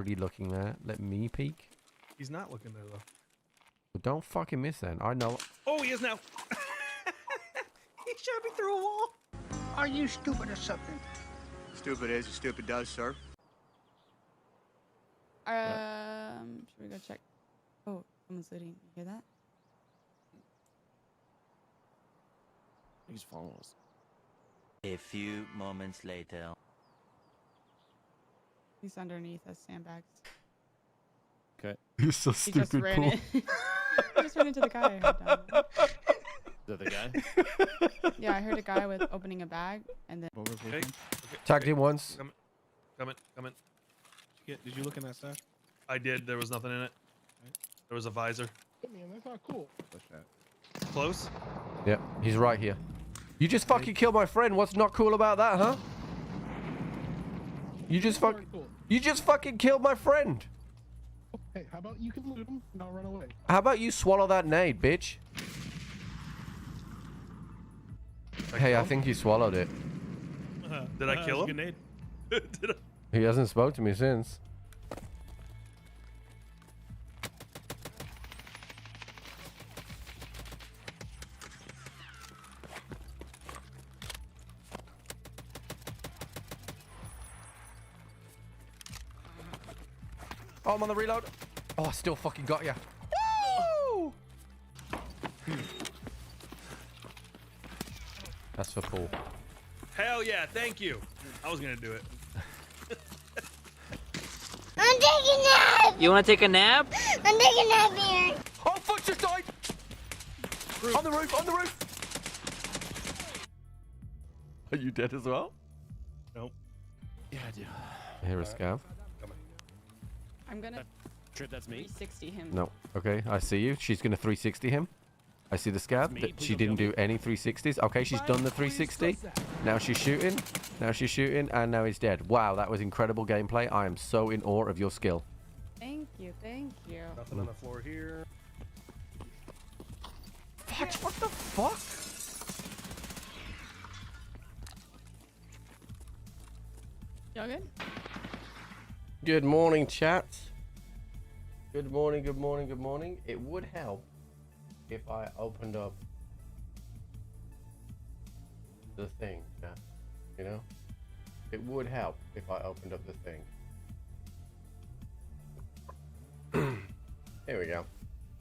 already looking there. Let me peek. He's not looking there, though. Well, don't fucking miss then. I know. Oh, he is now. He shot me through a wall. Are you stupid or something? Stupid is as stupid does, sir. Should we go check? Oh, someone's looting. You hear that? He's following us. A few moments later. He's underneath us sandbags. Okay. You're so He just stupid, ran Paul. in. He just ran into the guy. I heard down. Is that the guy? Yeah, I heard a guy with opening a bag and then. What was Okay. Tagged him once. Coming. Did you look in that stack? I did. There was nothing in it. There was a visor. Man, that's not cool. Push that. Close. Yep, he's right here. You just fucking killed my friend. What's not cool about that, huh? You just fucking killed my friend. Hey, how about you can loot him and I'll run away? How about you swallow that nade, bitch? Hey, I think he swallowed it. Did I kill him? Grenade. Did I? He hasn't spoke to me since. Oh, I'm on the reload. Oh, I still fucking got ya. Woo! That's for Paul. Hell yeah, thank you. I was gonna do it. I'm taking a nap! You want to take a nap? I'm taking a nap here! Oh, fuck, just died! On the roof, on the roof! Are you dead as well? Nope. Yeah, I do. Here a scav. I'm gonna Sure, that's me. 360 him. No. Okay, I see you. She's gonna 360 him. I see the scav. me. That Please she don't didn't kill do any 360s. Okay, she's done the 360. Now she's shooting. Now she's shooting, and now he's dead. Wow, that was incredible gameplay. I am so in awe of your skill. Thank you, thank you. Nothing on the floor here. Fuck, what the fuck? Y'all good? Good morning, chat. Good morning, good morning, good morning. It would help if I opened up the thing, yeah? You know? It would help if I opened up the thing. Here we go.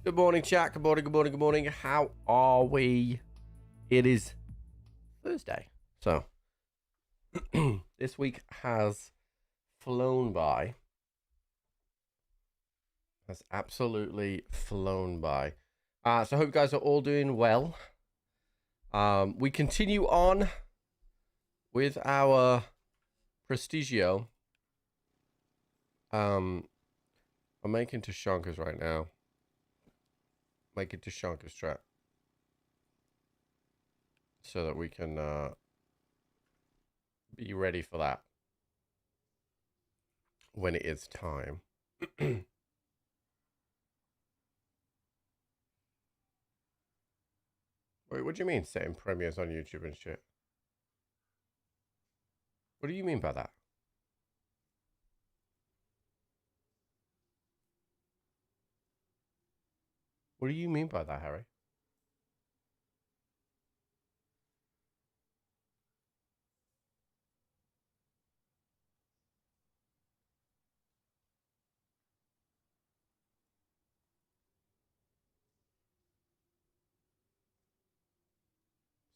Good morning, chat. Good morning, good morning, good morning. How are we? It is Thursday. So, this week has flown by. Has absolutely flown by. So I hope you guys are all doing well. We continue on with our Prestigio. I'm making Tashankas right now. Making Tashankas trap. So that we can be ready for that. When it is time. Wait, what do you mean setting premieres on YouTube and shit? What do you mean by that? What do you mean by that, Harry?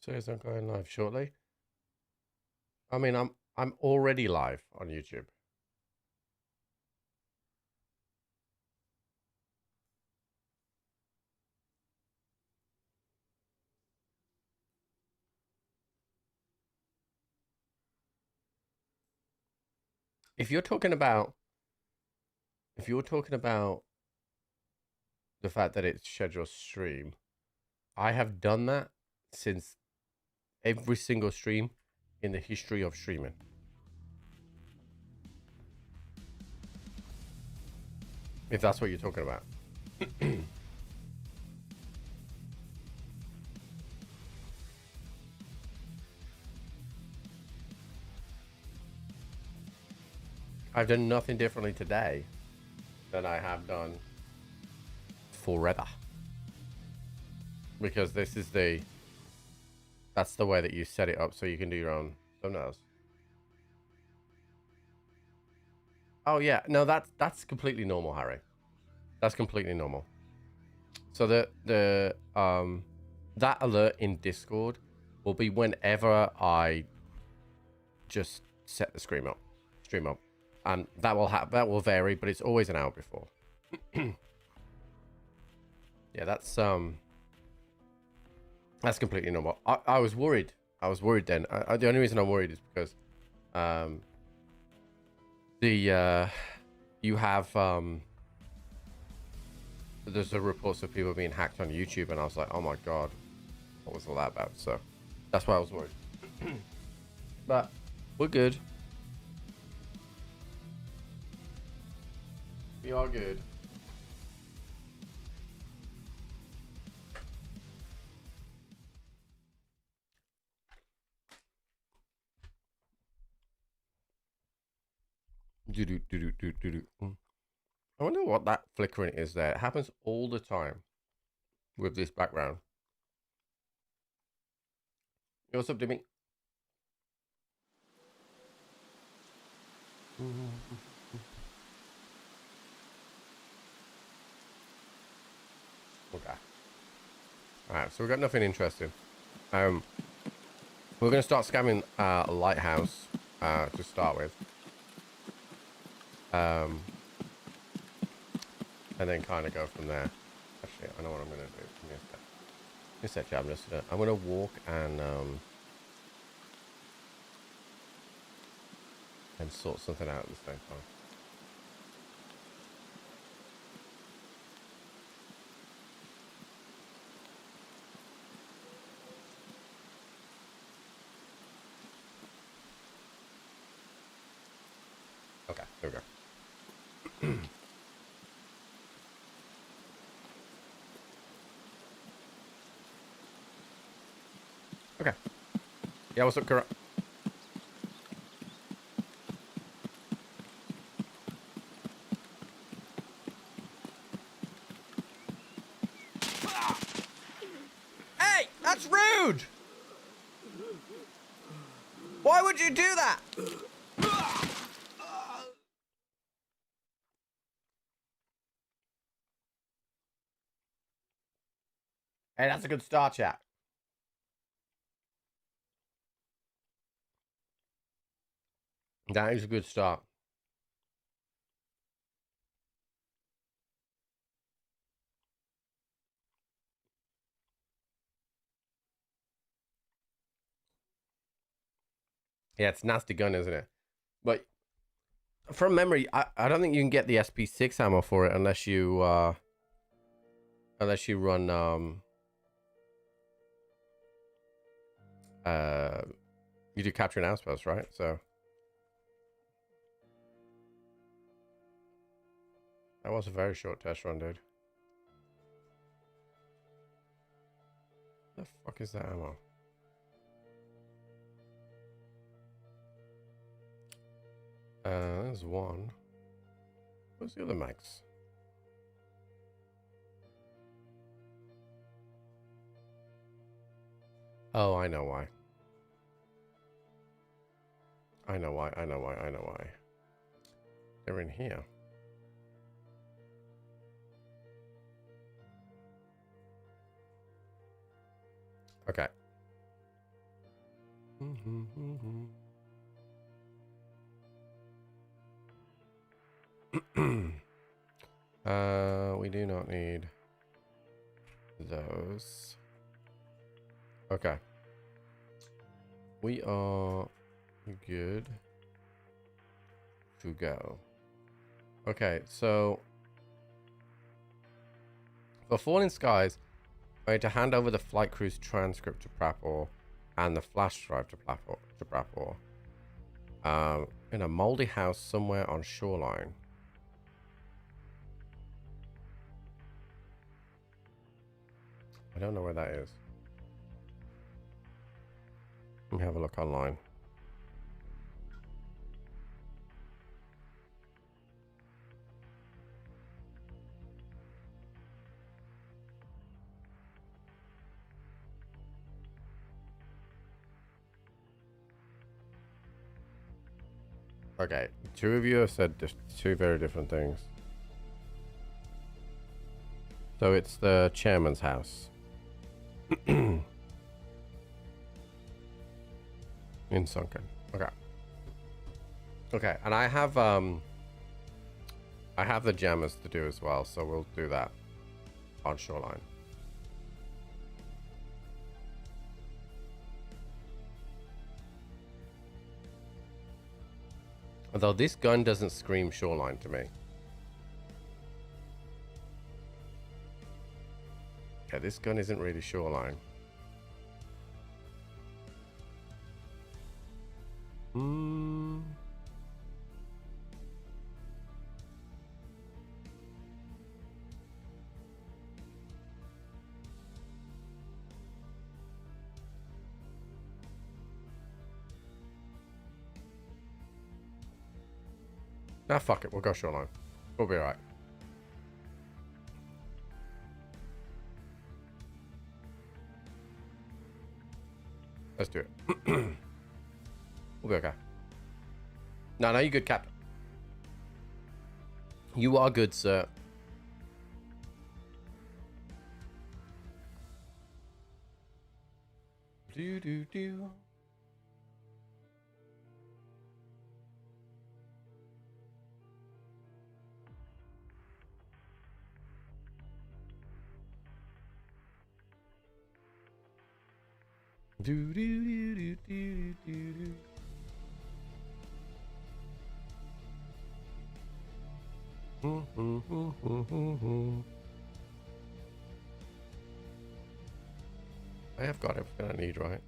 Says I'm going live shortly. I mean, I'm already live on YouTube. If you're talking about the fact that it's scheduled stream, I have done that since every single stream in the history of streaming. If that's what you're talking about. I've done nothing differently today than I have done forever. Because this is that's the way that you set it up so you can do your own thumbnails. Oh yeah, no, that's completely normal, Harry. That's completely normal. So that alert in Discord will be whenever I just set the stream up, and that will vary, but it's always an hour before. Yeah, that's completely normal. I was worried. I was worried then. The only reason I'm worried is because you have there's a reports of people being hacked on YouTube, and I was like, oh my god, what was all that about? So that's why I was worried. But we're good. We are good. I wonder what that flickering is there. It happens all the time with this background. Yo, what's up, Dimmy? Okay. Alright, so we've got nothing interesting. We're going to start scamming a lighthouse to start with. And then kind of go from there. Actually, I know what I'm going to do. Give me a sec, I'm going to walk and sort something out at the same time. Okay, here we go. Okay. Yeah, what's up, Kara? Hey, that's rude! Why would you do that? Hey, that's a good start, chat. That is a good start. Yeah, it's a nasty gun, isn't it? But from memory, I don't think you can get the SP6 ammo for it unless you run you do capture an outpost, right? So that was a very short test run, dude. The fuck is that ammo? There's one. Where's the other max? Oh, I know why. I know why. They're in here. Okay. We do not need those. Okay. We are good to go. Okay, so for Falling Skies, I need to hand over the flight crew's transcript to Prapor and the flash drive to Prapor. In a moldy house somewhere on shoreline. I don't know where that is. Let me have a look online. Okay, two of you have said two very different things. So it's the chairman's house. In Sunken. Okay. Okay, and I have the jammers to do as well, so we'll do that on Shoreline. Although this gun doesn't scream Shoreline to me. Okay, this gun isn't really Shoreline. Nah, fuck it. We'll go Shoreline. We'll be alright. Let's do it. We'll be okay. No, you're good, Captain. You are good, sir. Do do do. Do do do do do do do. I have got everything I need, right?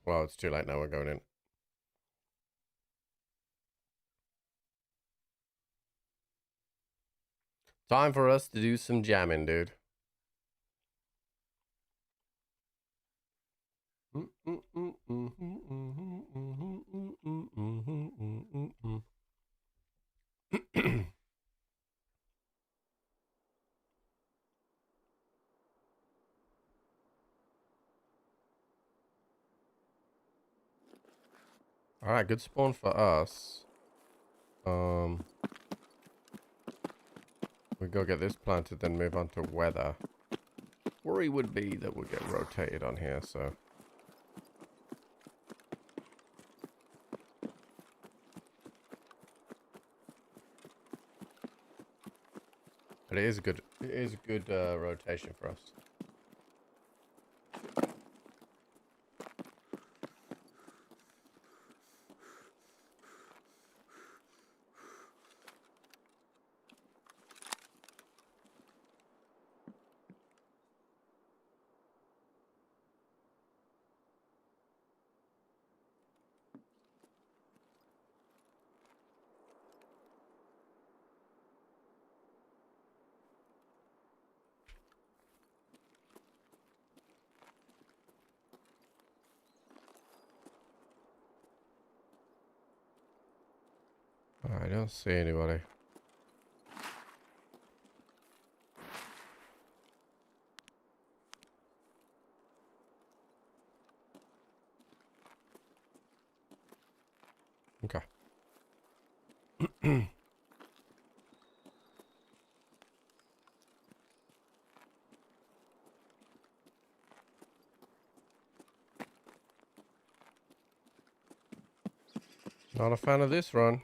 Well, it's too late now. We're going in. Time for us to do some jamming, dude. All right, good spawn for us. We go get this planted, then move on to weather. Worry would be that we'll get rotated on here, so. But it is a good rotation for us. I don't see anybody. Okay. Not a fan of this run.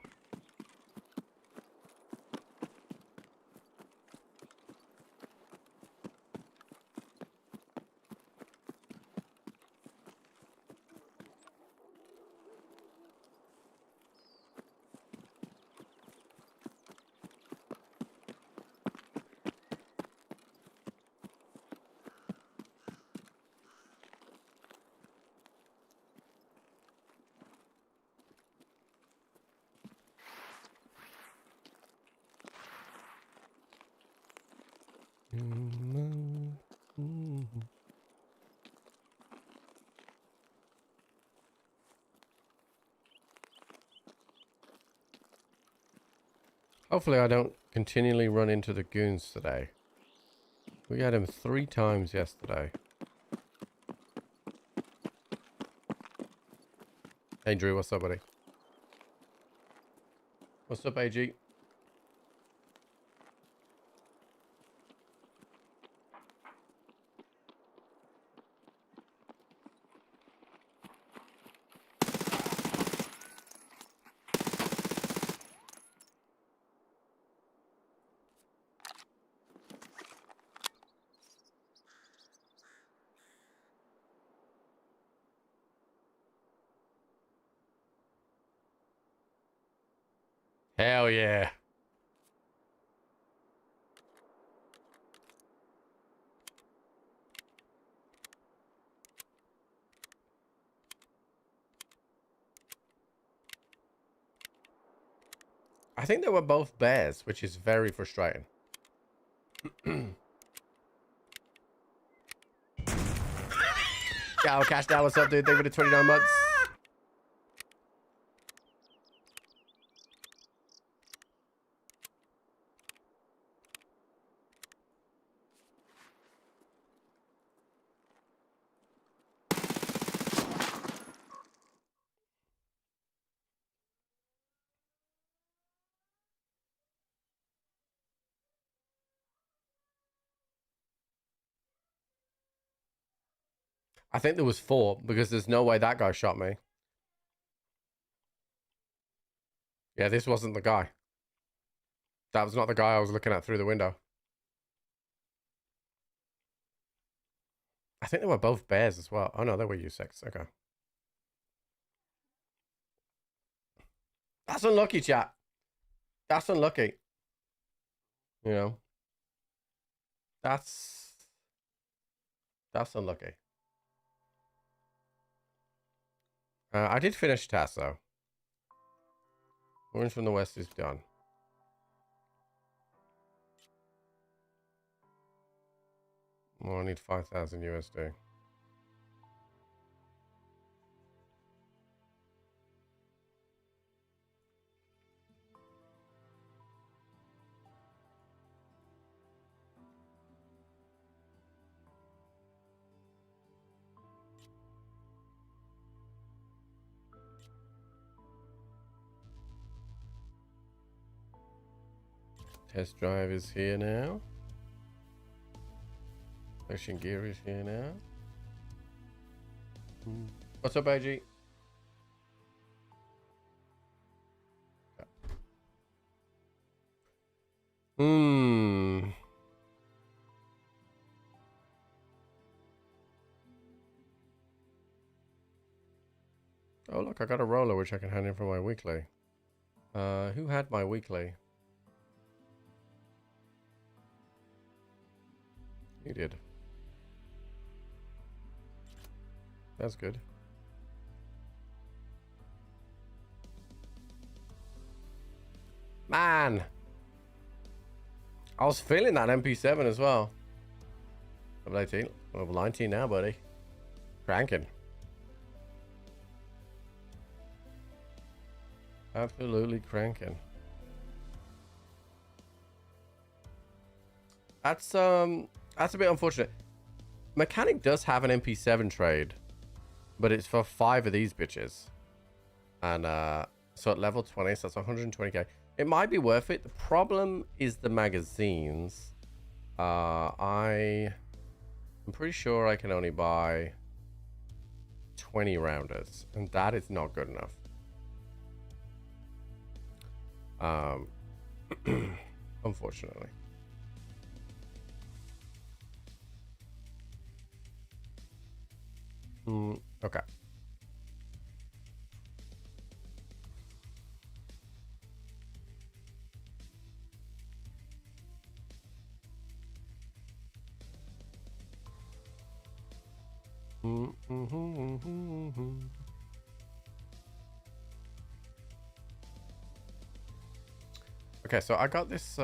Hopefully I don't continually run into the goons today. We had him 3 times yesterday. Hey Drew, what's up, buddy? What's up, AG? Hell yeah. I think they were both bears, which is very frustrating. Yo, Cash Down, what's up, dude? Thank you for the 29 months. I think there was 4 because there's no way that guy shot me. Yeah, this wasn't the guy. That was not the guy I was looking at through the window. I think they were both bears as well. Oh no, they were U6. Okay. That's unlucky, chat. That's unlucky. You know. That's unlucky. I did finish task though. Orange from the west is done. Well, I need 5,000 USD. Test drive is here now. Ocean gear is here now. What's up, AG? Oh, look, I got a roller which I can hand in for my weekly. Who had my weekly? You did. That's good. Man! I was feeling that MP7 as well. Level 18. Level 19 now, buddy. Cranking. Absolutely cranking. That's a bit unfortunate. Mechanic does have an MP7 trade, but it's for 5 of these bitches. And so at level 20, so that's 120k. It might be worth it. The problem is the magazines. I'm pretty sure I can only buy 20 rounders, and that is not good enough. Unfortunately. Okay. Okay, so I got this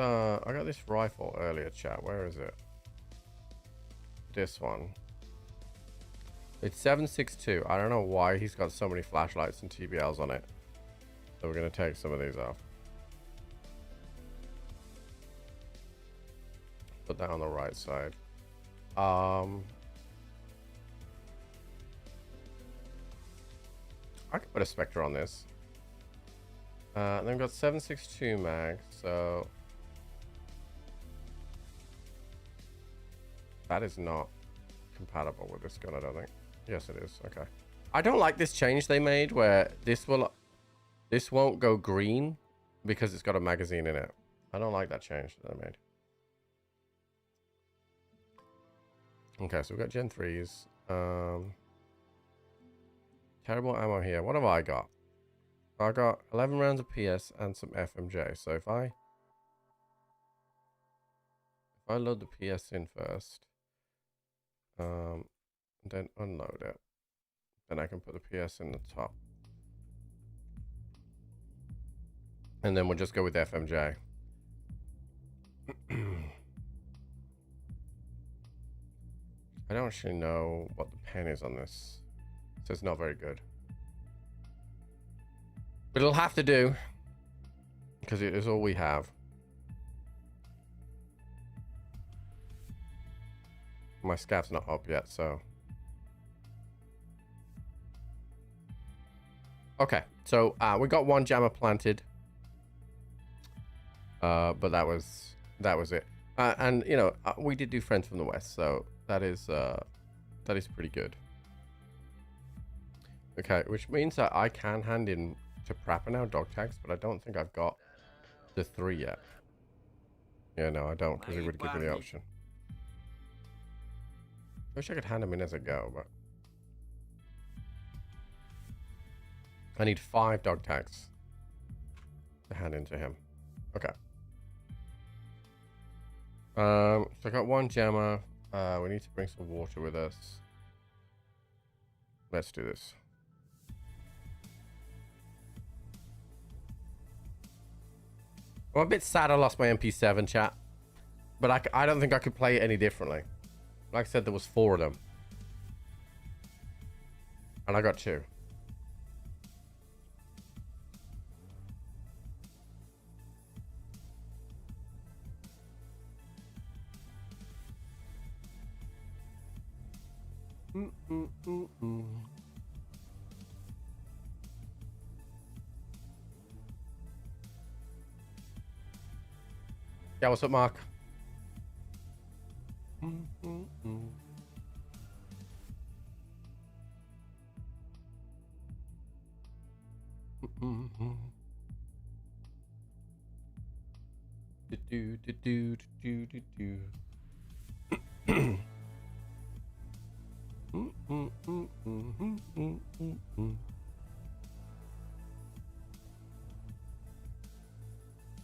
rifle earlier, chat. Where is it? This one. It's 7.62. I don't know why he's got so many flashlights and TBLs on it. So we're gonna take some of these off. Put that on the right side. I could put a Spectre on this. Then we've got 7.62 mag, so that is not compatible with this gun, I don't think. Yes, it is. Okay. I don't like this change they made where this won't go green because it's got a magazine in it. I don't like that change that they made. Okay, so we've got Gen 3s. Terrible ammo here. What have I got? I got 11 rounds of PS and some FMJ. So if I load the PS in first, then unload it, then I can put the PS in the top, and then we'll just go with FMJ. I don't actually know what the pen is on this, so it's not very good. But it'll have to do, because it is all we have. My scav's not up yet, so... Okay, so we got one jammer planted. But that was it. And, you know, we did do Friends from the West, so that is pretty good. Okay, which means that I can hand in to Prapper now dog tags, but I don't think I've got the 3 yet. Yeah, no, I don't, because it would give me the option. I wish I could hand them in as I go, but I need 5 dog tags to hand in to him. Okay. So I got 1 jammer. We need to bring some water with us. Let's do this. I'm a bit sad I lost my MP7, chat. But I don't think I could play it any differently. Like I said, there was 4 of them. And I got 2. Yeah, what's up, Mark?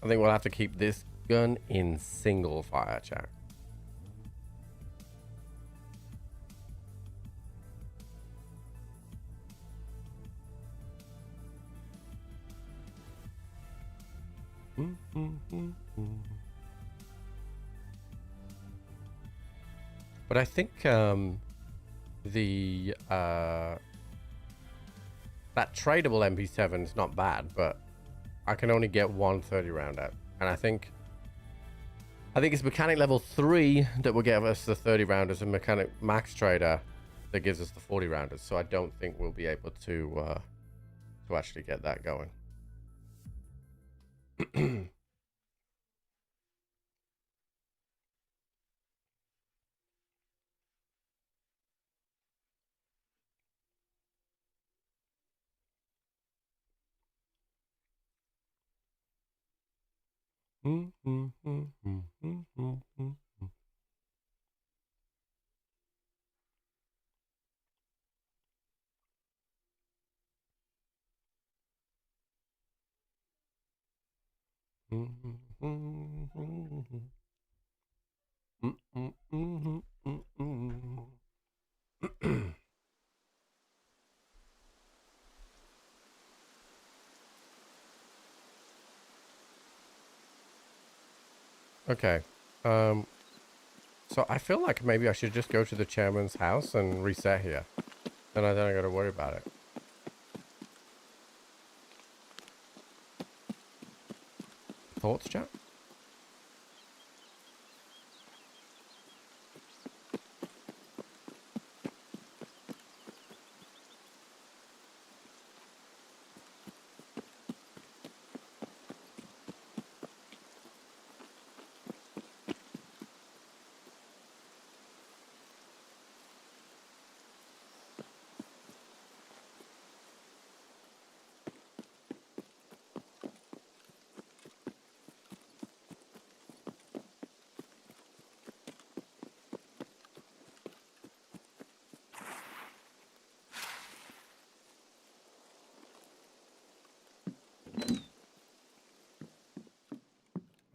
I think we'll have to keep this gun in single fire, chat. But I think the that tradable MP7 is not bad, but I can only get 1 30 round out, and I think it's mechanic level 3 that will give us the 30 rounders, and mechanic max trader that gives us the 40 rounders. So I don't think we'll be able to actually get that going. Okay. So I feel like maybe I should just go to the chairman's house and reset here. And then I gotta worry about it. Thoughts, chat?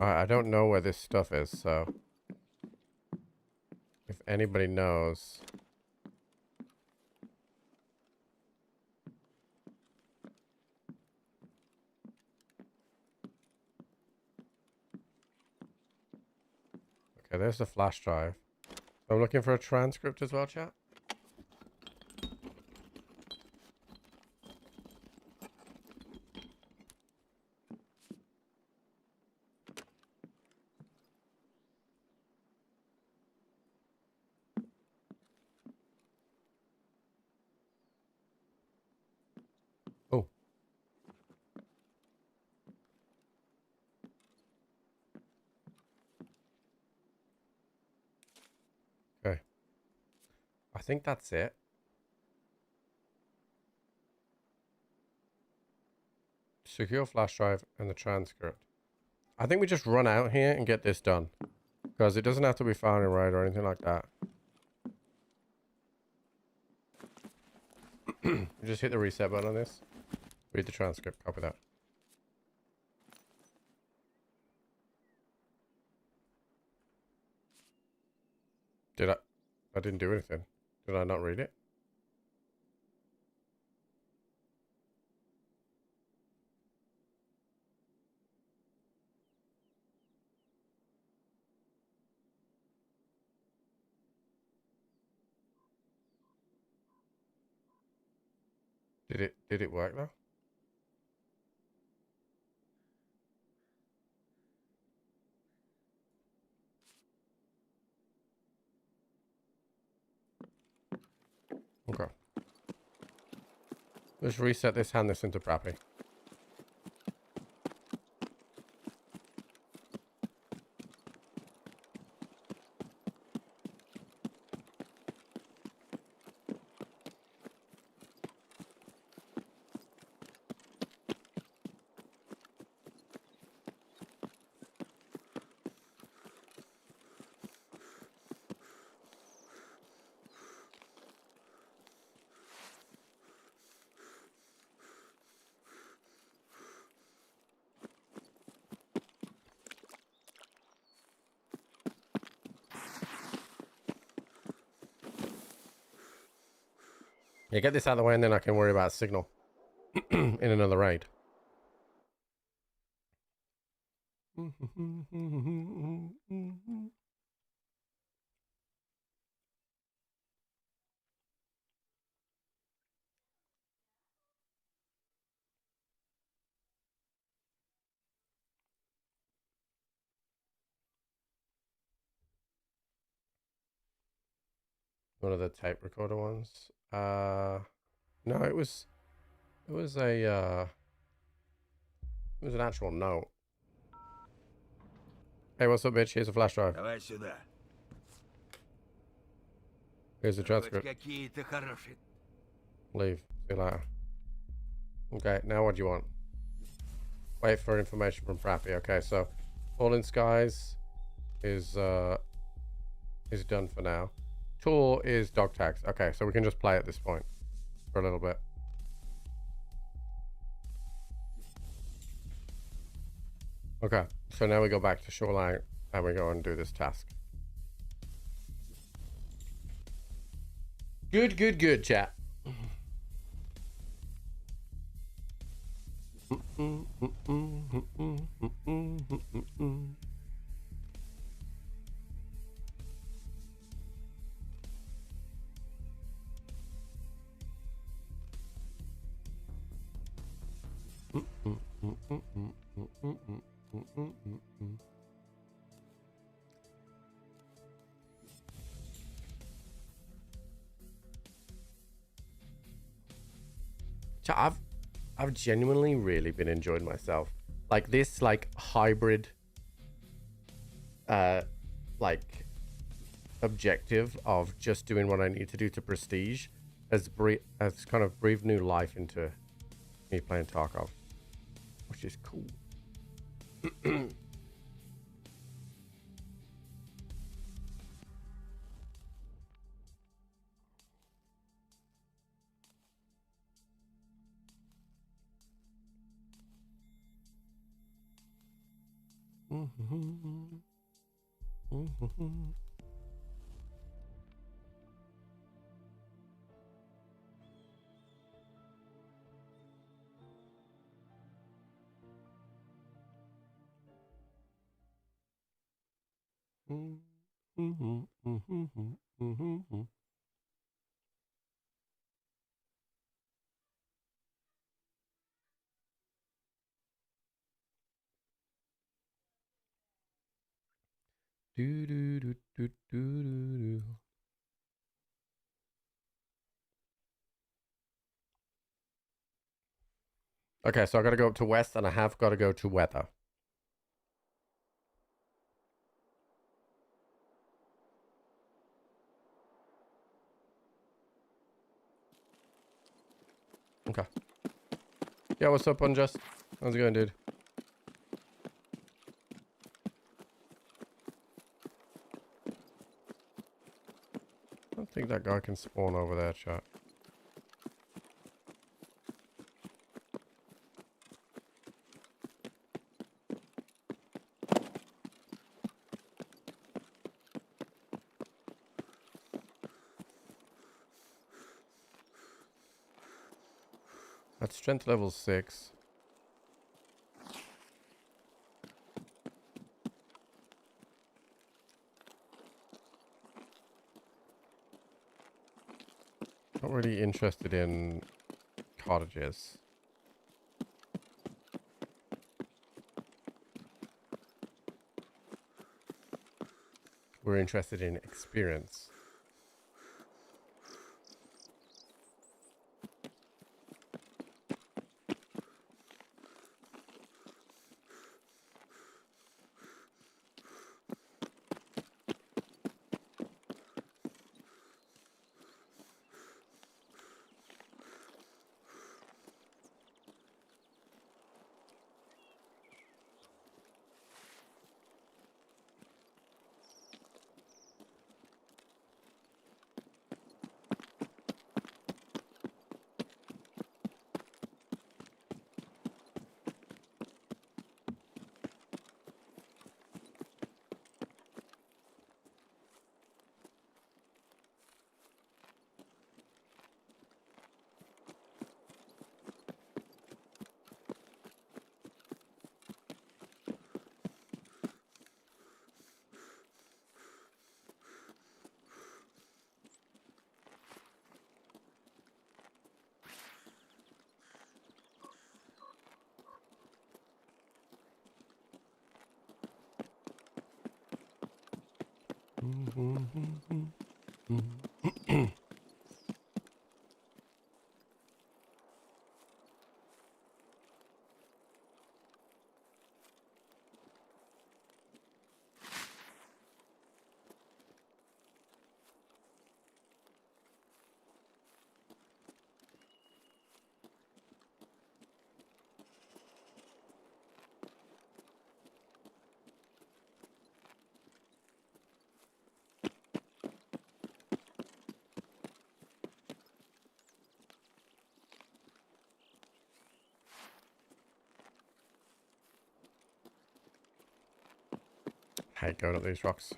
I don't know where this stuff is, so if anybody knows. Okay, there's the flash drive. I'm looking for a transcript as well, chat. Oh. Okay. I think that's it. Secure flash drive and the transcript. I think we just run out here and get this done. Because it doesn't have to be firing right or anything like that. Just hit the reset button on this. Read the transcript. Copy that. Did I? I didn't do anything. Did I not read it? Did it work though? Okay. Let's reset this, hand this into Prappy. Yeah, get this out of the way and then I can worry about signal in another raid. One of the tape recorder ones. No, it was a it was an actual note. Hey, what's up, bitch? Here's a flash drive. Давай сюда. Here's the transcript. Какие-то хорошие. Leave. See you later. Okay, now what do you want? Wait for information from Prappy. Okay, so Falling Skies is done for now. Tour is dog tags. Okay, so we can just play at this point for a little bit. Okay, so now we go back to Shoreline and we go and do this task. Good, chat. I've genuinely really been enjoying myself. Like this like hybrid like objective of just doing what I need to do to prestige has kind of breathed new life into me playing Tarkov, which is cool. Do, do, do, do, do, do. Okay, so I got to go up to west, and I have got to go to weather. Okay. Yeah, what's up, Unjust? How's it going, dude? I don't think that guy can spawn over there, chat. At strength level 6. Not really interested in cottages. We're interested in experience. Hate going up these rocks.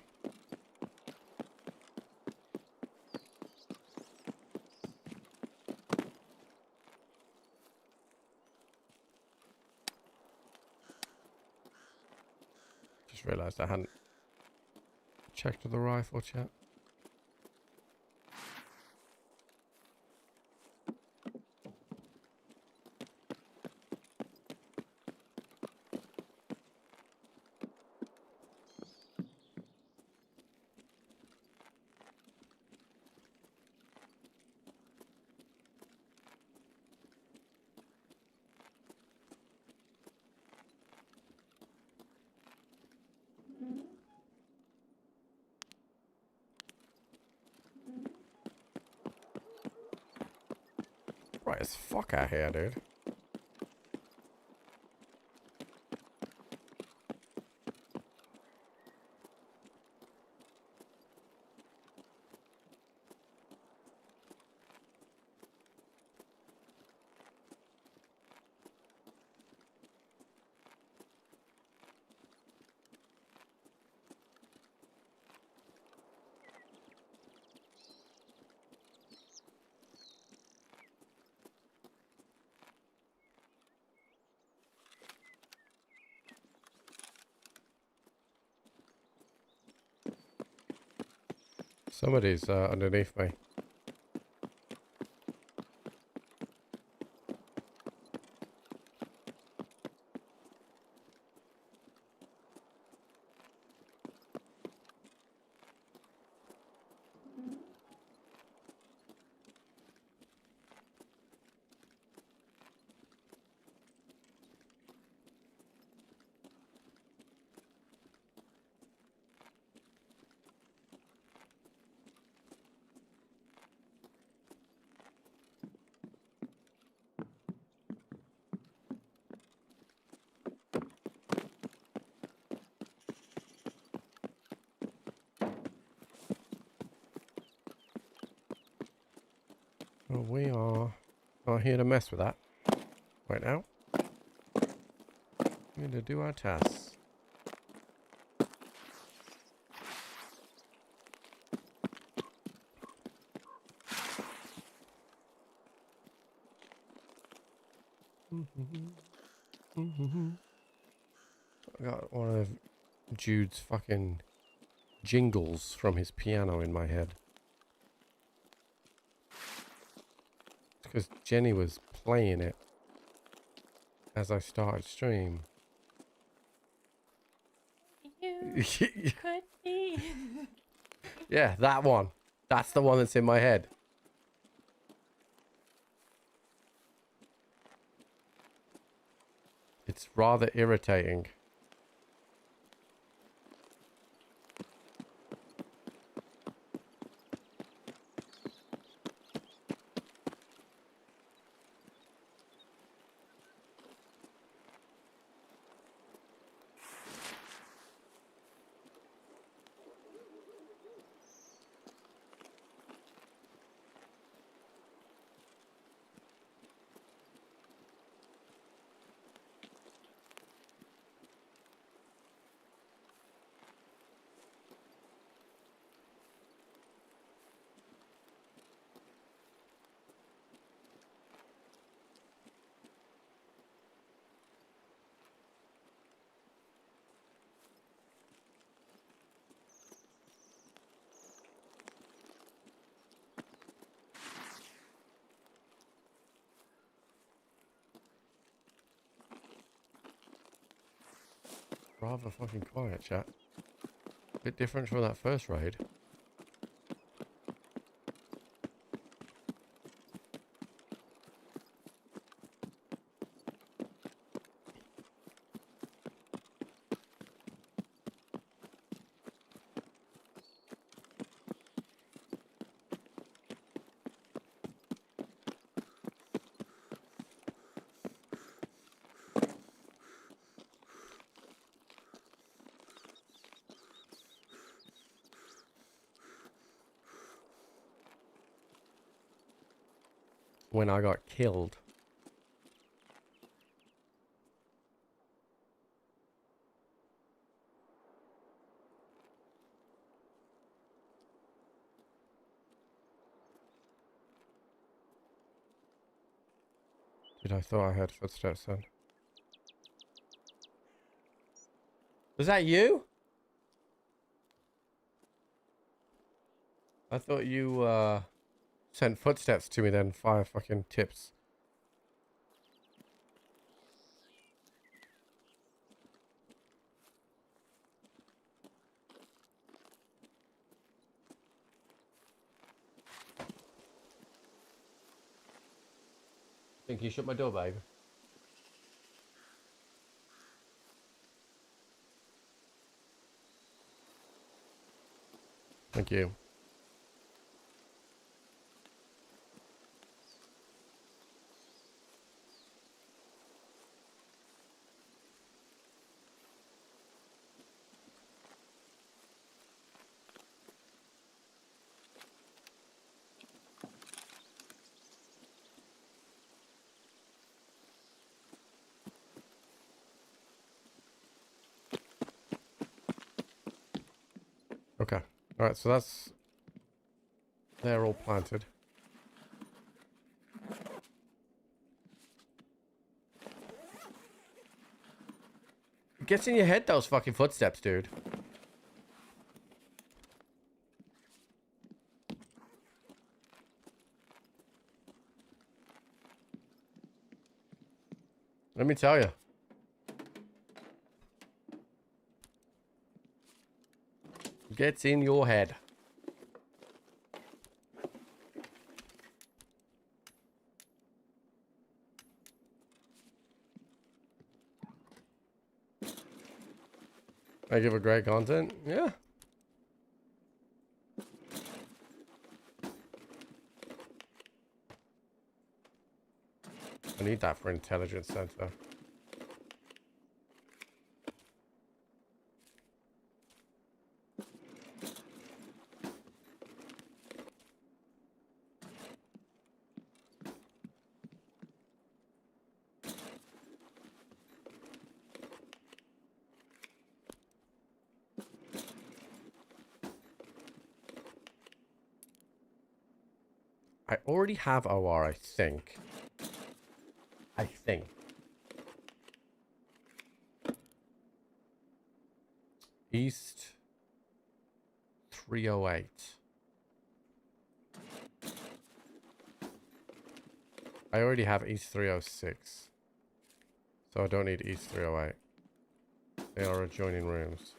Just realised I hadn't checked the rifle chat. Right as fuck out here, dude. Somebody's underneath me. Well, we are not here to mess with that right now. We're going to do our tasks. I got one of Jude's fucking jingles from his piano in my head. Because Jenny was playing it as I started stream. You could be. Yeah, that one. That's the one that's in my head. It's rather irritating. Rather fucking quiet, chat. Bit different from that first raid. When I got killed. Did I thought I heard footsteps then? Was that you? I thought you sent footsteps to me then via fucking tips. Think you shut my door, babe? Thank you. Okay. Alright, so that's... They're all planted. It gets in your head, those fucking footsteps, dude. Let me tell you. Gets in your head. I give a great content. Yeah. I need that for intelligence center. I already have OR, I think. I think. East 308. I already have East 306. So I don't need East 308. They are adjoining rooms.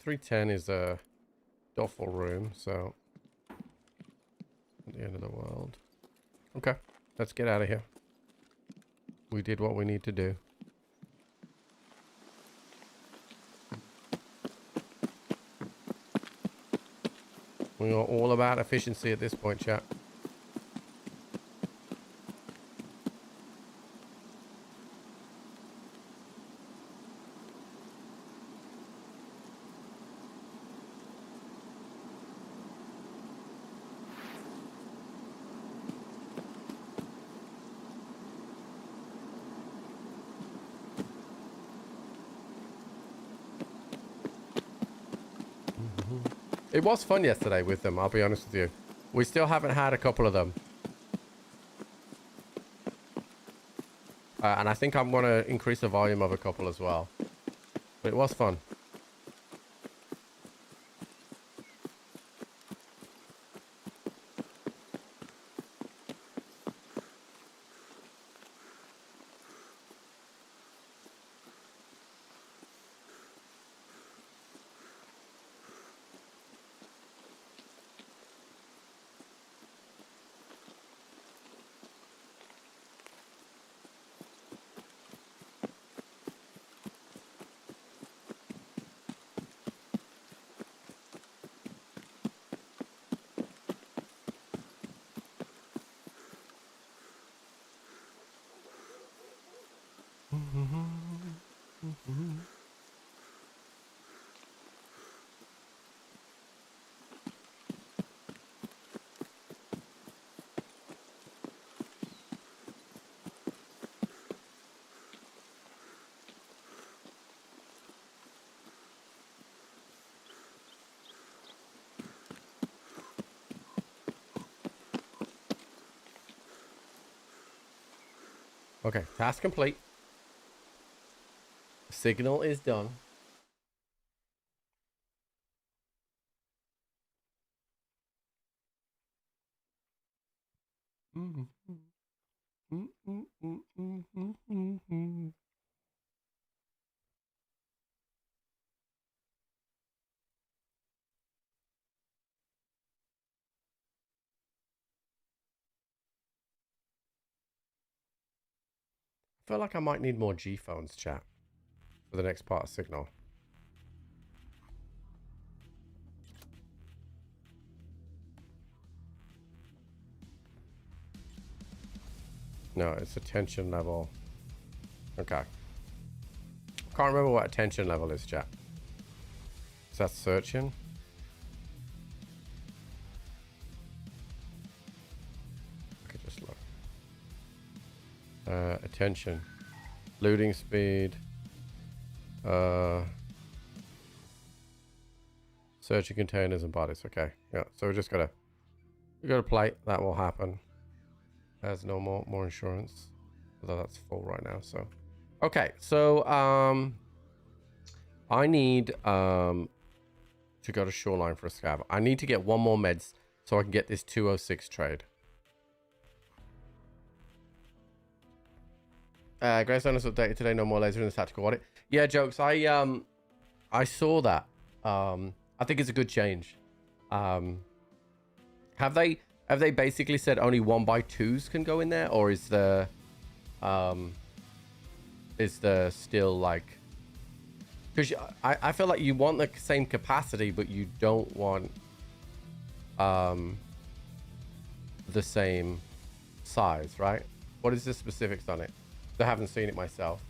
310 is a duffel room, so at the end of the world. Okay, let's get out of here. We did what we need to do. We are all about efficiency at this point, chat. It was fun yesterday with them, I'll be honest with you. We still haven't had a couple of them. And I think I'm going to increase the volume of a couple as well. But it was fun. Okay, task complete. Signal is done. I feel like I might need more G phones, chat, for the next part of Signal. No, it's attention level. Okay. Can't remember what attention level is, chat. Is that searching? I could just look. Attention. Looting speed. Searching containers and bodies. Okay. Yeah. So we just gotta We got a plate. That will happen. There's no more insurance. Although that's full right now, so. Okay, so, I need, to go to Shoreline for a scav. I need to get one more meds so I can get this 206 trade. Greystone has updated today. No more laser in the tactical audit. Yeah, jokes. I saw that. I think it's a good change. Have they basically said only 1x2s can go in there, or is there still like? Because I feel like you want the same capacity, but you don't want the same size, right? What is the specifics on it? I haven't seen it myself.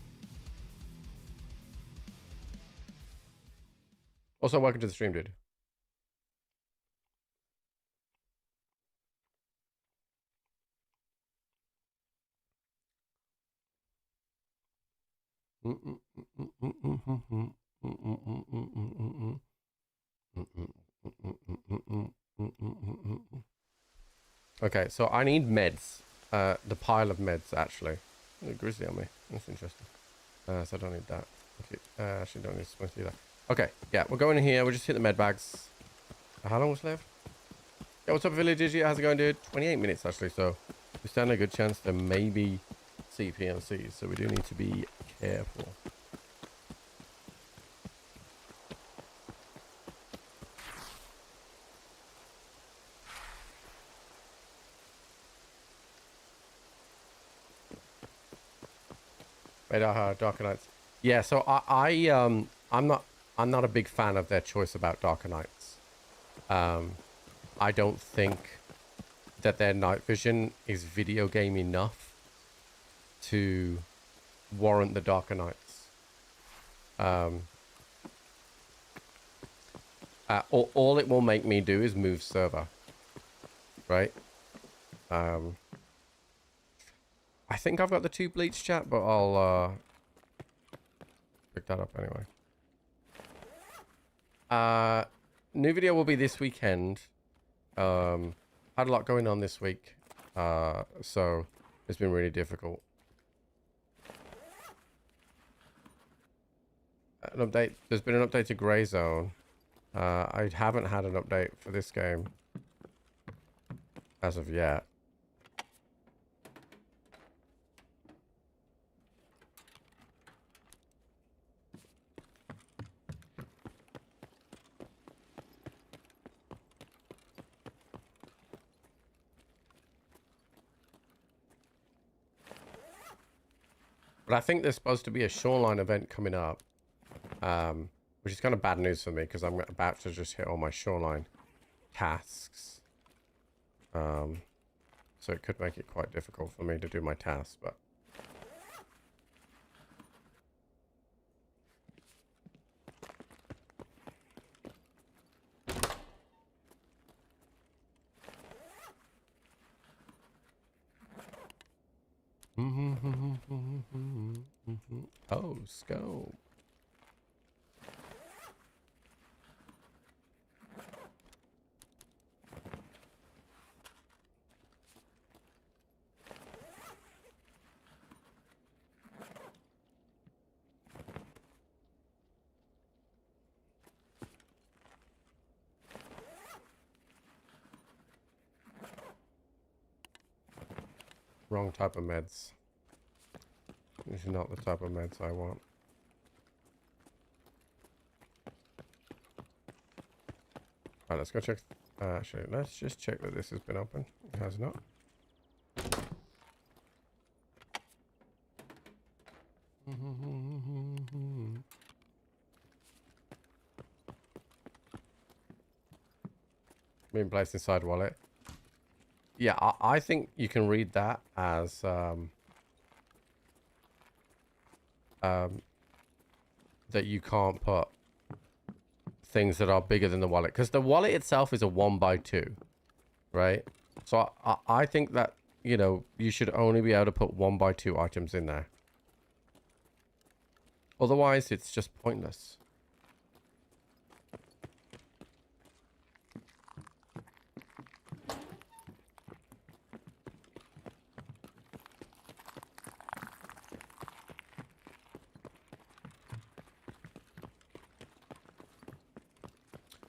Also, welcome to the stream, dude. Okay, so I need meds. The pile of meds, actually. Oh, grizzly on me. That's interesting. So I don't need that. Okay. Actually, don't need to either. Okay, yeah, we're going in here. We'll just hit the med bags. How long was left? Yeah, what's up, Village Idiot? How's it going, dude? 28 minutes, actually, so we stand a good chance there may be CPMCs, so we do need to be careful. Darker Knights. Yeah, so I'm not a big fan of their choice about Darker Knights. I don't think that their night vision is video game enough to warrant the Darker Knights. All it will make me do is move server, right? I think I've got the 2 bleach chat, but I'll pick that up anyway. New video will be this weekend. Had a lot going on this week, so it's been really difficult. An update. There's been an update to Grey Zone. I haven't had an update for this game as of yet. But I think there's supposed to be a Shoreline event coming up, which is kind of bad news for me because I'm about to just hit all my Shoreline tasks. So it could make it quite difficult for me to do my tasks, but... Oh, scope. Wrong type of meds. This is not the type of meds I want. Alright, let's go check. Actually, let's just check that this has been open. It has not. Being placed inside wallet. Yeah, I think you can read that as that you can't put things that are bigger than the wallet, because the wallet itself is a 1x2, right? So I think that, you know, you should only be able to put 1x2 items in there. Otherwise, it's just pointless.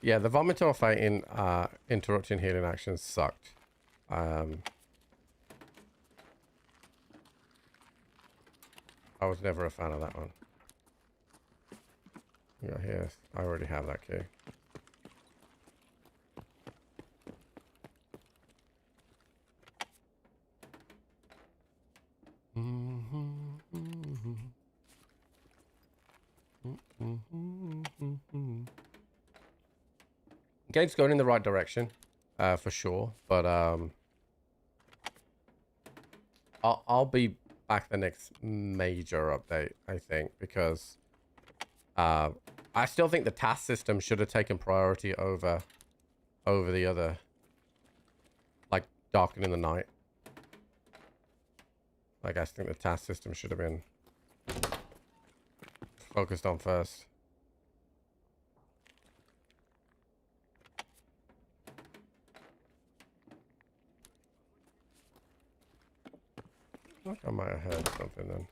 Yeah, the vomitor fighting, interrupting healing actions sucked. I was never a fan of that one. Yeah, here. I already have that key. Game's going in the right direction, for sure. But I'll be back the next major update, I think, because I still think the task system should have taken priority over the other, like darkening the night. Like I think the task system should have been focused on first. I think I might have heard something then.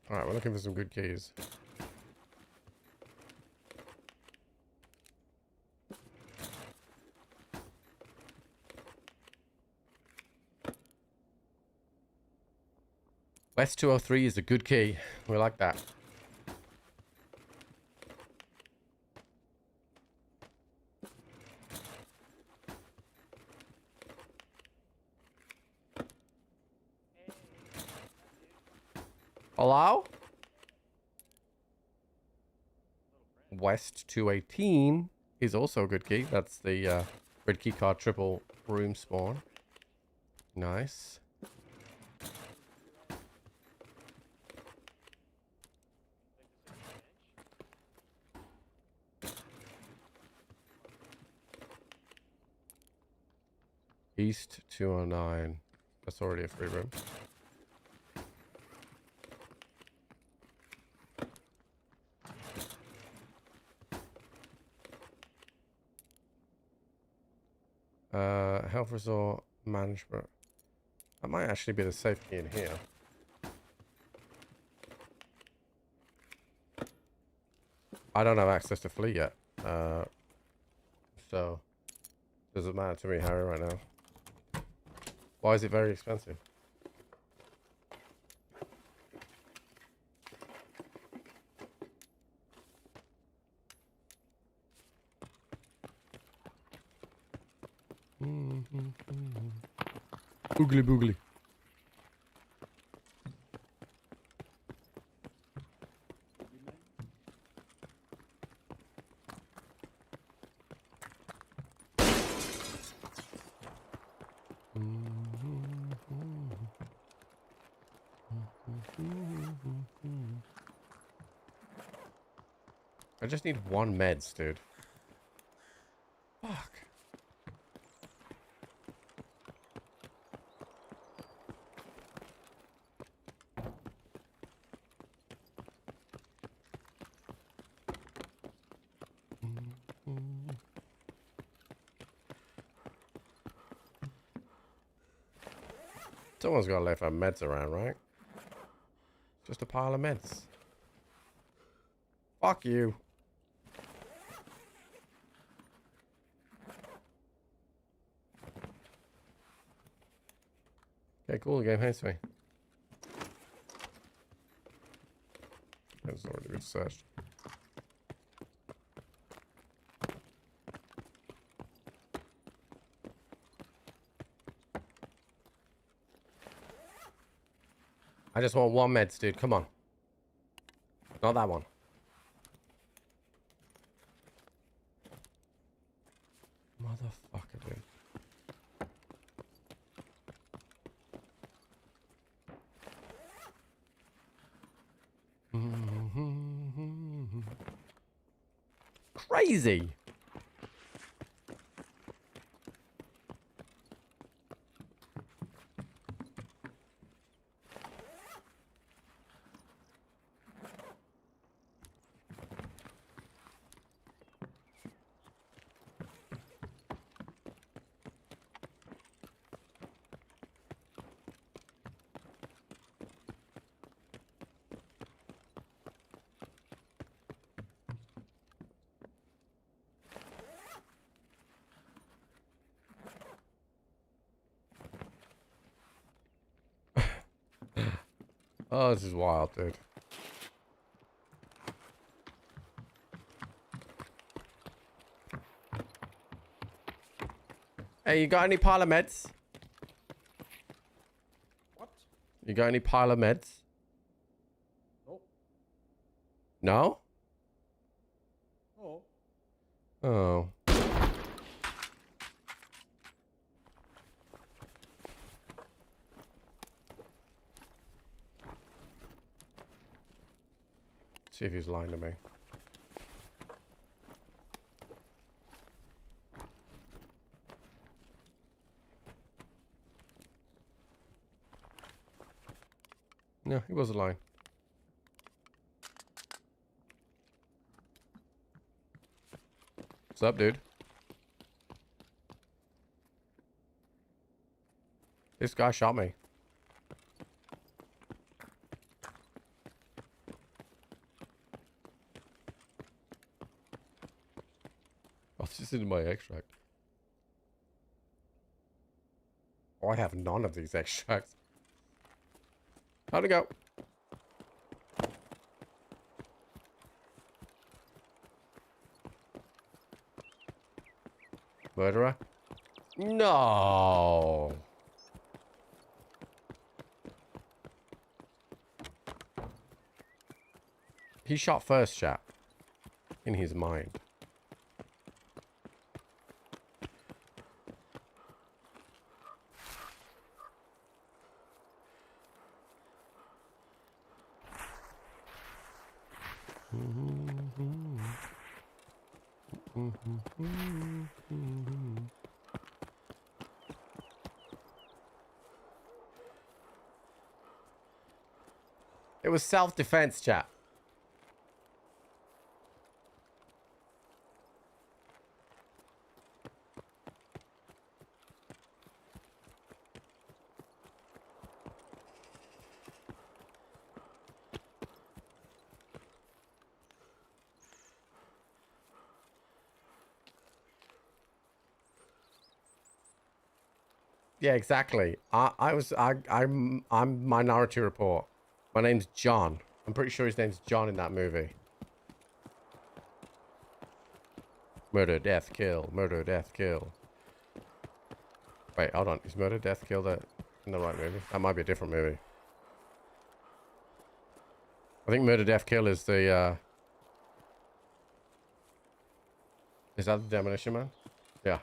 Alright, we're looking for some good keys. West 203 is a good key. We like that. Hello? West 218 is also a good key. That's the red key card triple room spawn. Nice. East 209. That's already a free room. Health resort management. That might actually be the safe key in here. I don't have access to fleet yet. So doesn't matter to me, Harry, right now. Why is it very expensive? Boogly boogly. I just need one meds, dude. Fuck. Someone's got to leave our meds around, right? Just a pile of meds. Fuck you. Okay, cool. The game hates me. That's already been searched. I just want one meds, dude. Come on. Not that one. Motherfucker, dude. crazy. Oh, this is wild, dude. Hey, you got any pile of meds? What? You got any pile of meds? Nope. No? Oh. Oh. See if he's lying to me. No, he wasn't lying. What's up, dude? This guy shot me. Oh, this is my extract. Oh, I have none of these extracts. How'd it go? Murderer? No. He shot first, chap. In his mind. It was self-defense, chap. Yeah, exactly. I'm Minority Report. My name's John. I'm pretty sure his name's John in that movie. Murder, death, kill. Murder, death, kill. Wait, hold on. Is murder, death, kill in the right movie? That might be a different movie. I think murder, death, kill is the is that the Demolition Man? Yeah.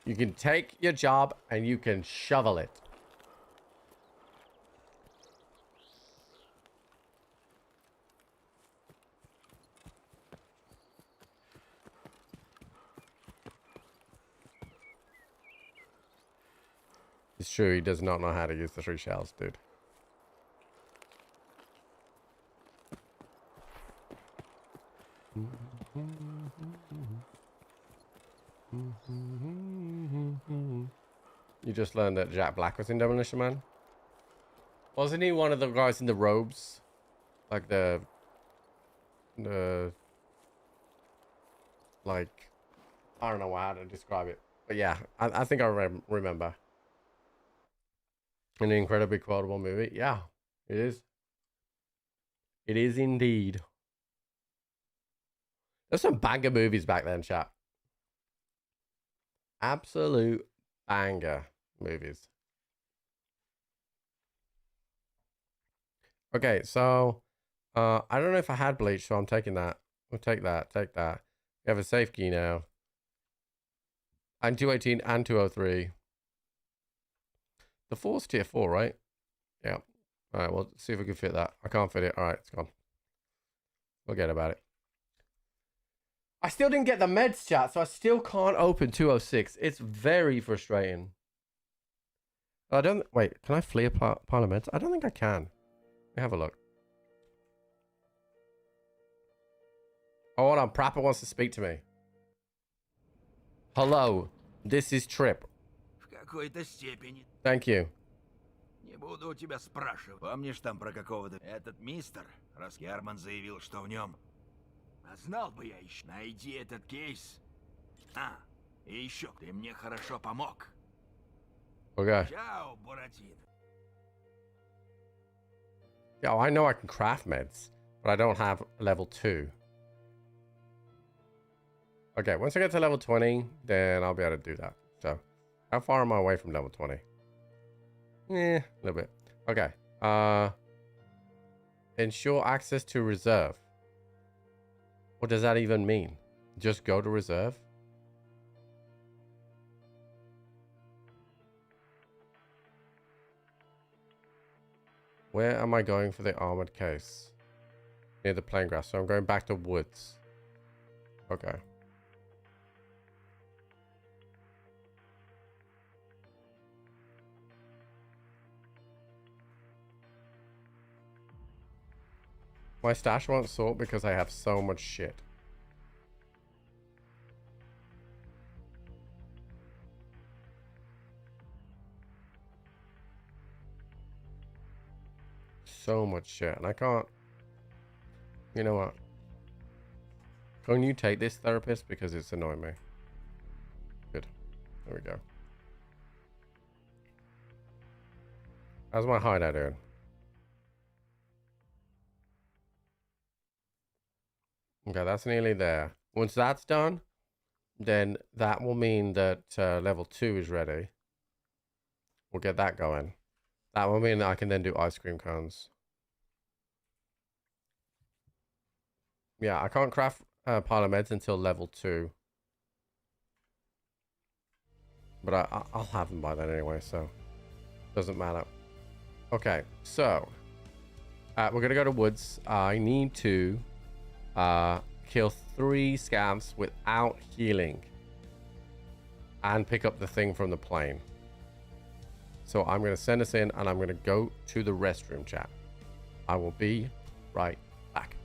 You can take your job and you can shovel it. It's true, he does not know how to use the 3 shells, dude. You just learned that Jack Black was in Demolition Man? Wasn't he one of the guys in the robes? Like like, I don't know how to describe it. But yeah, I think I remember. An incredibly quotable movie. Yeah, it is. It is indeed. There's some banger movies back then, chat. Absolute banger movies. Okay, so I don't know if I had bleach, so I'm taking that. We'll take that, take that. We have a safe key now. And 218 and 203. The 4's tier 4, right? Yeah. All right, well, see if we can fit that. I can't fit it. All right, it's gone. Forget about it. I still didn't get the meds, chat, so I still can't open 206. It's very frustrating. I don't... Wait, can I flee a pile of meds? I don't think I can. Let me have a look. Oh, hold on. Prapper wants to speak to me. Hello. This is Trip. В какой-то степени. Thank you. Не буду у тебя спрашивать. Помнишь там про какого-то... Этот мистер, раз Герман заявил, что в нем... А знал бы я еще. Найди этот кейс. А, и еще, ты мне хорошо помог. Okay. Чао, Буратино. Yeah, I know I can craft meds, but I don't have level 2. Okay, once I get to level 20, then I'll be able to do that. So, how far am I away from level 20? Eh, a little bit. Okay. Ensure access to reserve. What does that even mean? Just go to reserve? Where am I going for the armored case? Near the plain grass. So I'm going back to woods. Okay. My stash won't sort because I have so much shit. So much shit, and I can't. You know what? Can you take this, therapist? Because it's annoying me. Good. There we go. How's my hideout doing? Okay, that's nearly there. Once that's done, then that will mean that level 2 is ready. We'll get that going. That will mean that I can then do ice cream cones. Yeah, I can't craft pile of meds until level 2. But I'll have them by then anyway, so doesn't matter. Okay, so we're going to go to woods. I need to kill 3 scavs without healing. And pick up the thing from the plane. So I'm going to send us in and I'm going to go to the restroom, chat. I will be right back.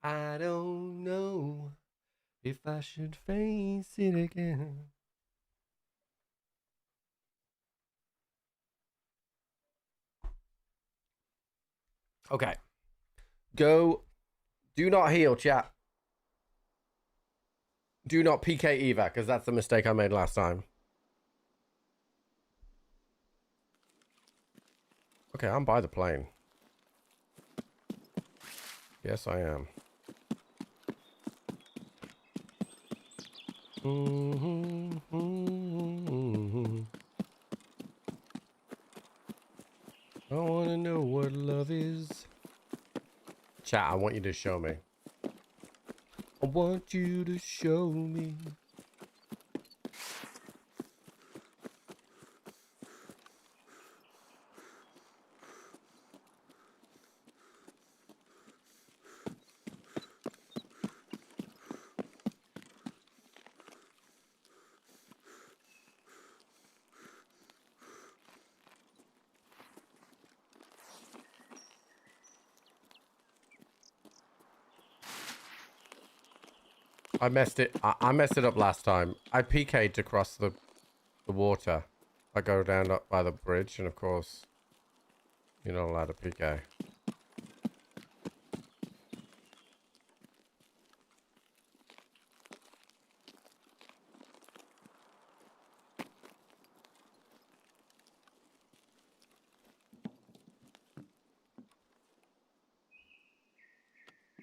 I don't know if I should face it again. Okay. Go. Do not heal, chat. Do not PK Eva, because that's the mistake I made last time. Okay, I'm by the plane. Yes, I am. I want to know what love is. Chat, I want you to show me. I want you to show me. I messed it. I messed it up last time. I PK'd to cross the water. I go down up by the bridge, and of course, you're not allowed to PK.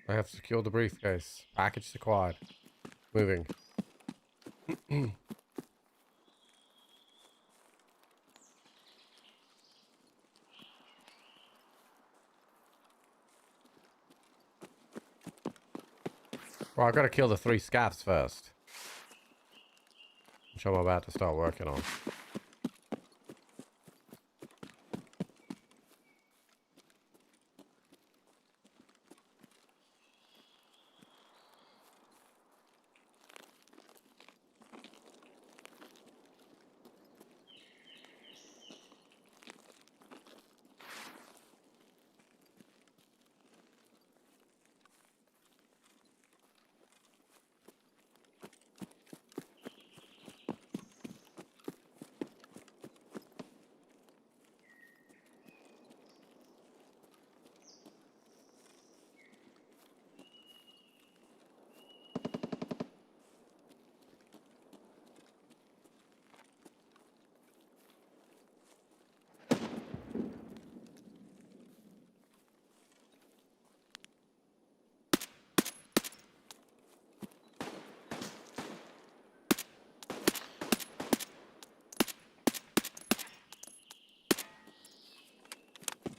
I have secured the briefcase. Package acquired. Moving. Well, I've got to kill the 3 scavs first. Which I'm about to start working on.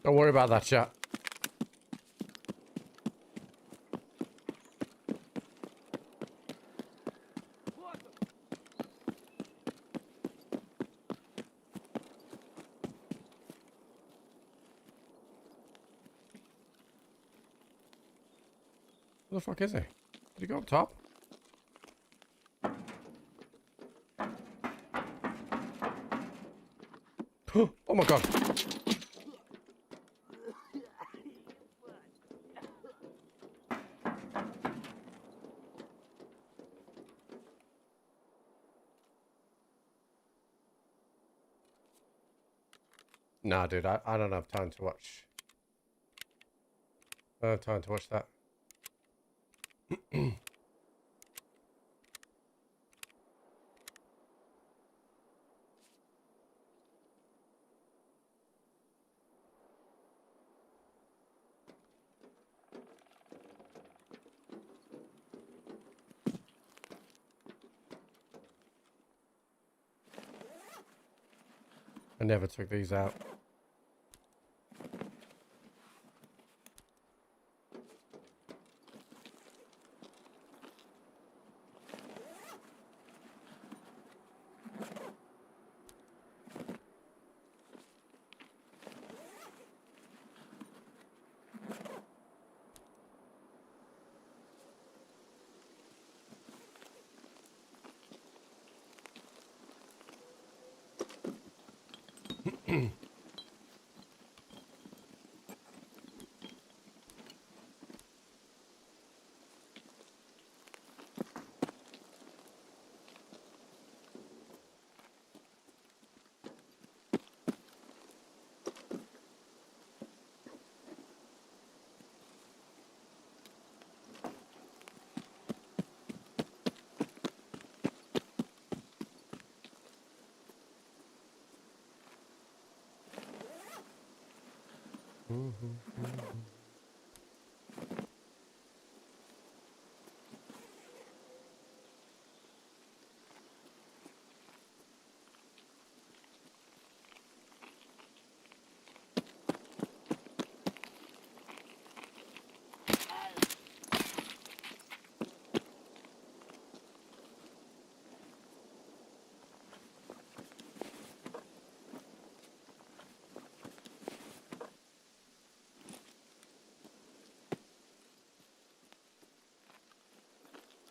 Don't worry about that, chat. Where the fuck is he? Did he go up top? Oh my god. Nah, dude, I don't have time to watch. I don't have time to watch that. I never took these out.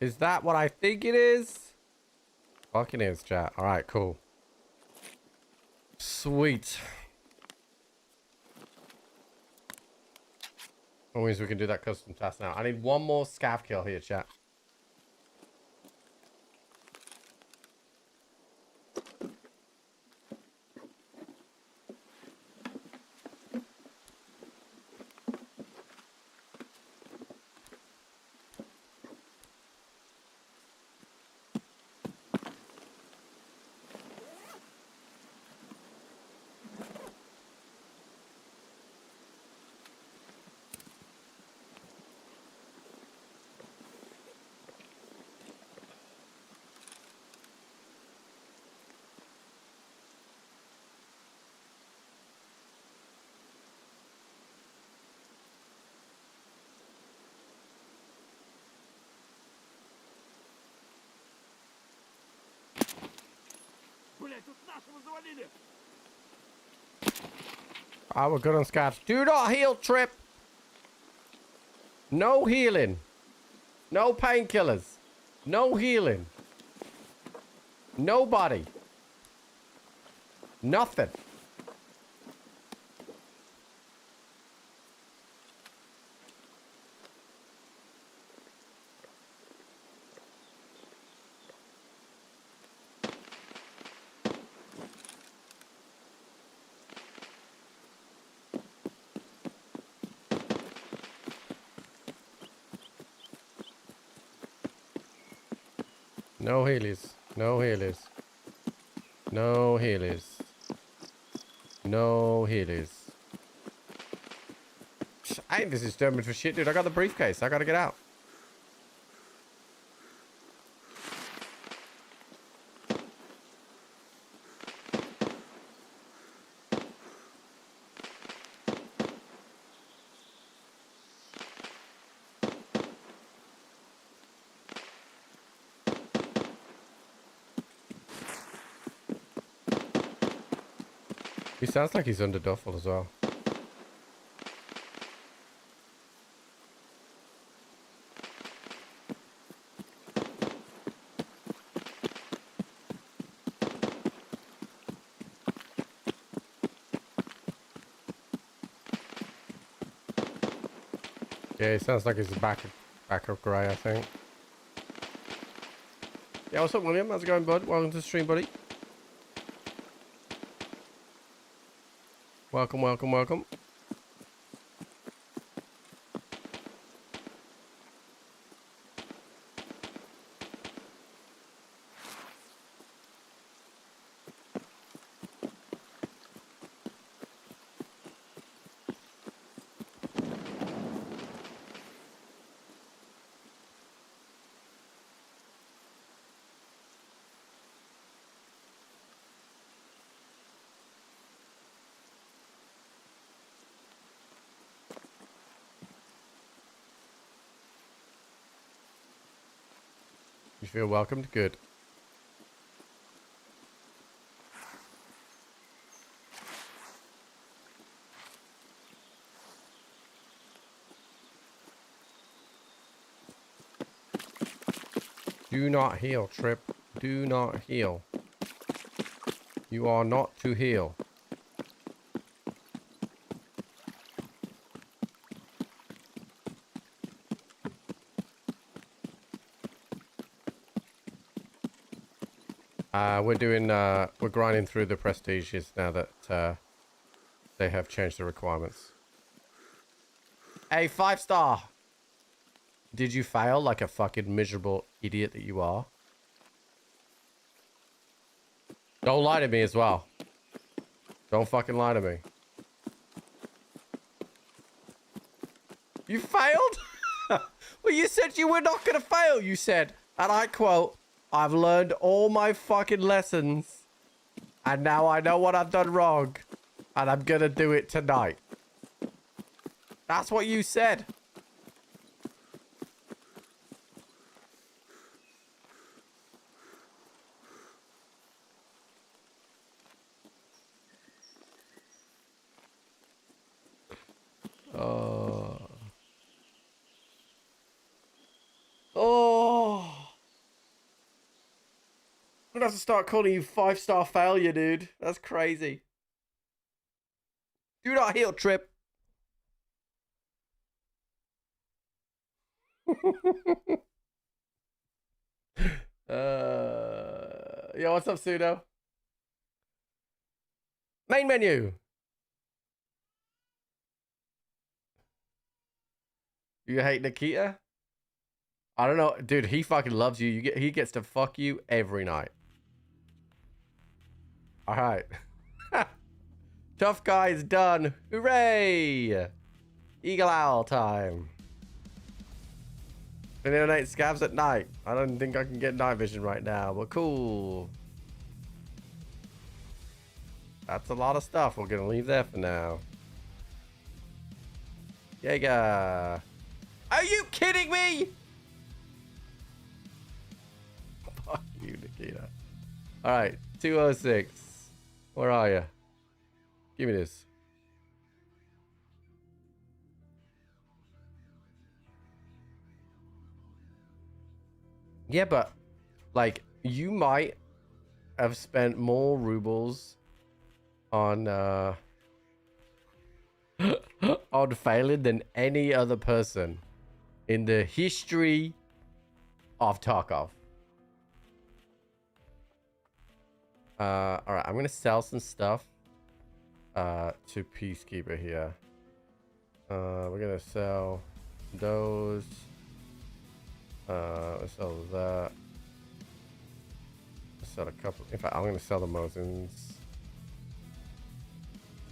Is that what I think it is? Fucking is, chat. Alright, cool. Sweet. That means we can do that custom task now. I need one more scav kill here, chat. Oh, we're good on scabs. Do not heal, Trip. No healing. No painkillers. No healing. Nobody. Nothing. No healies. No healies. No healies. No healies. I ain't this is determined for shit, dude. I got the briefcase. I gotta get out. He sounds like he's under duffel as well. Yeah, he sounds like he's back of grey, I think. Yeah, what's up, William? How's it going, bud? Welcome to the stream, buddy. Welcome, welcome, welcome. You feel welcomed? Good. Do not heal, Trip. Do not heal. You are not to heal. We're grinding through the prestiges now that they have changed the requirements. Hey, 5-star! Did you fail like a fucking miserable idiot that you are? Don't lie to me as well. Don't fucking lie to me. You failed? Well, you said you were not gonna fail, you said. And I quote, I've learned all my fucking lessons. And now I know what I've done wrong. And I'm gonna do it tonight. That's what you said. I'm gonna have to start calling you 5-star failure, dude. That's crazy. Do not heal, Trip. Yo, what's up, Pseudo? Main menu. You hate Nikita? I don't know, dude. He fucking loves you. He gets to fuck you every night. All right. Tough guy is done. Hooray! Eagle owl time. Eliminate scabs at night. I don't think I can get night vision right now, but cool. That's a lot of stuff. We're gonna leave there for now. Jaeger. Are you kidding me? Fuck you, Nikita. All right. 206. Where are you? Give me this. Yeah, but like you might have spent more rubles on on failing than any other person in the history of Tarkov. All right, I'm gonna sell some stuff to Peacekeeper here. We're gonna sell those. Let's sell that. Let's sell a couple. In fact, I'm gonna sell the Mosins.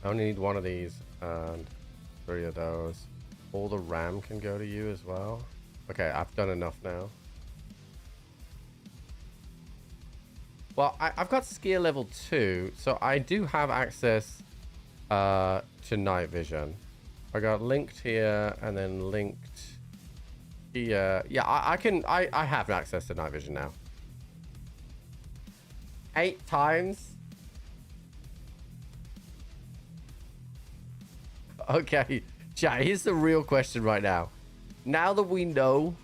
I only need one of these and 3 of those. All the RAM can go to you as well. Okay, I've done enough now. Well, I've got skill level 2, so I do have access to night vision. I got linked here and then linked here. Yeah, I have access to night vision now. 8 times. Okay, chat, here's the real question right now. Now that we know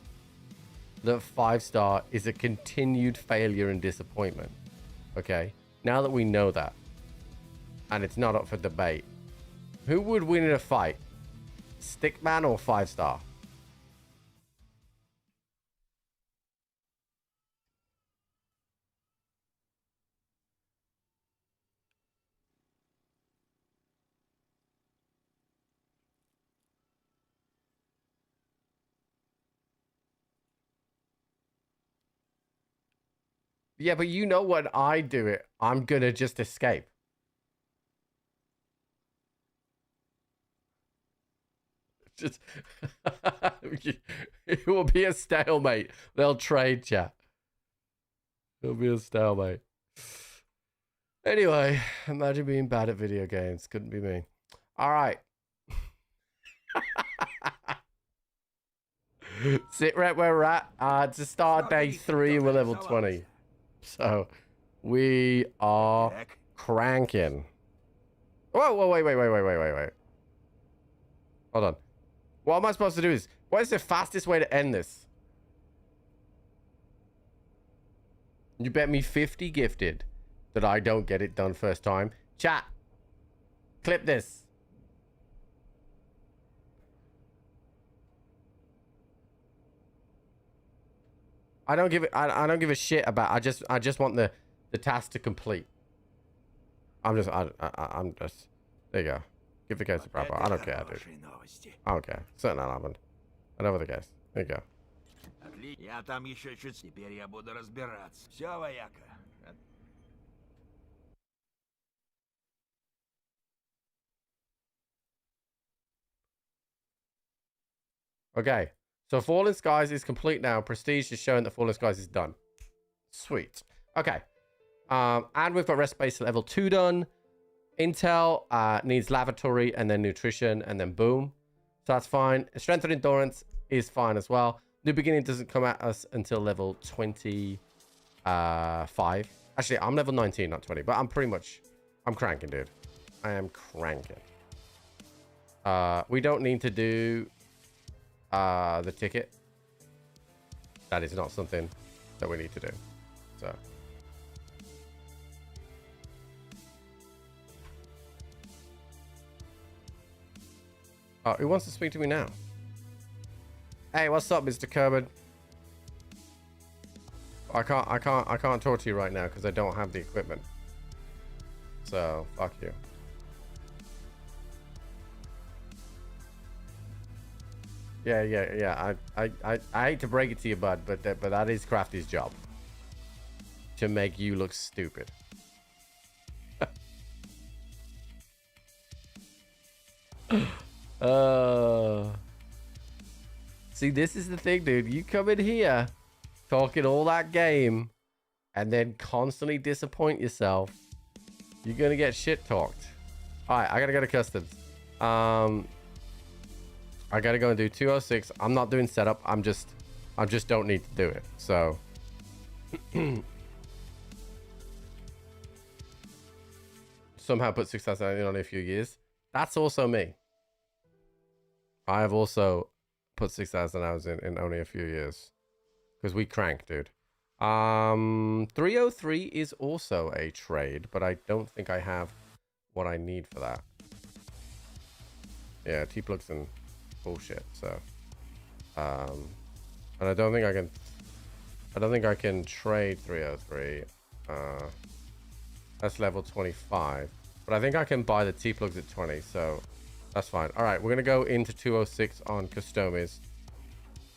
that 5-star is a continued failure and disappointment, okay? Now that we know that, and it's not up for debate, who would win in a fight? Stickman or 5-star? Yeah, but you know when I do it, I'm gonna just escape. Just it will be a stalemate. They'll trade, chat. It'll be a stalemate. Anyway, imagine being bad at video games. Couldn't be me. All right. Sit right where we're at. To start day 3, we're level 20. So we are cranking. Whoa, wait. Hold on. What am I supposed to do is, what is the fastest way to end this? You bet me 50 gifted that I don't get it done first time. Chat. Clip this. I don't give a shit about. I just want the task to complete. I'm just there you go. Give the case a proper. I don't care, dude. I don't care. Something that happened. Whatever the case. There you go. Я там еще чуть. Теперь я буду разбираться. Все, вояка. Okay. So Fallen Skies is complete now. Prestige is showing that Fallen Skies is done. Sweet. Okay. And we've got rest base level 2 done. Intel needs lavatory and then nutrition and then boom. So that's fine. Strength and endurance is fine as well. New beginning doesn't come at us until level 25. Actually, I'm level 19, not 20, but I'm cranking, dude. I am cranking. We don't need to do the ticket. That is not something that we need to do. So oh, who wants to speak to me now? Hey, what's up, Mr. Kermit? I can't talk to you right now because I don't have the equipment. So fuck you. Yeah. I hate to break it to you, bud, but that is Crafty's job. To make you look stupid. See, this is the thing, dude. You come in here talking all that game and then constantly disappoint yourself. You're gonna get shit talked. All right, I gotta go to customs. I gotta go and do 206. I'm not doing setup. I just don't need to do it. So somehow put 6,000 in only a few years. That's also me. I have also put 6,000 hours in only a few years. Because we crank, dude. 303 is also a trade, but I don't think I have what I need for that. Yeah, T-plugs and bullshit, so. And I don't think I can trade 303. That's level 25. But I think I can buy the T-plugs at 20, so that's fine. All right, we're going to go into 206 on Customies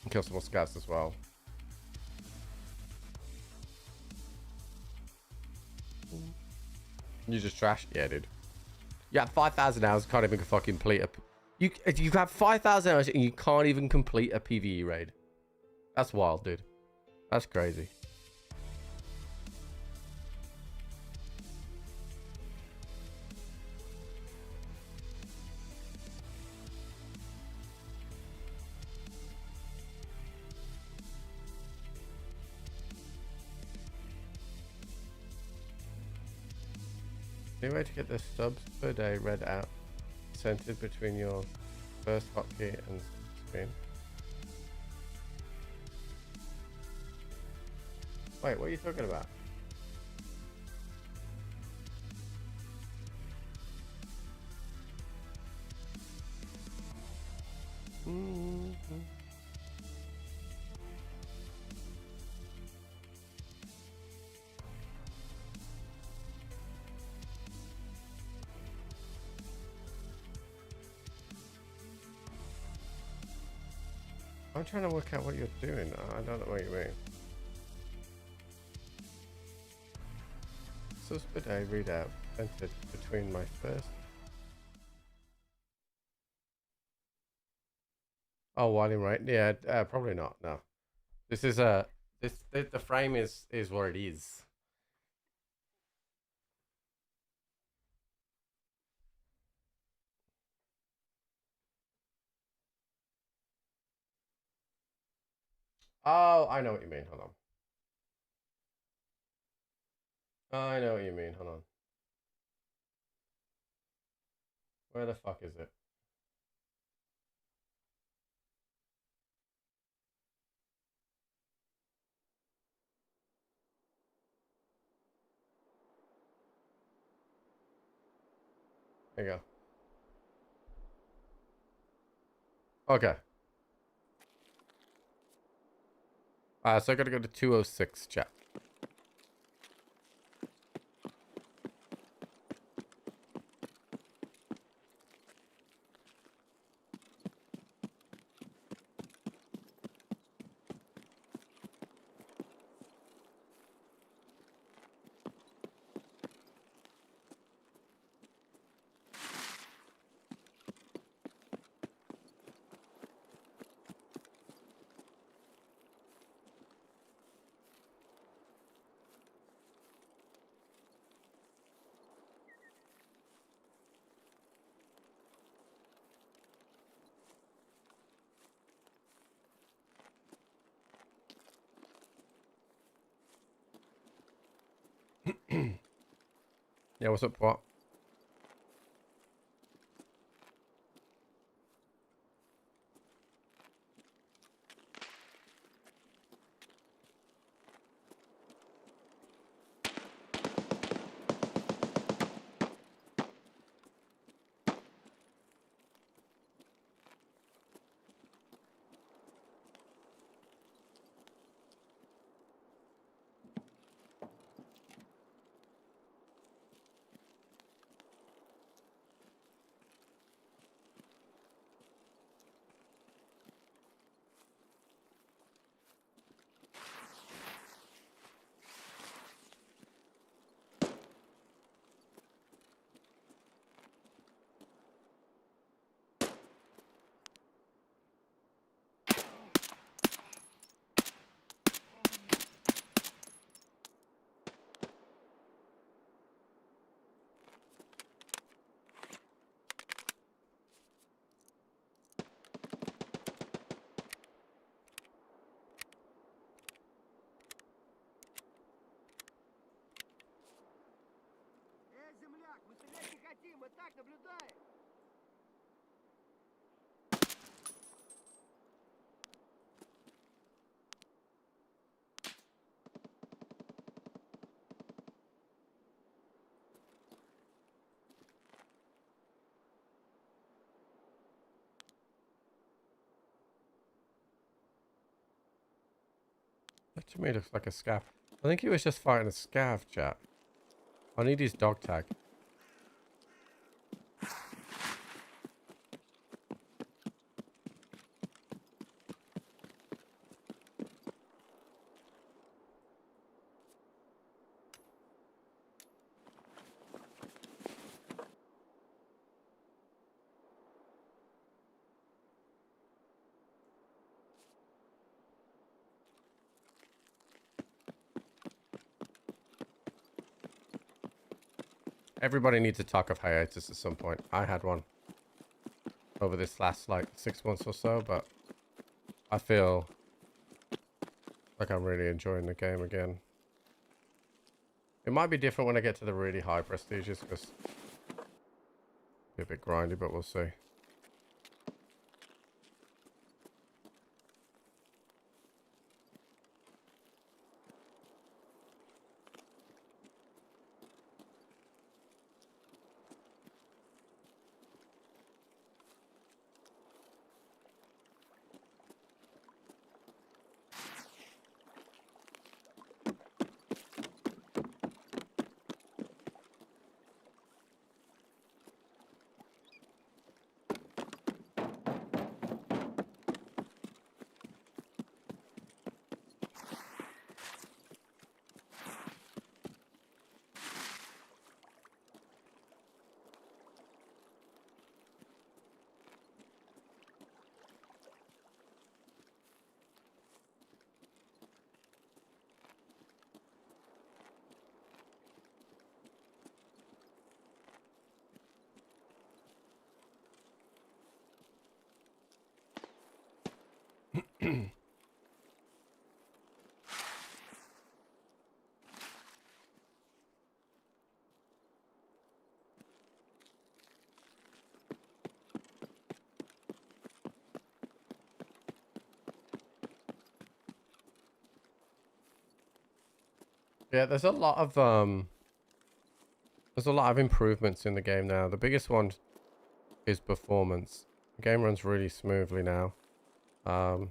and kill some more scouts as well. You just trash? Yeah, dude. You have 5,000 hours, can't even fucking complete a... You have 5,000 hours and you can't even complete a PvE raid. That's wild, dude. That's crazy. Any way to get the subs per day read out centered between your first hotkey and screen? Wait, what are you talking about? I'm trying to work out what you're doing. I don't know what you mean. Subs per day readout centered between my first. Oh, while in right? Yeah, probably not. No, this is the frame is what it is. Oh, I know what you mean. Hold on. I know what you mean. Hold on. Where the fuck is it? There you go. Okay. So I gotta go to 206, chat. Yeah, what's up, what? To me, it looks like a scav. I think he was just fighting a scav, chat. I need his dog tag. Everybody needs a Tarkov hiatus at some point. I had one over this last like 6 months or so, but I feel like I'm really enjoying the game again. It might be different when I get to the really high prestiges because it'll be a bit grindy, but we'll see. Yeah, there's a lot of improvements in the game now. The biggest one is performance. The game runs really smoothly now. And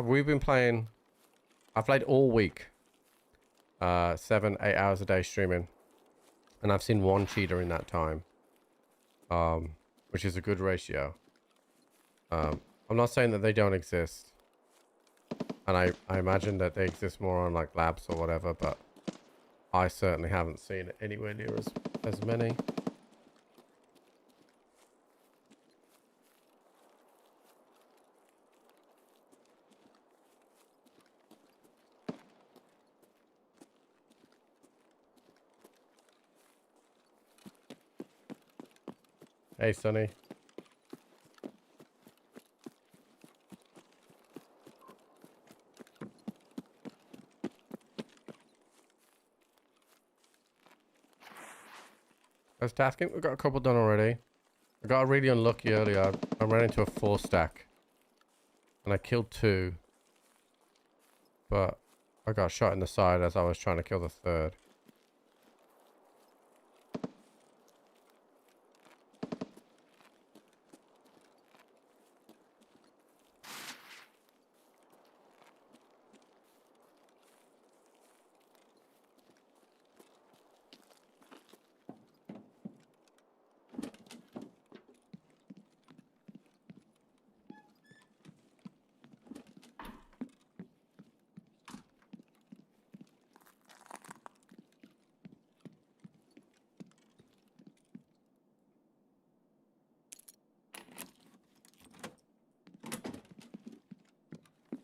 we've been playing. I've played all week. 7, 8 hours a day streaming, and I've seen one cheater in that time. Which is a good ratio. I'm not saying that they don't exist. And I imagine that they exist more on like labs or whatever, but I certainly haven't seen it anywhere near as many. Hey, Sonny. That's tasking. We've got a couple done already. I got really unlucky earlier. I ran into a 4 stack. And I killed 2. But I got shot in the side as I was trying to kill the 3rd.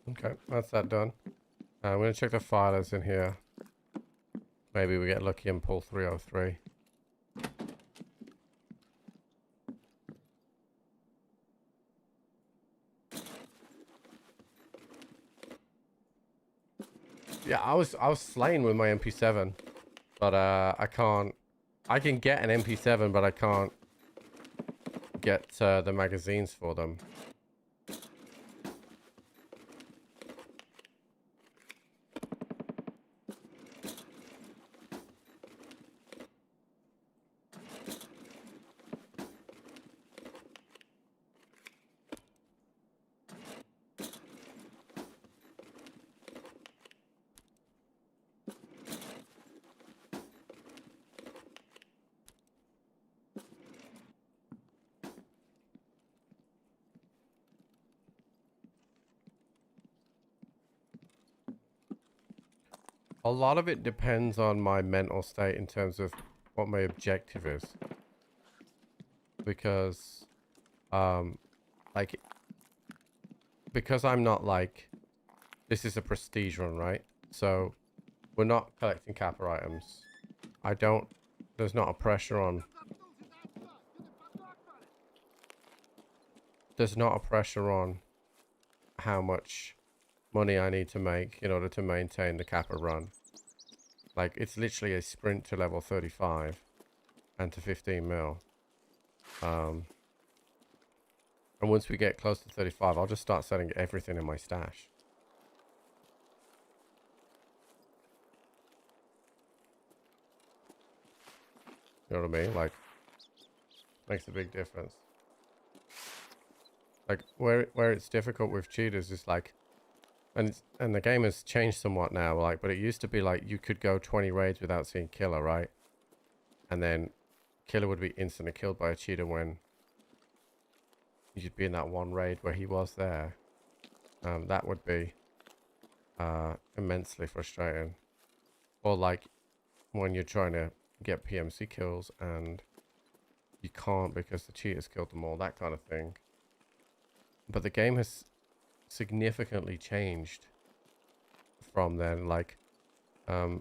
Okay, that's that done. I'm going to check the filers in here. Maybe we get lucky and pull 303. Yeah, I was slain with my MP7, but I can get an MP7, but I can't get the magazines for them. A lot of it depends on my mental state in terms of what my objective is. Because, like, because I'm not like, this is a prestige run, right? So, we're not collecting capper items. There's not a pressure on. There's not a pressure on how much money I need to make in order to maintain the capper run. Like, it's literally a sprint to level 35 and to 15 mil. And once we get close to 35, I'll just start selling everything in my stash. You know what I mean? Like, makes a big difference. Like, where it's difficult with cheaters is like, and the game has changed somewhat now, like, but it used to be like you could go 20 raids without seeing killer, right? And then killer would be instantly killed by a cheater when you'd be in that one raid where he was there. That would be immensely frustrating. Or like when you're trying to get PMC kills and you can't because the cheaters killed them all, that kind of thing. But the game has significantly changed from then. Like, the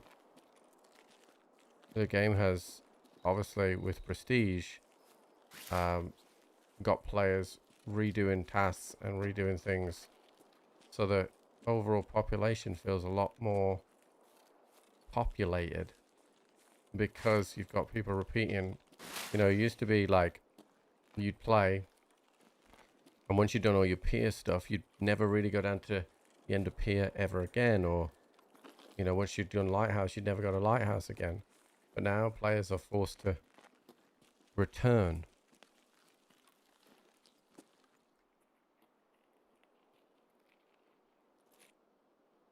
game has obviously with prestige got players redoing tasks and redoing things so that overall population feels a lot more populated because you've got people repeating. You know, it used to be like you'd play and once you'd done all your peer stuff, you'd never really go down to the end of peer ever again. Or, you know, once you'd done Lighthouse, you'd never go to Lighthouse again. But now players are forced to return.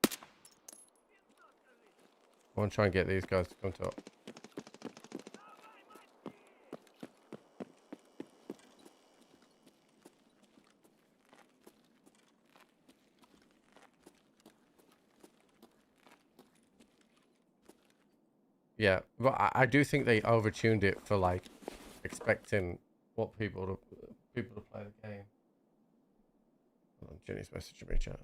I want to try and get these guys to come to. Yeah, but I do think they overtuned it for like expecting what people to play the game. Hold on, Jenny's messaging me, chat.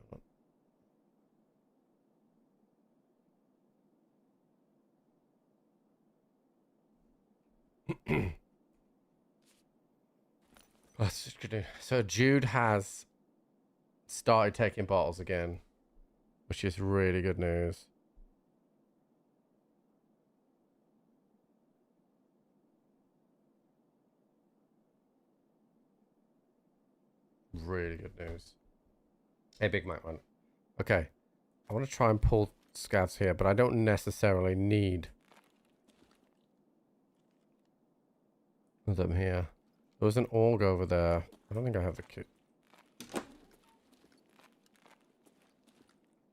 Let's just continue. So Jude has started taking bottles again, which is really good news. Really good news. Hey, Big Mike, man. Okay. I want to try and pull scavs here, but I don't necessarily need them here. There was an org over there. I don't think I have the kit.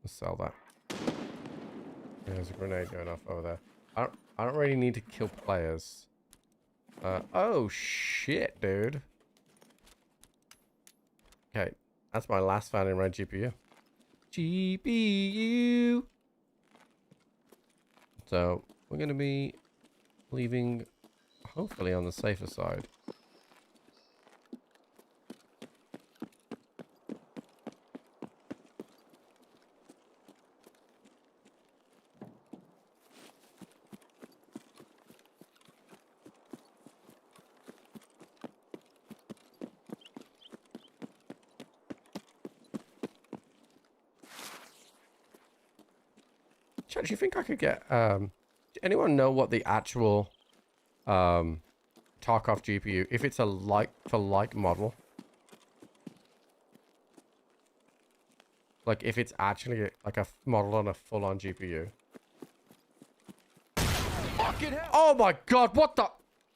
Let's sell that. There's a grenade going off over there. I don't really need to kill players. Oh shit, dude. Okay, that's my last fan in red GPU. GPU. So we're gonna be leaving, hopefully on the safer side. Chat, do you think I could get anyone know what the actual Tarkov GPU, if it's a like for like model, like if it's actually like a model on a full-on GPU? Fucking hell. Oh my god, what the?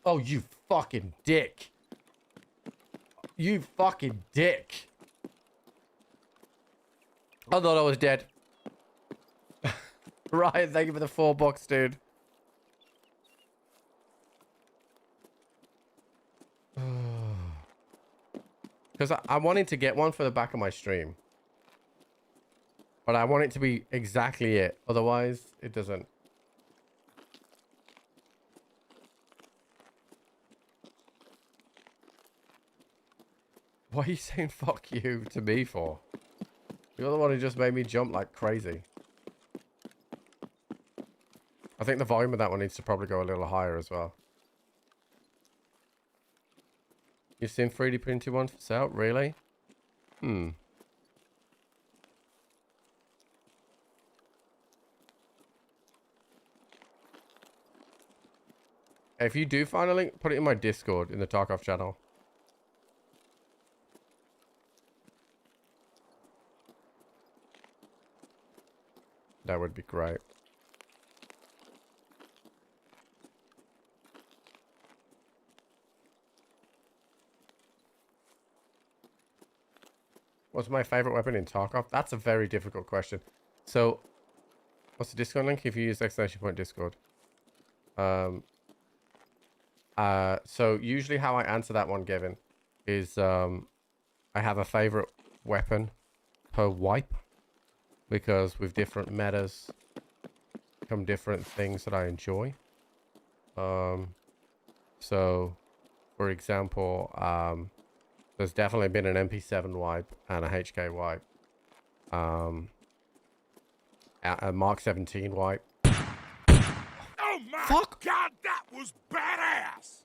Oh, you fucking dick. You fucking dick. I thought I was dead. Ryan, thank you for the $4, dude. Because I wanted to get one for the back of my stream. But I want it to be exactly it. Otherwise, it doesn't. What are you saying fuck you to me for? You're the one who just made me jump like crazy. I think the volume of that one needs to probably go a little higher as well. You've seen 3D printed ones for sale? Really? If you do find a link, put it in my Discord in the Tarkov channel. That would be great. What's my favorite weapon in Tarkov? That's a very difficult question. So, what's the Discord link? If you use ! Discord. So usually how I answer that one, Gavin, is I have a favorite weapon per wipe, because with different metas come different things that I enjoy. So for example, there's definitely been an MP7 wipe and a HK wipe, a Mark 17 wipe. Oh my Fuck! god, that was badass!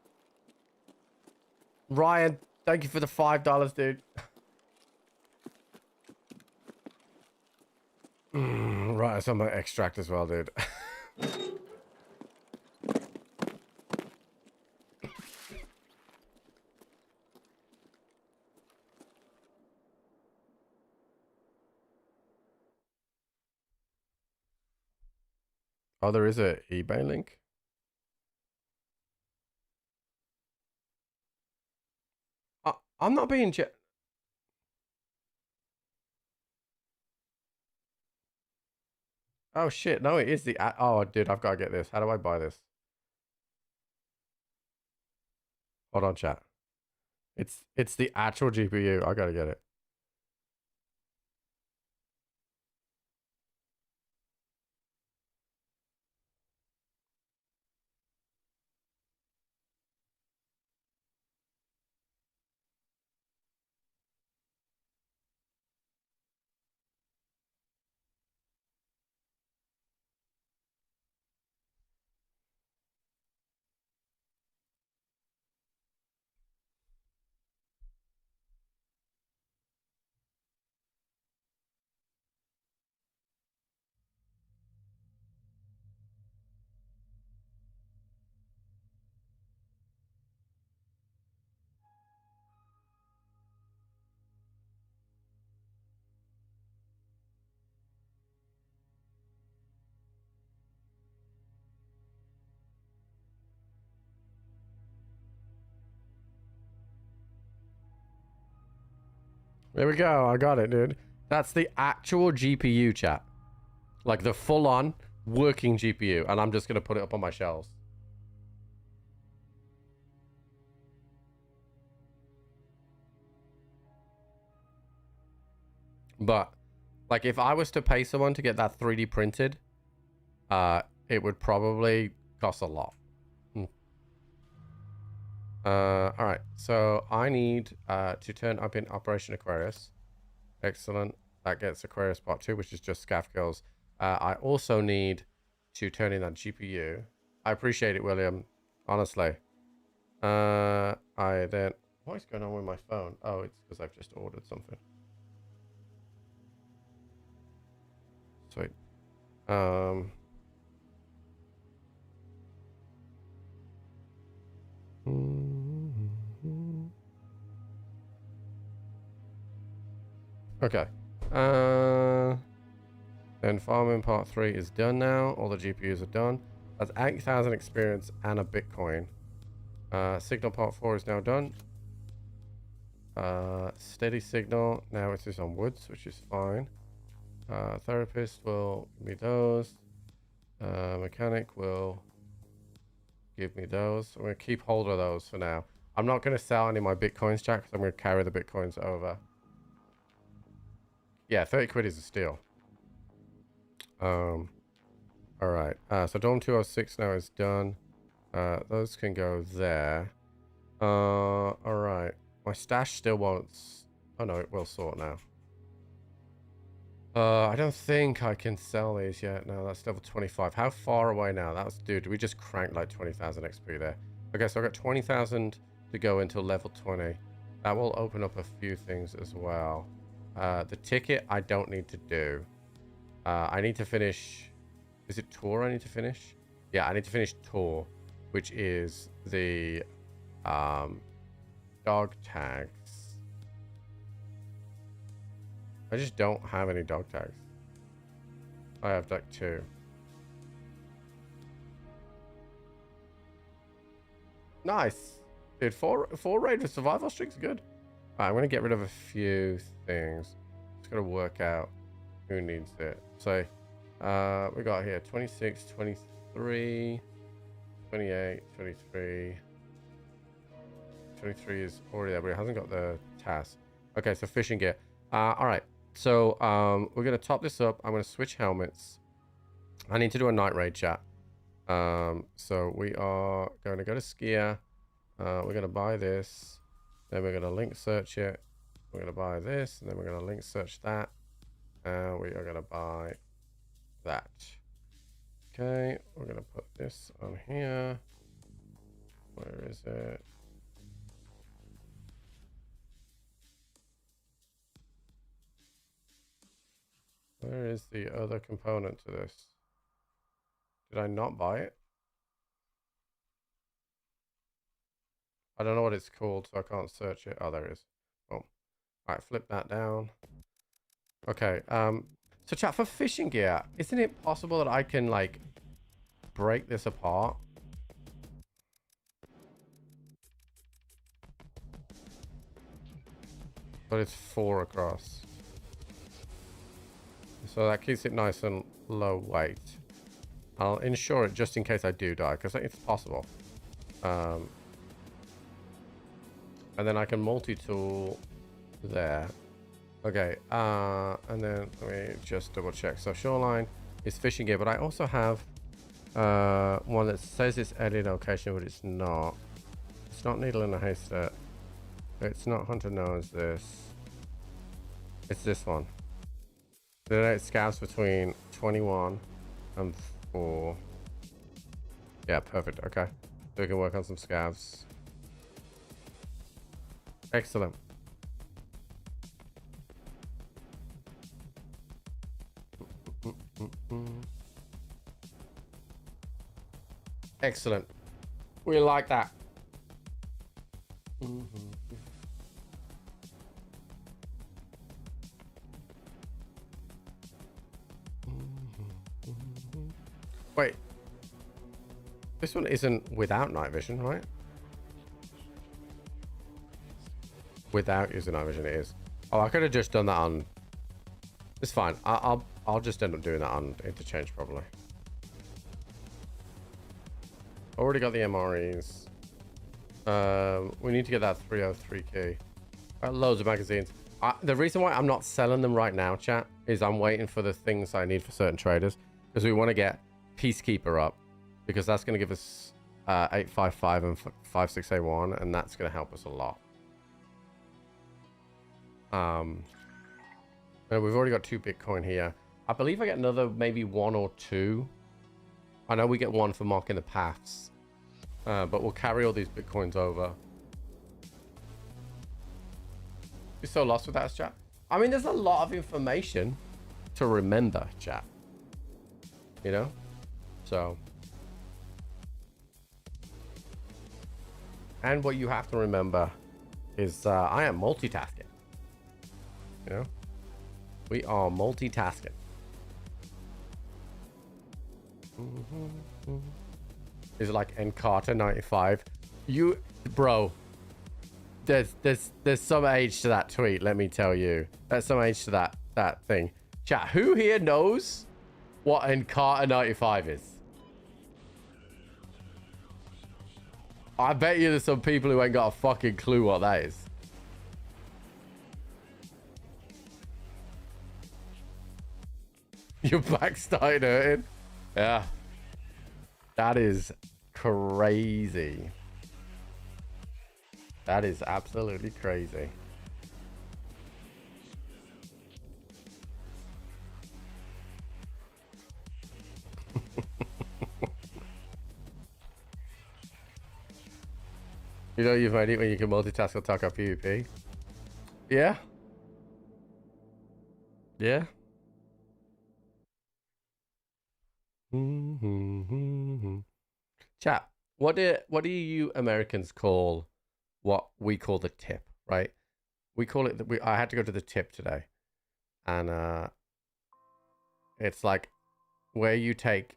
Ryan, thank you for the $5, dude. Right, so I'm gonna extract as well, dude. Oh, there is a eBay link. I'm not being Oh shit, no, it is the oh dude, I've got to get this. How do I buy this? Hold on, chat. It's the actual GPU. I gotta get it. There we go. I got it, dude. That's the actual GPU, chat. Like the full-on working GPU. And I'm just going to put it up on my shelves. But, like, if I was to pay someone to get that 3D printed, it would probably cost a lot. Alright, so I need to turn up in Operation Aquarius. Excellent. That gets Aquarius Part 2, which is just scav kills. I also need to turn in that GPU. I appreciate it, William. Honestly. I then... What is going on with my phone? Oh, it's because I've just ordered something. Sweet. Okay. Then farming part 3 is done now. All the GPUs are done. That's 8,000 experience and a Bitcoin. Signal part 4 is now done. Steady signal. Now it is on woods, which is fine. Therapist will give me those. Mechanic will give me those. I'm going to keep hold of those for now. I'm not going to sell any of my Bitcoins, Jack, because I'm going to carry the Bitcoins over. Yeah, 30 quid is a steal. All right. So Dorm 206 now is done. Those can go there. All right. My stash still won't. Oh no, it will sort now. I don't think I can sell these yet. No, that's level 25. How far away now? That's, dude, we just cranked like 20,000 XP there. Okay, so I've got 20,000 to go until level 20. That will open up a few things as well. The ticket I don't need to do. I need to finish. Is it tour I need to finish? Yeah, I need to finish tour, which is the dog tags. I just don't have any dog tags. I have like 2. Nice. Dude, 4 raid with survival streaks, good. Alright, I'm gonna get rid of a few things. Just gotta work out who needs it. So we got here 26, 23, 28, 23. 23 is already there, but it hasn't got the task. Okay, so fishing gear. Alright. So we're gonna top this up. I'm gonna switch helmets. I need to do a night raid, chat. So we are going to go to skier. We're gonna buy this. Then we're gonna link search it. We're gonna buy this, and then we're gonna link search that. We are gonna buy that. Okay, we're gonna put this on here. Where is it? Where is the other component to this? Did I not buy it? I don't know what it's called, so I can't search it. Oh, there it is. Boom. Alright, flip that down. Okay, so chat, for fishing gear, isn't it possible that I can, like, break this apart? But it's 4 across. So that keeps it nice and low weight. I'll insure it just in case I do die, because it's possible. And then I can multi-tool there. Okay, and then let me just double check. So shoreline is fishing gear, but I also have one that says it's edit location, but it's not. It's not needle in a haystack. It's not hunter knows this. It's this one. The scouts between 21 and 4. Yeah, perfect. Okay, so we can work on some scavs. Excellent. Excellent. We like that. Wait. This one isn't without night vision, right? Without using night vision, it is. Oh, I could have just done that on. It's fine. I'll just end up doing that on interchange probably. Already got the MREs. We need to get that 303 key. Loads of magazines. The reason why I'm not selling them right now, chat, is I'm waiting for the things I need for certain traders, because we want to get Peacekeeper up, because that's going to give us 855 and 56A1, and that's going to help us a lot. And we've already got 2 Bitcoin here. I believe I get another maybe 1 or 2. I know we get 1 for marking the paths, but we'll carry all these Bitcoins over. You're so lost with that, chat. I mean, there's a lot of information to remember, chat. You know? So. And what you have to remember is I am multitasking. You know? We are multitasking. Is it like Encarta 95? You, bro. There's some age to that tweet. Let me tell you. There's some age to that thing. Chat. Who here knows what Encarta 95 is? I bet you there's some people who ain't got a fucking clue what that is. Your back started hurting. Yeah. That is crazy. That is absolutely crazy. You know you've made it when you can multitask or talk up PvP? Yeah? Yeah? Chat, what do you Americans call what we call the tip, right? We call it, I had to go to the tip today. And it's like where you take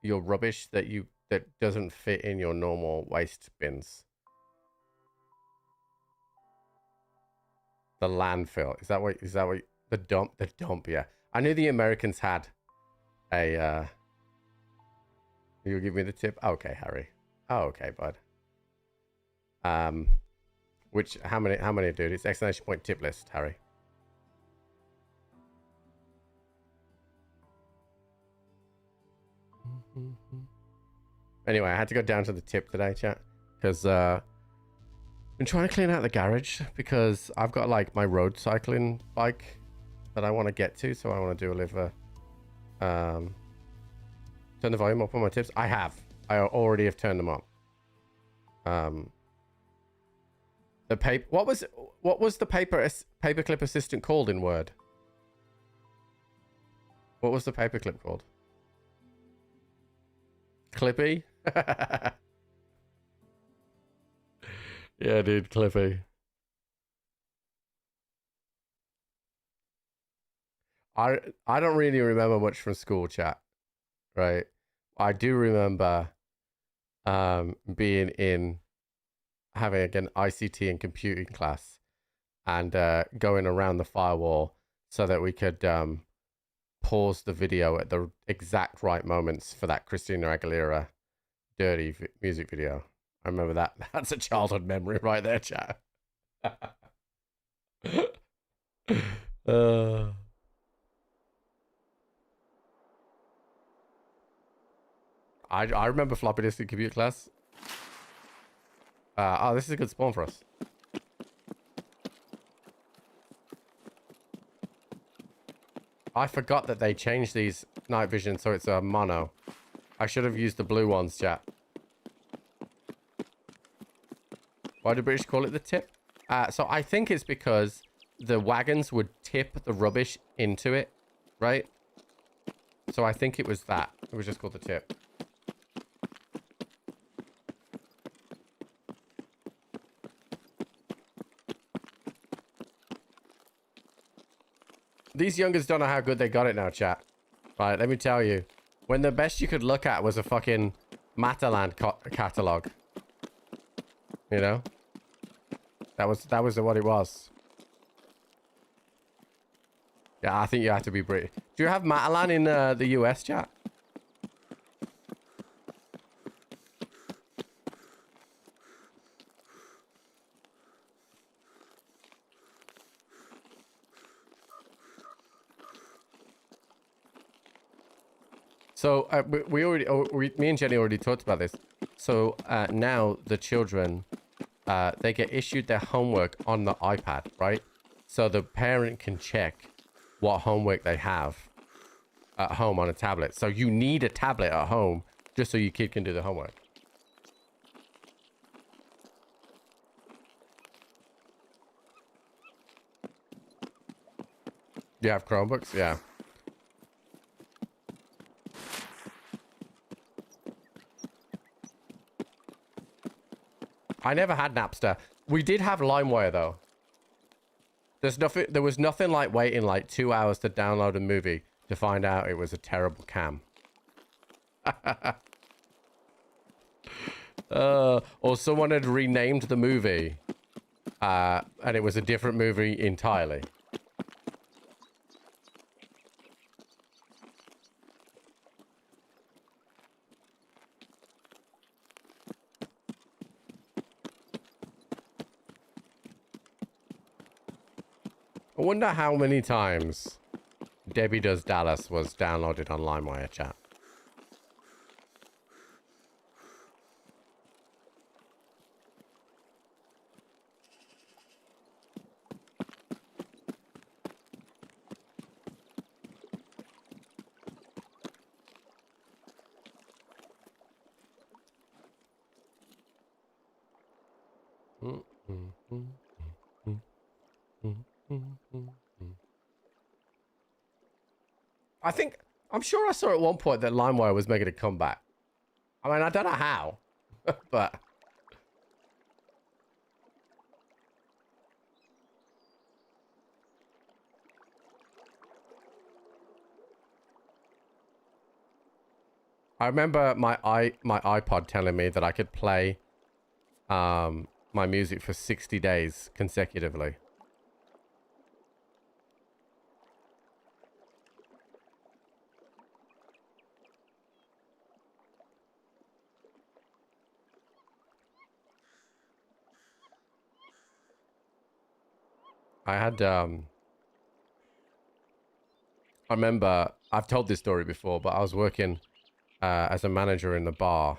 your rubbish that doesn't fit in your normal waste bins. The landfill. Is that what the dump, yeah. I knew the Americans had a you'll give me the tip? Okay, Harry. Oh, okay, bud. How many dude? It's exclamation point tip list, Harry. Anyway, I had to go down to the tip today, chat, because been trying to clean out the garage because I've got like my road cycling bike that I want to get to, so I want to do a liver. Turn the volume up on my tips. I already have turned them up. The paper. What was the paperclip assistant called in Word? What was the paperclip called? Clippy. Yeah, dude, Clippy. I don't really remember much from school, chat. Right? I do remember being in having an ICT and computing class and going around the firewall so that we could pause the video at the exact right moments for that Christina Aguilera dirty music video. I remember that. That's a childhood memory right there, chat. I remember floppy disk in computer class. Oh, this is a good spawn for us. I forgot that they changed these night vision so it's a mono. I should have used the blue ones, chat. Why do British call it the tip? So I think it's because the wagons would tip the rubbish into it, right? So I think it was that. It was just called the tip. These youngers don't know how good they got it now, chat. Right, let me tell you. When the best you could look at was a fucking Mataland catalog. You know? That was what it was. Yeah, I think you have to be British. Do you have Matalan in the US, chat? So me and Jenny already talked about this. So now the children, they get issued their homework on the iPad, right? So the parent can check what homework they have at home on a tablet. So you need a tablet at home just so your kid can do the homework. You have Chromebooks? Yeah. I never had Napster. We did have LimeWire though. There was nothing like waiting like 2 hours to download a movie to find out it was a terrible cam. Or someone had renamed the movie and it was a different movie entirely. I wonder how many times Debbie Does Dallas was downloaded on LimeWire, chat. I'm sure I saw at one point that LimeWire was making a comeback. I mean, I don't know how, but I remember my iPod telling me that I could play my music for 60 days consecutively. I remember, I've told this story before, but I was working as a manager in the bar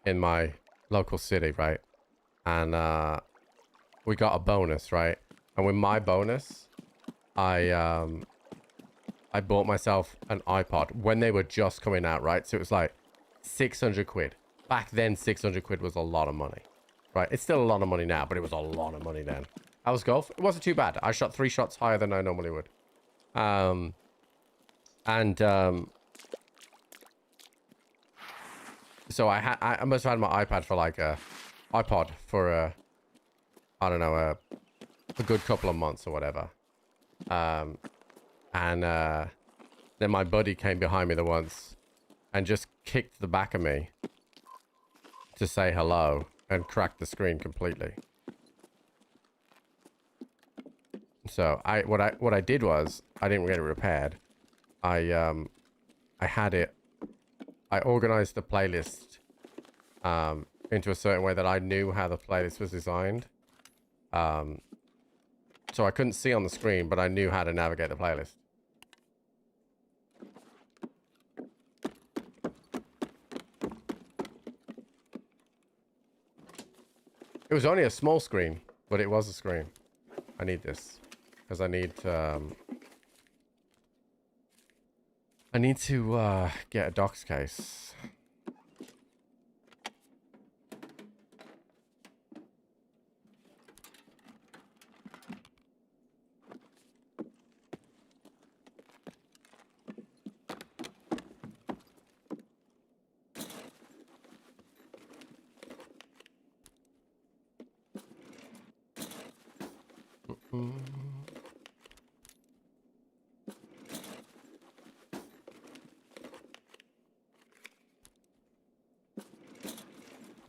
in my local city, right? And we got a bonus, right? And with my bonus, I bought myself an iPod when they were just coming out, right? So it was like 600 quid. Back then, 600 quid was a lot of money, right? It's still a lot of money now, but it was a lot of money then. How was golf? It wasn't too bad. I shot 3 shots higher than I normally would. So I must have had my iPad for like iPod for I don't know, a good couple of months or whatever. Then my buddy came behind me the once and just kicked the back of me to say hello and cracked the screen completely. So what I did was I didn't get it repaired. I organized the playlist into a certain way that I knew how the playlist was designed. So I couldn't see on the screen, but I knew how to navigate the playlist. It was only a small screen, but it was a screen. I need this because I need to get a docs case.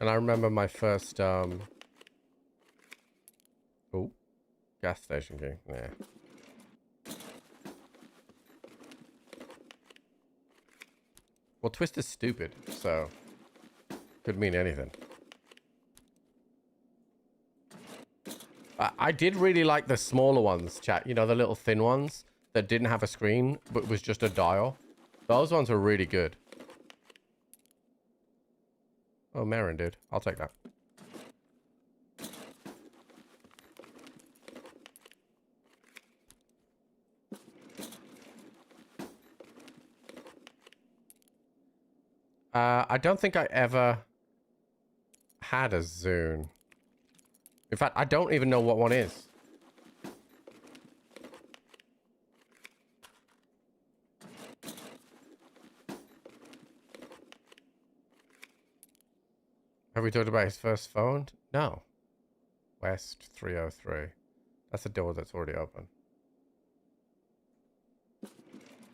And I remember my first oh, gas station key. Yeah. Well, twist is stupid, so could mean anything. I did really like the smaller ones, chat. You know, the little thin ones that didn't have a screen, but was just a dial. Those ones were really good. Oh, Marin, dude. I'll take that. I don't think I ever had a Zune. In fact, I don't even know what one is. Have we talked about his first phone? No. West 303. That's a door that's already open.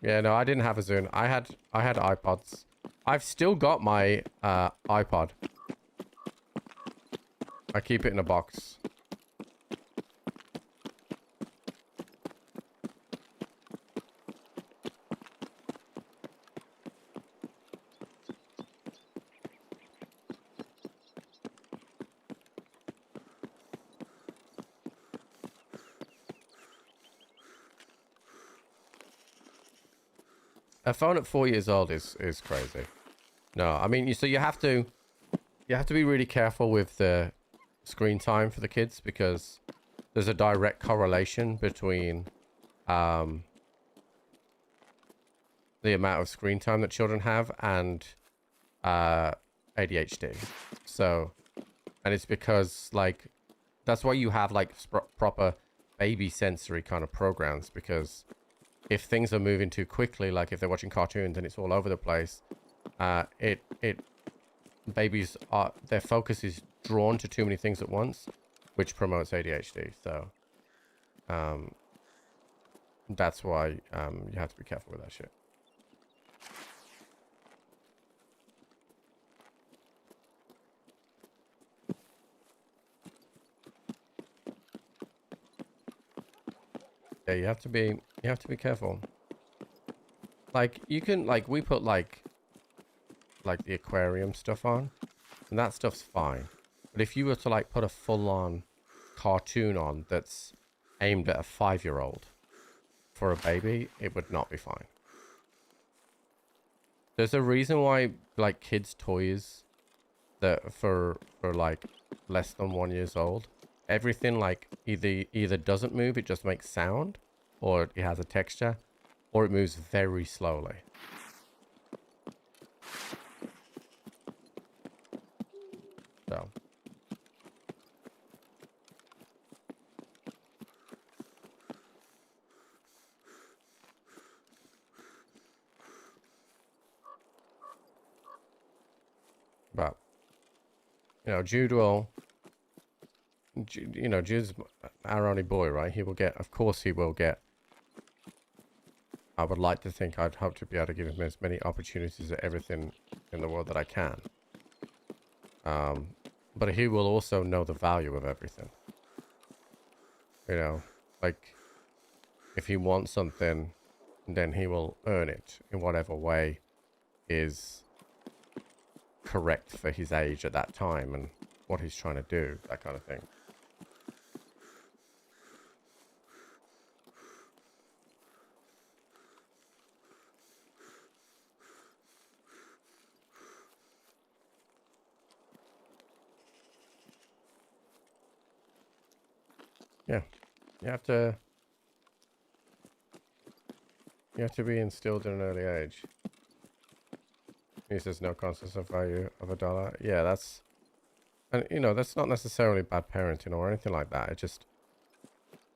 Yeah, no, I didn't have a Zune. I had iPods. I've still got my iPod. I keep it in a box. a phone at 4 years old is crazy. No, I mean, so you have to be really careful with the screen time for the kids, because there's a direct correlation between the amount of screen time that children have and ADHD. So, and it's because, like, that's why you have like proper baby sensory kind of programs, because if things are moving too quickly, like if they're watching cartoons and it's all over the place, babies are, their focus is drawn to too many things at once, which promotes ADHD. So that's why you have to be careful with that shit. Yeah, you have to be careful. Like, you can, like, we put like the aquarium stuff on, and that stuff's fine. But if you were to like put a full-on cartoon on that's aimed at a 5-year-old for a baby, it would not be fine. There's a reason why like kids' toys that for like less than 1 year old, everything like either doesn't move, it just makes sound, or it has a texture, or it moves very slowly. So but you know, Jude's our only boy, right? He will get, of course he will get, I would like to think, I'd hope to be able to give him as many opportunities at everything in the world that I can. But he will also know the value of everything. You know, like, if he wants something, then he will earn it in whatever way is correct for his age at that time and what he's trying to do, that kind of thing. Yeah, you have to be instilled at an early age. He says no concept of value of $1. Yeah, that's, and you know, that's not necessarily bad parenting or anything like that. It just,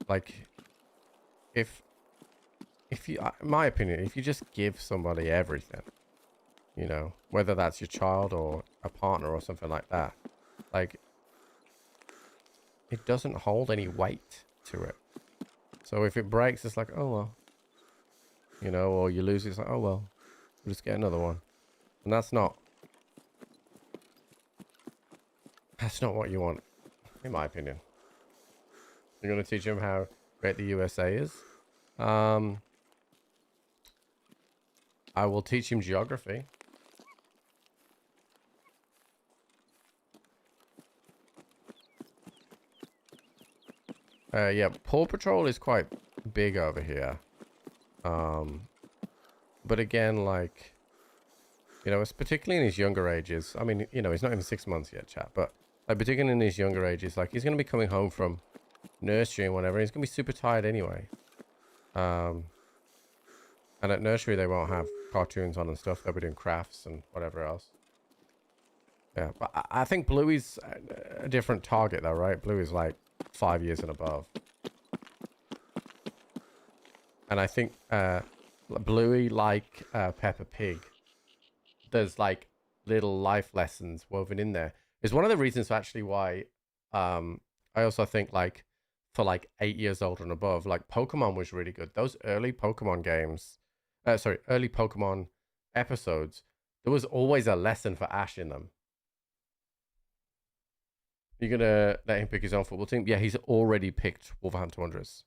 like, if you, in my opinion, if you just give somebody everything, you know, whether that's your child or a partner or something like that, like, it doesn't hold any weight to it. So if it breaks, it's like, oh well, you know, or you lose it, it's like, oh well, we'll just get another one. And that's not what you want, in my opinion. You're going to teach them how great the USA is. I will teach him geography. Yeah, Paw Patrol is quite big over here. But again, like, you know, it's particularly in his younger ages. I mean, you know, he's not even 6 months yet, chat, but like, particularly in his younger ages, like, he's going to be coming home from nursery and whatever. He's going to be super tired anyway. And at nursery, they won't have cartoons on and stuff. They'll be doing crafts and whatever else. Yeah, but I think Bluey's a different target though, right? Bluey's like 5 years and above. And I think Bluey, like Peppa Pig, there's like little life lessons woven in there. It's one of the reasons actually why I also think, like, for like 8 years old and above, like Pokemon was really good. Those early Pokemon games, early Pokemon episodes, there was always a lesson for Ash in them. You're gonna let him pick his own football team? Yeah, he's already picked Wolverhampton Wanderers.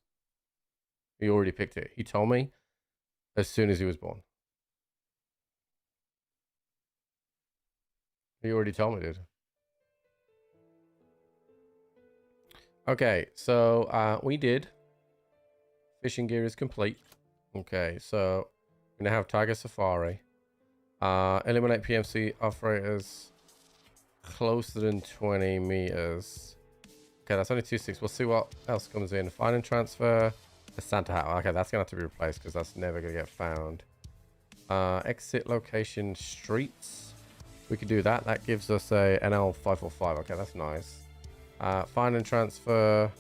He already picked it. He told me as soon as he was born. He already told me, dude. Okay, so we did. Fishing gear is complete. Okay, so We now have Tiger Safari. Eliminate PMC operators closer than 20 meters. Okay, that's only 2.6. We'll see what else comes in. Find and transfer. The Santa hat. Okay, that's going to have to be replaced because that's never going to get found. Exit location streets. We could do that. That gives us a NL545. Okay, that's nice. Find and transfer.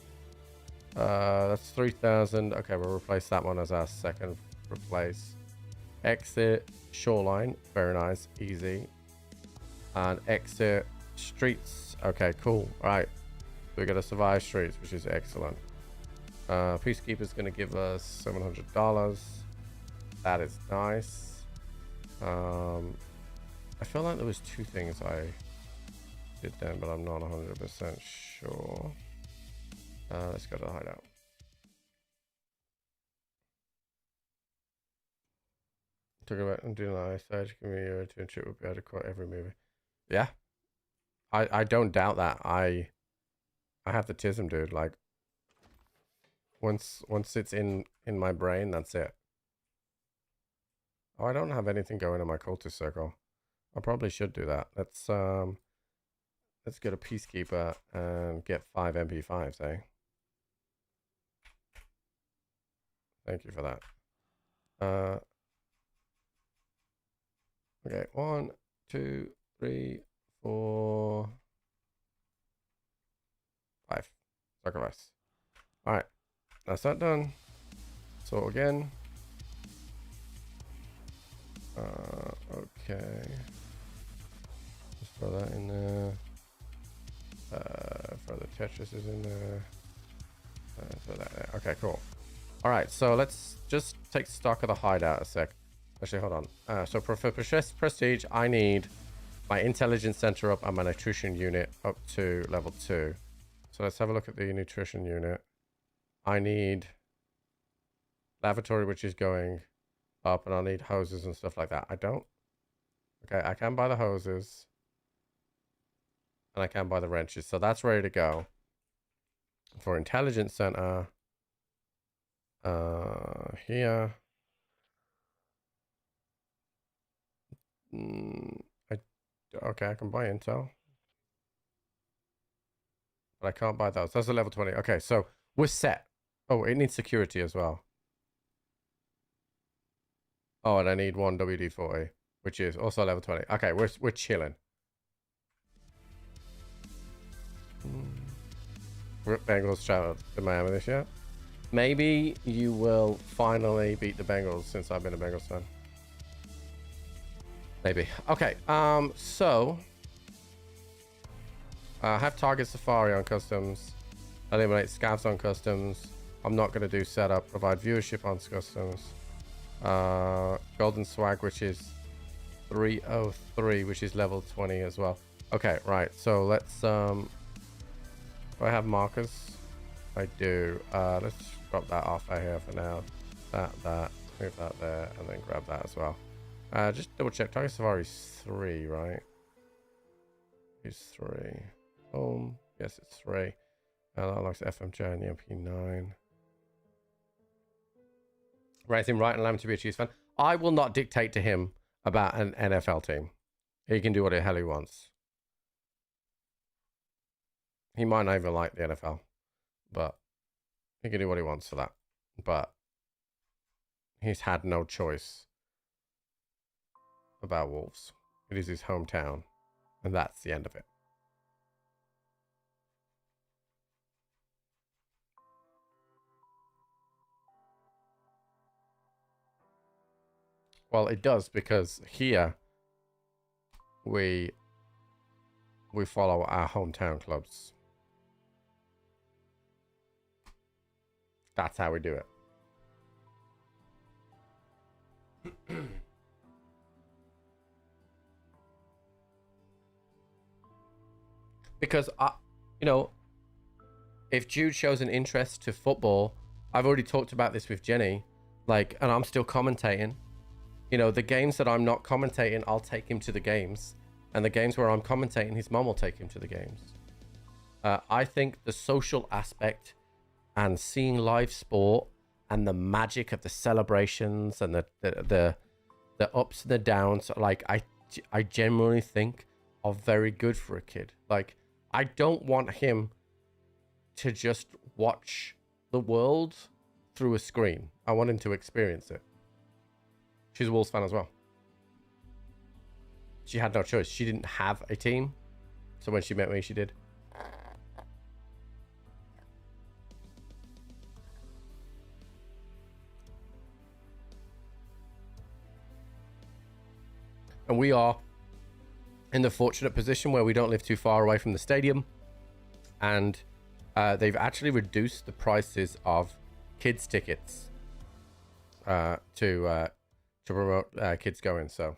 That's 3,000. Okay, we'll replace that one as our second replace. Exit shoreline. Very nice. Easy. And exit streets. Okay, cool. All right. We're going to survive streets, which is excellent. Peacekeeper's going to give us $700. That is nice. I feel like there was two things I did then, but I'm not 100% sure. Let's go to the hideout. Talking about doing a search community to ensure we'll be able to quote every movie. Yeah. I don't doubt that. I have the tism, dude. Like once it's in my brain, that's it. Oh, I don't have anything going in my cultist circle. I probably should do that. Let's get a peacekeeper and get 5 MP5s, eh? Thank you for that. Okay, 1, 2, 3, 4, 5. Sacrifice. Alright. That's that done. So again. Okay. Just throw that in there. Throw the Tetris is in there. Throw that there. Okay, cool. Alright, so let's just take stock of the hideout a sec. Actually, hold on. So for prestige, I need my intelligence center up and my nutrition unit up to level 2. So let's have a look at the nutrition unit. I need lavatory, which is going up, and I need hoses and stuff like that. I don't. Okay, I can buy the hoses. And I can buy the wrenches. So that's ready to go. For intelligence center. Here. Okay, I can buy intel. But I can't buy those. Those are level 20. Okay, so we're set. Oh, it needs security as well. Oh, and I need 1 WD-40, which is also level 20. Okay, we're chilling. Bengals traveled to Miami this year. Maybe you will finally beat the Bengals since I've been a Bengals fan. Maybe. Okay, so have target safari on customs, eliminate scavs on customs. I'm not going to do setup, provide viewership on customs. Golden swag, which is 303, which is level 20 as well. Okay, right, so let's do I have markers? I do. Let's drop that off out here for now. That, move that there, and then grab that as well. Just double check. Target Safari is 3, right? It's 3. Home. Yes, it's 3. That unlocks FMJ and the MP9. Raise him right and allow him to be a Chiefs fan. I will not dictate to him about an NFL team. He can do what the hell he wants. He might not even like the NFL, but he can do what he wants for that. But he's had no choice about Wolves. It is his hometown, and that's the end of it. Well, it does, because here we follow our hometown clubs. That's how we do it. Because you know, if Jude shows an interest to football, I've already talked about this with Jenny, like, and I'm still commentating. You know, the games that I'm not commentating, I'll take him to the games. And the games where I'm commentating, his mom will take him to the games. I think the social aspect and seeing live sport and the magic of the celebrations and the the ups and the downs, like I genuinely think are very good for a kid. Like, I don't want him to just watch the world through a screen. I want him to experience it. She's a Wolves fan as well. She had no choice. She didn't have a team. So when she met me, she did. And we are in the fortunate position where we don't live too far away from the stadium. And they've actually reduced the prices of kids' tickets to promote kids going. So,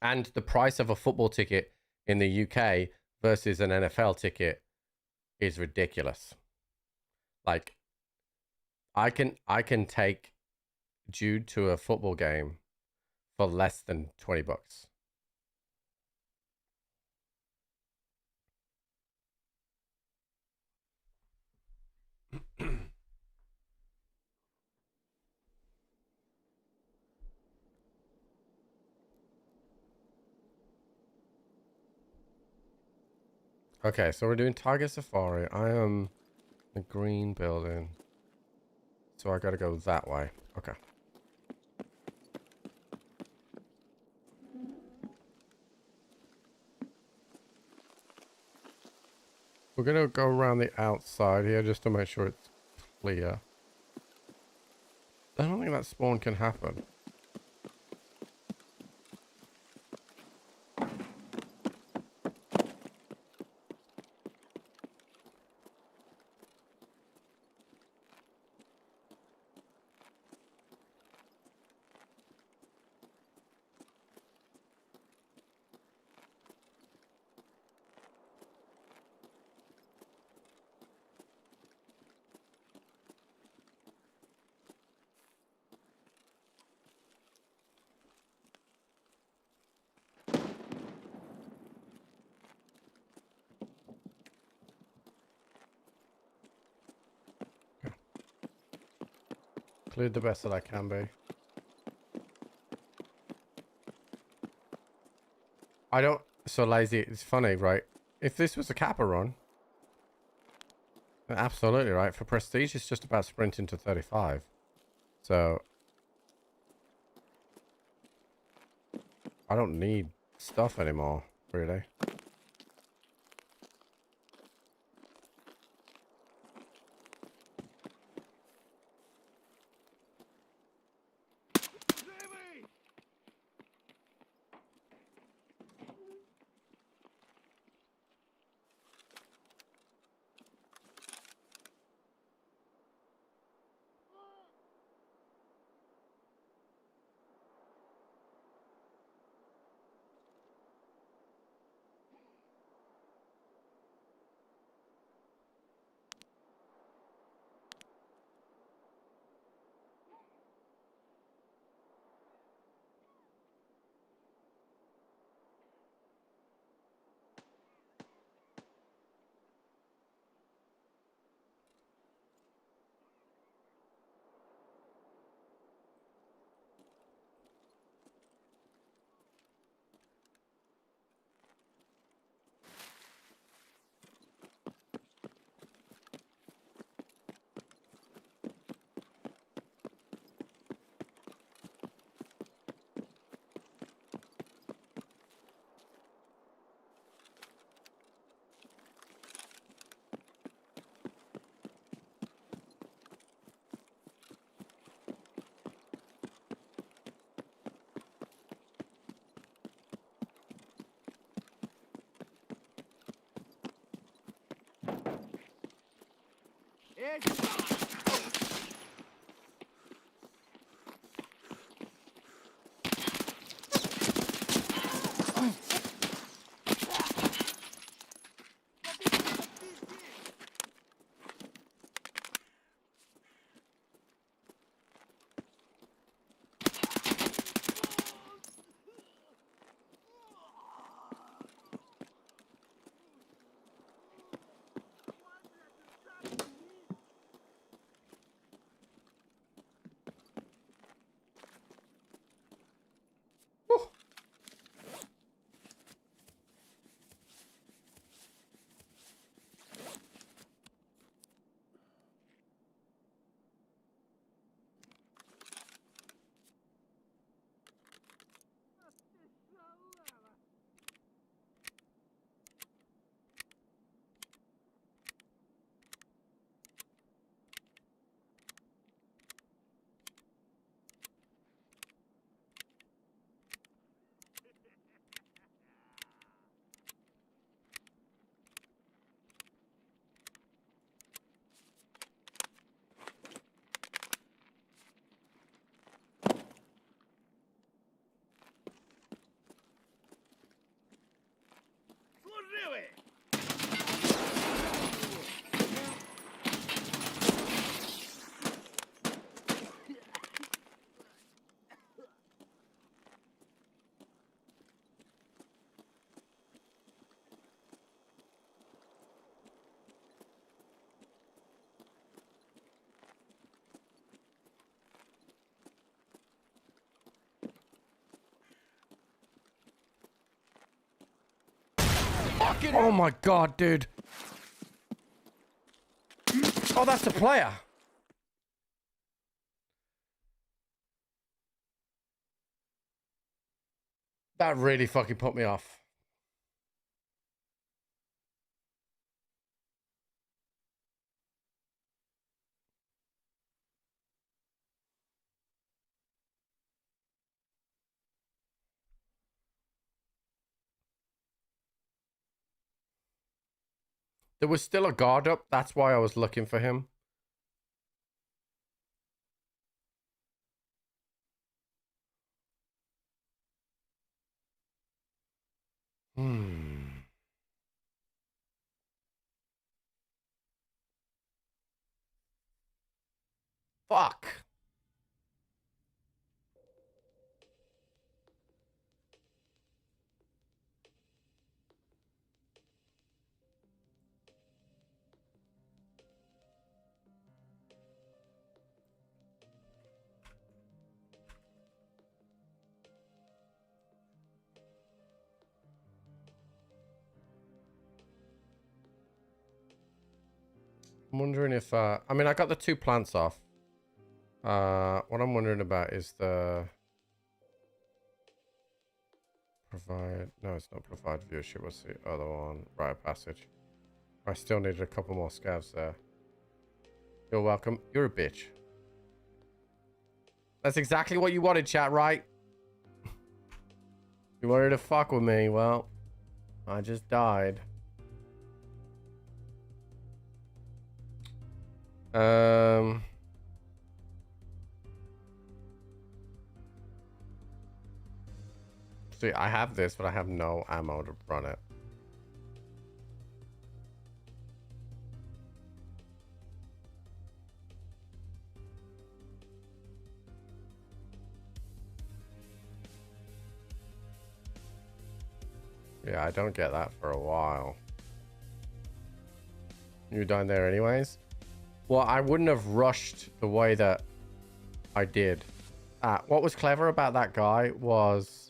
and the price of a football ticket in the UK versus an NFL ticket is ridiculous. Like, I can take Jude to a football game for less than $20. Okay, so we're doing Tiger Safari. I am the green building. So I gotta go that way. Okay. We're gonna go around the outside here just to make sure it's clear. I don't think that spawn can happen. Cleared the best that I can be. I don't... So lazy. It's funny, right? If this was a Kappa run... Absolutely, right? For Prestige, it's just about sprinting to 35. So... I don't need stuff anymore, really. fucking... Oh my god, dude. Oh, that's a player. That really fucking put me off. There was still a guard up. That's why I was looking for him. Fuck. I'm wondering if, I mean, I got the 2 plants off. What I'm wondering about is the provide, no, it's not provide viewership, what's the other one? Rite of passage. I still needed a couple more scavs there. You're welcome. You're a bitch. That's exactly what you wanted, chat, right? You wanted to fuck with me. Well, I just died. See, I have this, but I have no ammo to run it. Yeah, I don't get that for a while. You down there anyways? Well, I wouldn't have rushed the way that I did. What was clever about that guy was...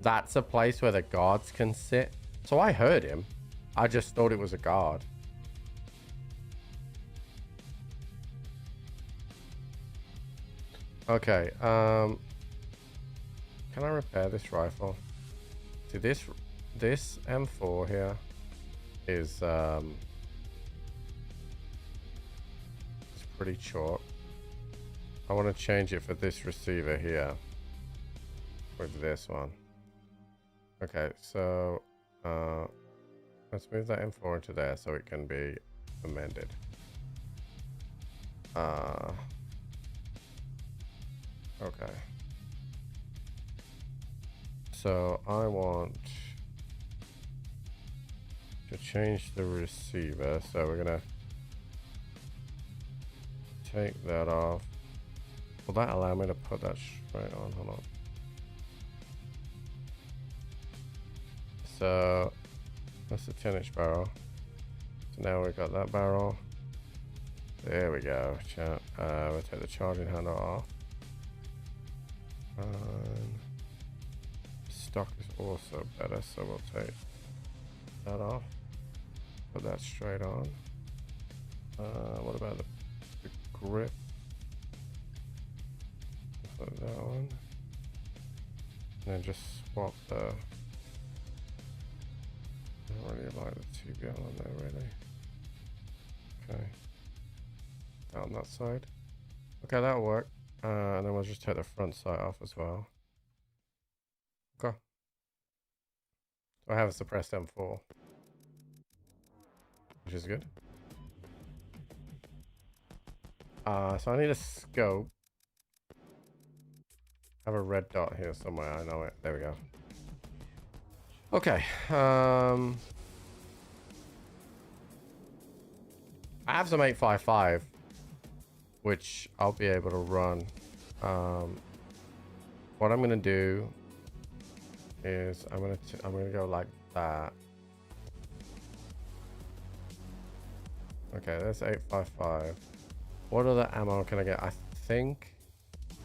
that's a place where the guards can sit. So I heard him. I just thought it was a guard. Okay, can I repair this rifle? See, this M4 here is it's pretty short. I want to change it for this receiver here with this one. Okay, so let's move that M4 into there so it can be amended. Okay. So I want to change the receiver. So we're gonna take that off. Will that allow me to put that straight on? Hold on. So that's a 10-inch barrel. So now we've got that barrel. There we go. We'll take the charging handle off. Stock is also better, so we'll take that off. Put that straight on. What about the grip? Put that one. And then just swap the... I don't really like the TBL on there, really. Okay. On that side. Okay, that'll work. And then we'll just take the front sight off as well. Okay. So I have a suppressed M4, which is good. So I need a scope. I have a red dot here somewhere. I know it. There we go. Okay. I have some 855, which I'll be able to run. What I'm gonna do is I'm gonna go like that. Okay, that's 855. What other ammo can I get? I think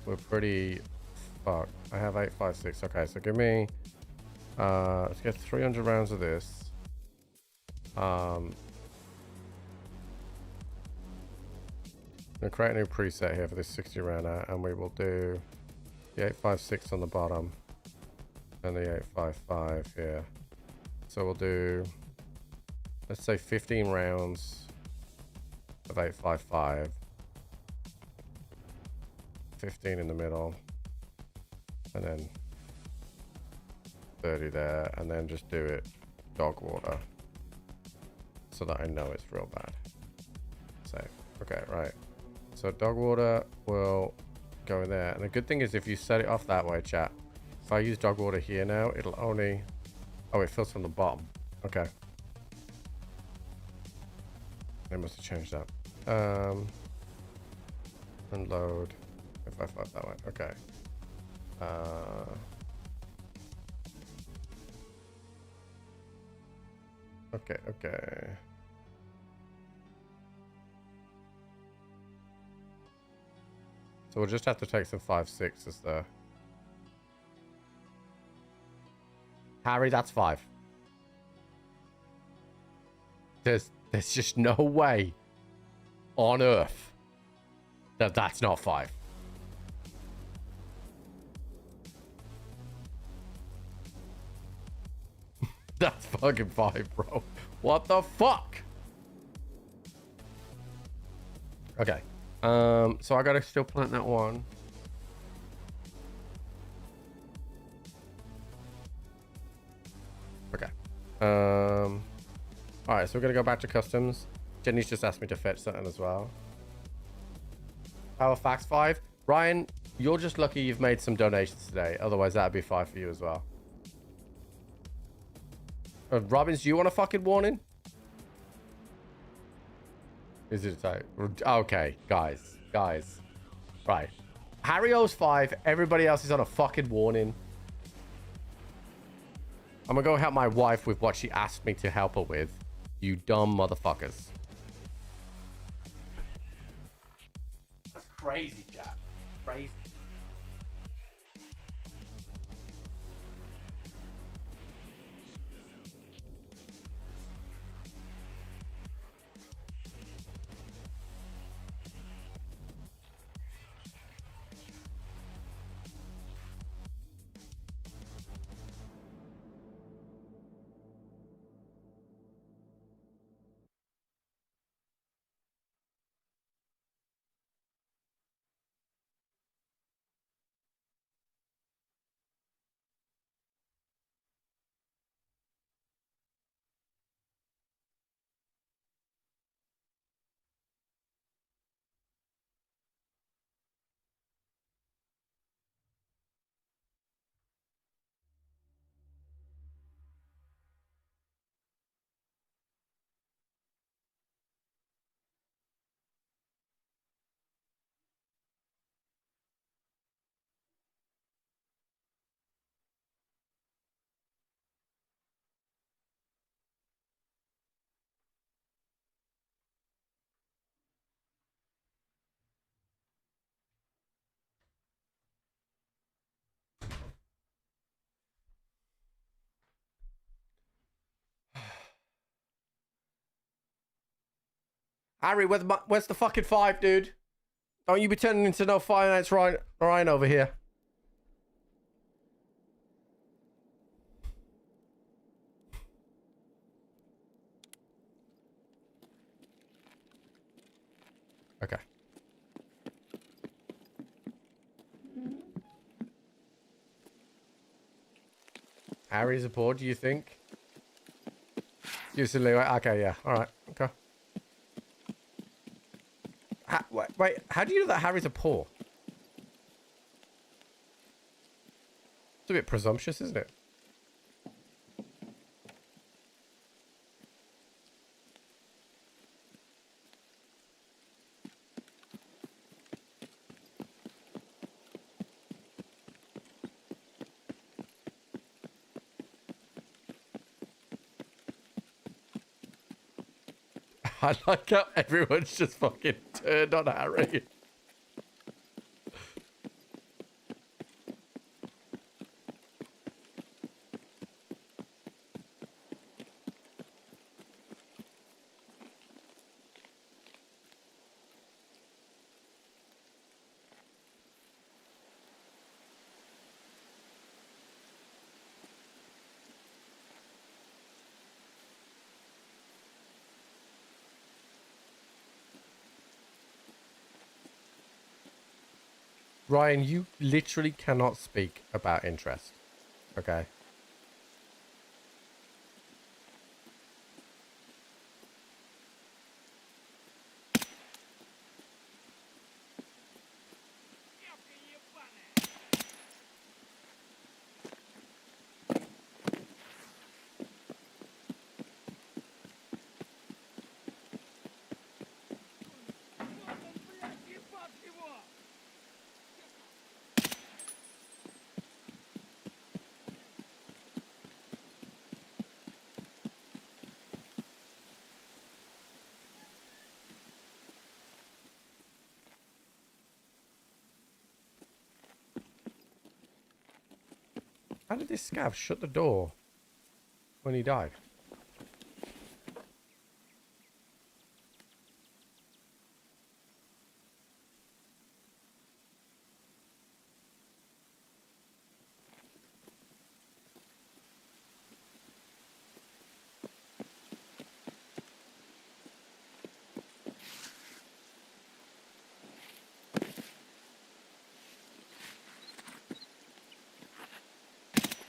we're pretty fucked. I have 856. Okay, so give me Let's get 300 rounds of this. I'm gonna create a new preset here for this 60 rounder, and we will do the 856 on the bottom and the 855 here. So we'll do, let's say 15 rounds of 855, 15 in the middle, and then 30 there, and then just do it dog water so that I know it's real bad. Save. Okay, right. So dog water will go in there, and the good thing is if you set it off that way, chat, if I use dog water here now, it'll only, oh, it fills from the bottom. Okay, they must have changed that. Unload if I flip that way. Okay. Okay. So we'll just have to take some 5.6s there. Harry, that's 5. There's just no way on earth that that's not 5. That's fucking 5, bro. What the fuck? Okay. So I gotta still plant that one. Okay. Alright, so we're gonna go back to customs. Jenny's just asked me to fetch something as well. Power Facts 5. Ryan, you're just lucky you've made some donations today. Otherwise, that'd be 5 for you as well. Robbins, do you want a fucking warning? Is it a type? Okay, guys. Right. Harry owes 5. Everybody else is on a fucking warning. I'm gonna go help my wife with what she asked me to help her with. You dumb motherfuckers. That's crazy, Jack. Crazy. Harry, where's the fucking 5, dude? Don't you be turning into no finance Ryan over here. Okay. Harry's aboard, do you think? Okay, yeah. Alright, okay. Wait, how do you know that Harry's a poor? It's a bit presumptuous, isn't it? I like how everyone's just fucking turned on Harry. Ryan, you literally cannot speak about interest. Okay. How did this scav shut the door when he died?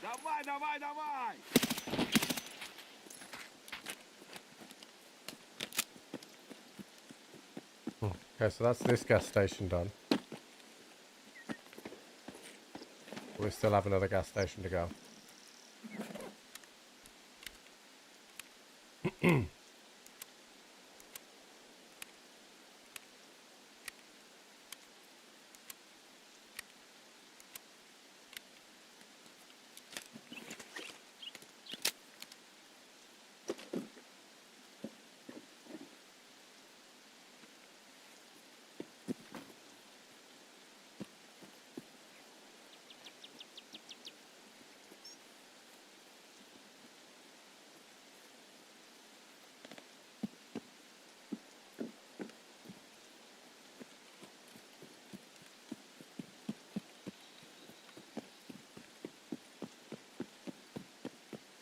Давай, давай, давай! Okay, so that's this gas station done. We still have another gas station to go.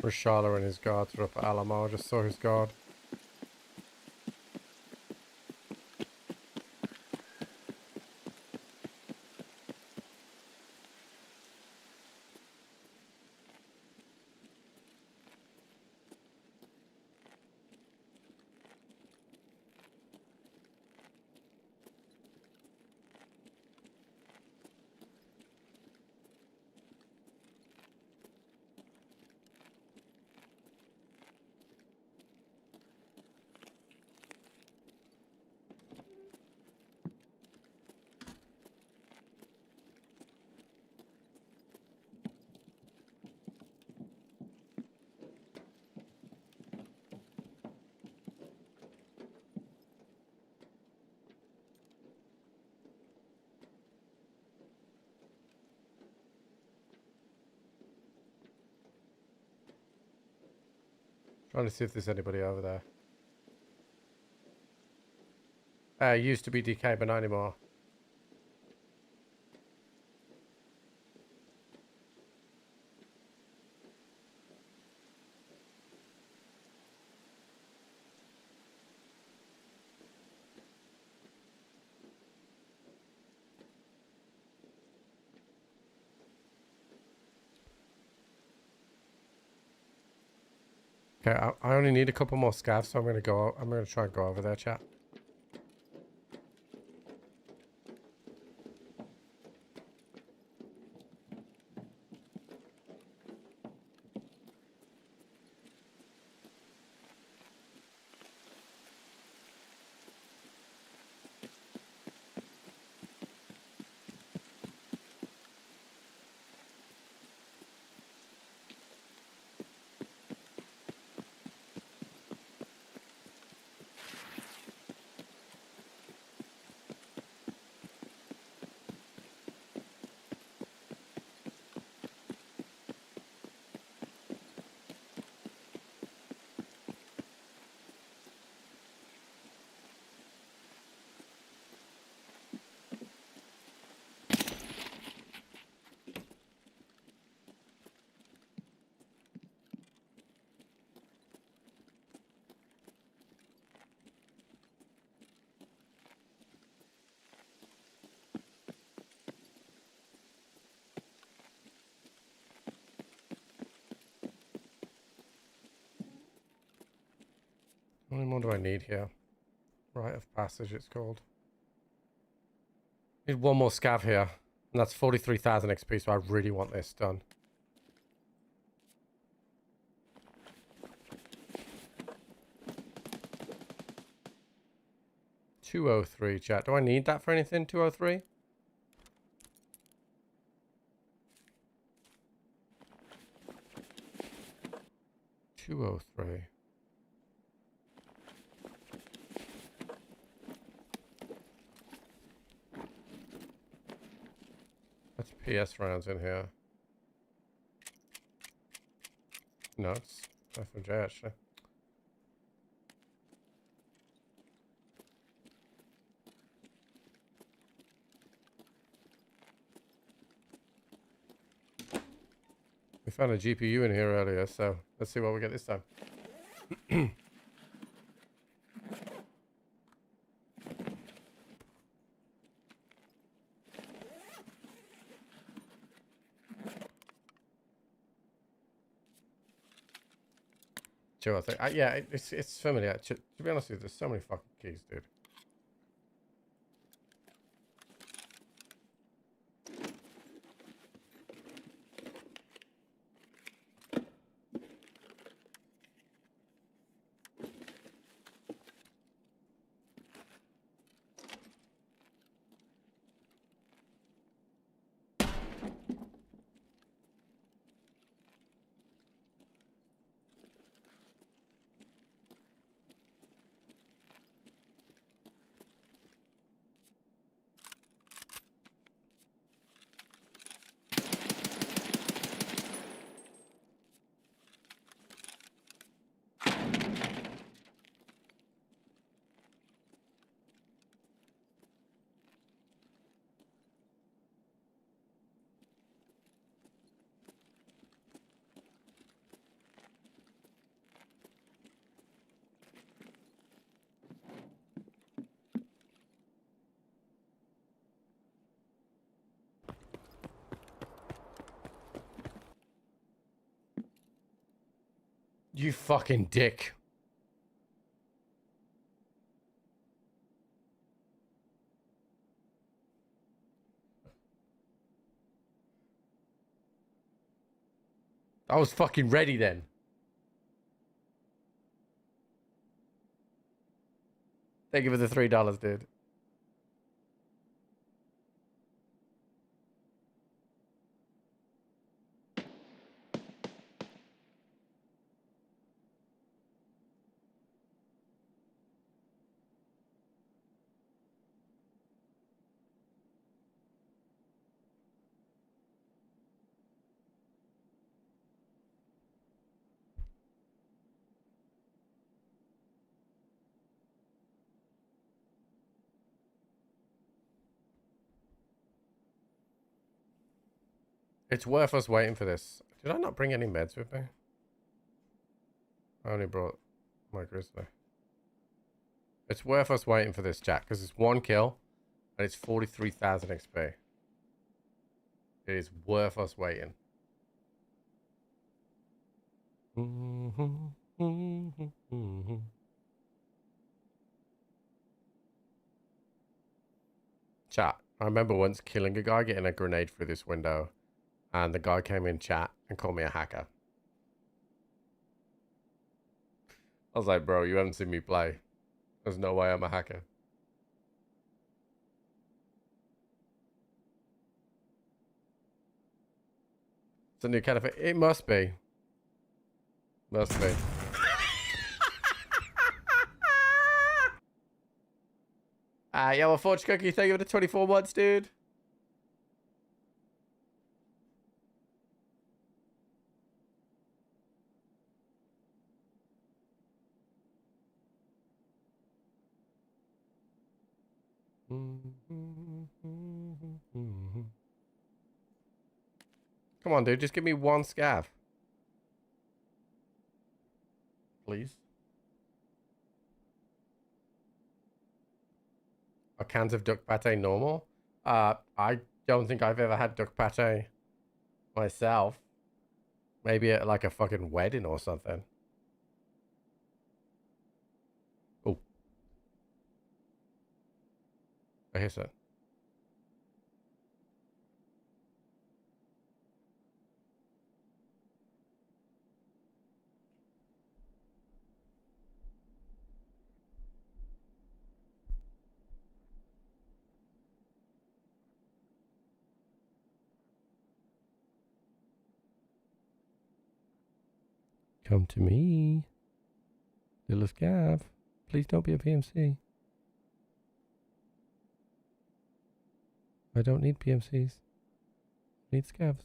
Rashala and his guards are up at Alamo. I just saw his guard. Trying to see if there's anybody over there. Used to be DK, but not anymore. Okay, I only need a couple more scavs, so I'm gonna try and go over there, chat. do I need here? Rite of passage, it's called. Need one more scav here. And that's 43,000 XP, so I really want this done. $203, chat. Do I need that for anything? 203? $203. That's PS rounds in here. No, it's FMJ actually. We found a GPU in here earlier, so let's see what we get this time. Sure, I think, yeah, it's familiar. To be honest with you, there's so many fucking keys, dude. You fucking dick. I was fucking ready then. Thank you for the $3, dude. It's worth us waiting for this. Did I not bring any meds with me? I only brought my grizzly. It's worth us waiting for this, chat, because it's one kill and it's 43,000 XP. It is worth us waiting. Chat, I remember once killing a guy, getting a grenade through this window, and the guy came in chat and called me a hacker. I was like, bro, you haven't seen me play. There's no way I'm a hacker. It's a new kind of... It must be. Must be. Yo, a Forge Cookie, thank you for the 24 months, dude. Come on, dude. Just give me one scav. Please. Are cans of duck pate normal? I don't think I've ever had duck pate myself. Maybe at like a fucking wedding or something. I hear so. Come to me, little scav. Please don't be a PMC. I don't need PMCs. I need scavs.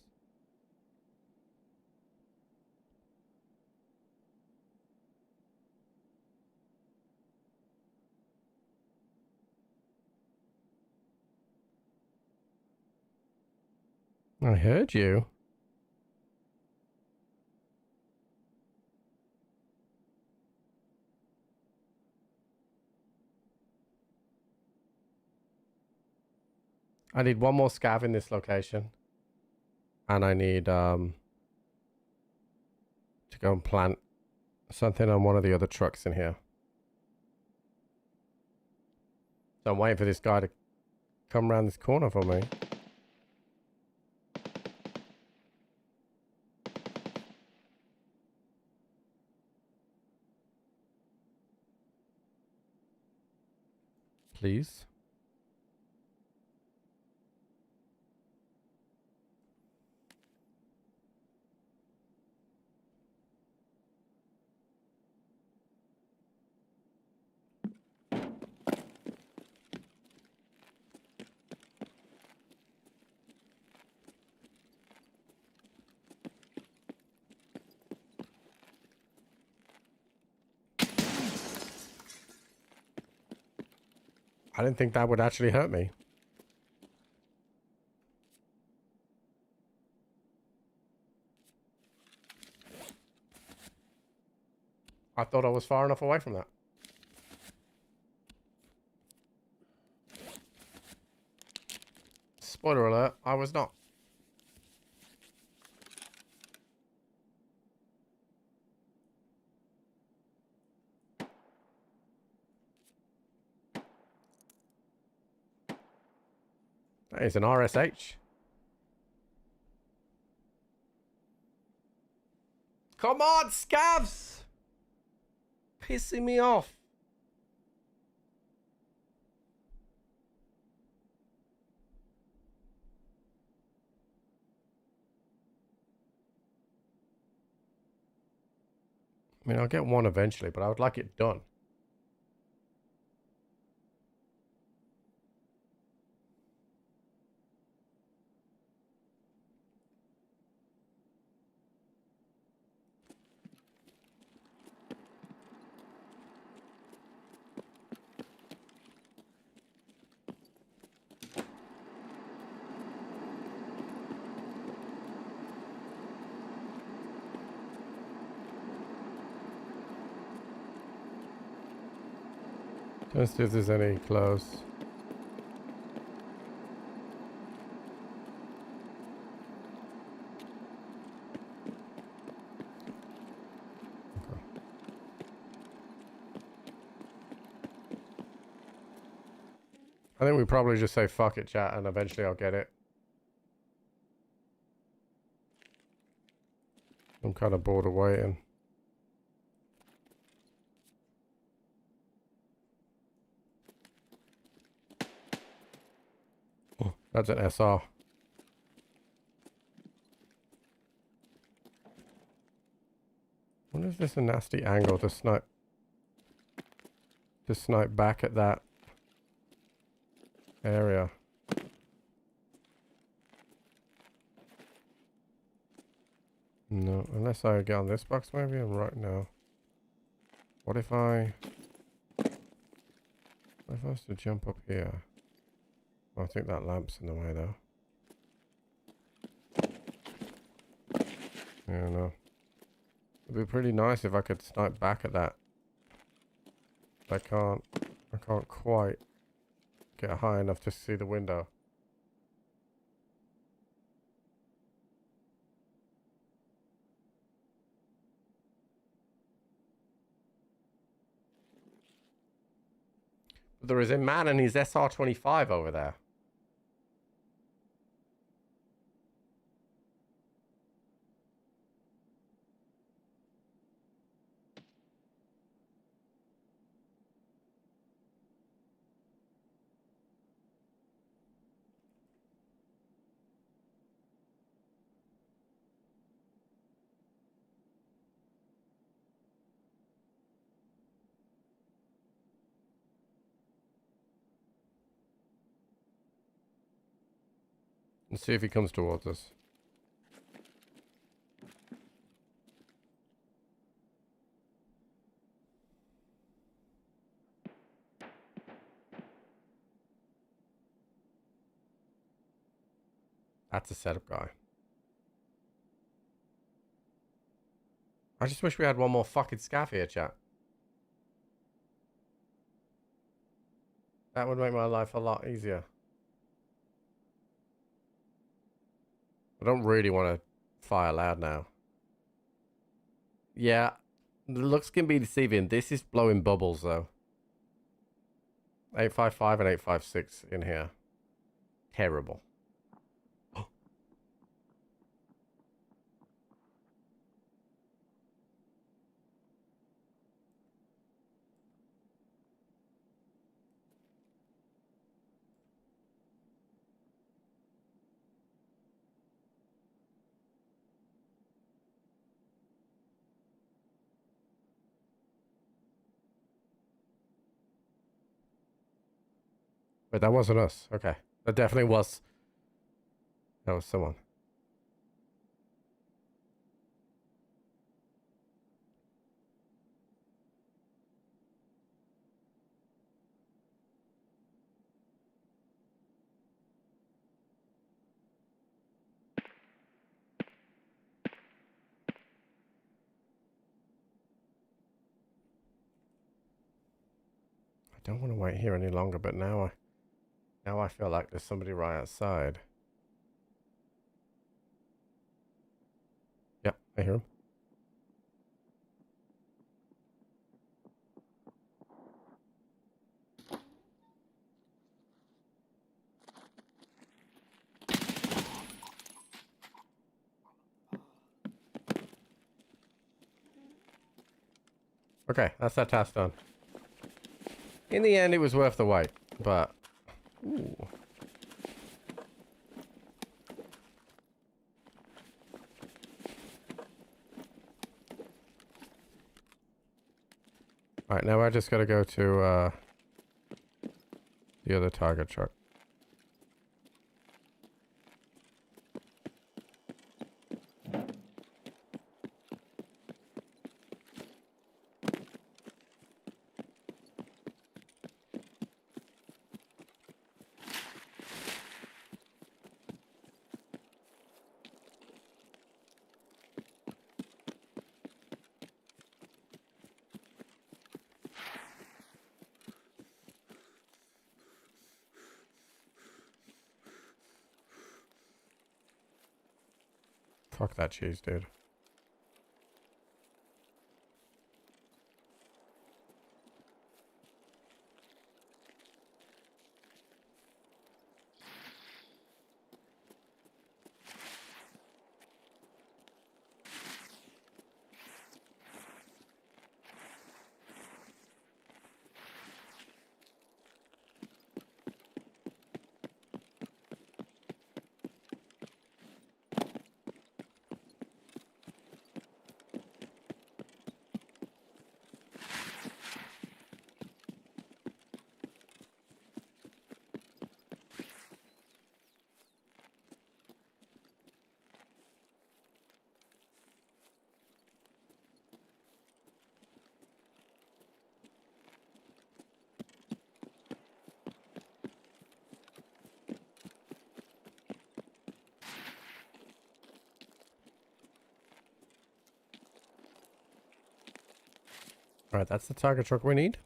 I heard you. I need one more scav in this location. And I need to go and plant something on one of the other trucks in here. So I'm waiting for this guy to come around this corner for me. Please. I didn't think that would actually hurt me. I thought I was far enough away from that. Spoiler alert, I was not. That is an RSH. Come on, scavs! Pissing me off. I mean, I'll get one eventually, but I would like it done. Just see if there's any close. Okay. I think we probably just say fuck it, chat, and eventually I'll get it. I'm kind of bored of waiting. Oh, that's an SR. I wonder if there's a nasty angle to snipe back at that area. No, unless I get on this box maybe, and right now. What if I was to jump up here? I think that lamp's in the way though. Yeah, no. It'd be pretty nice if I could snipe back at that. I can't quite get high enough to see the window. But there is a man and his SR-25 over there. Let's see if he comes towards us. That's a setup guy. I just wish we had one more fucking scav here, chat. That would make my life a lot easier. I don't really want to fire loud now. Yeah, the looks can be deceiving. This is blowing bubbles, though. 855 and 856 in here. Terrible. But that wasn't us. Okay. That definitely was. That was someone. I don't want to wait here any longer, but now I feel like there's somebody right outside. Yep, I hear him. Okay, that's that task done. In the end, it was worth the wait, but... Ooh. Alright, now I just gotta go to, the other target truck. Fuck that cheese, dude. Alright, that's the target truck we need.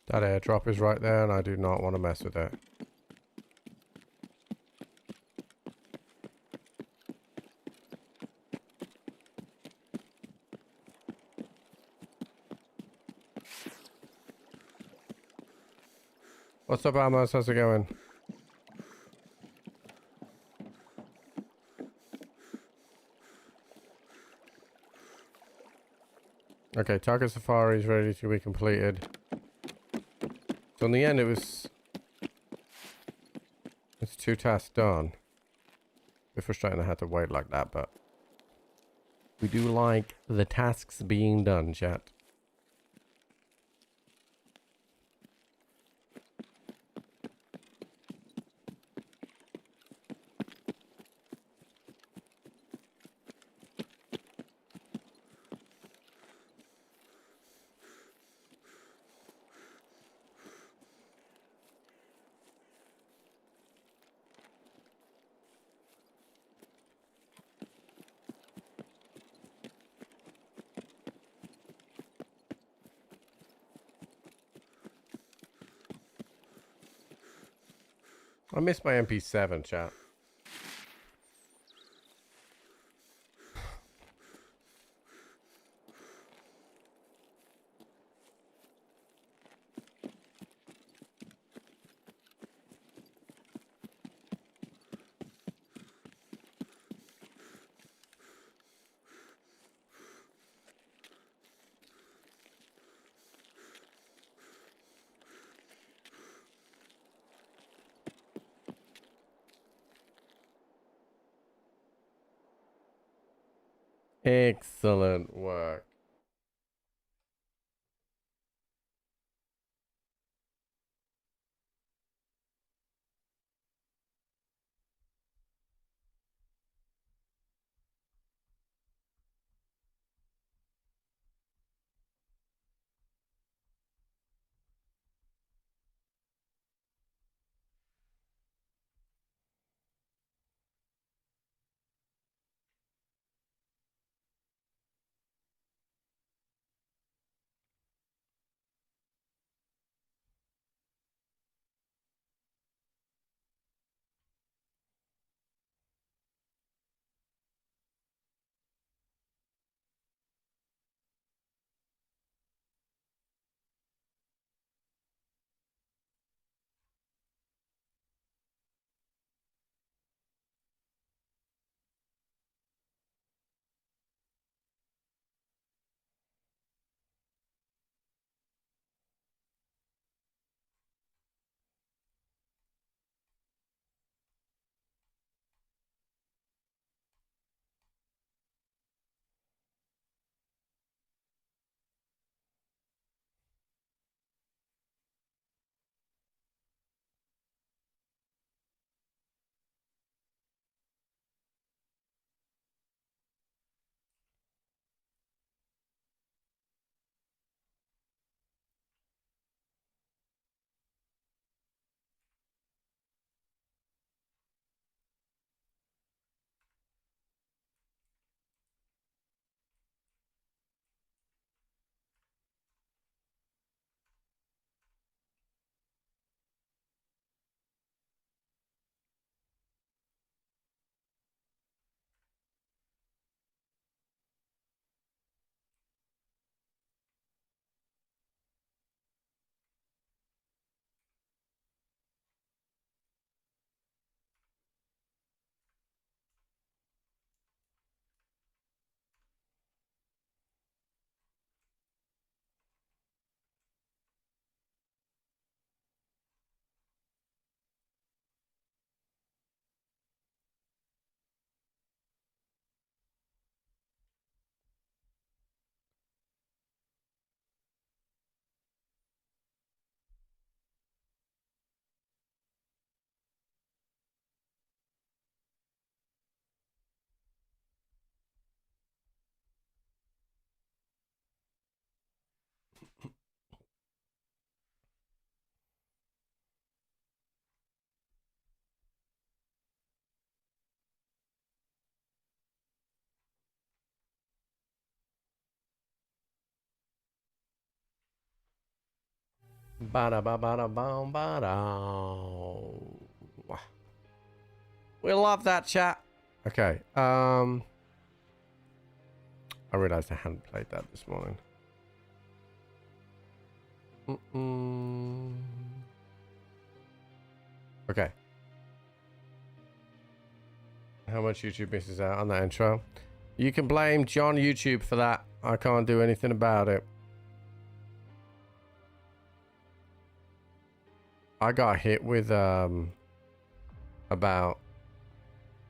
That airdrop is right there, and I do not want to mess with it. What's up, Amos? How's it going? Okay, Target Safari is ready to be completed. So in the end, it's 2 tasks done. It's frustrating I had to wait like that, but we do like the tasks being done, chat. I missed my MP7, chat. Excellent work. Ba-da, ba-ba-da, bum, ba-da. We love that, chat. Okay. I realized I hadn't played that this morning. Okay. How much YouTube misses out on that intro? You can blame John YouTube for that. I can't do anything about it. I got hit with about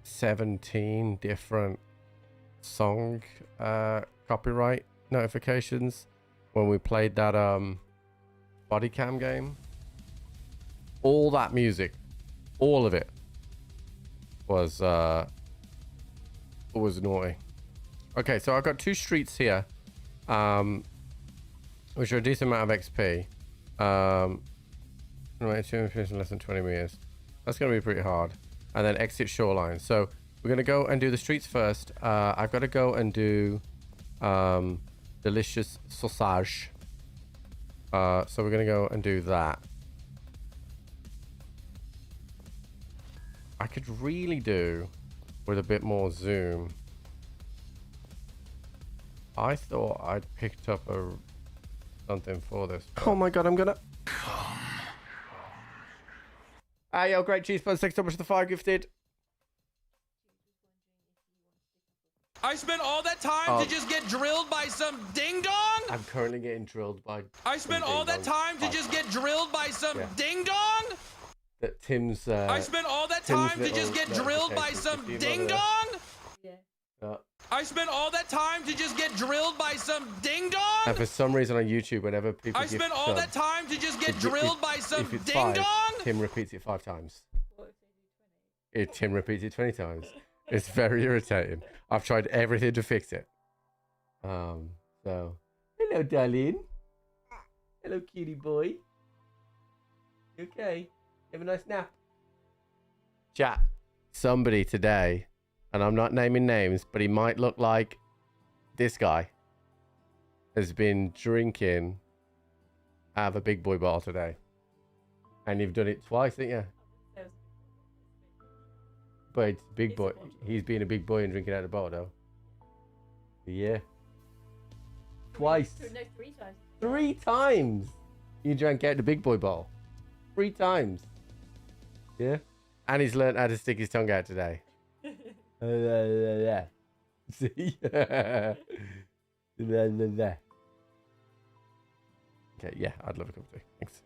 17 different song copyright notifications when we played that body cam game. All that music, all of it was naughty. Okay, so I've got 2 streets here, which are a decent amount of XP. Less than 20 meters. That's going to be pretty hard. And then exit shoreline. So we're going to go and do the streets first. I've got to go and do delicious sausage. So we're going to go and do that. I could really do with a bit more zoom. I thought I'd picked up something for this. Oh my god, I'm gonna... Hey, yo, great cheese buzz, 6 so much for the 5 gifted. I spent all that time to just get drilled by some ding dong. I'm currently getting drilled by... I spent all that time to just get drilled by some ding dong. That Tim's... I spent all that time to just get drilled by some ding dong. I spent all that time to just get drilled by some ding dong. And for some reason on YouTube, whenever people I spent all that time to just get drilled by some if it's ding 5, dong. Tim repeats it 5 times. Tim repeats it 20 times. It's very irritating. I've tried everything to fix it. So, hello, darling. Hello, cutie boy. You okay? Have a nice nap. Chat. Somebody today, and I'm not naming names, but he might look like this guy, has been drinking out of a big boy bottle today. And you've done it twice, didn't you? But it's big boy. He's being a big boy and drinking out of the bottle, though. Yeah. Twice. No, 3 times. 3 times. You drank out the big boy bottle. 3 times. Yeah. And he's learned how to stick his tongue out today. See? Okay, yeah, I'd love a cup of tea. Thanks.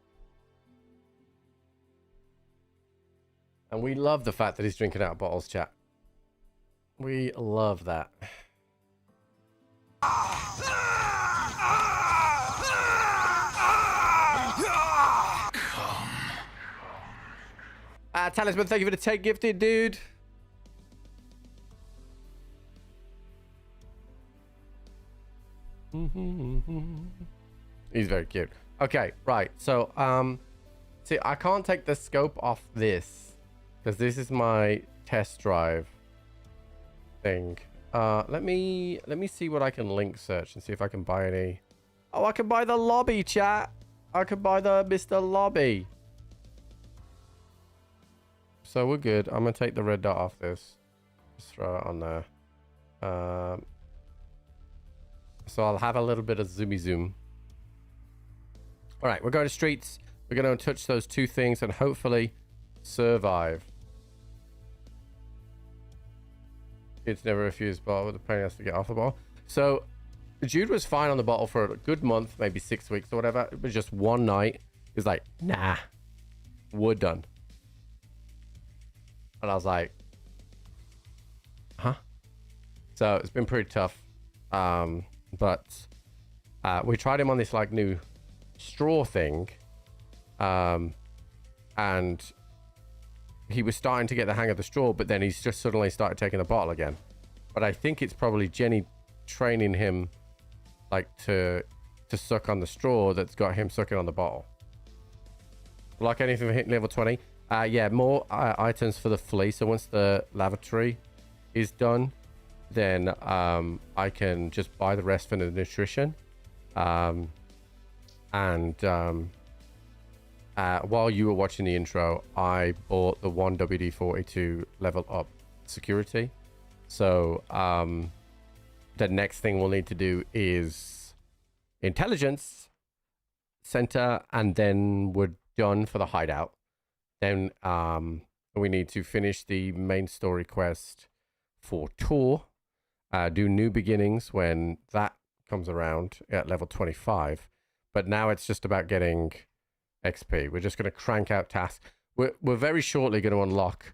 And we love the fact that he's drinking out of bottles, chat. We love that. Talisman, thank you for the 10 gifted, dude. He's very cute. Okay, right. So, see, I can't take the scope off this because this is my test drive thing. Let me see what I can link search and see if I can buy any. Oh, I can buy the lobby, chat. I can buy the Mr. Lobby. So we're good. I'm gonna take the red dot off this. Just throw it on there. So I'll have a little bit of zoomy zoom. All right, we're going to streets. We're going to touch those 2 things and hopefully survive. It's never refused bottle, but the plane has to get off the bottle. So Jude was fine on the bottle for a good month, maybe 6 weeks or whatever. It was just one night. He was like, nah, we're done. And I was like, huh? So it's been pretty tough. But we tried him on this like new straw thing. And he was starting to get the hang of the straw, but then he's just suddenly started taking the bottle again. But I think it's probably Jenny training him like to suck on the straw that's got him sucking on the bottle. Like anything for hitting level 20. Yeah, more items for the flea. So once the lavatory is done, then I can just buy the rest for the nutrition. And while you were watching the intro, I bought the 1WD-42 level up security. So the next thing we'll need to do is intelligence center, and then we're done for the hideout. Then we need to finish the main story quest for Tour, do new beginnings when that comes around at level 25. But now it's just about getting XP. We're just going to crank out tasks. We're very shortly going to unlock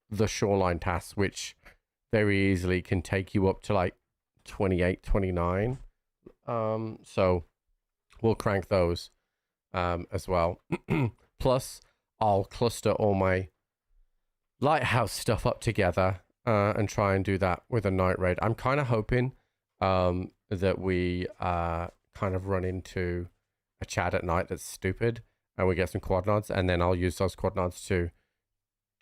the shoreline tasks, which very easily can take you up to like 28, 29. So we'll crank those as well. Plus, I'll cluster all my lighthouse stuff up together and try and do that with a night raid. I'm kind of hoping that we kind of run into a Chad at night that's stupid and we get some quad nods, and then I'll use those quad nods to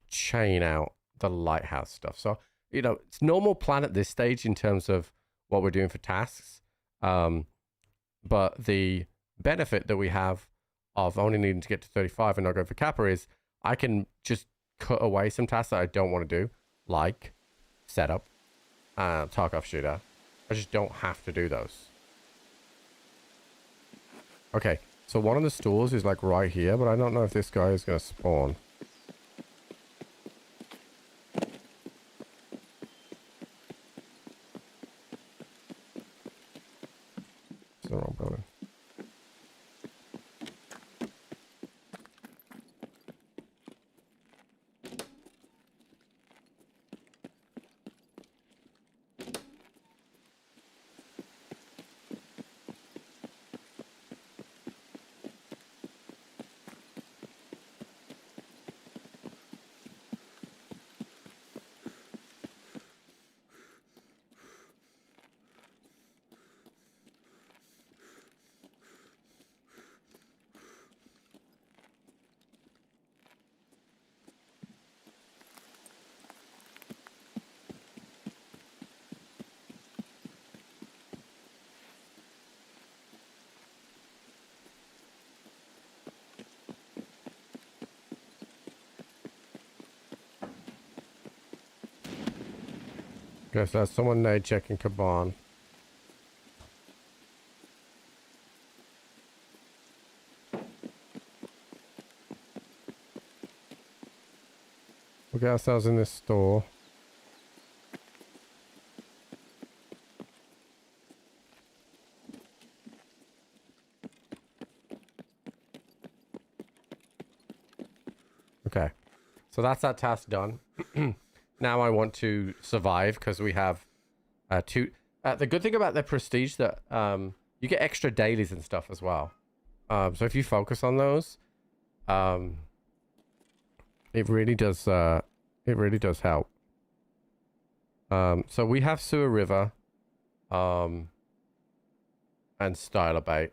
chain out the lighthouse stuff. So, you know, it's normal plan at this stage in terms of what we're doing for tasks. But the benefit that we have of only needing to get to 35 and not go for Kappa is I can just cut away some tasks that I don't want to do, like setup, Tarkov shooter. I just don't have to do those. Okay, so one of the stores is like right here, but I don't know if this guy is going to spawn. It's the wrong building. Okay, so that's someone nade checking Kaban. We'll get ourselves in this store. Okay, so that's that task done. Now I want to survive because we have two. The good thing about the prestige that you get extra dailies and stuff as well. So if you focus on those, it really does. It really does help. So we have Sewer River, and Styler Bait.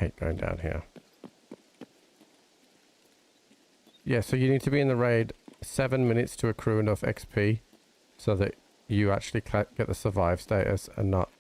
Hate going down here. Yeah, so you need to be in the raid 7 minutes to accrue enough XP so that you actually get the survive status and not...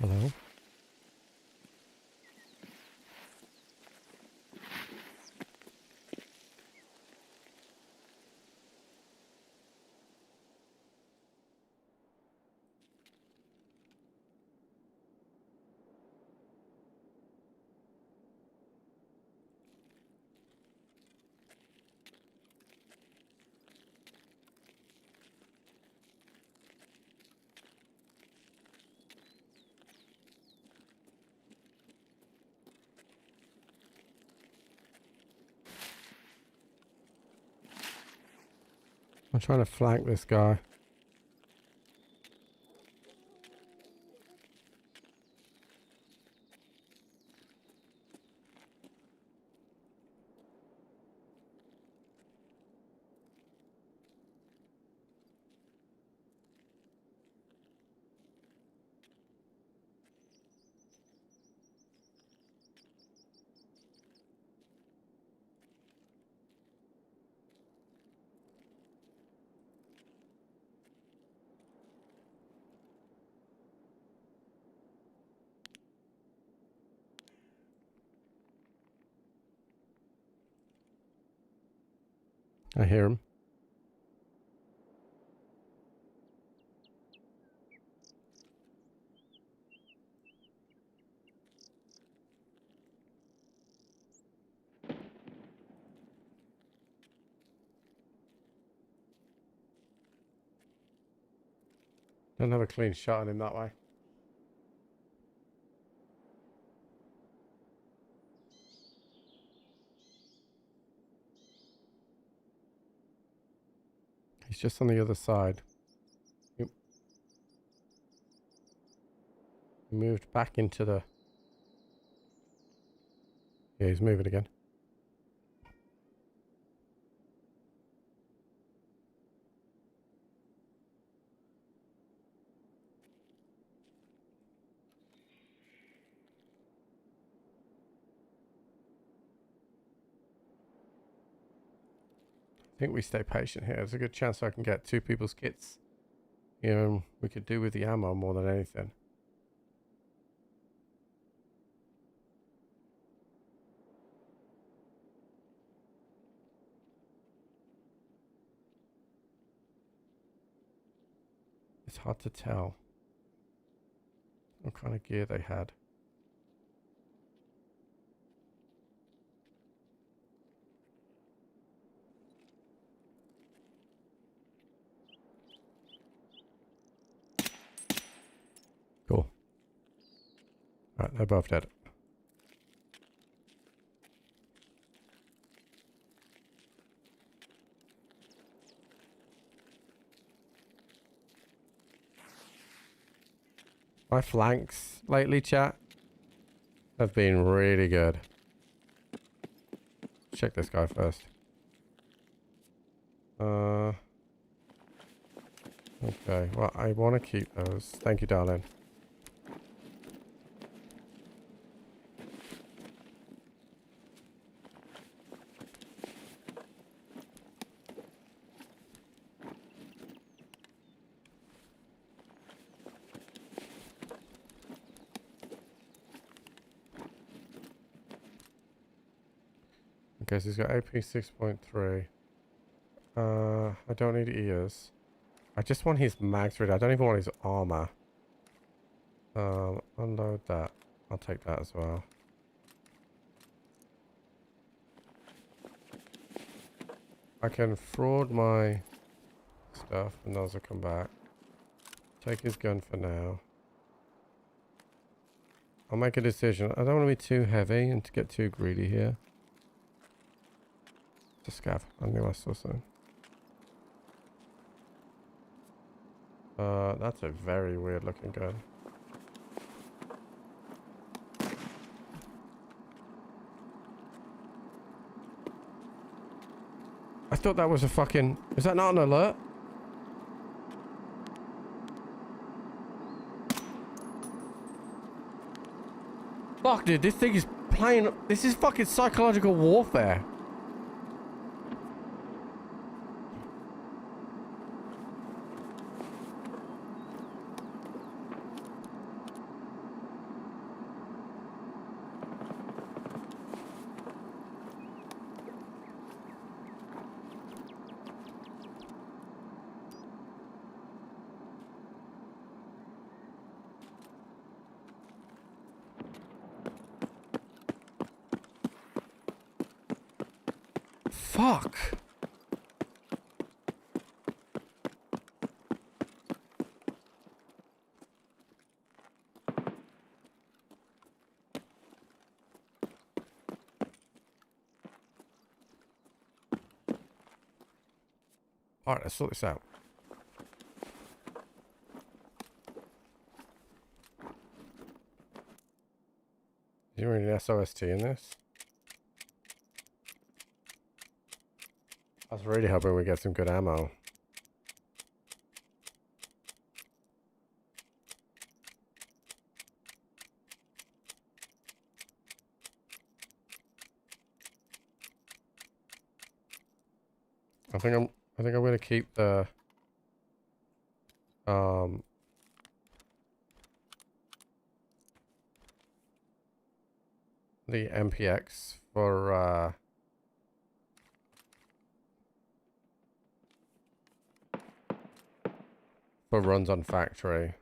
Hello? I'm trying to flank this guy. I hear him. Don't have a clean shot on him that way. He's just on the other side. He moved back into the... Yeah, he's moving again. I think we stay patient here. There's a good chance I can get two people's kits. You know, we could do with the ammo more than anything. It's hard to tell what kind of gear they had. Cool. Right, they're both dead. My flanks lately, chat, have been really good. Check this guy first. Okay, well, I want to keep those. Thank you, darling. Okay, so he's got AP 6.3. I don't need ears. I just want his mags ready. I don't even want his armor. Unload that. I'll take that as well. I can fraud my stuff and those will come back. Take his gun for now. I'll make a decision. I don't want to be too heavy and to get too greedy here. Just scav. I knew I saw something. That's a very weird looking gun. I thought that was a fucking... Is that not an alert? Fuck, dude, this thing is playing... This is fucking psychological warfare. Fuck. All right, let's sort this out. Is there any SOST in this? I was really hoping we get some good ammo. I think I'm gonna keep the MPX for runs on factory.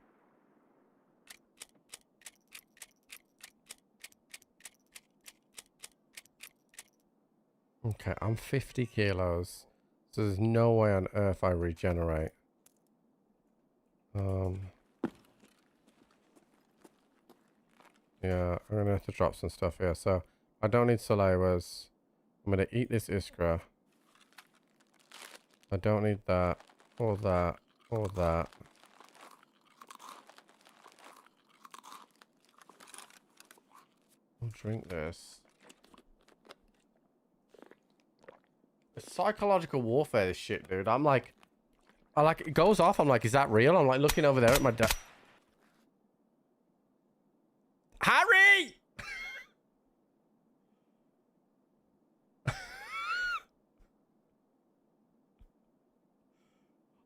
Okay, I'm 50 kilos. So there's no way on earth I regenerate. Yeah, I'm gonna have to drop some stuff here. So I don't need Salivas. I'm gonna eat this Iskra. I don't need that, or that, or that. I'll drink this. It's psychological warfare, this shit, dude. I'm like, it goes off. I'm like, is that real? I'm like looking over there at my dad. Harry!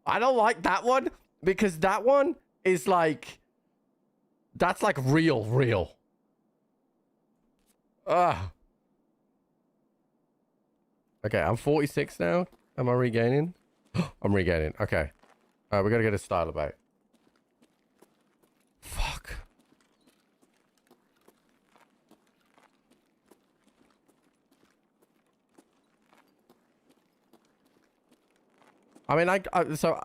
I don't like that one because that one is like, that's like real. Ugh. Okay, I'm 46 now. Am I regaining? I'm regaining. Okay. We gotta get a style about. Fuck. I mean, so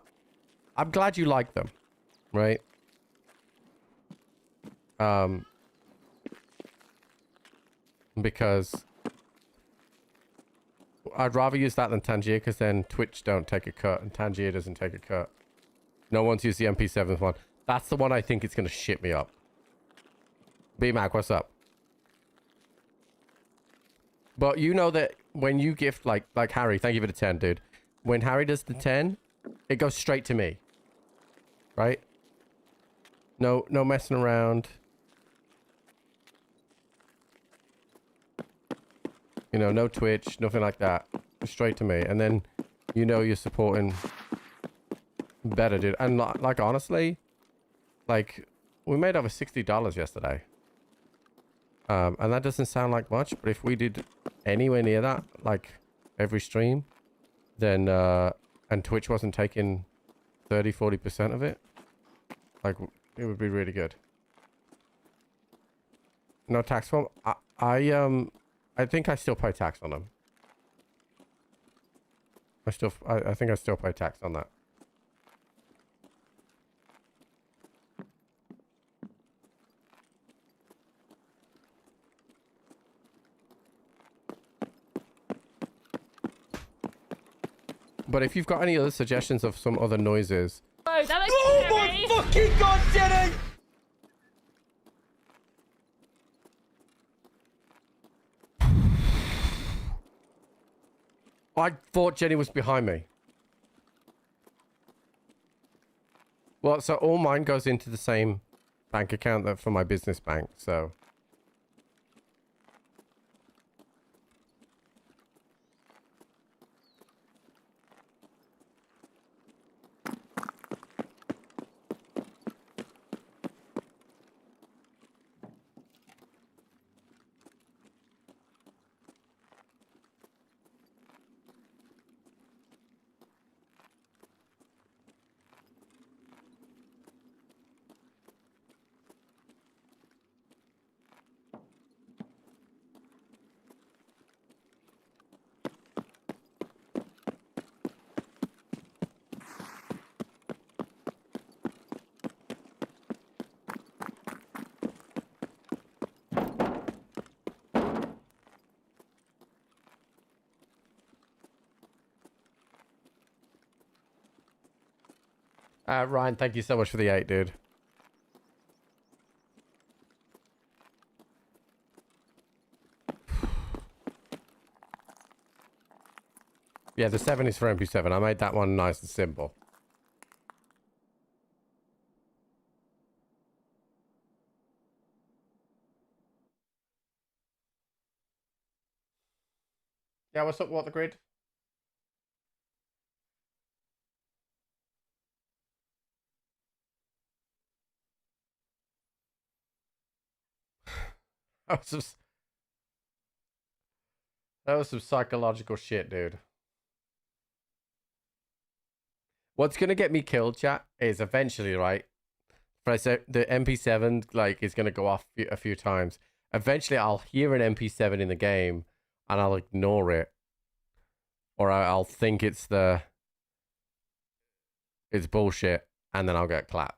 I'm glad you like them, right? Because I'd rather use that than Tangier, because then Twitch don't take a cut and Tangier doesn't take a cut. No one's used the MP7 one. That's the one I think it's gonna shit me up. B-Mac, what's up? But you know that when you gift like Harry, thank you for the 10, dude. When Harry does the 10, it goes straight to me. Right? No messing around. You know, no Twitch, nothing like that. Straight to me. And then, you know, you're supporting better, dude. And like, honestly, like, we made over $60 yesterday. And that doesn't sound like much, but if we did anywhere near that, like every stream, then, and Twitch wasn't taking 30-40% of it, like, it would be really good. No tax form. I think I still pay tax on them. I think I still pay tax on that. But if you've got any other suggestions of some other noises. Oh, that looks oh scary. my fucking god, Jenny! I thought Jenny was behind me. Well, so all mine goes into the same bank account that for my business bank, so. Ryan, thank you so much for the 8, dude. Yeah, the 7 is for MP7. I made that one nice and simple. Yeah, what's up, what the grid? That was some psychological shit, dude. What's gonna get me killed, chat, is eventually, right? If I say the MP7 like is gonna go off a few times. Eventually, I'll hear an MP7 in the game, and I'll ignore it, or I'll think it's bullshit, and then I'll get clapped.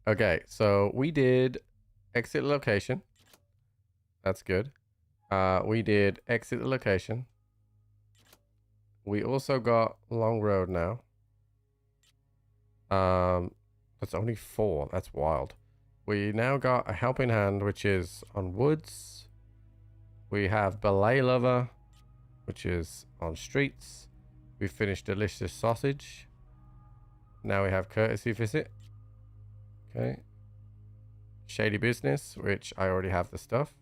Okay, so we did exit location. That's good. We did exit the location. We also got long road now. That's only 4. That's wild. We now got a helping hand, which is on woods. We have belay lover, which is on streets. We finished delicious sausage. Now we have courtesy visit. Okay. Shady business, which I already have the stuff.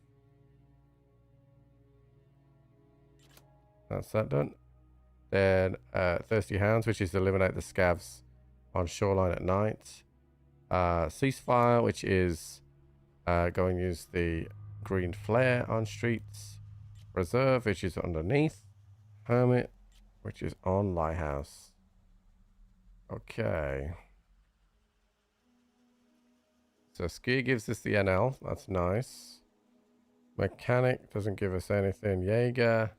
That's that done. Then thirsty hounds, which is eliminate the scavs on shoreline at night. Ceasefire, which is go and use the green flare on streets. Reserve, which is underneath. Hermit, which is on lighthouse. Okay. So ski gives us the NL. That's nice. Mechanic doesn't give us anything. Jaeger.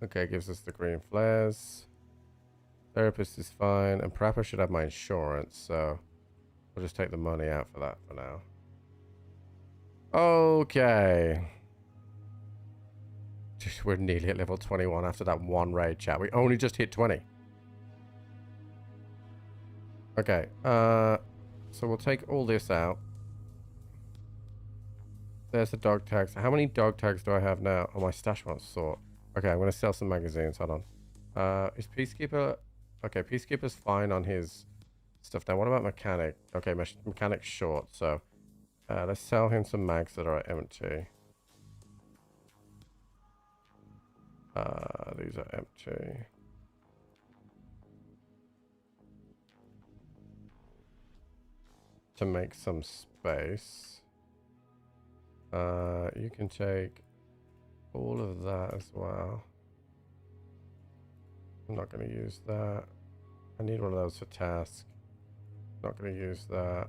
Okay, gives us the green flares. Therapist is fine. And Prepper should have my insurance, so we'll just take the money out for that for now. Okay. We're nearly at level 21 after that one raid, chat. We only just hit 20. Okay. So we'll take all this out. There's the dog tags. How many dog tags do I have now? Oh, my stash won't sort. Okay, I'm going to sell some magazines. Hold on. Is Peacekeeper... Okay, Peacekeeper's fine on his stuff. Now, what about Mechanic? Okay, Mechanic's short, so... let's sell him some mags that are empty. These are empty. To make some space. You can take all of that as well. I'm not going to use that. I need one of those for task. Not going to use that.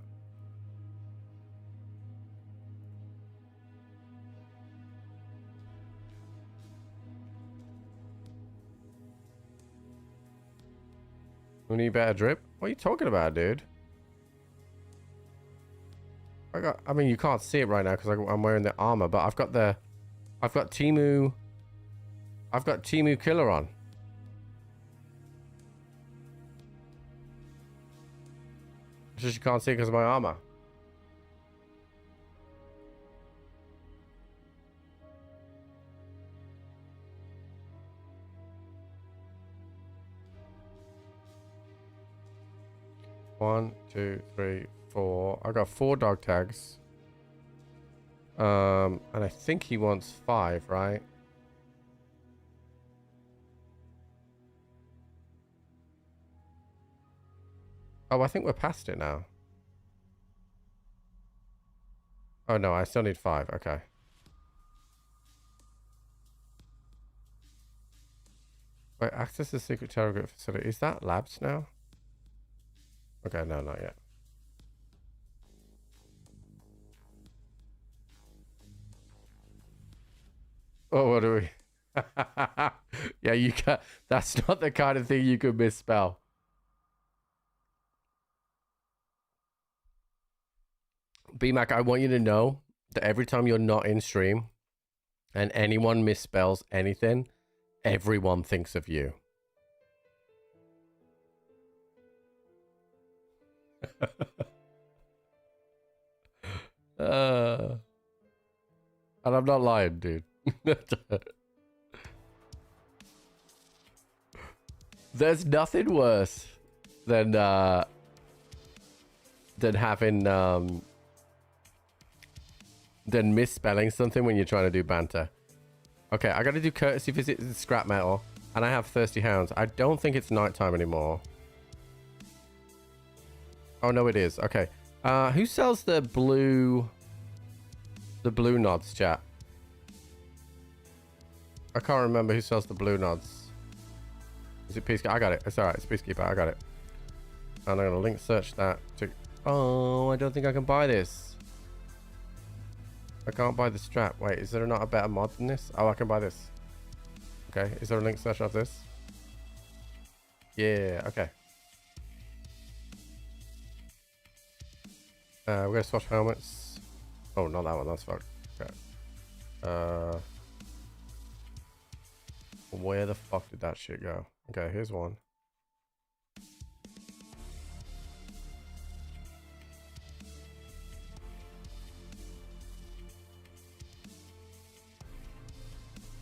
We need better drip? What are you talking about, dude? I mean, you can't see it right now because I'm wearing the armor, but I've got Timu Killer on. It's just you can't see it because of my armor. One, two, three, 4. I got 4 dog tags. And I think he wants 5, right? Oh, I think we're past it now. Oh no, I still need 5. Okay. Wait, access the secret target facility. Is that labs now? Okay, no, not yet. Oh, what do we? Yeah, you can. That's not the kind of thing you could misspell. BMAC, I want you to know that every time you're not in stream and anyone misspells anything, everyone thinks of you. And I'm not lying, dude. There's nothing worse than having than misspelling something when you're trying to do banter. Okay, I gotta do courtesy visit to scrap metal, and I have thirsty hounds. I don't think it's nighttime anymore. Oh no, it is. Okay. Who sells the blue nods, chat? I can't remember who sells the blue nods. Is it Peacekeeper? I got it. It's alright. It's Peacekeeper. I got it. And I'm gonna link search that to... Oh, I don't think I can buy this. I can't buy the strap. Wait, is there not a better mod than this? Oh, I can buy this. Okay. Is there a link search of this? Yeah. Okay. We're gonna swatch helmets. Oh, not that one. That's fucked. Okay. Where the fuck did that shit go? Okay, here's one.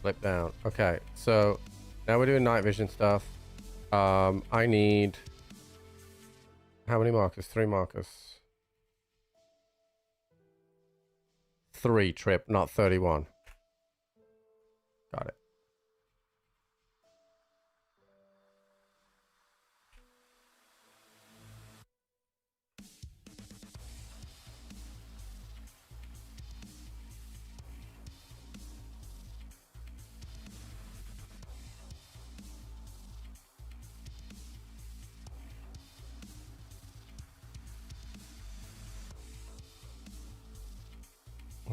Flip down. Okay, so now we're doing night vision stuff. I need how many markers? 3 markers. 3 trip, not 31. Got it.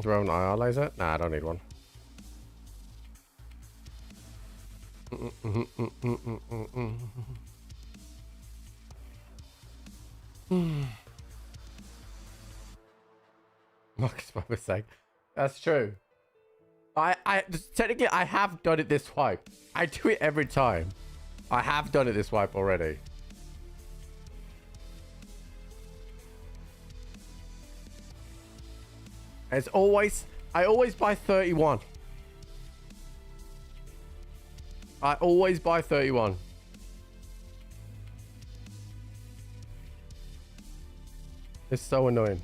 Do I have an IR laser? Nah, I don't need one. Marcus by mistake. That's true. I technically I have done it this wipe. I do it every time. I have done it this wipe already. It's always, I always buy 31. I always buy 31. It's so annoying.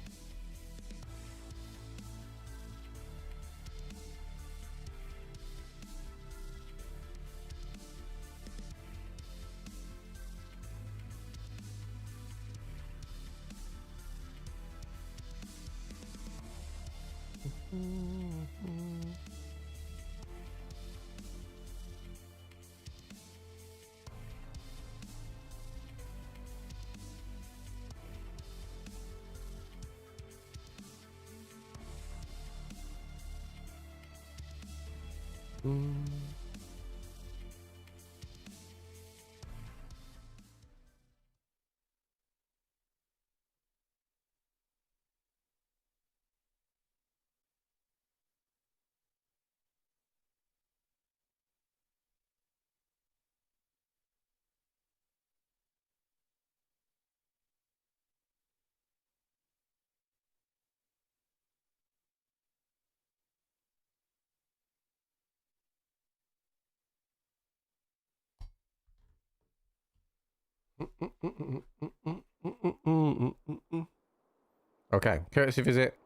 Okay, courtesy visit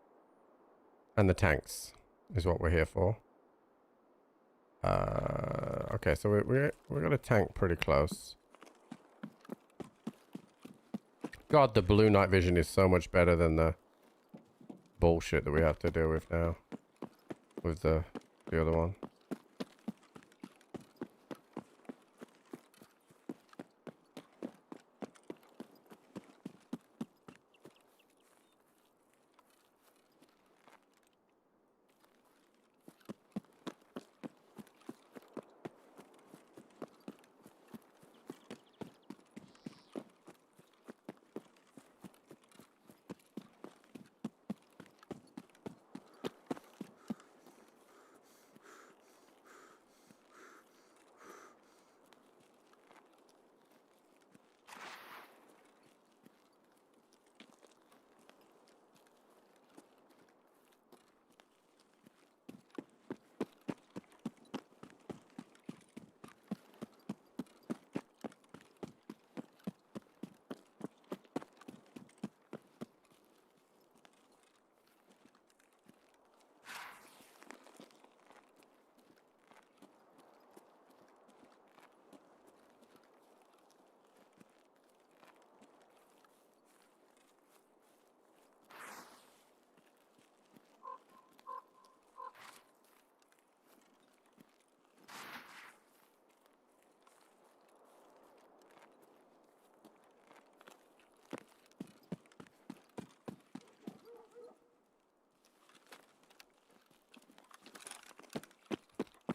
and the tanks is what we're here for. Okay, so we're gonna tank pretty close. God, the blue night vision is so much better than the bullshit that we have to deal with now with the other one.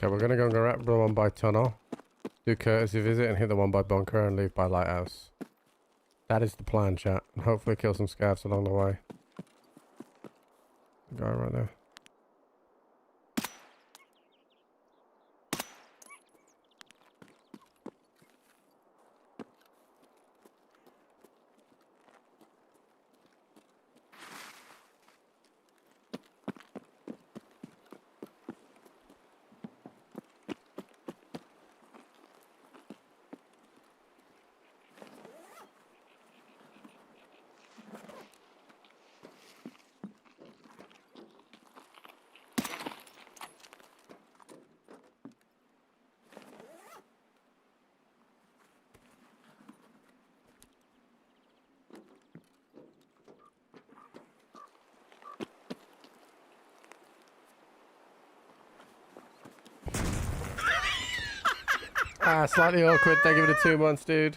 Okay, we're gonna go grab the one by tunnel, do courtesy visit, and hit the one by bunker and leave by lighthouse. That is the plan, chat. And hopefully kill some scavs along the way. The guy right there. Slightly awkward. Thank you for the 2 months, dude.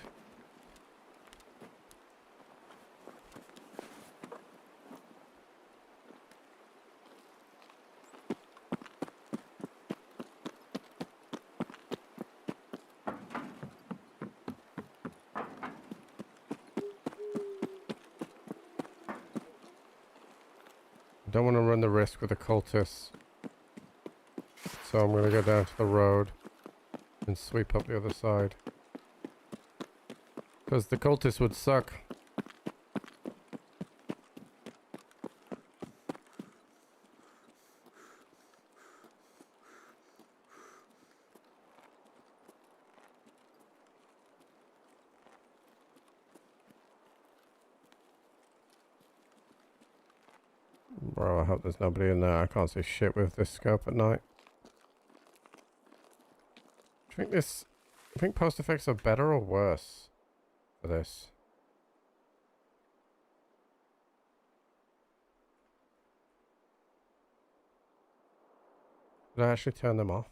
Don't want to run the risk with the cultists. So I'm going to go down to the road and sweep up the other side. Because the cultists would suck. Bro, I hope there's nobody in there. I can't see shit with this scope at night. I think post effects are better or worse for this. Did I actually turn them off?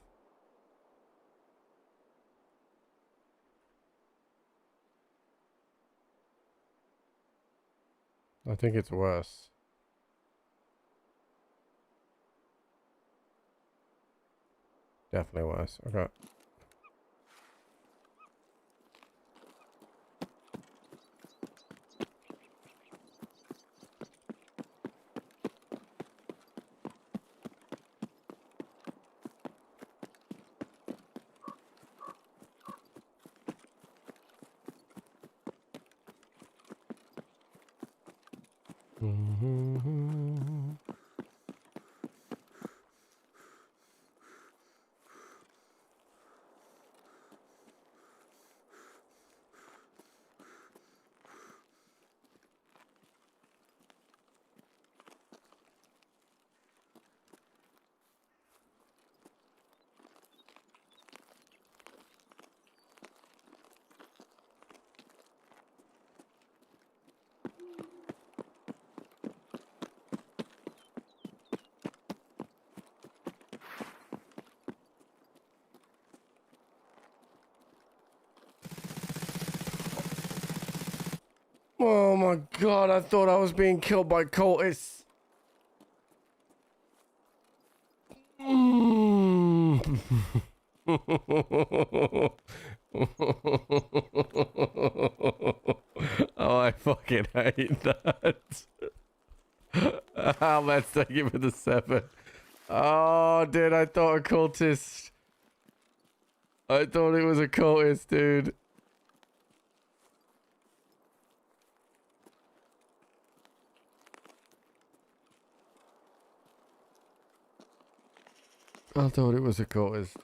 I think it's worse. Definitely worse. Okay. Oh my god, I thought I was being killed by cultists. Oh, I fucking hate that. Let's take it for the 7. Oh, dude, I thought a cultist. I thought it was a cultist, dude. I thought it was a cultist.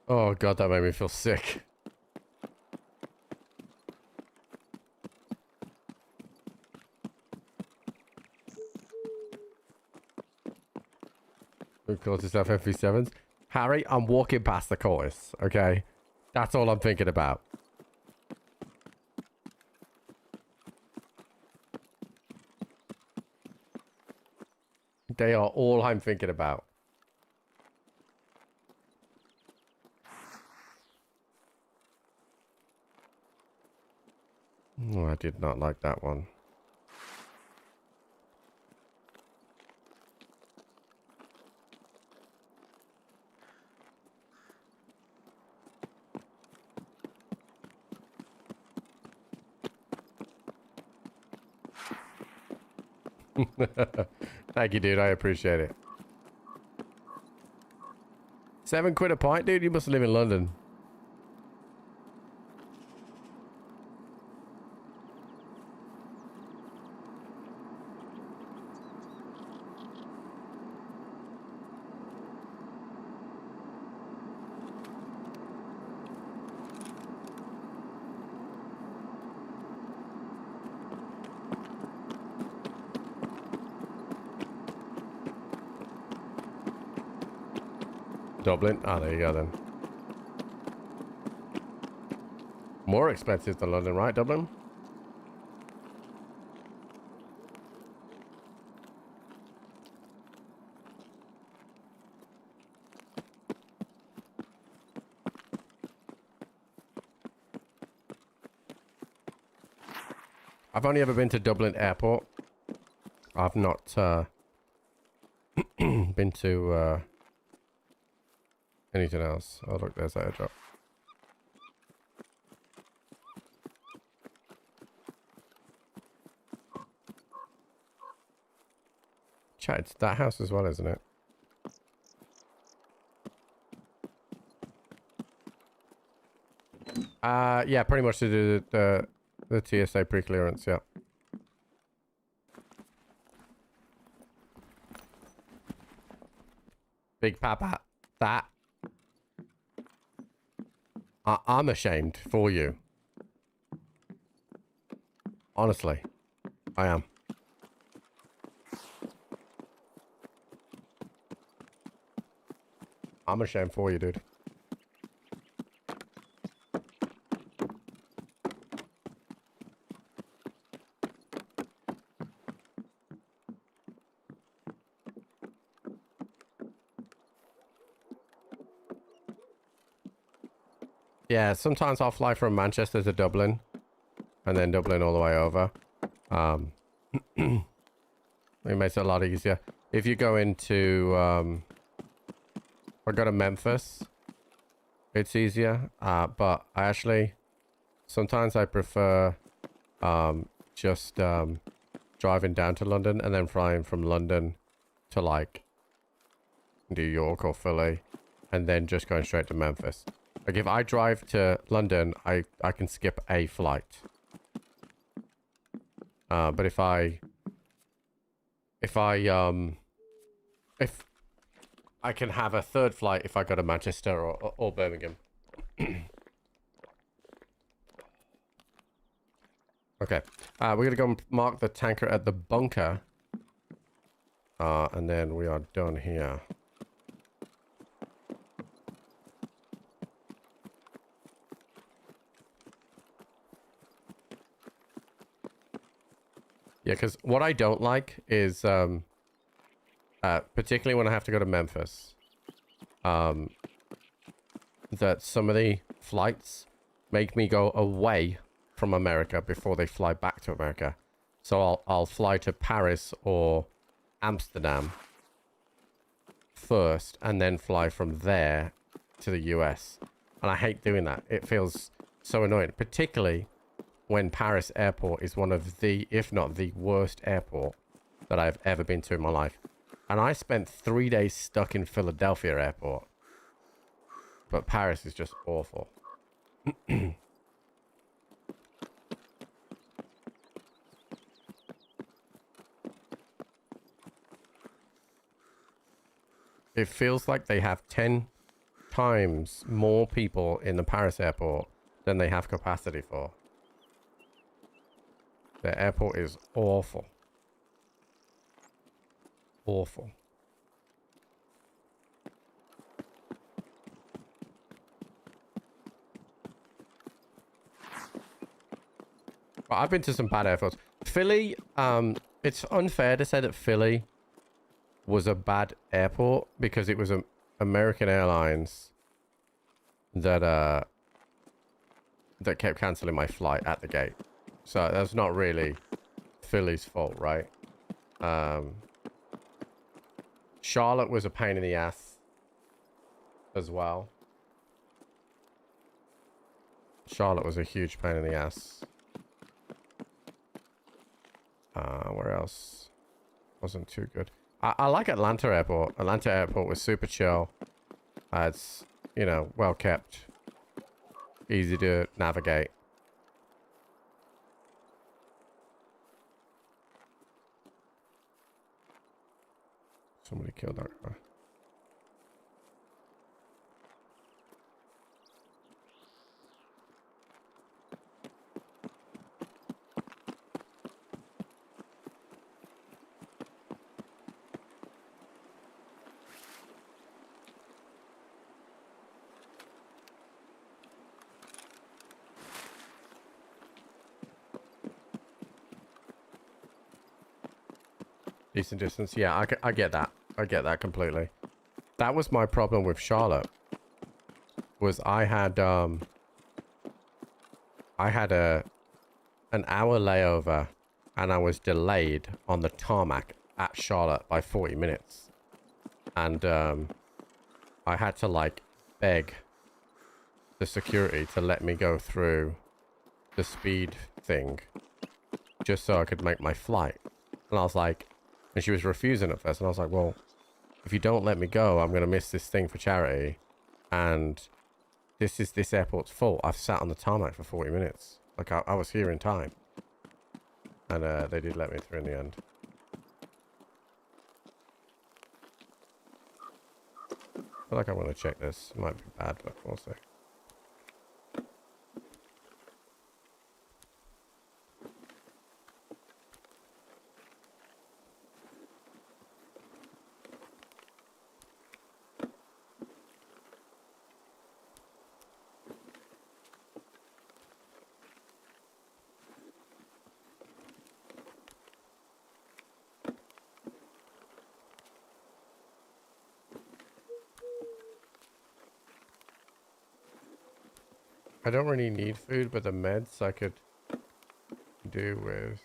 Oh god, that made me feel sick. Who cultists have FV7s? Harry, I'm walking past the cultists, okay? That's all I'm thinking about. They are all I'm thinking about. Oh, I did not like that one. Thank you, dude. I appreciate it. £7 a pint, dude? You must live in London. Dublin? Ah, there you go then. More expensive than London, right, Dublin? I've only ever been to Dublin Airport. I've not been to anything else. Oh, look, there's that airdrop. Chat, it's that house as well, isn't it? Yeah, pretty much to do the TSA pre-clearance, yeah. Big Papa, that. I'm ashamed for you. Honestly, I am. I'm ashamed for you, dude. Yeah, sometimes I'll fly from Manchester to Dublin and then Dublin all the way over. It makes it a lot easier. If you go into, or go to Memphis, it's easier. But I actually, sometimes I prefer just driving down to London and then flying from London to like New York or Philly and then just going straight to Memphis. Like if I drive to London, I can skip a flight. But if I can have a third flight if I go to Manchester or Birmingham. Okay. We're gonna go mark the tanker at the bunker. And then we are done here. Yeah, because what I don't like is, particularly when I have to go to Memphis, that some of the flights make me go away from America before they fly back to America. So I'll fly to Paris or Amsterdam first and then fly from there to the US. And I hate doing that. It feels so annoying, particularly when Paris airport is one of the, if not the worst airport that I've ever been to in my life. And I spent 3 days stuck in Philadelphia airport. But Paris is just awful. It feels like they have 10 times more people in the Paris airport than they have capacity for. The airport is awful. Awful. But I've been to some bad airports. Philly, it's unfair to say that Philly was a bad airport because it was American Airlines that that kept canceling my flight at the gate. So that's not really Philly's fault, right? Charlotte was a pain in the ass as well. Charlotte was a huge pain in the ass. Where else? wasn't too good. I like Atlanta Airport. Atlanta Airport was super chill. It's, you know, well kept. Easy to navigate. Somebody killed that guy. Decent distance. Yeah, I get that. I get that completely. That was my problem with Charlotte. Was I had an hour layover and I was delayed on the tarmac at Charlotte by 40 minutes. And I had to like beg the security to let me go through the speed thing just so I could make my flight. And I was like, and she was refusing at first, and I was like, well, if you don't let me go, I'm going to miss this thing for charity. And this airport's full. I've sat on the tarmac for 40 minutes. Like, I was here in time. And they did let me through in the end. I feel like I want to check this. It might be bad, but we'll see. I don't really need food, but the meds I could do with.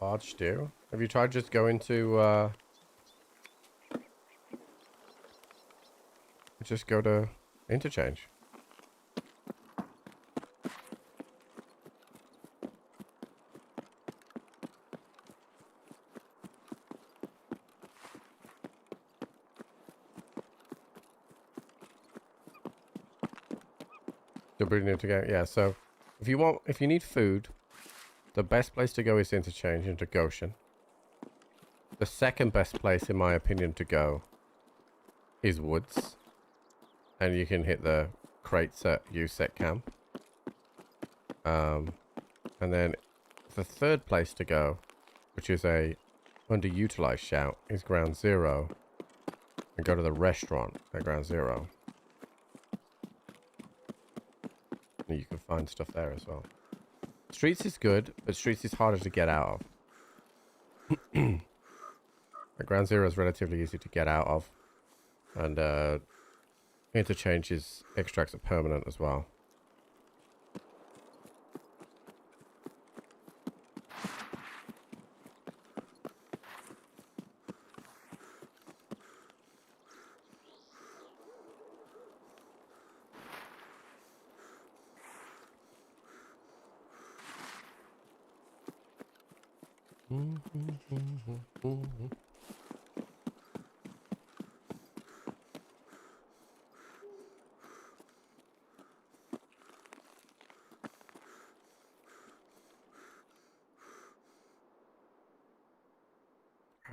Large stew? Have you tried just going to, just go to interchange? Still bringing it together? Yeah, so if you need food, the best place to go is interchange into Goshen. The second best place, in my opinion, to go is Woods. And you can hit the crates at USEC camp. And then the third place to go, which is a underutilized shout, is Ground Zero. And go to the restaurant at Ground Zero. And you can find stuff there as well. Streets is good, but Streets is harder to get out of. The Ground Zero is relatively easy to get out of. And interchange is extracts are permanent as well.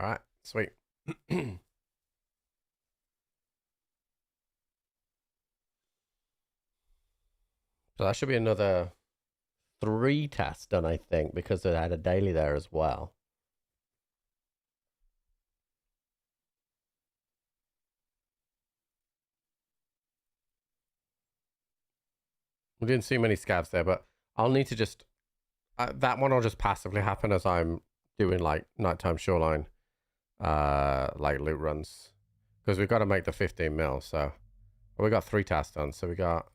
All right, sweet. So that should be another 3 tasks done, I think, because it had a daily there as well. We didn't see many scavs there, but I'll need to just... that one will just passively happen as I'm doing, like, nighttime shoreline, like, loot runs. because we've got to make the 15 mil. So we got 3 tasks done. So we got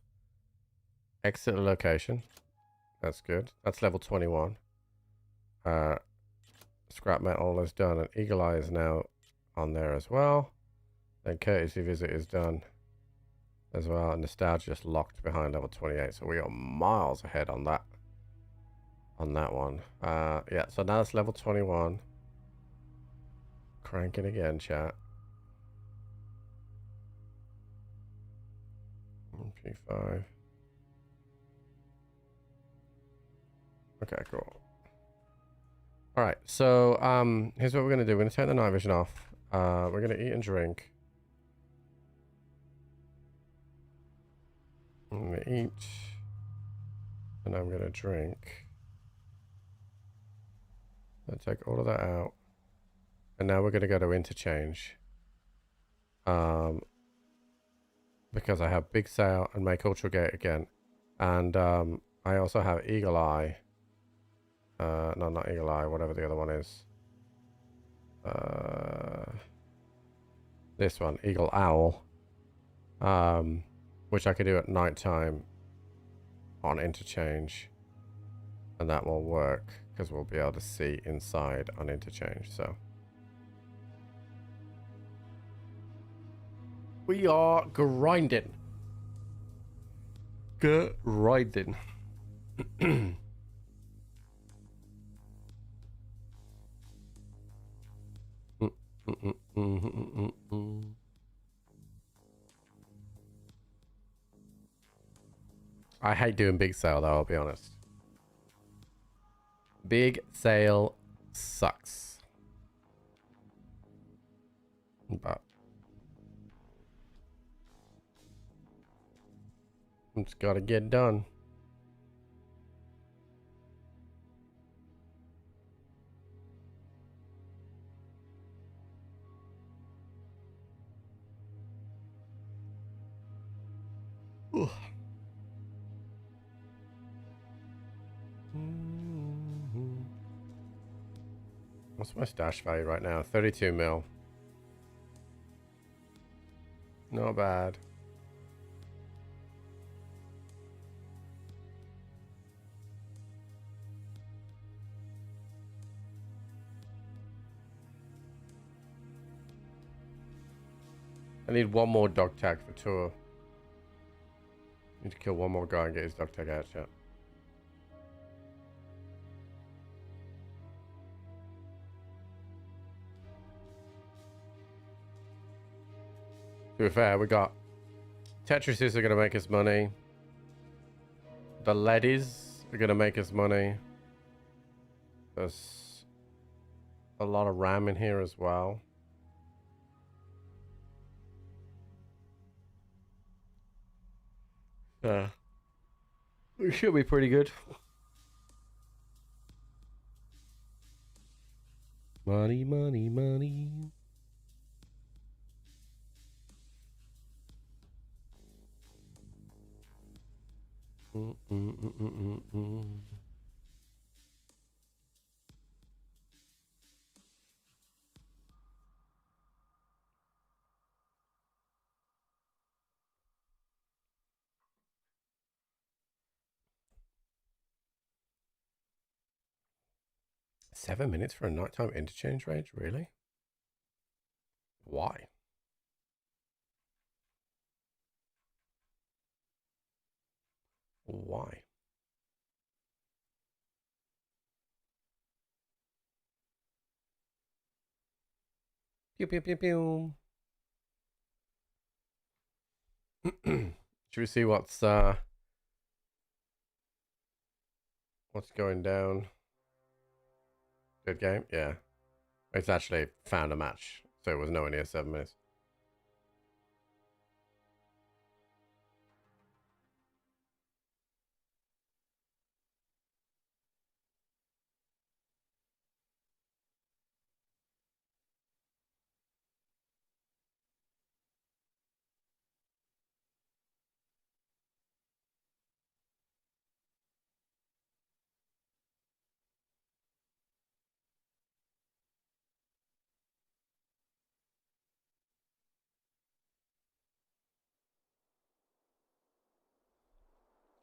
exit the location. That's good. That's level 21. Scrap metal is done, and Eagle Eye is now on there as well. Then courtesy visit is done as well, and nostalgia just locked behind level 28. So we are miles ahead on that. On that one. Yeah. So now it's level 21. Cranking again, chat. P5. Okay, cool. Alright, so here's what we're gonna do. We're gonna take the night vision off. We're gonna eat and drink. I'm gonna eat. And I'm gonna drink. I'll take all of that out. And now we're gonna go to interchange. Because I have Big Sail and make Ultra Gate again. And I also have Eagle Eye. No, not Eagle Eye, whatever the other one is. This one, Eagle Owl. Which I could do at night time on interchange. And that will work because we'll be able to see inside on interchange. So we are grinding. Grinding. I hate doing big sale though, I'll be honest. Big sale sucks. But it's gotta get done. Ugh. What's my stash value right now? 32 mil. Not bad. I need one more dog tag for tour. Need to kill one more guy and get his dog tag out, chat. To be fair, we got Tetrises are going to make us money. The Leddies are going to make us money. There's a lot of RAM in here as well. Yeah. We should be pretty good. Money, money, money. Mm. 7 minutes for a nighttime interchange range? Really? Why? Why? Pew, pew, pew, pew. Should we see what's going down? Good game? Yeah. It's actually found a match, so it was nowhere near 7 minutes.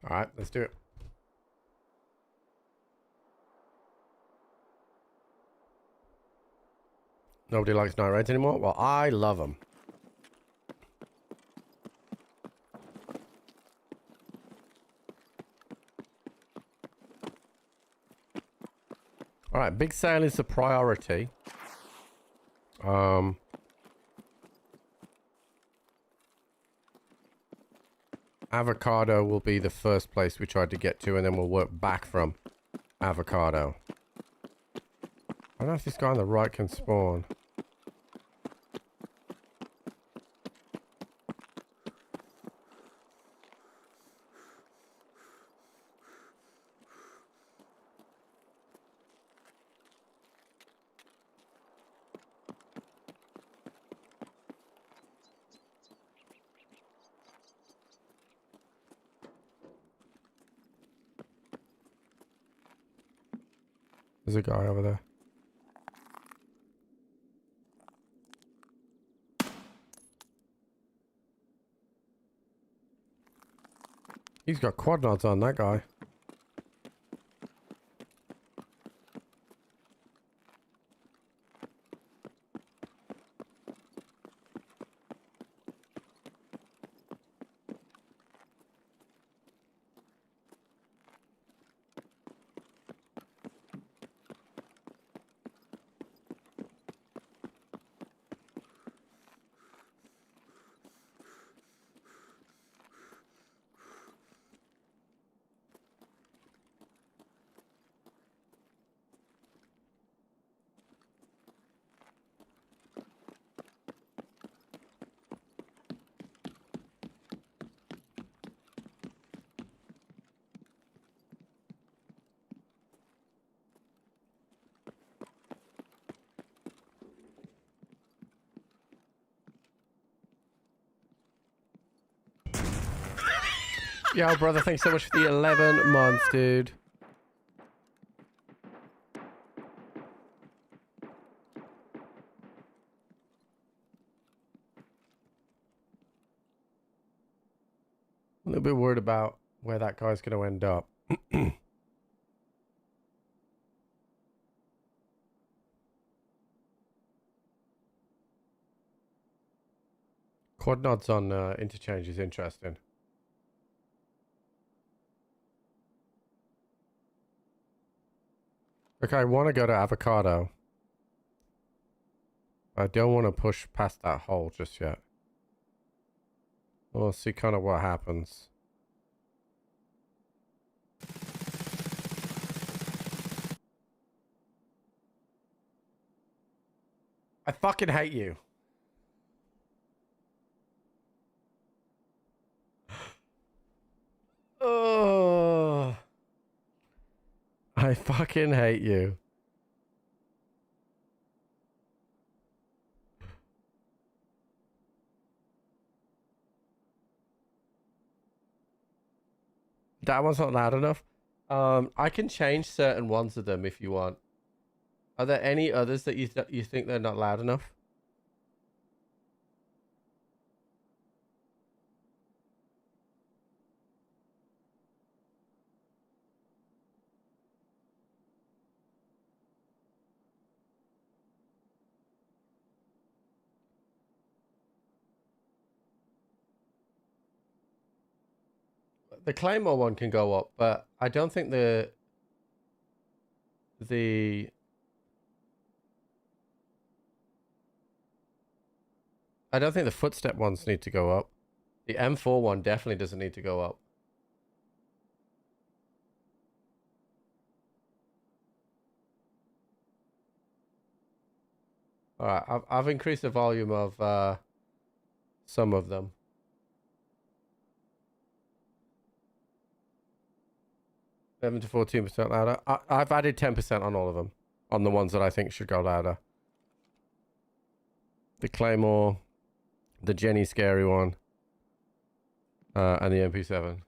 All right, let's do it. Nobody likes night raids anymore? Well, I love them. All right, big sale is the priority. Avocado will be the first place we try to get to, and then we'll work back from Avocado. I don't know if this guy on the right can spawn. There's a guy over there. He's got quad nods on, that guy. Yo, brother, thanks so much for the 11 months, dude. A little bit worried about where that guy's going to end up. Quad nods on interchange is interesting. Okay, I want to go to Avocado. I don't want to push past that hole just yet. We'll see kind of what happens. I fucking hate you. Oh, I fucking hate you. That one's not loud enough. I can change certain ones of them if you want. Are there any others that you think they're not loud enough? The Claymore one can go up, but I don't think the I don't think the footstep ones need to go up. The M4 one definitely doesn't need to go up. All right, I've increased the volume of some of them. 7 to 14% louder. I've added 10% on all of them, on the ones that I think should go louder. The Claymore, the Jenny Scary one, and the MP7.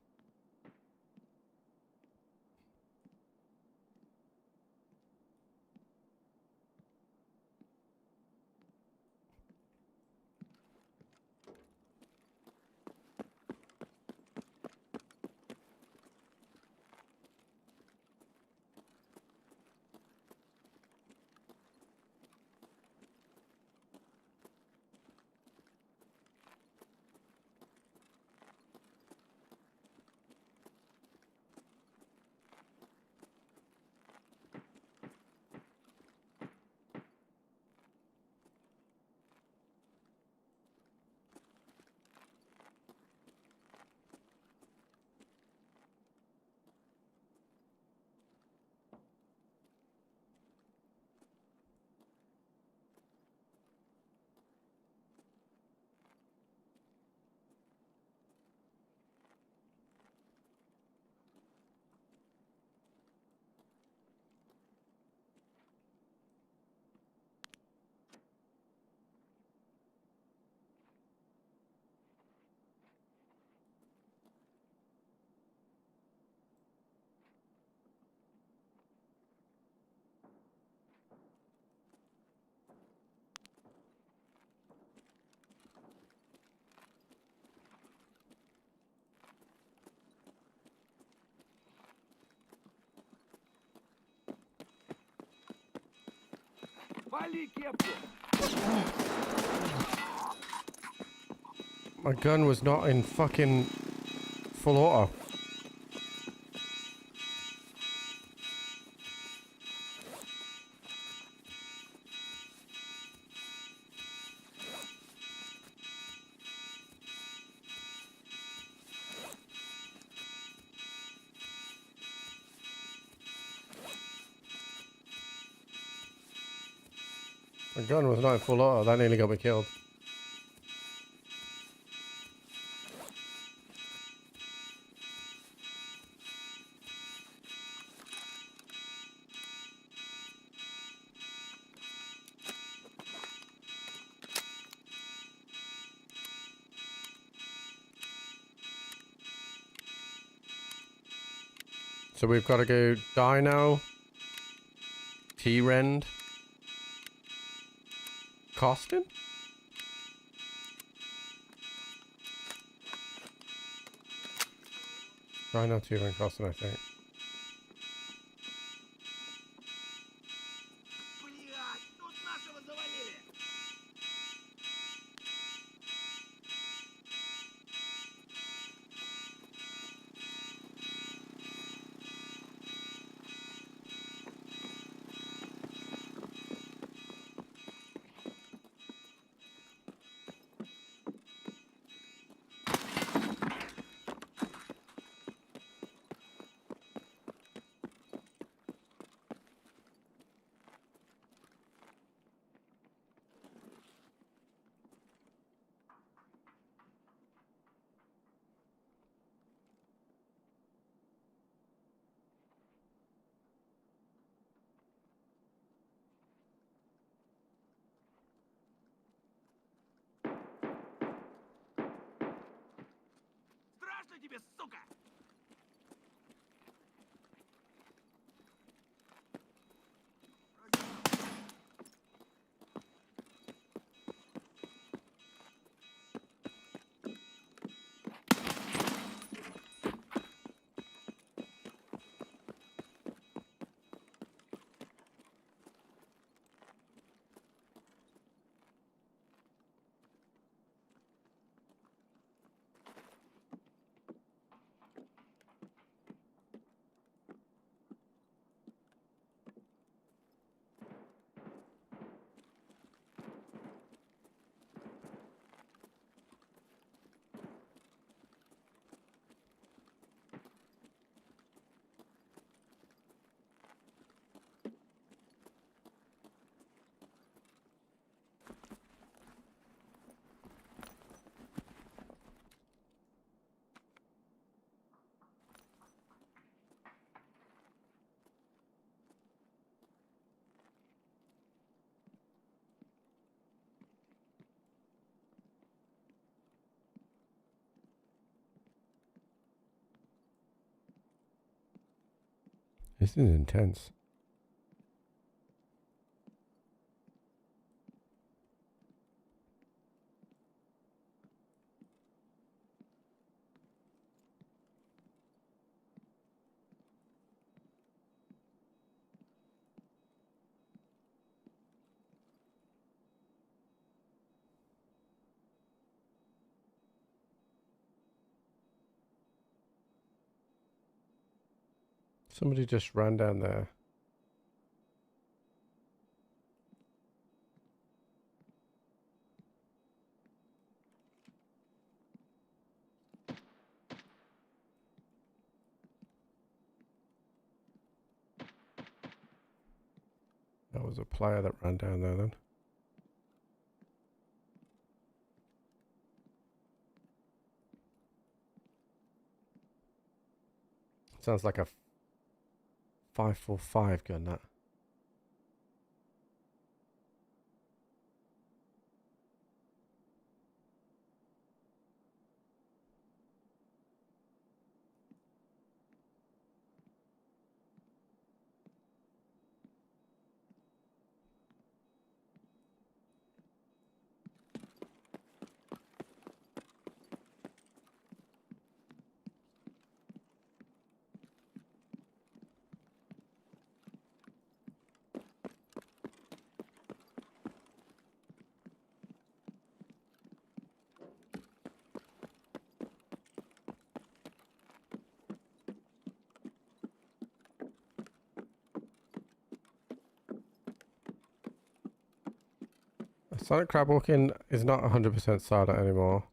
Вали кепку! My gun was not in fucking full auto. My gun was not in full auto. That nearly got me killed. So we've got to go Dino, T-Rend, Costin? Dino, T-Rend, Costin, I think. Блядь, тут нашего завалили! Страшно тебе, сука! This is intense. Somebody just ran down there. That was a player that ran down there then. Sounds like a 545 gun, that. Sonic Crab Walking is not 100% silent anymore.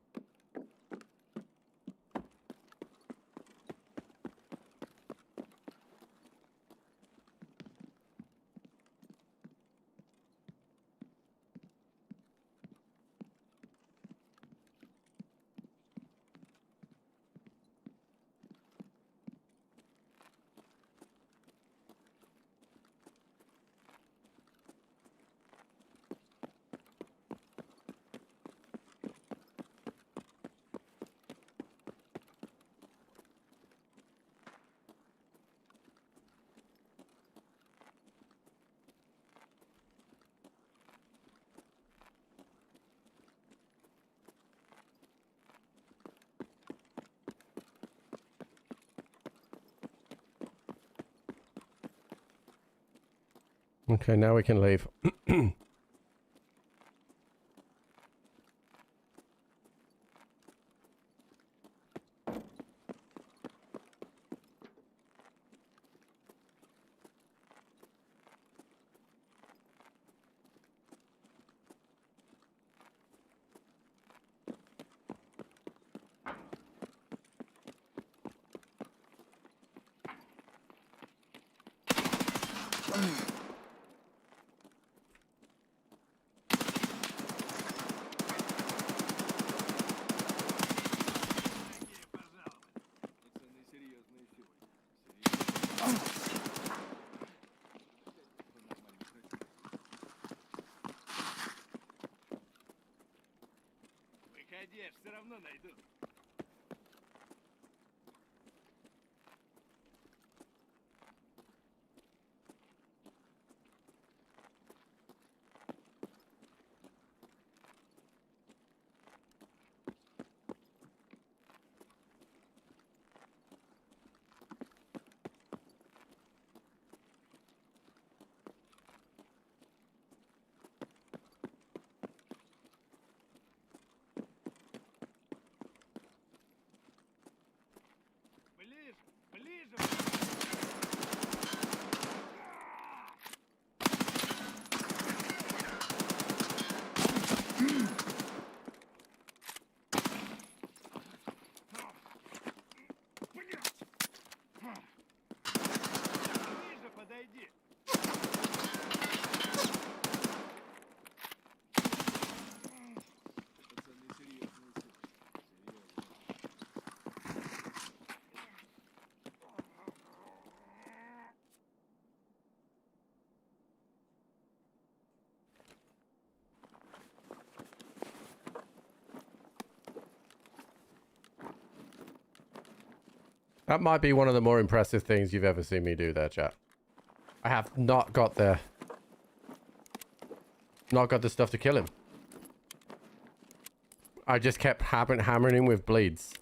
Okay, now we can leave. Выходи, все равно найду. Ближе, ближе. Ближе подойди. That might be one of the more impressive things you've ever seen me do there, chat. I have not got the stuff to kill him. I just kept hammering him with bleeds.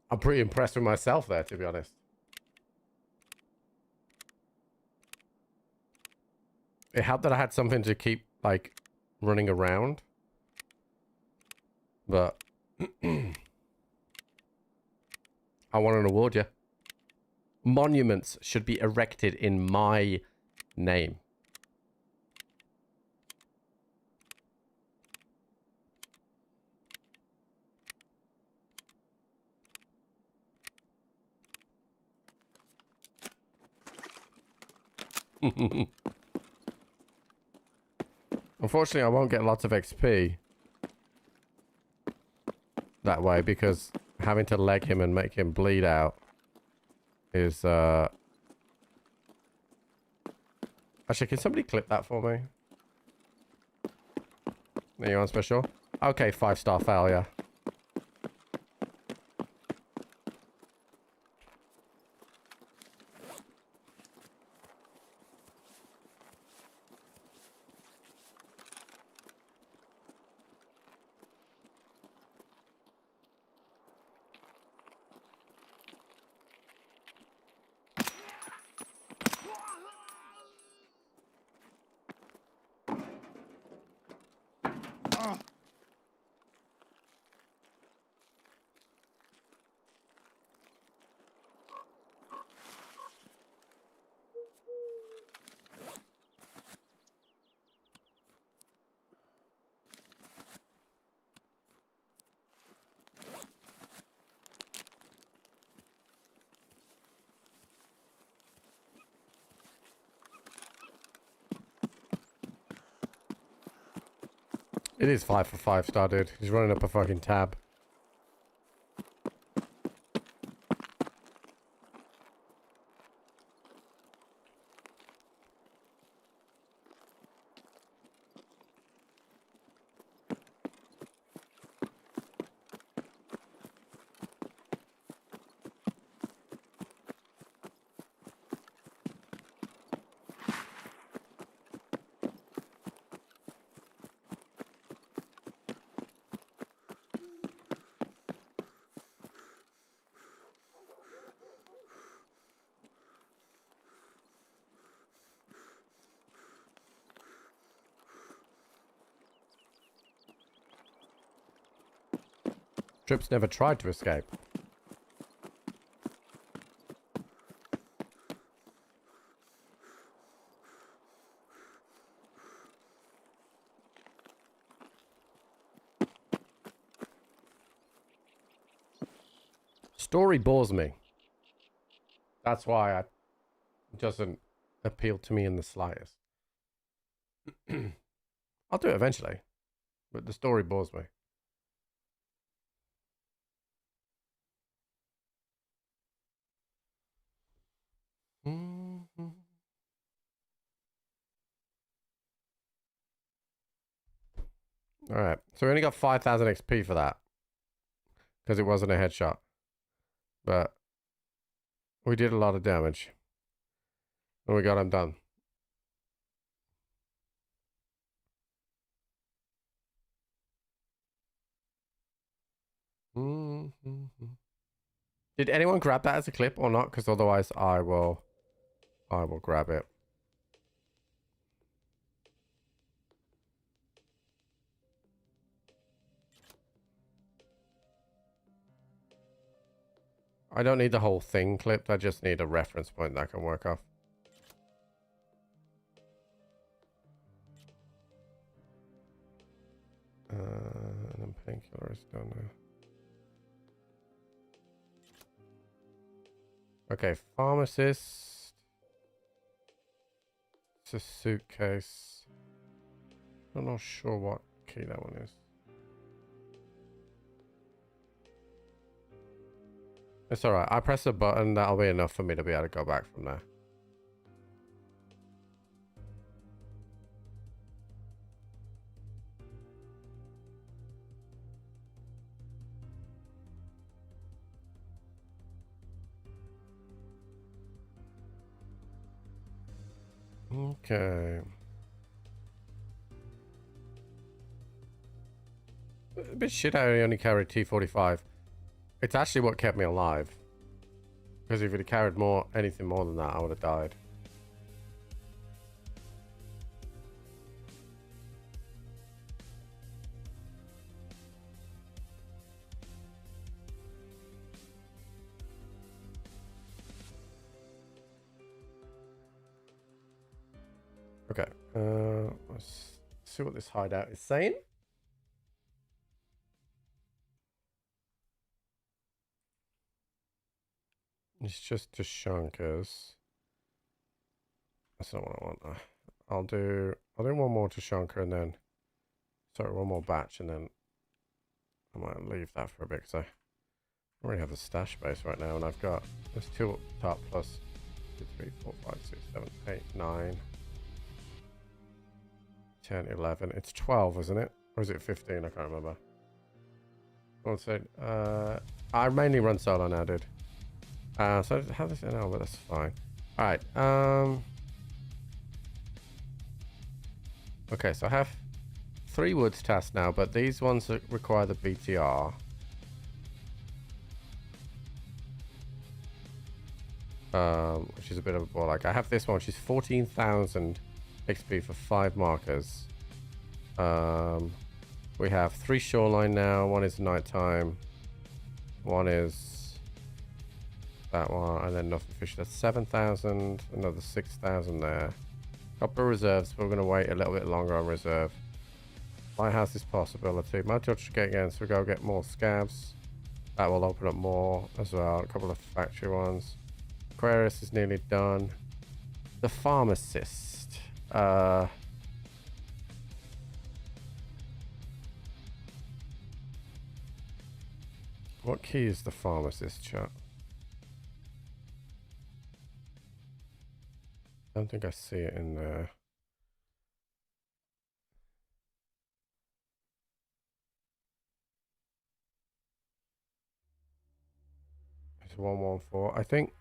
I'm pretty impressed with myself there, to be honest. It helped that I had something to keep, like, running around. But I want an award, yeah. Monuments should be erected in my name. Unfortunately, I won't get lots of XP that way because having to leg him and make him bleed out is Actually, can somebody clip that for me? Are you on special? Okay, 5-star failure. It is 5 for 5-star, dude. He's running up a fucking tab. Trips never tried to escape. Story bores me. That's why it doesn't appeal to me in the slightest. I'll do it eventually, but the story bores me. Alright, so we only got 5,000 XP for that. Because it wasn't a headshot. But we did a lot of damage. And we got him done. Did anyone grab that as a clip or not? Because otherwise I will grab it. I don't need the whole thing clipped. I just need a reference point that I can work off. And painkiller is done now. Okay, pharmacist. It's a suitcase. I'm not sure what key that one is. It's alright. I press a button. That'll be enough for me to be able to go back from there. Okay. A bit shit I only carried T45. It's actually what kept me alive. Because if it had carried anything more than that, I would have died. Okay, let's see what this hideout is saying. It's just Tashankas. That's not what I want. I'll do one more Tashanka and then, sorry, one more batch and then I might leave that for a bit because I already have a stash space right now and I've got, there's 2 up the top plus 2, 3, 4, 5, 6, 7, 8, 9, 10, 11. It's 12, isn't it? Or is it 15? I can't remember. One sec. I mainly run solo now, dude. So I have this in now, but that's fine. Alright, okay, so I have 3 woods tasks now, but these ones that require the BTR. Which is a bit of a bore. Like, I have this one, which is 14,000 XP for 5 markers. We have 3 shoreline now. One is nighttime. One is that one, and then nothing fish. That's 7,000. Another 6,000 there. Couple of reserves, but we're going to wait a little bit longer on reserve. Lighthouse is possibility. My judge get again, so we go get more scabs. That will open up more as well. A couple of factory ones. Aquarius is nearly done. The pharmacist. What key is the pharmacist, chat? I don't think I see it in there. It's 114. I think.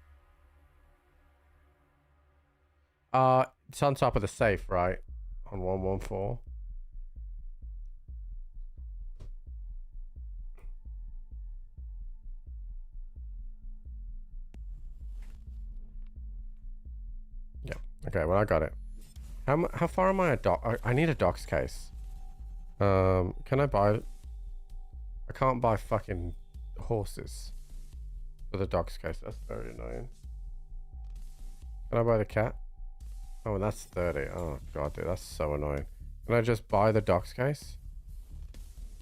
It's on top of the safe, right? On 114. Yeah. Okay. Well, I got it. How far am I at dock? I need a docks case. Can I buy? I can't buy fucking horses for the docks case. That's very annoying. Can I buy the cat? Oh, and that's 30. Oh god, dude, that's so annoying. Can I just buy the docks case?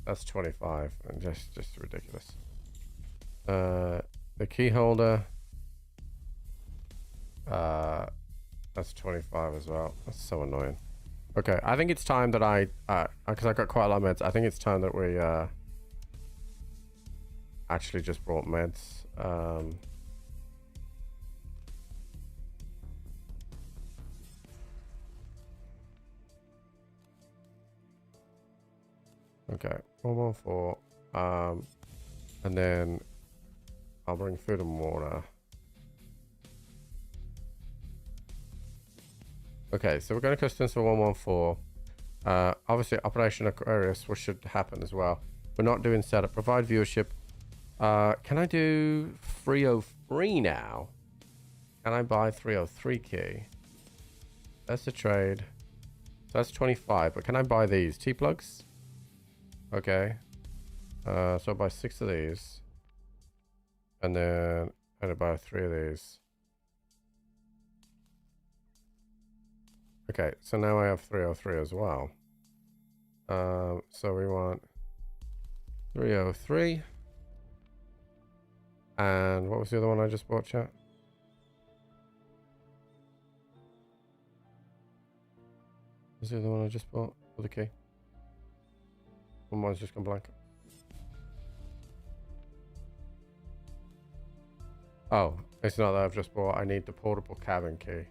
That's 25, and just ridiculous. The key holder. That's 25 as well. That's so annoying. Okay, I think it's time that I, because I got quite a lot of meds. I think it's time that we actually just brought meds. Okay, 114. And then I'll bring food and water. Okay, so we're going to customs for 114. Obviously, Operation Aquarius, which should happen as well. We're not doing setup. Provide viewership. Can I do 303 now? Can I buy 303 key? That's a trade. So that's 25. But can I buy these? T-plugs? Okay. So I'll buy 6 of these. And then I'm going to buy 3 of these. Okay, so now I have 303 as well. So we want 303. And what was the other one I just bought, chat? What was the other one I just bought for the key? Well, mine's just gone blank. Oh, it's not that I've just bought. I need the portable cabin key.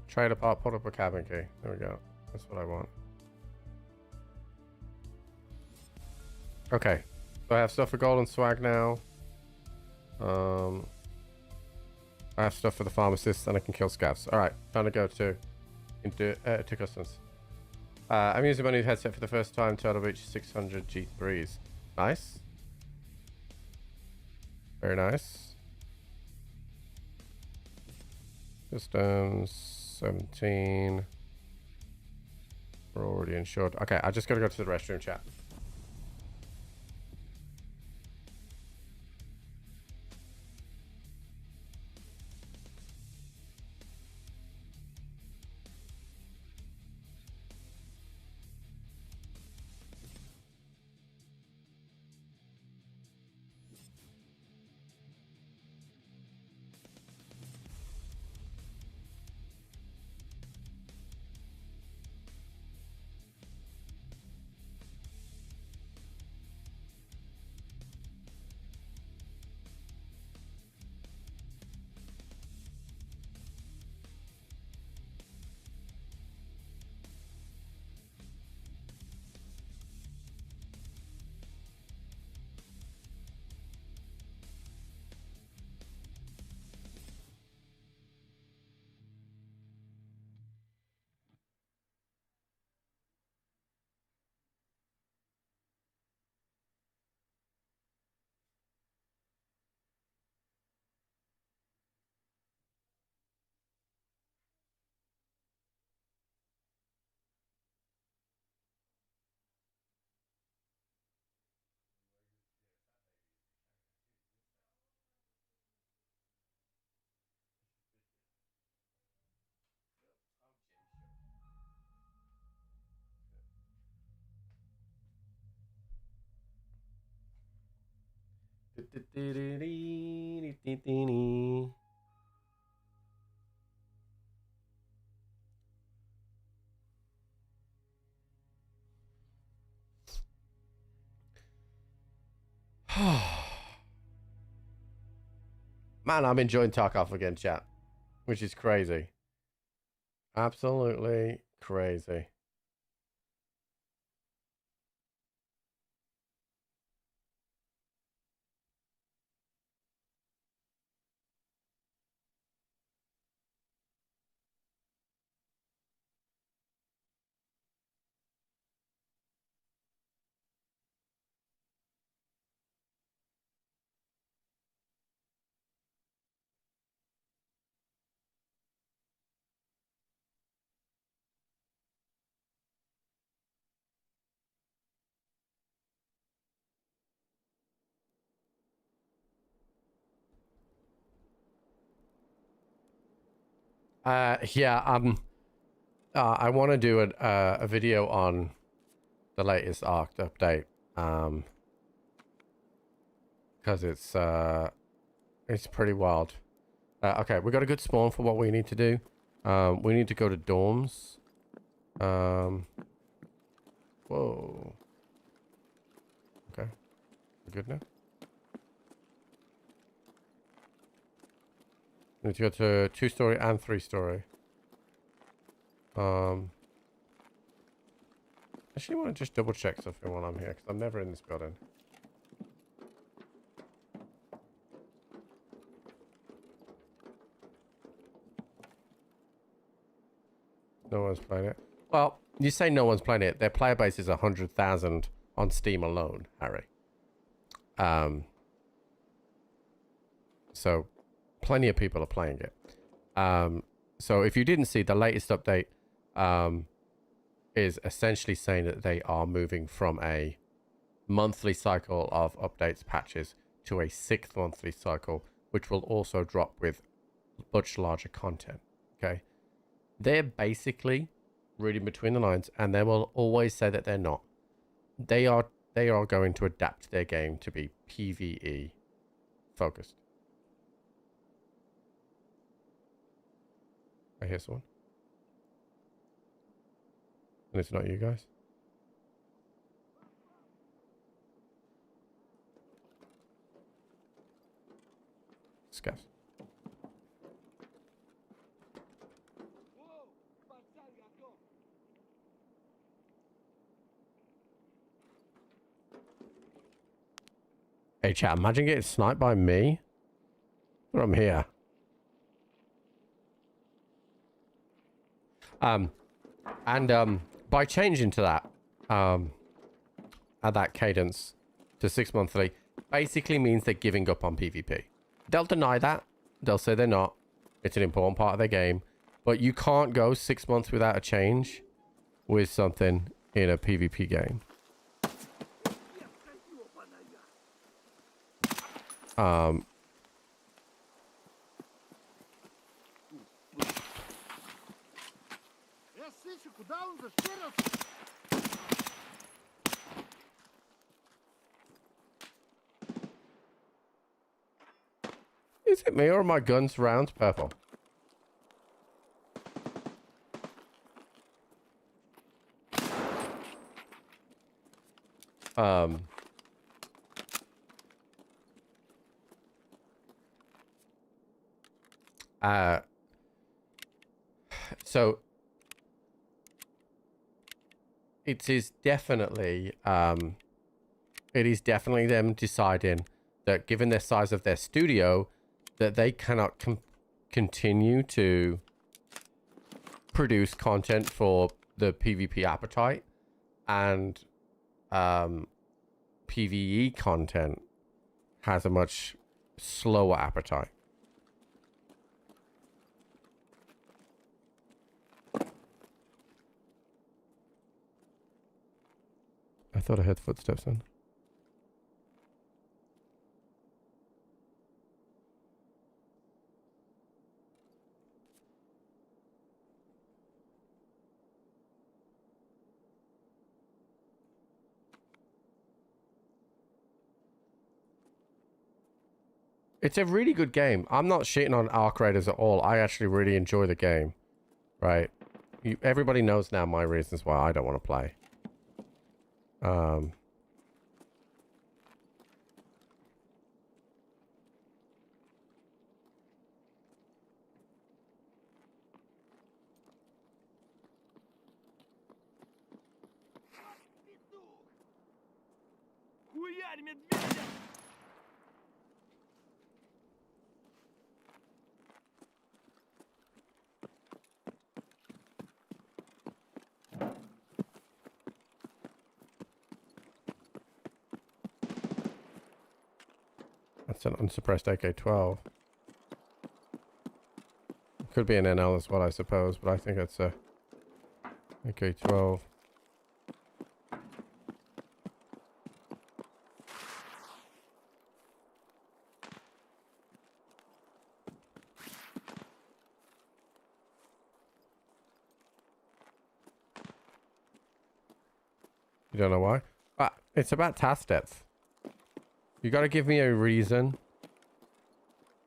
Trailer park, portable cabin key. There we go. That's what I want. Okay. So I have stuff for gold and swag now. I have stuff for the pharmacist and I can kill scavs. Alright, time to go to customs. I'm using my new headset for the first time. Total reach 600 G3s. Nice. Very nice. Systems 17. We're already insured. Okay, I just gotta go to the restroom, chat. Man, I'm enjoying Tarkov again, chat, which is crazy. Absolutely crazy. Yeah, I want to do a video on the latest Arc update, because it's pretty wild. Okay, we got a good spawn for what we need to do. We need to go to dorms. Whoa. Okay, we're good now. We need to go to 2-story and 3-story. Actually, I want to just double check something while I'm here, because I'm never in this building. No one's playing it. Well, you say no one's playing it. Their player base is 100,000 on Steam alone, Harry. So plenty of people are playing it. So if you didn't see, the latest update is essentially saying that they are moving from a monthly cycle of updates, patches, to a 6th monthly cycle, which will also drop with much larger content. Okay, they're basically reading between the lines, and they will always say that they're not. They are going to adapt their game to be PvE focused. I hear someone. And it's not you guys. Scavs. Hey chat, imagine getting sniped by me from here. By changing to that, at that cadence to 6 monthly, basically means they're giving up on PvP. They'll deny that. They'll say they're not. It's an important part of their game. But you can't go 6 months without a change with something in a PvP game. Is it me or are my guns round purple? So it is definitely them deciding that given the size of their studio, that they cannot continue to produce content for the PvP appetite, and PvE content has a much slower appetite. I thought I heard footsteps then. It's a really good game. I'm not shitting on Arc Raiders at all. I actually really enjoy the game. Right? Everybody knows now my reasons why I don't want to play. Хуярь медведя! That's an unsuppressed AK-12. Could be an NL as well, I suppose, but I think it's a AK-12. You don't know why? But it's about task depth. You got to give me a reason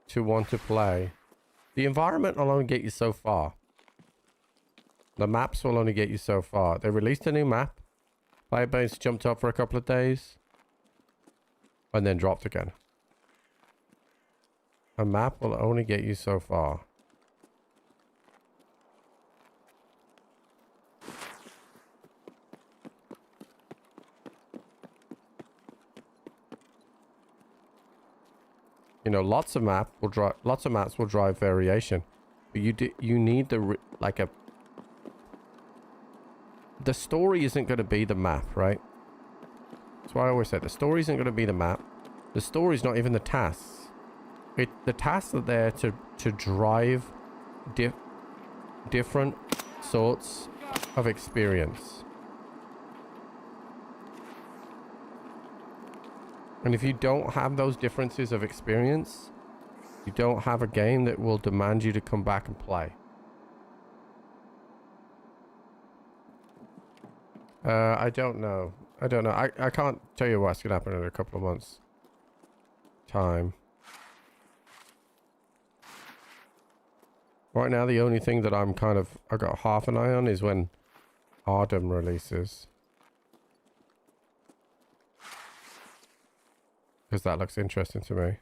to want to play. The environment will only get you so far. The maps will only get you so far. They released a new map. Player base jumped up for a couple of days. And then dropped again. A map will only get you so far. You know, lots of maps will drive variation, but you need the the story isn't going to be the map, right? That's why I always say the story isn't going to be the map. The story's not even the tasks. The tasks are there to drive different sorts of experience. And if you don't have those differences of experience, you don't have a game that will demand you to come back and play. I don't know. I can't tell you what's going to happen in a couple of months' time. Right now, the only thing that I got half an eye on is when Arden releases. Because that looks interesting to me.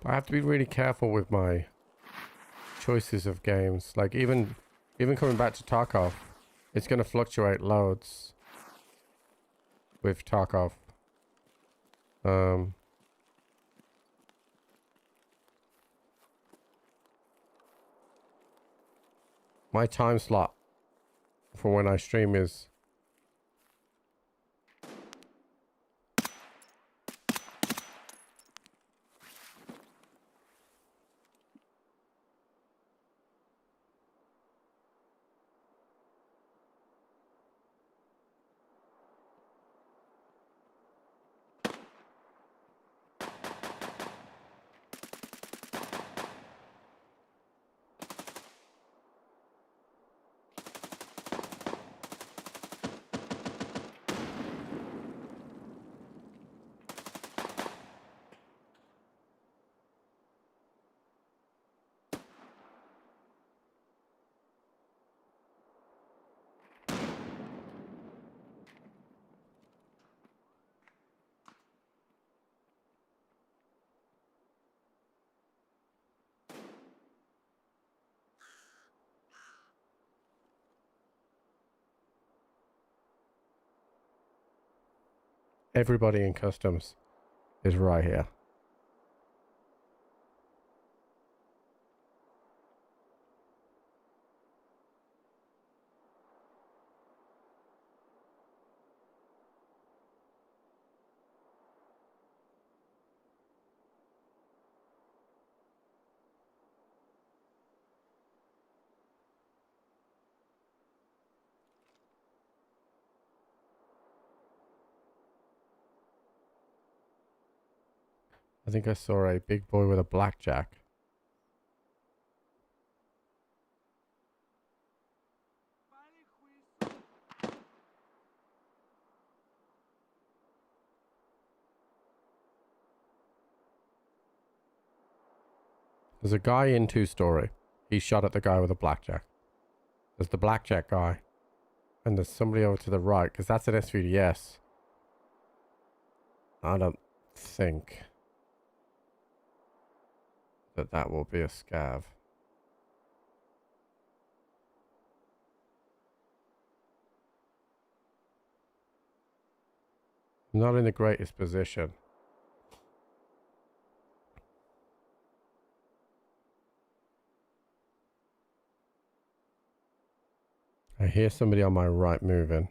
I have to be really careful with my choices of games. Like even coming back to Tarkov, it's going to fluctuate loads with Tarkov. My time slot for when I stream is everybody in customs is right here. I think I saw a big boy with a blackjack. There's a guy in 2-story. He shot at the guy with a blackjack. There's the blackjack guy. And there's somebody over to the right, because that's an SVDS. I don't think that will be a scav. Not in the greatest position. I hear somebody on my right moving.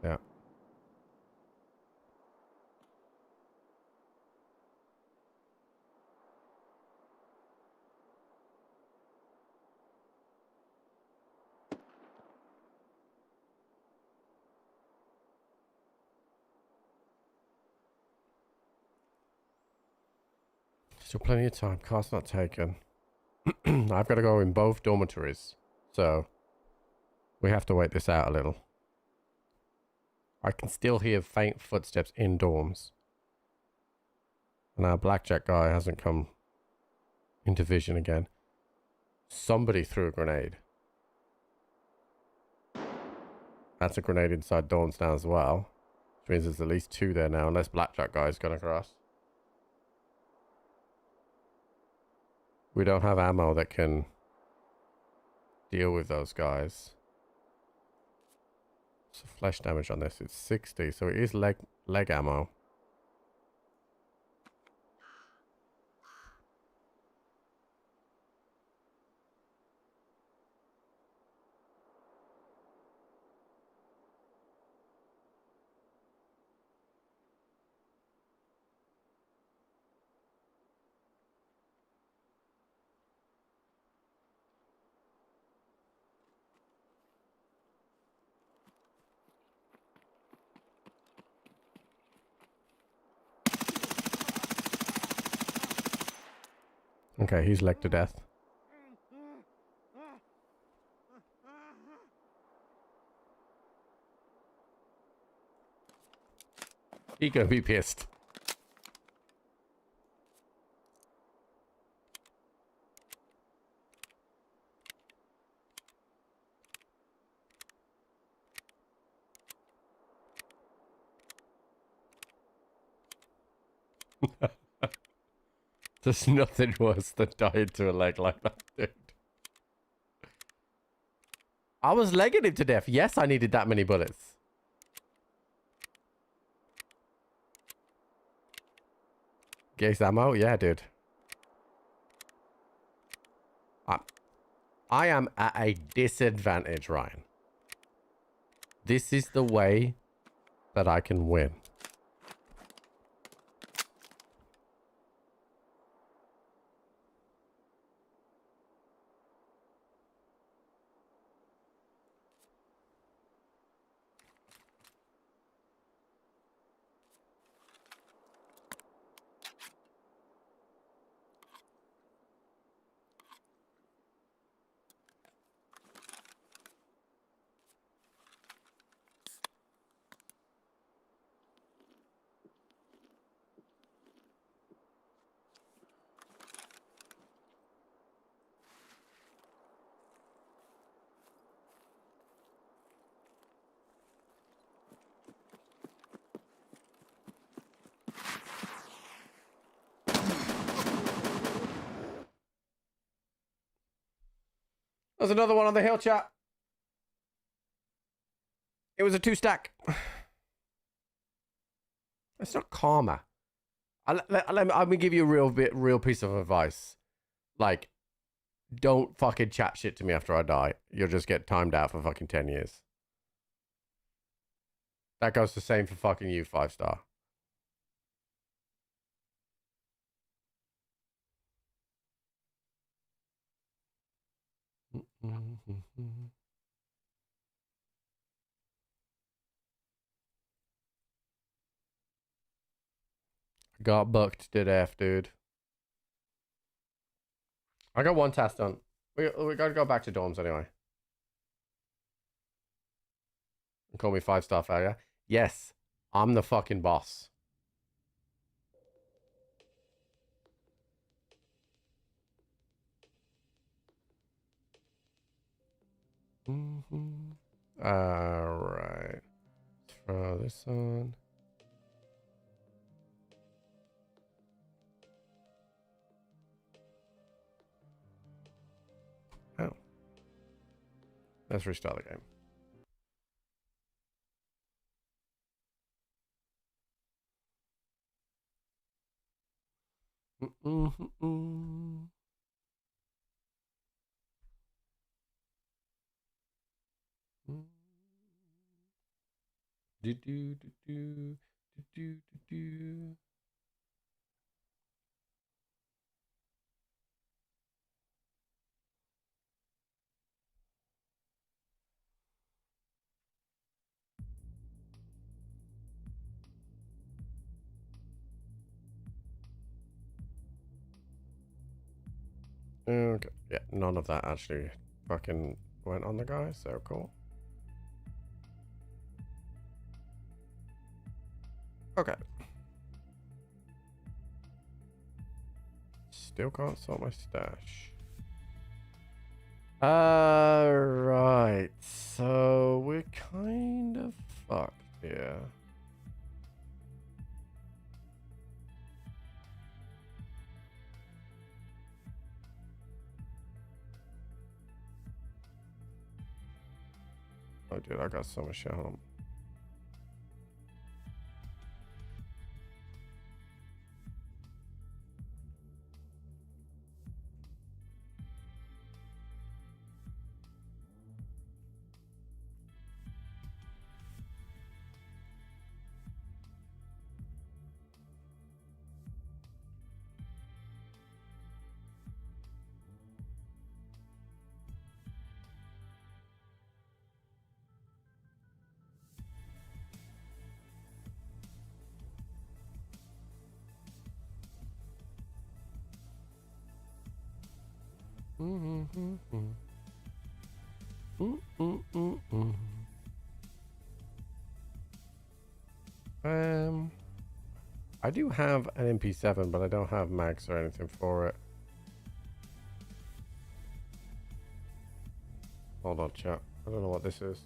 Yeah. Still plenty of time. Car's not taken. I've got to go in both dormitories. So we have to wait this out a little. I can still hear faint footsteps in dorms. And our blackjack guy hasn't come into vision again. Somebody threw a grenade. That's a grenade inside dorms now as well. Which means there's at least 2 there now, unless blackjack guy's gone across. We don't have ammo that can deal with those guys. So flesh damage on this, it's 60, so it is leg ammo. Okay, he's legged to death. He gonna be pissed. There's nothing worse than dying to a leg like that, dude. I was legging him to death. Yes, I needed that many bullets. Gaze ammo? Yeah, dude. I am at a disadvantage, Ryan. This is the way that I can win. There's another one on the hill, chat. It was a 2-stack. It's not karma. I'm gonna give you a real piece of advice. Like, don't fucking chat shit to me after I die. You'll just get timed out for fucking 10 years. That goes the same for fucking you, 5-star. Got bucked to death, dude. I got one task done. We gotta go back to dorms anyway. Call me 5-star failure. Yes, I'm the fucking boss. Alright. Throw this on. Oh. Let's restart the game. Do do do do do do do. Okay. Yeah, none of that actually fucking went on the guy, so cool. Okay. Still can't sort my stash. Right. So we're kind of fucked here. Oh, dude, I got so much shit on. I do have an MP7, but I don't have mags or anything for it. Hold on, chat. I don't know what this is.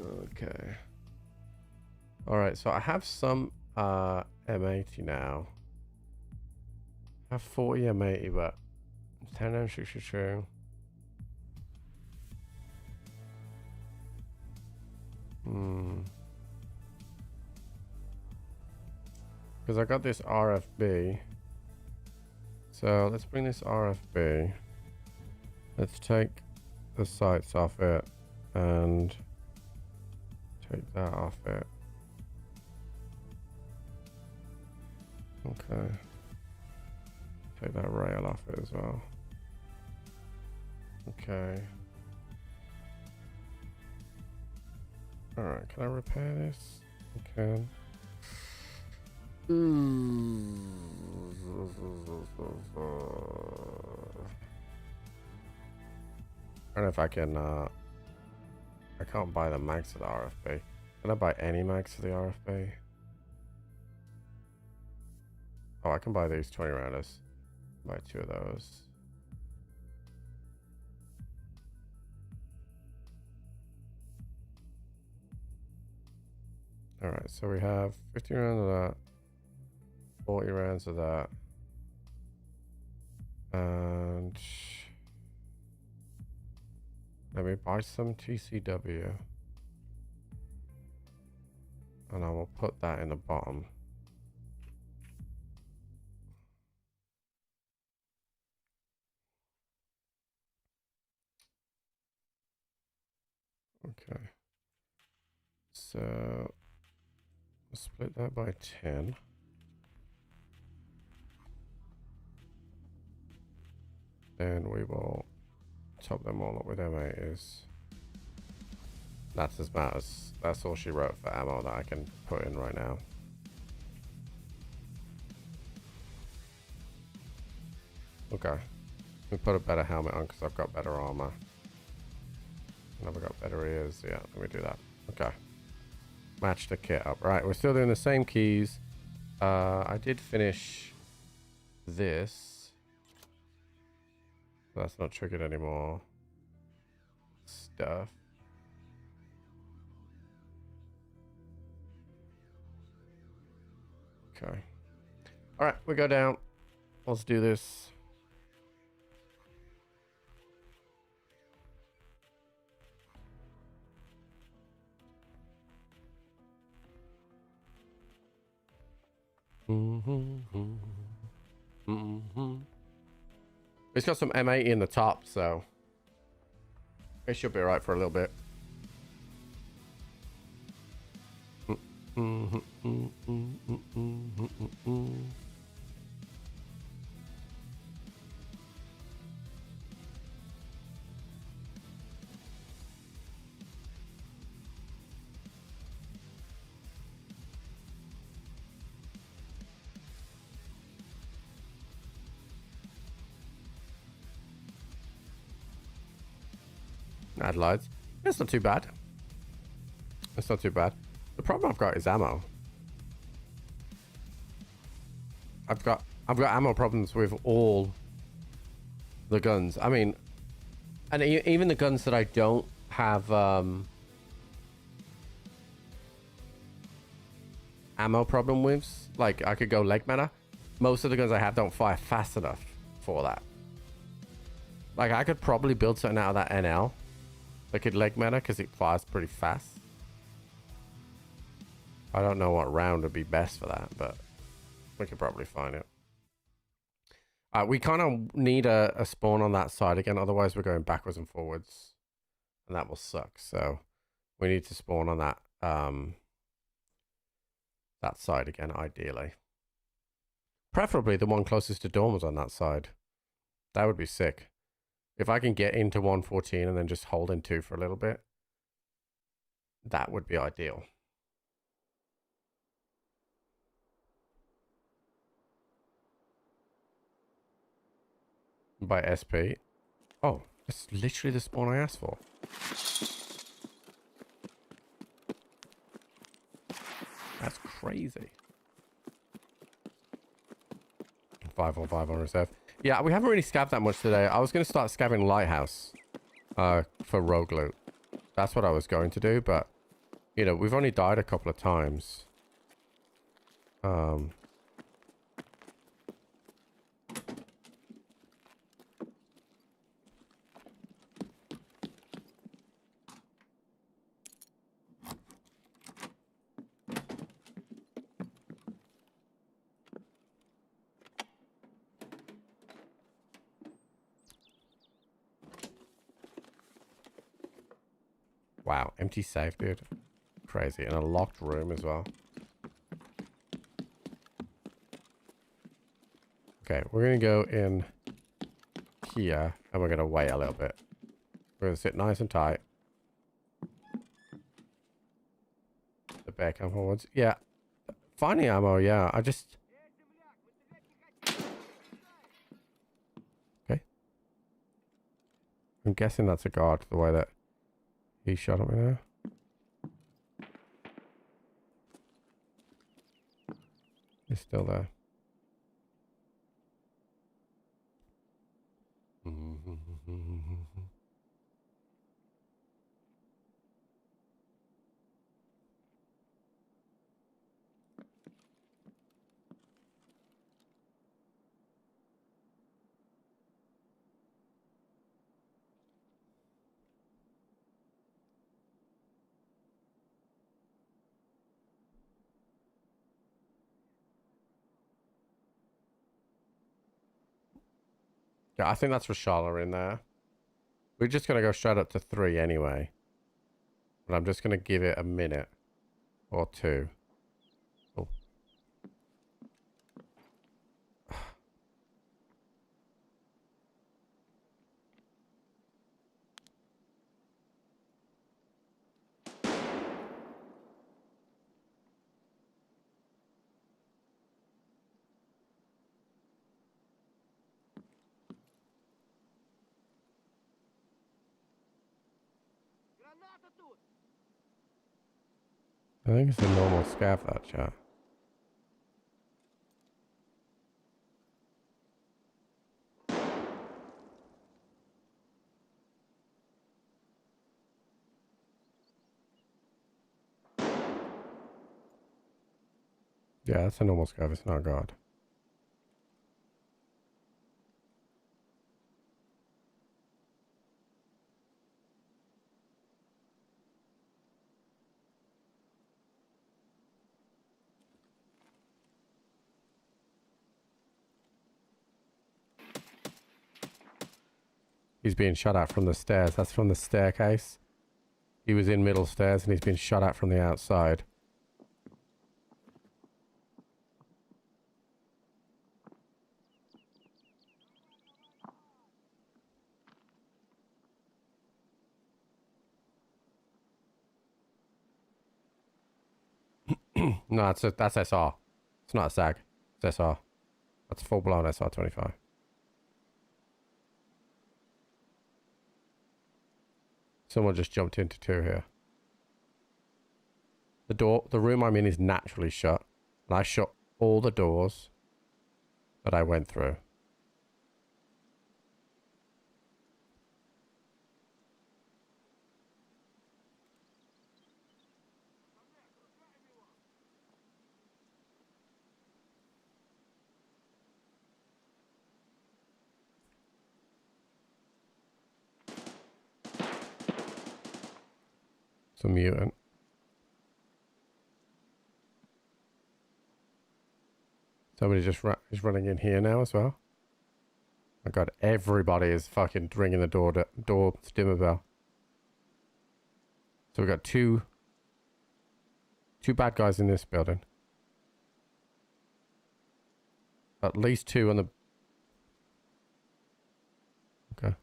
Okay. All right, so I have some M80 now. I have 40 M80, but 10 M62. Because I got this RFB. So let's bring this RFB. Let's take the sights off it and take that off it. Okay. Take that rail off it as well. Okay. Alright, can I repair this? I can. I don't know if I can, I can't buy the mags to the RFB. Can I buy any mags to the RFB? Oh, I can buy these 20 rounders. Buy 2 of those. Alright, so we have 50 rounds of that. 40 rounds of that. And let me buy some TCW. And I will put that in the bottom. Okay. So split that by 10. Then we will top them all up with M80s. That's as bad as, that's all she wrote for ammo that I can put in right now. Okay. We put a better helmet on because I've got better armor. And I've got better ears. Yeah, let me do that. Okay. Match the kit up. Right, we're still doing the same keys. I did finish this. That's not triggered anymore. Stuff. Okay. Alright, we go down. Let's do this. It's got some M80 in the top, so it should be alright for a little bit. Add lights. It's not too bad. It's not too bad. The problem I've got is ammo. I've got ammo problems with all the guns. I mean, and even the guns that I don't have ammo problem with, like I could go leg matter. Most of the guns I have don't fire fast enough for that. Like I could probably build something out of that NL. That could leg matter because it fires pretty fast. I don't know what round would be best for that, but we could probably find it. We kind of need a spawn on that side again, otherwise we're going backwards and forwards, and that will suck. So we need to spawn on that that side again, ideally. Preferably the one closest to dorms on that side. That would be sick. If I can get into 114 and then just hold in 2 for a little bit, that would be ideal. By SP. Oh, that's literally the spawn I asked for. That's crazy. 515 on reserve. Yeah, we haven't really scabbed that much today. I was going to start scabbing Lighthouse for rogue loot. That's what I was going to do, but, you know, we've only died a couple of times. Wow, empty safe, dude. Crazy. And a locked room as well. Okay, we're going to go in here, and we're going to wait a little bit. We're going to sit nice and tight. The bear come forwards. Yeah. Finding ammo, yeah. I just... Okay. I'm guessing that's a guard, the way that he shot at me there. He's still there. Yeah, I think that's Rashala in there. We're just going to go straight up to 3 anyway. But I'm just going to give it a minute or 2. Oh. I think it's a normal scav, that chat. Yeah, that's a normal scav, it's not a guard. He's being shot at from the stairs. That's from the staircase. He was in middle stairs and he's been shot at from the outside. No, that's SR. It's not a SAG. It's SR. That's full blown SR-25. Someone just jumped into 2 here. The room I'm in is naturally shut. And I shut all the doors that I went through. It's a mutant. Somebody just is running in here now as well. My god, everybody is fucking ringing the door dimmer bell. So we got two bad guys in this building. At least 2 on the... Okay.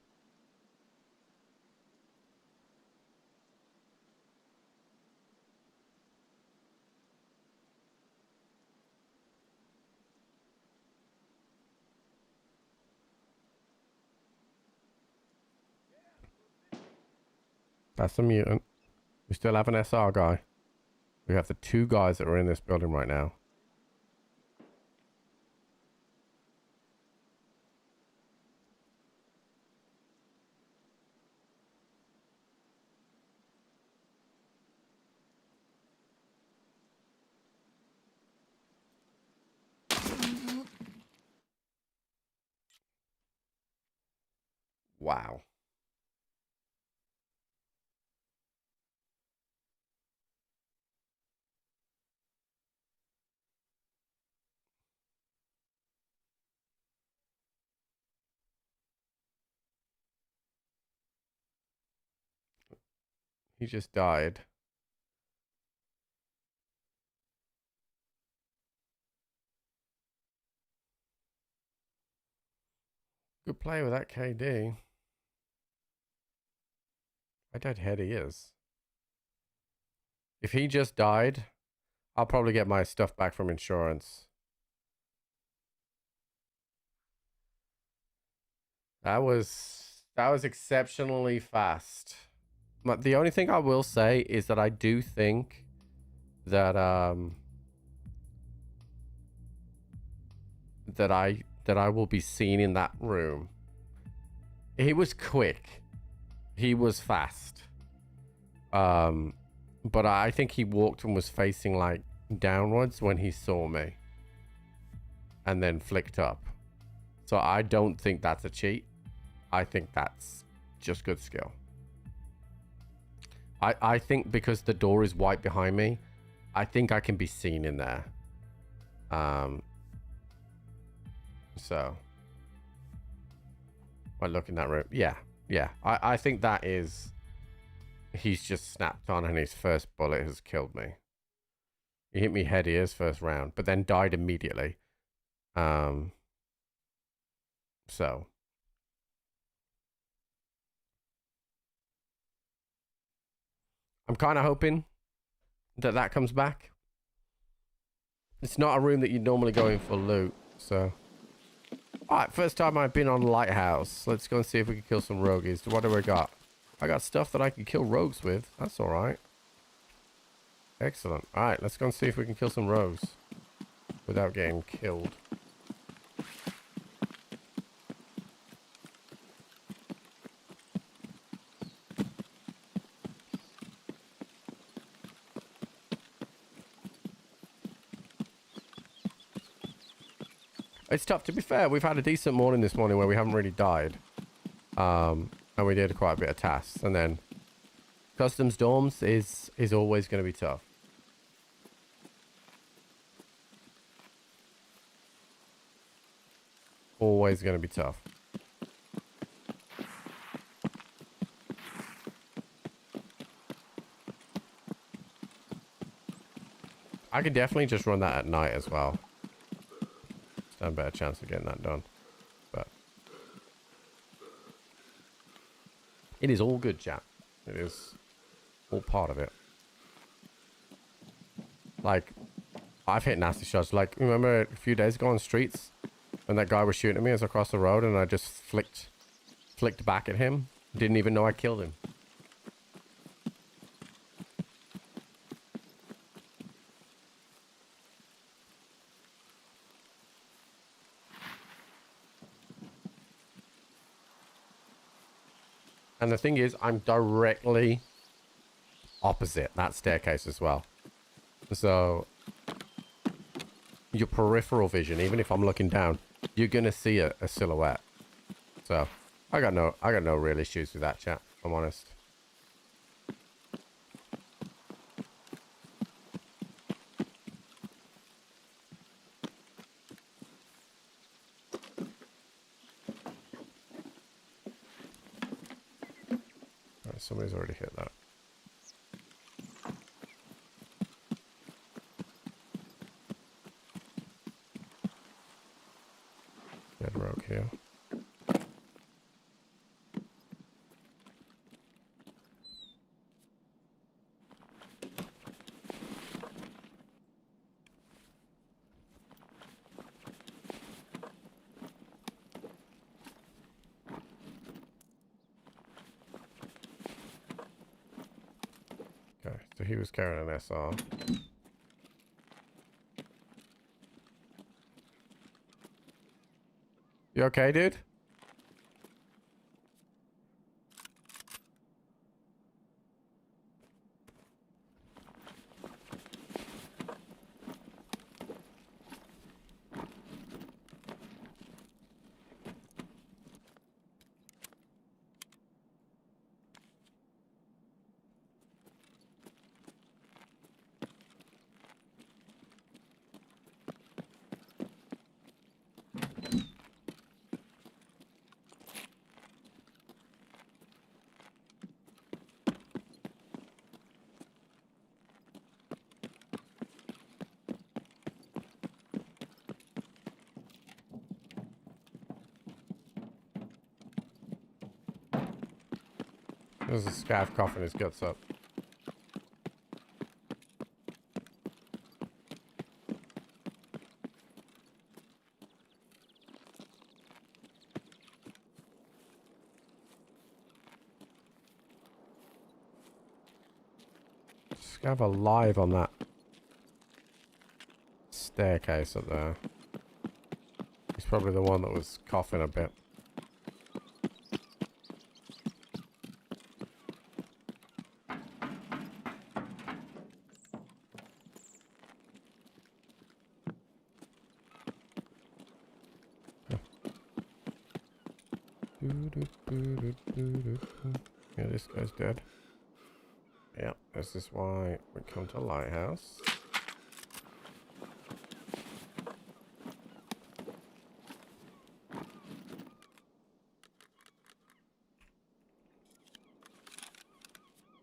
That's a mutant. We still have an SR guy. We have the 2 guys that are in this building right now. Wow. He just died. Good play with that KD. How dead head he is. If he just died, I'll probably get my stuff back from insurance. That was exceptionally fast. But the only thing I will say is that I do think that that I will be seen in that room. He was quick. He was fast. But I think he walked and was facing like downwards when he saw me. And then flicked up. So I don't think that's a cheat. I think that's just good skill. I think because the door is white behind me, I think I can be seen in there. So I look in that room. Yeah. I think that is... He's just snapped on and his first bullet has killed me. He hit me head ears first round, but then died immediately. So... I'm kind of hoping that that comes back. It's not a room that you'd normally go in for loot, so... Alright, first time I've been on Lighthouse. Let's go and see if we can kill some rogues. What do we got? I got stuff that I can kill rogues with. That's alright. Excellent. Alright, let's go and see if we can kill some rogues without getting killed. It's tough. To be fair, we've had a decent morning this morning where we haven't really died. And we did quite a bit of tasks. And then customs dorms is always going to be tough. Always going to be tough. I could definitely just run that at night as well. Stand a better chance of getting that done. But it is all good, chat. It is all part of it. Like, I've hit nasty shots. Like, remember a few days ago on streets when that guy was shooting at me as I crossed the road and I just flicked back at him? Didn't even know I killed him. And the thing is, I'm directly opposite that staircase as well. So your peripheral vision, even if I'm looking down, you're gonna see a silhouette. So I got no real issues with that, chat, if I'm honest. Alright, somebody's already hit that. Dead rogue here. Okay, so he was carrying an SR. You okay, dude? There's a scav coughing his guts up. Scav alive on that staircase up there. He's probably the one that was coughing a bit. Yeah, this guy's dead. Yep, this is why we come to Lighthouse.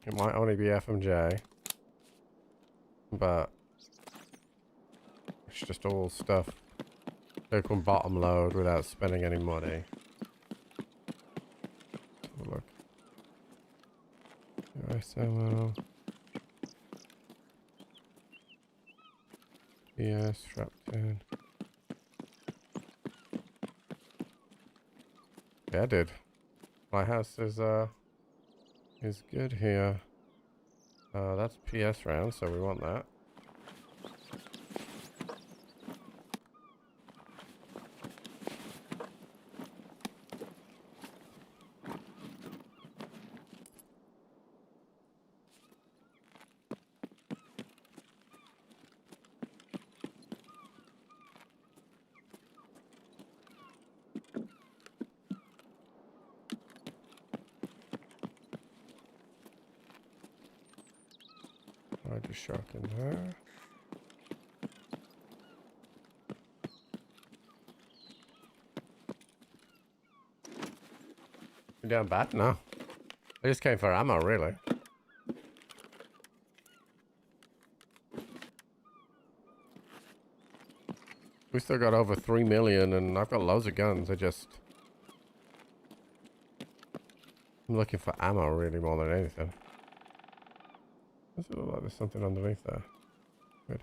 It might only be FMJ, but it's just all stuff they can bottom load without spending any money. Look. US ammo. Yeah, strapped in. Yeah, dude. My house is good here. That's PS round, so we want that. I just shot in there. You down bad? No. I just came for ammo, really. We still got over 3 million, and I've got loads of guns. I'm looking for ammo, really, more than anything. Does it look like there's something underneath there? Good.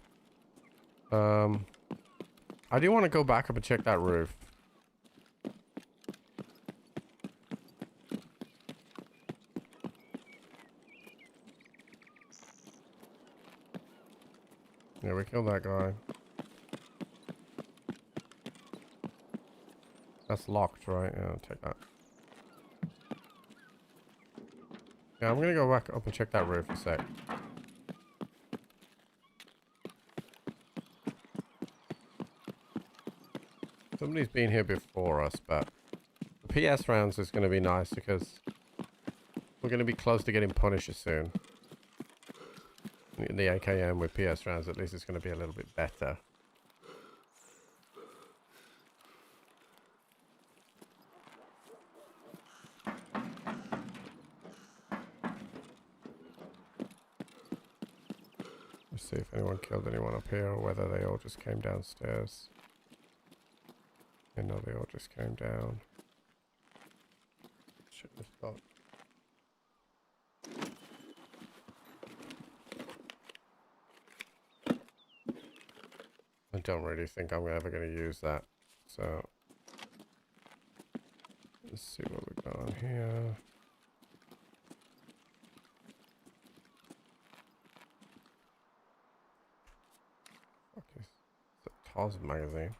I do want to go back up and check that roof. Yeah, we killed that guy. That's locked, right? Yeah, I'll take that. Yeah, I'm gonna go back up and check that roof a sec. Somebody's been here before us, but the PS rounds is gonna be nice because we're gonna be close to getting Punisher soon. In the AKM with PS rounds, at least it's gonna be a little bit better. Let's see if anyone killed anyone up here or whether they all just came downstairs. Yeah, no, they all just came down. Shouldn't have thought. I don't really think I'm ever going to use that. So let's see what we've got on here. Okay, it's a Taz magazine.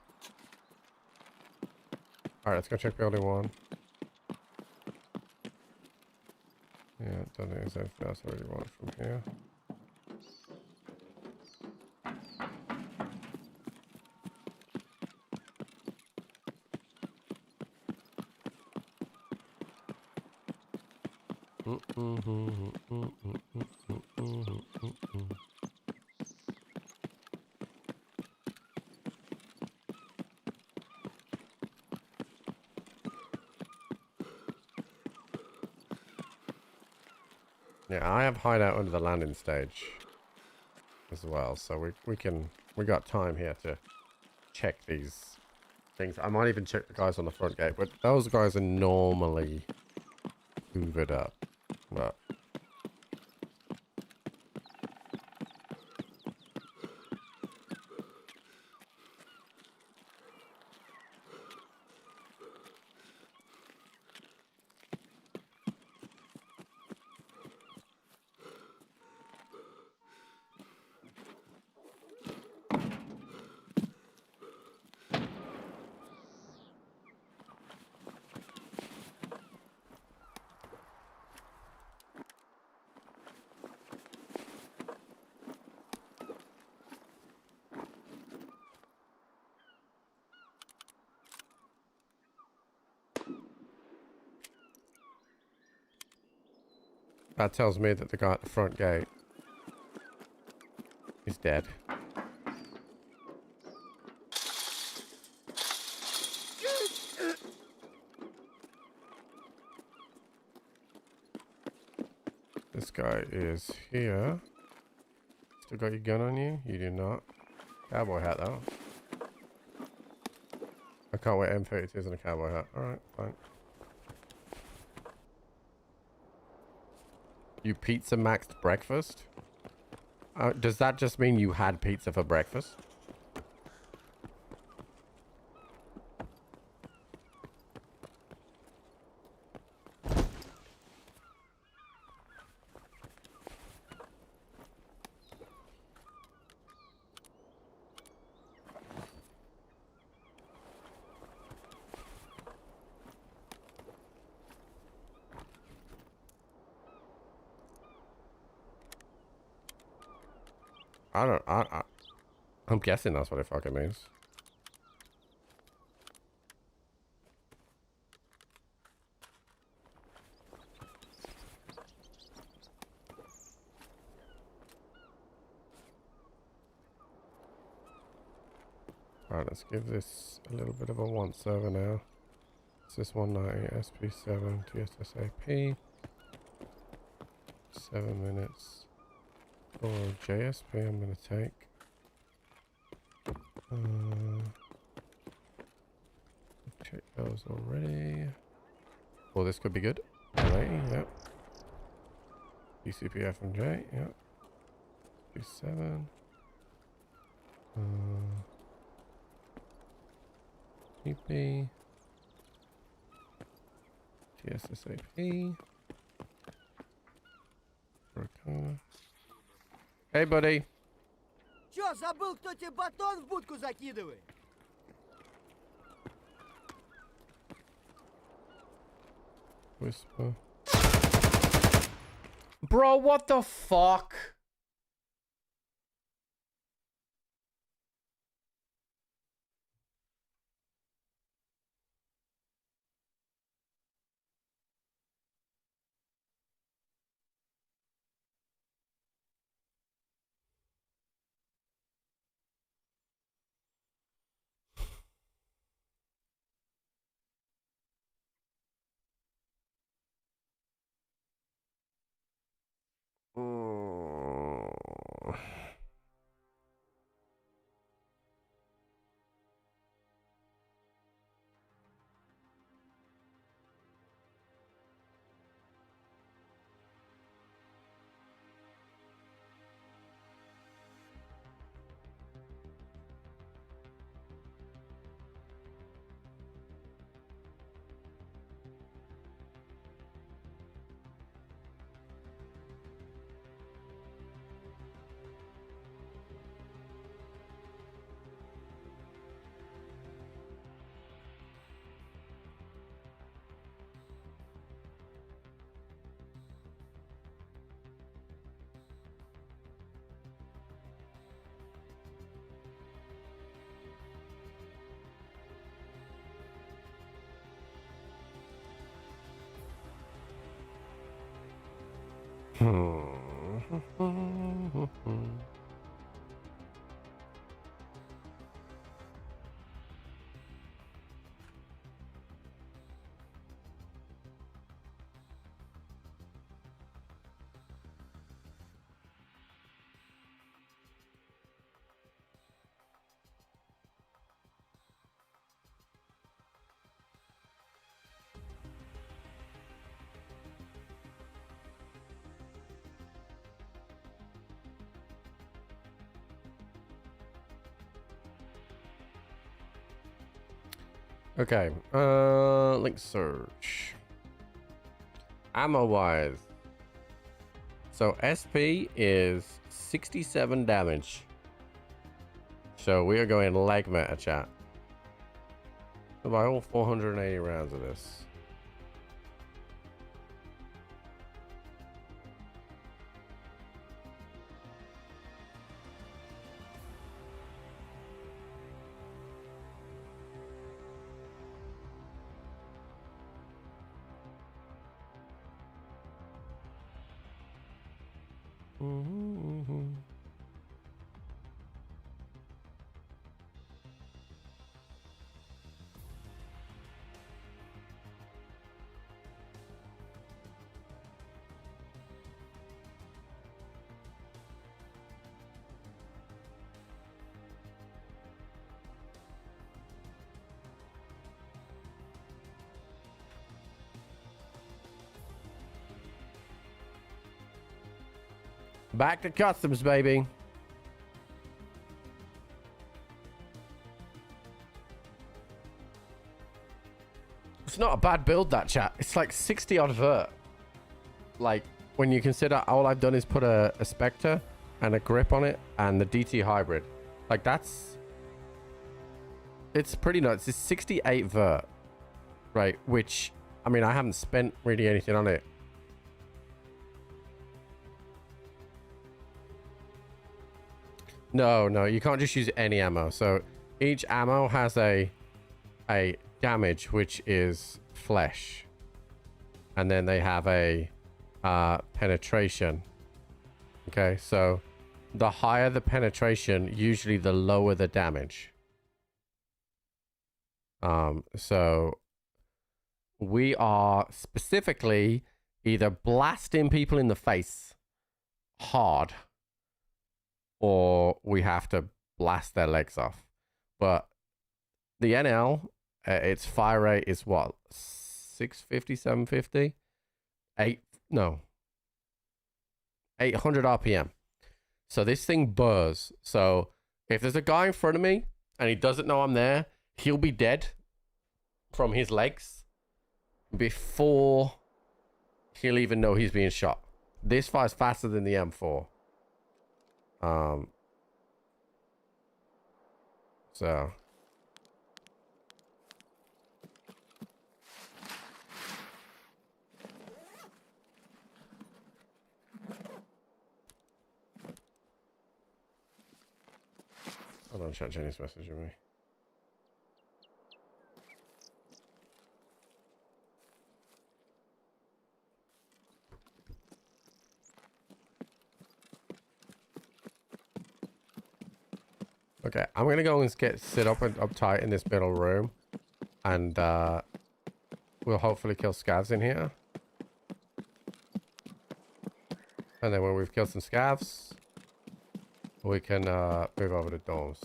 Alright, let's go check building 1. Yeah, don't think there's anything else I really want from here. Yeah, I have hideout under the landing stage as well, so we got time here to check these things. I might even check the guys on the front gate, but those guys are normally hoovered up. But that tells me that the guy at the front gate is dead. This guy is here. Still got your gun on you? You do not. Cowboy hat though. I can't wear M32s and a cowboy hat. Alright, fine. You pizza maxed breakfast? Does that just mean you had pizza for breakfast? I'm guessing that's what it fucking means. Alright, let's give this a little bit of a once over now. This is 190 SP7 TSSAP. 7 minutes for JSP I'm going to take. Check those already. Oh, this could be good. 180, yep. PCP FMJ, yep. P7. TP. TSSAP. Hey, buddy. Чё, забыл, кто тебе батон в будку закидывает? Whisper. Bro, what the fuck? Okay, link search. Ammo wise. So SP is 67 damage. So we are going leg meta, chat. So buy all 480 rounds of this. Back to customs, baby. It's not a bad build, that chat. It's like 60 odd vert. Like, when you consider all I've done is put a Spectre and a grip on it and the DT hybrid. Like, that's... It's pretty nuts. It's 68 vert. Right, which... I mean, I haven't spent really anything on it. No, you can't just use any ammo. So each ammo has a damage, which is flesh. And then they have a penetration. Okay, so the higher the penetration, usually the lower the damage. So we are specifically either blasting people in the face hard, or we have to blast their legs off. But the NL, its fire rate is what? 650, 750? 800 RPM. So this thing burrs. So if there's a guy in front of me and he doesn't know I'm there, he'll be dead from his legs before he'll even know he's being shot. This fires faster than the M4. So hold on, chat. Jenny's messaging me. Okay, I'm gonna go and sit up and uptight in this middle room, and we'll hopefully kill scavs in here. And then when we've killed some scavs, we can move over to dorms.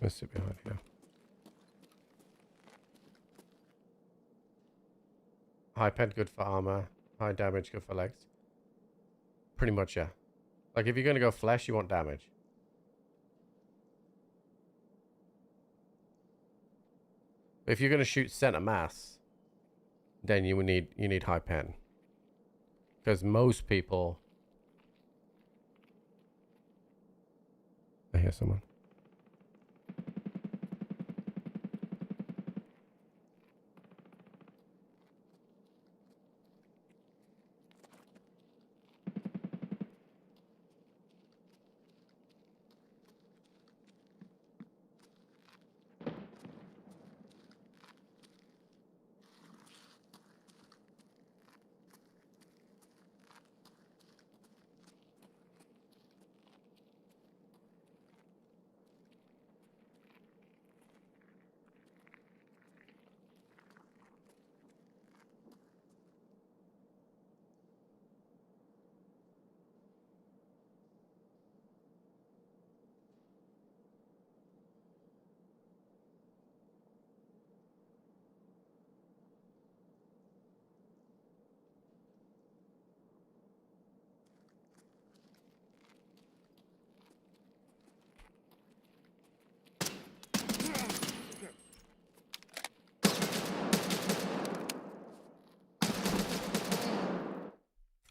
Let's sit behind here. High pen, good for armor. High damage, good for legs. Pretty much, yeah. Like, if you're going to go flesh, you want damage. If you're going to shoot center mass, then you need high pen. Because most people... I hear someone.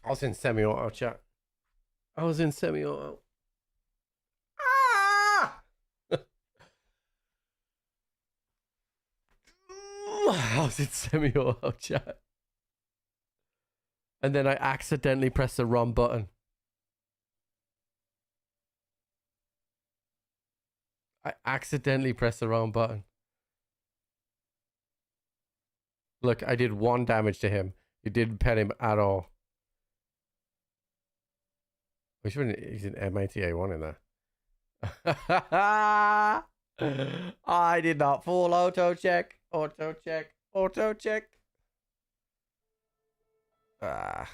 I was in semi-auto, chat. I was in semi-auto. Ah! I was in semi-auto, chat. And then I accidentally pressed the wrong button. I accidentally pressed the wrong button. Look, I did 1 damage to him. It didn't pen him at all. Which one? He's an MATA1 in there. I did not full auto check. Auto check. Auto check. Ah.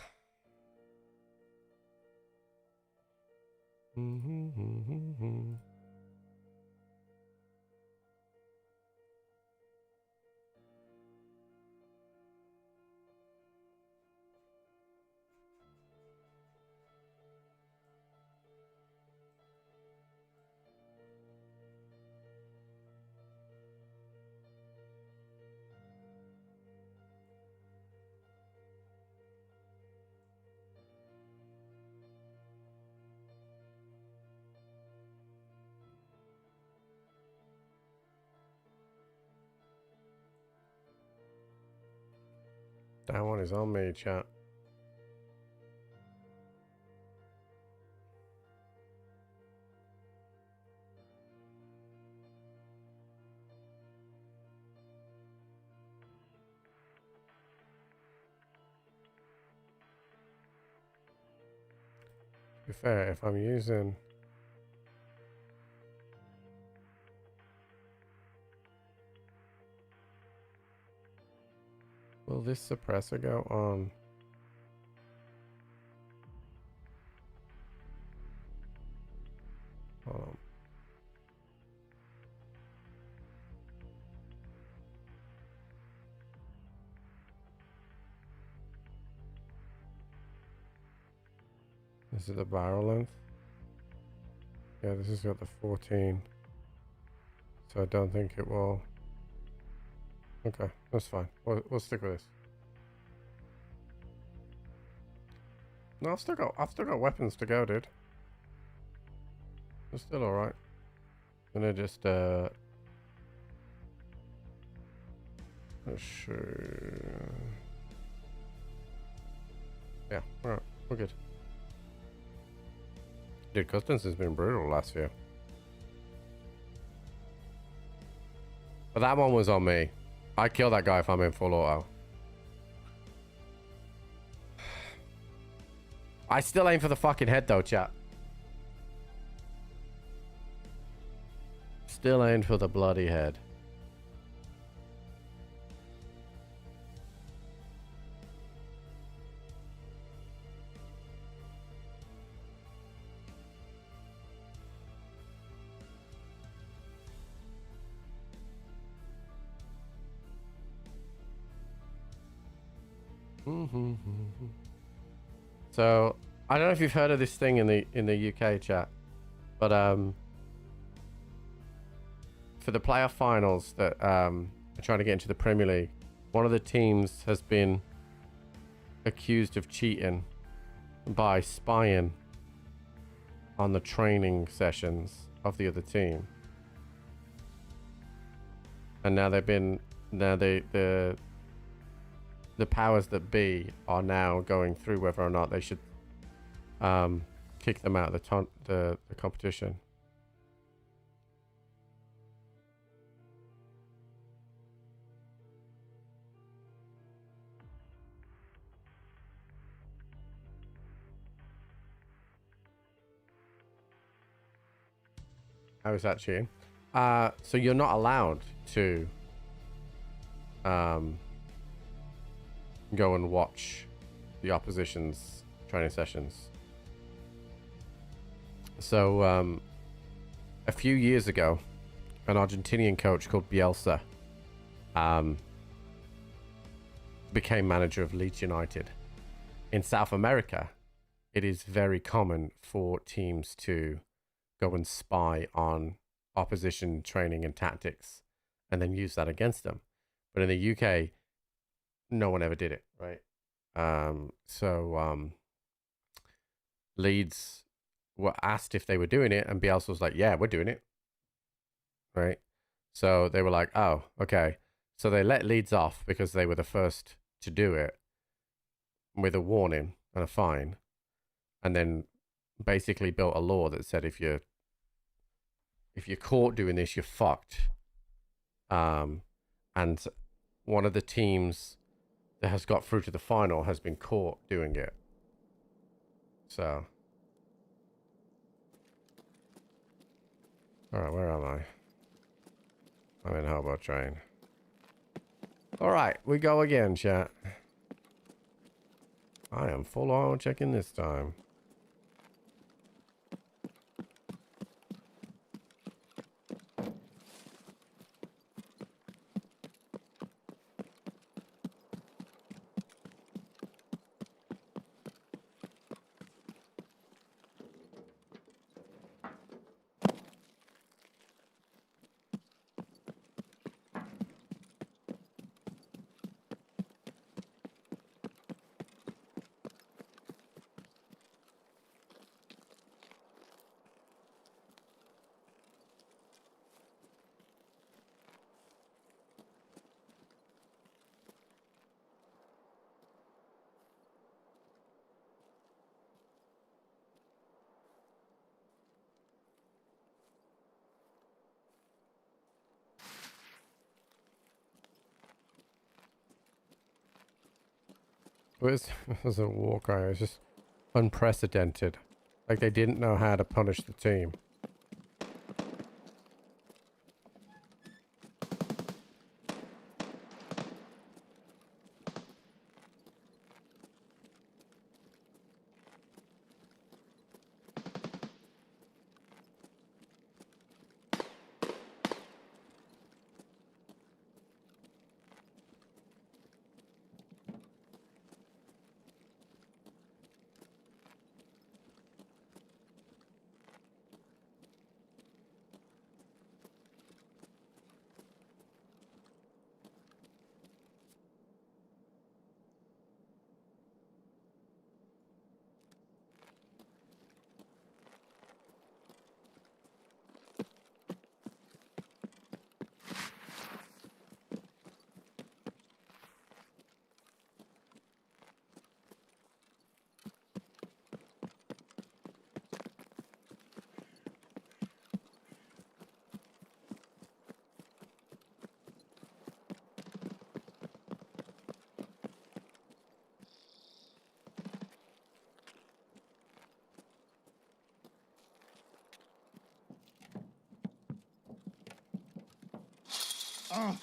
That one is on me, chat. To be fair, if I'm using... Will this suppressor go on? Hold on. This is the barrel length. Yeah, this has got the 14. So I don't think it will. Okay, that's fine. We'll stick with this. No, I've still got weapons to go, dude. It's still alright. I'm gonna just sure. Yeah, alright, we're good. Dude, customs has been brutal last year. But that one was on me. I kill that guy if I'm in full auto. I still aim for the fucking head though, chat. Still aim for the bloody head. So I don't know if you've heard of this thing in the UK chat, but for the playoff finals that are trying to get into the Premier League, one of the teams has been accused of cheating by spying on the training sessions of the other team, and now the powers that be are now going through whether or not they should kick them out of the competition. How is that cheating? So you're not allowed to go and watch the opposition's training sessions. So a few years ago, an Argentinian coach called Bielsa became manager of Leeds United. In South America, it is very common for teams to go and spy on opposition training and tactics and then use that against them. But in the UK, no one ever did it, right? Leeds were asked if they were doing it, and Bielsa was like, yeah, we're doing it, right? So they were like, oh, okay. So they let Leeds off because they were the first to do it with a warning and a fine, and then basically built a law that said if you're caught doing this, you're fucked. And one of the teams that has got through to the final has been caught doing it. So, all right, where am I? I'm in Hobo Train. All right, we go again, chat. I am full on checking this time. It wasn't a war crime. It was just unprecedented. Like they didn't know how to punish the team. Oh.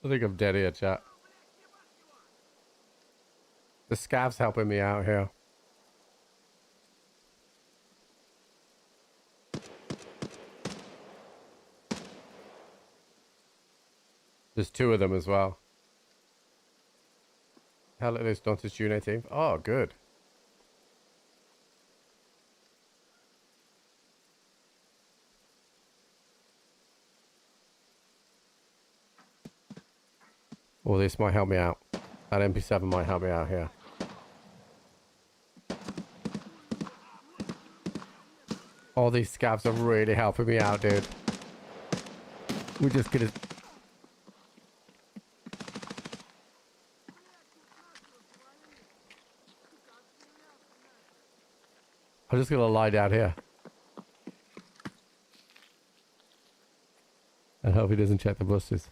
I think I'm dead here, chat. The scav's helping me out here. There's two of them as well. Hell, it is not June 18th. Oh, good. Well, this might help me out. That MP7 might help me out here. All these scavs are really helping me out, dude. We're just gonna... I'm just gonna lie down here. And hope he doesn't check the buses.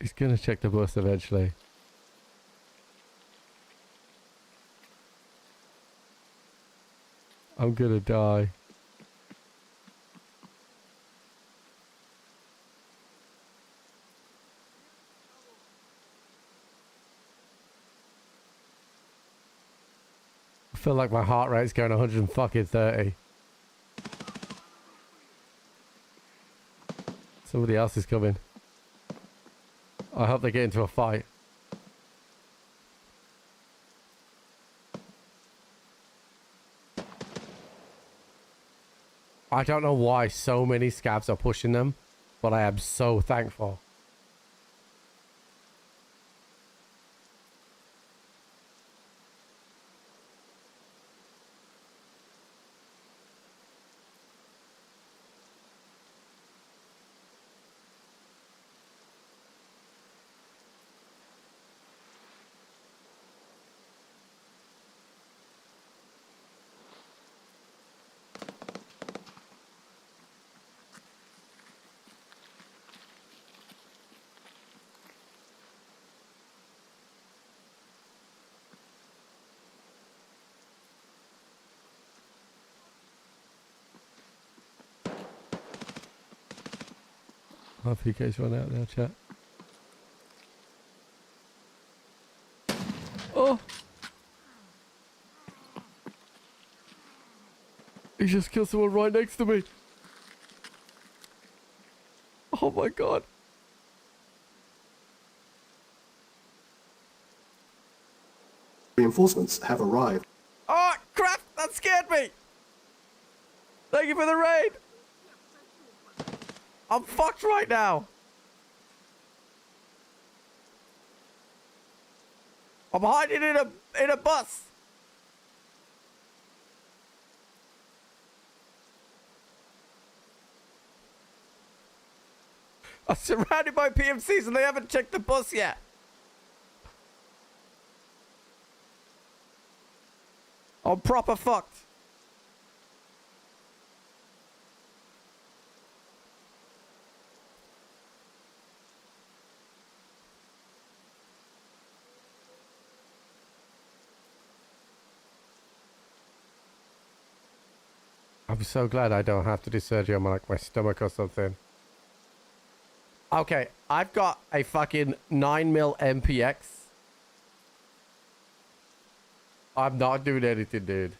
He's gonna check the bus eventually. I'm gonna die. I feel like my heart rate's going 130. Somebody else is coming. I hope they get into a fight. I don't know why so many scavs are pushing them, but I am so thankful. My PK's run out now, chat. Oh! He just killed someone right next to me. Oh my god. Reinforcements have arrived. Oh, crap! That scared me! Thank you for the raid! I'm fucked right now! I'm hiding in a bus! I'm surrounded by PMCs and they haven't checked the bus yet! I'm proper fucked. I'm so glad I don't have to do surgery on my stomach or something. Okay, I've got a fucking 9mm MPX. I'm not doing anything, dude.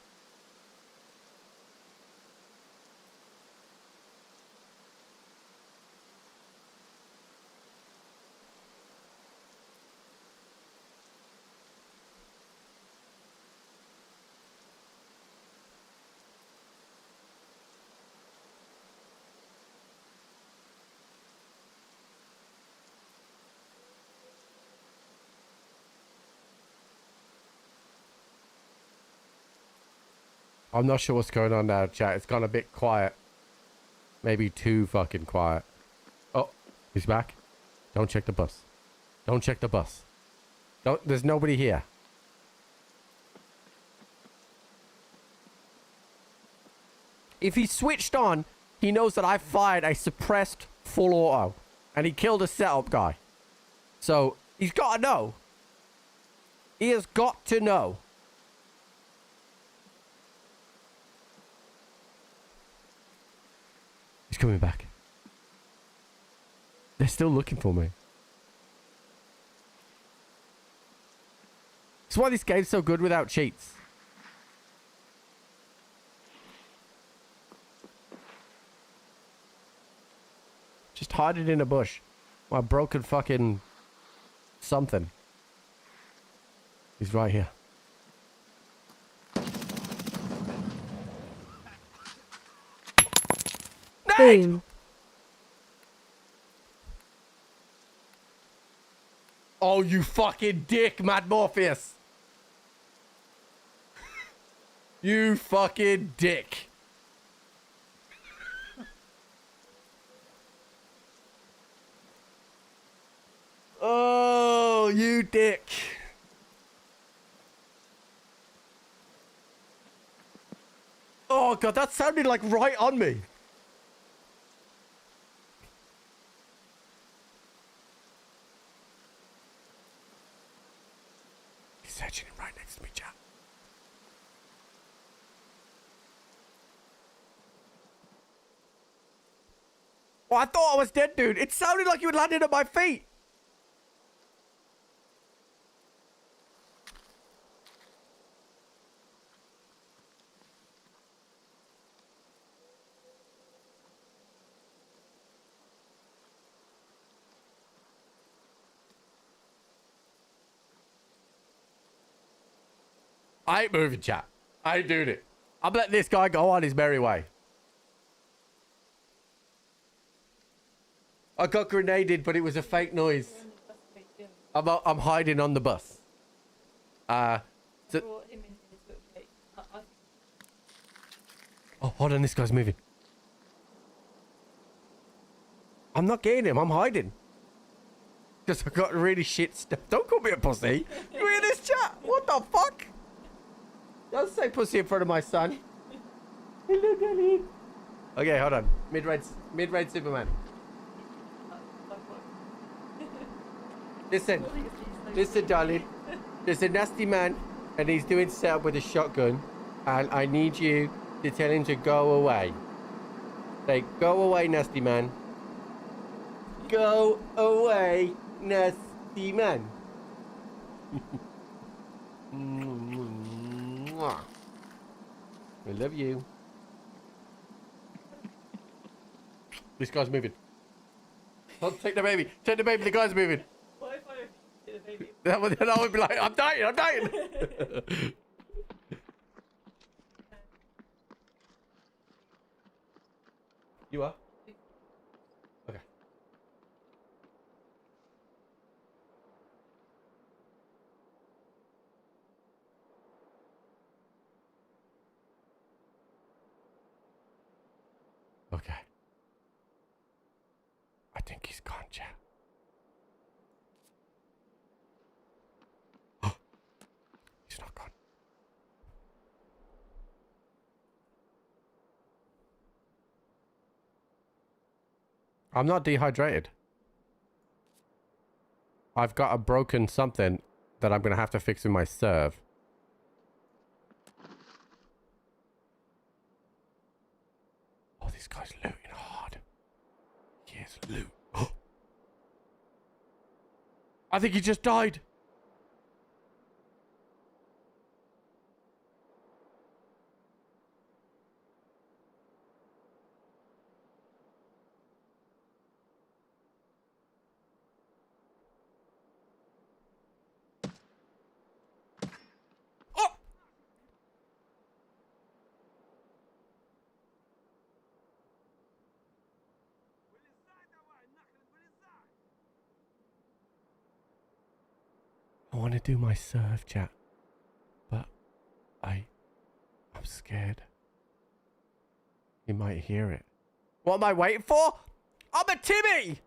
I'm not sure what's going on now, chat. It's gone a bit quiet. Maybe too fucking quiet. Oh, he's back. Don't check the bus. Don't check the bus. Don't. There's nobody here. If he switched on, he knows that I fired a suppressed full auto. And he killed a setup guy. So, he's got to know. He has got to know. He's coming back. They're still looking for me. That's why this game's so good without cheats. Just hide it in a bush. My broken fucking something. He's right here. Boom. Oh, you fucking dick, Mad Morpheus. You fucking dick. Oh, you dick. Oh, God, that sounded like right on me. He's searching him right next to me, chat. Oh, I thought I was dead, dude. It sounded like you had landed at my feet. I ain't moving, chat. I ain't doing it. I'm letting this guy go on his merry way. I got grenaded, but it was a fake noise. I'm hiding on the bus. So... Oh, hold on. This guy's moving. I'm not getting him. I'm hiding. Because I got really shit stuff. Don't call me a pussy. You hear this chat? What the fuck? Don't say pussy in front of my son. Hello, darling. Okay, hold on. Mid-range Superman. Listen, darling. There's a nasty man, and he's doing setup with a shotgun, and I need you to tell him to go away. Say, go away, nasty man. Go away, nasty man. I love you. This guy's moving. Don't take the baby. Take the baby. The guy's moving. What if I hit the baby? That would be like, I'm dying. I'm dying. You are? Okay. Okay. I think he's gone, chat. He's not gone. I'm not dehydrated. I've got a broken something that I'm going to have to fix with my serve. Oh, this guy's looting hard. He is loot. I think he just died. Oh! I want to do my serve, chat, but I'm scared. He might hear it. What am I waiting for? I'm a Timmy!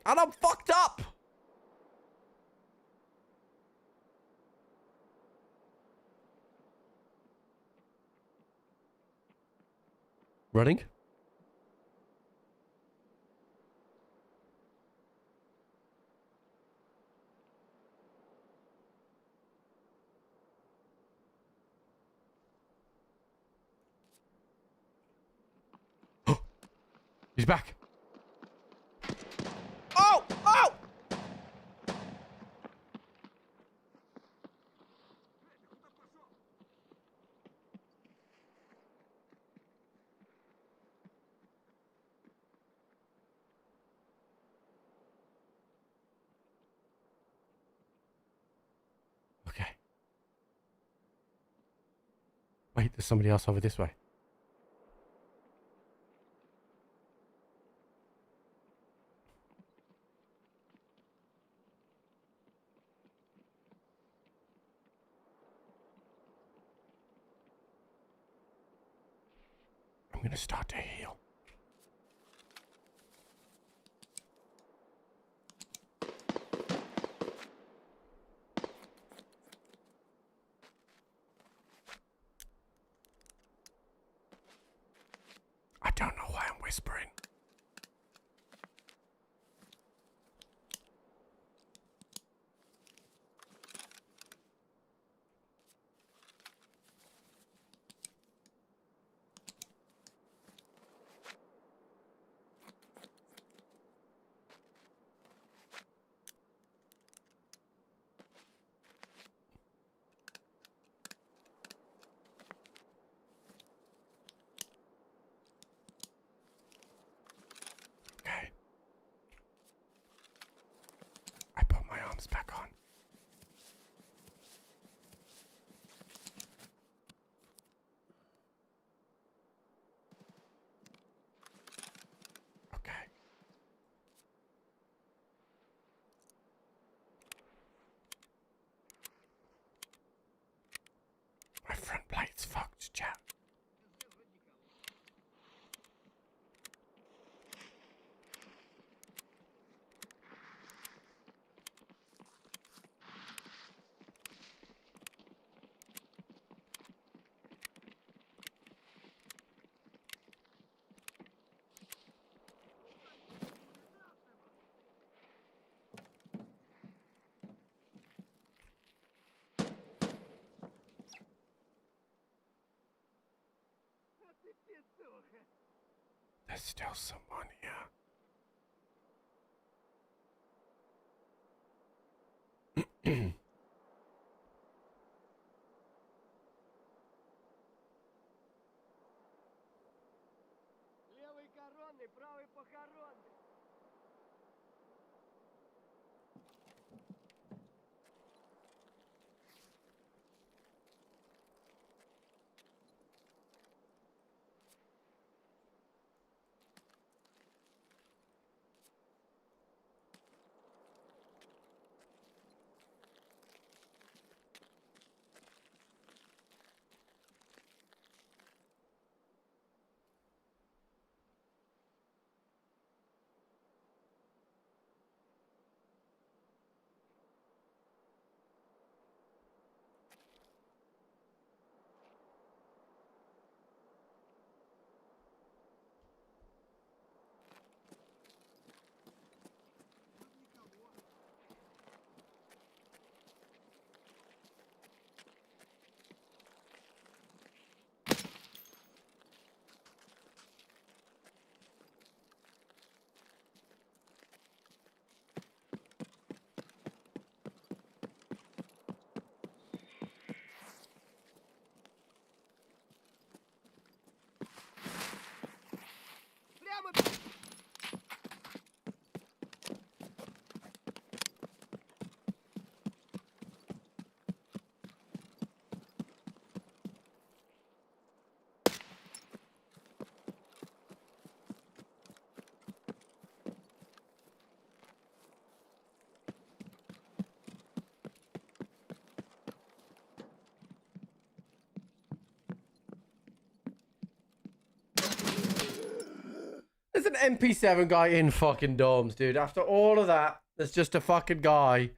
And I'm fucked up! Running? He's back. Oh! Oh! Okay. Wait, there's somebody else over this way. I'm gonna start to heal. I don't know why I'm whispering. Chat. There's still someone here. Левый коронный, правый похоронный. Прямо... There's an MP7 guy in fucking dorms, dude. After all of that, there's just a fucking guy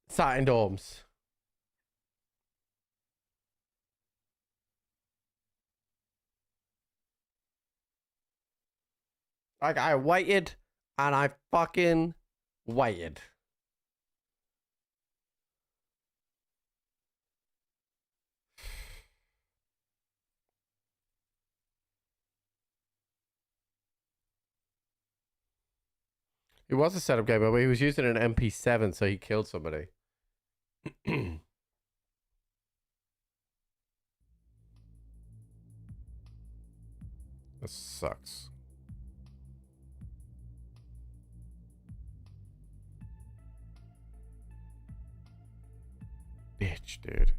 sat in dorms. Like, I waited and I fucking waited. It was a setup game, but he was using an MP7, so he killed somebody. This sucks. Bitch, dude.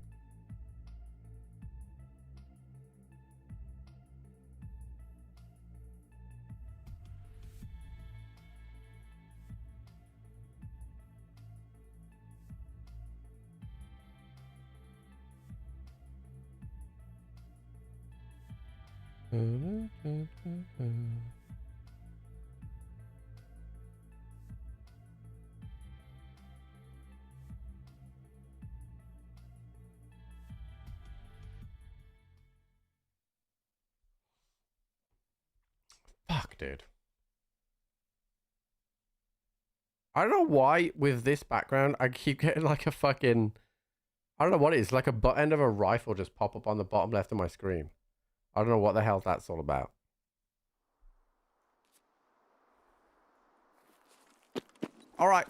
Fuck, dude. I don't know why with this background I keep getting like a fucking, I don't know what it is, like a butt end of a rifle just pop up on the bottom left of my screen. I don't know what the hell that's all about. All right.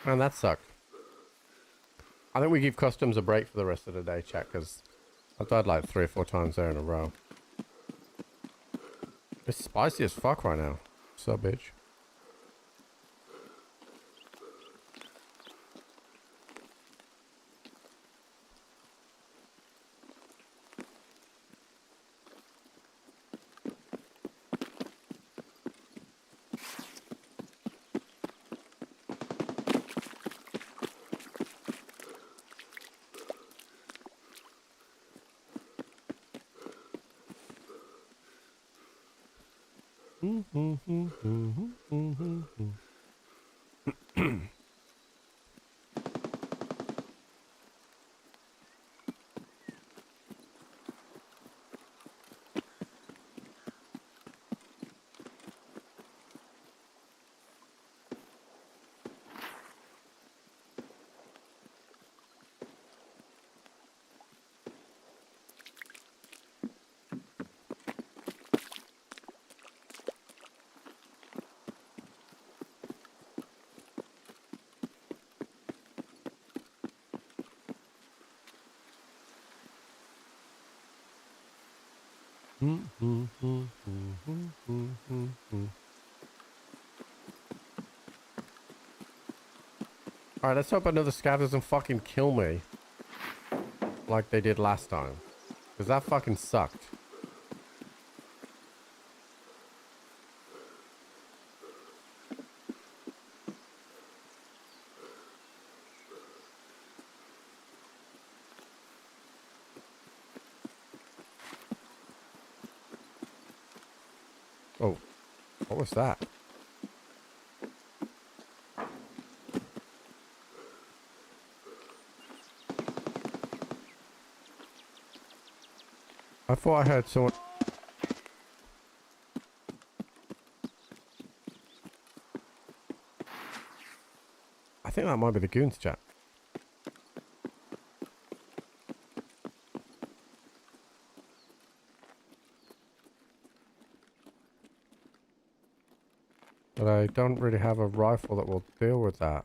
Man, that sucked. I think we give customs a break for the rest of the day, chat, because I've died like 3 or 4 times there in a row. It's spicy as fuck right now. What's up, bitch? Alright, let's hope another scav doesn't fucking kill me. Like they did last time. Because that fucking sucked. Oh, what was that? I thought I heard someone. I think that might be the goons chat. But I don't really have a rifle that will deal with that.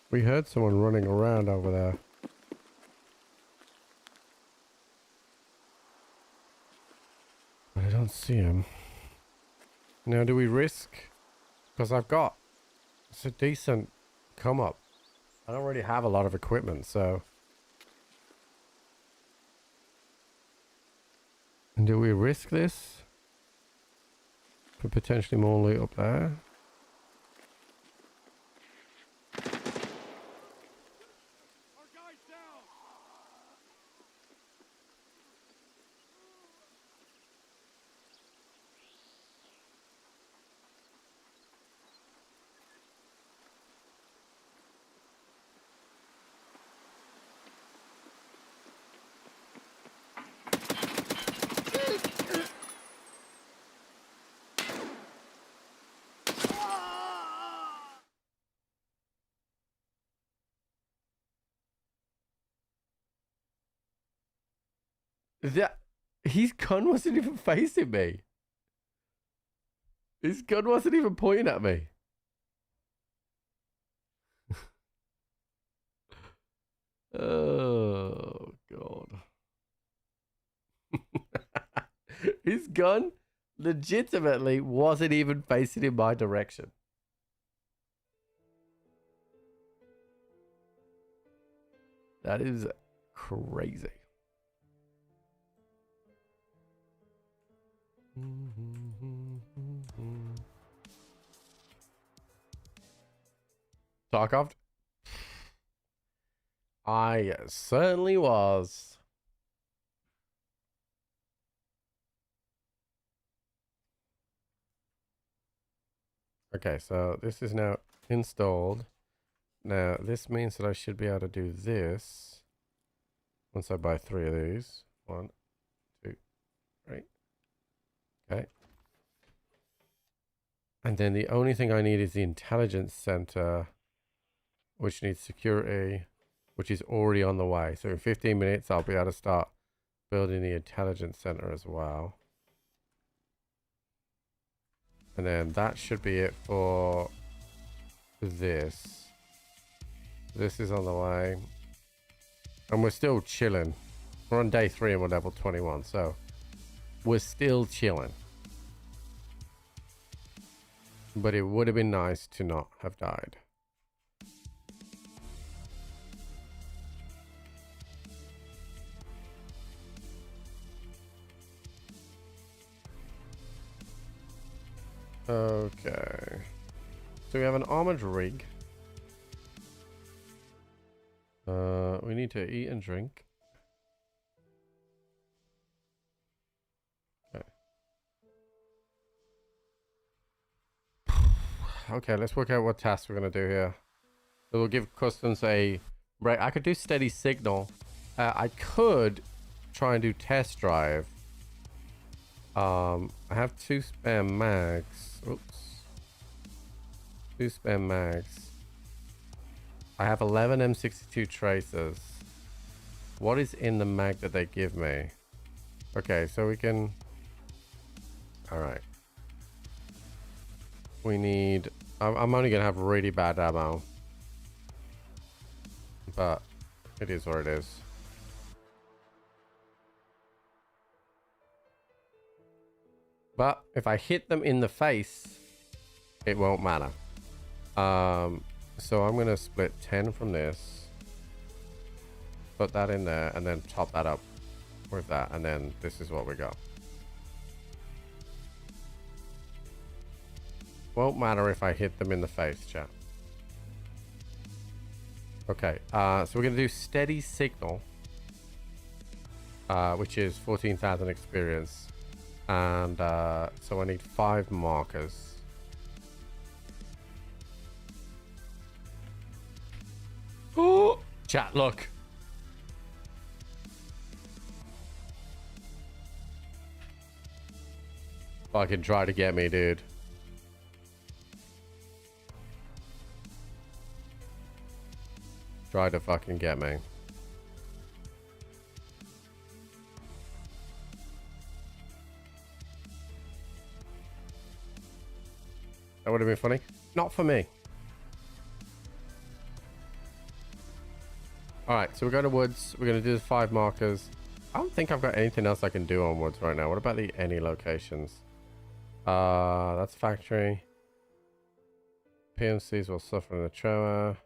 We heard someone running around over there. But I don't see him. Now, do we risk? Because I've got... It's a decent come up. I don't really have a lot of equipment, so. And do we risk this? For potentially more loot up there? That his gun wasn't even facing me. His gun wasn't even pointing at me. Oh god. His gun legitimately wasn't even facing in my direction. That is crazy. Tarkov? I certainly was. Okay, so this is now installed. Now, this means that I should be able to do this once I buy 3 of these. 1, 2, 3. Okay. And then the only thing I need is the intelligence center, which needs security, which is already on the way. So in 15 minutes, I'll be able to start building the intelligence center as well. And then that should be it for this. This is on the way. And we're still chilling. We're on day 3 and we're level 21. So we're still chilling. But it would have been nice to not have died. Okay. So we have an armored rig. We need to eat and drink. Okay. Okay, let's work out what tasks we're going to do here. So we'll give customs a break. I could do steady signal. I could try and do test drive. I have 2 spare mags. Oops. 2 spare mags. I have 11 M62 tracers. What is in the mag that they give me? Okay, so we can... Alright. We need... I'm only going to have really bad ammo. But it is what it is. But if I hit them in the face, it won't matter. So I'm going to split 10 from this. Put that in there and then top that up with that. And then this is what we got. Won't matter if I hit them in the face, chat. Okay, so we're going to do steady signal. Which is 14,000 experience. And so I need 5 markers. Oh, chat, look. Fucking try to get me, dude. Try to fucking get me. That would have been funny. Not for me. Alright, so we're going to woods. We're going to do the 5 markers. I don't think I've got anything else I can do on woods right now. What about the any locations? That's factory. PMCs will suffer in the trauma.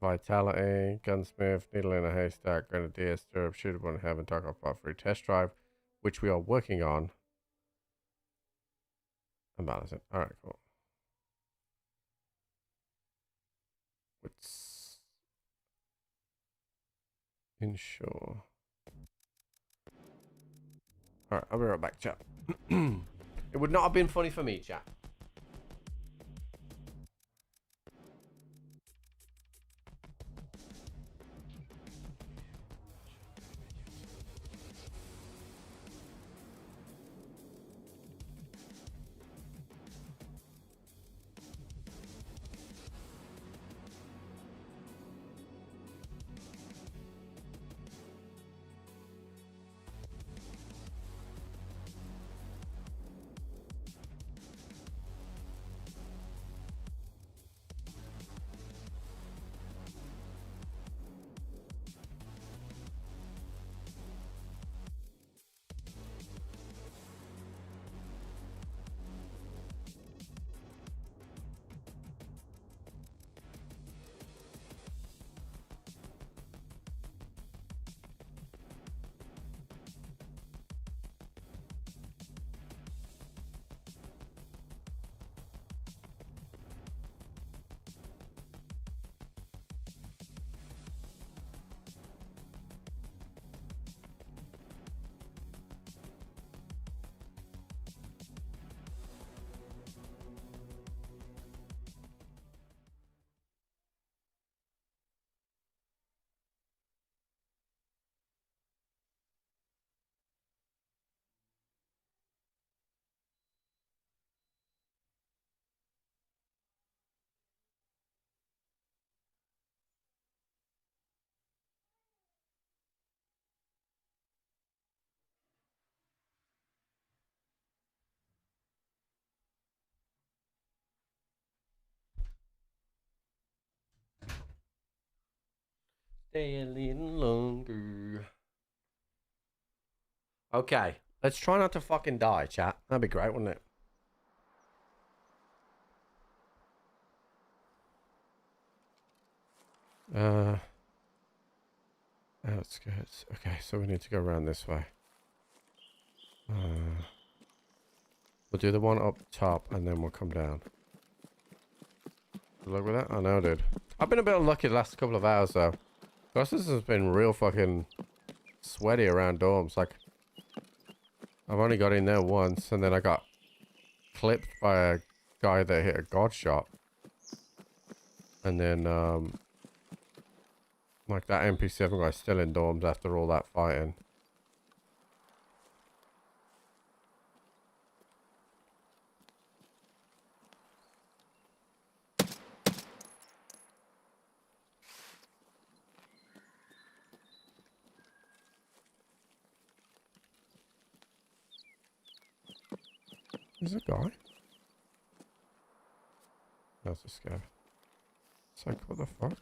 Vitality, Gunsmith, Needle in a Haystack, Grenadier, Stirrup, Shooter in Heaven, Tarkov Part 3 test drive, which we are working on. And balance it. Alright, cool. Let's ensure. Alright, I'll be right back, chat. It would not have been funny for me, chat. Stay a little longer. Okay, let's try not to fucking die, chat. That'd be great, wouldn't it? Outskirts. Okay, so we need to go around this way. We'll do the one up top and then we'll come down. Good luck with that? I know, dude. I've been a bit unlucky the last couple of hours, though. Because this has been real fucking sweaty around dorms. Like, I've only got in there once, and then I got clipped by a guy that hit a god shot. And then, like, that MP7 guy's still in dorms after all that fighting. There's a guy. That's a scav. It's like, what the fuck?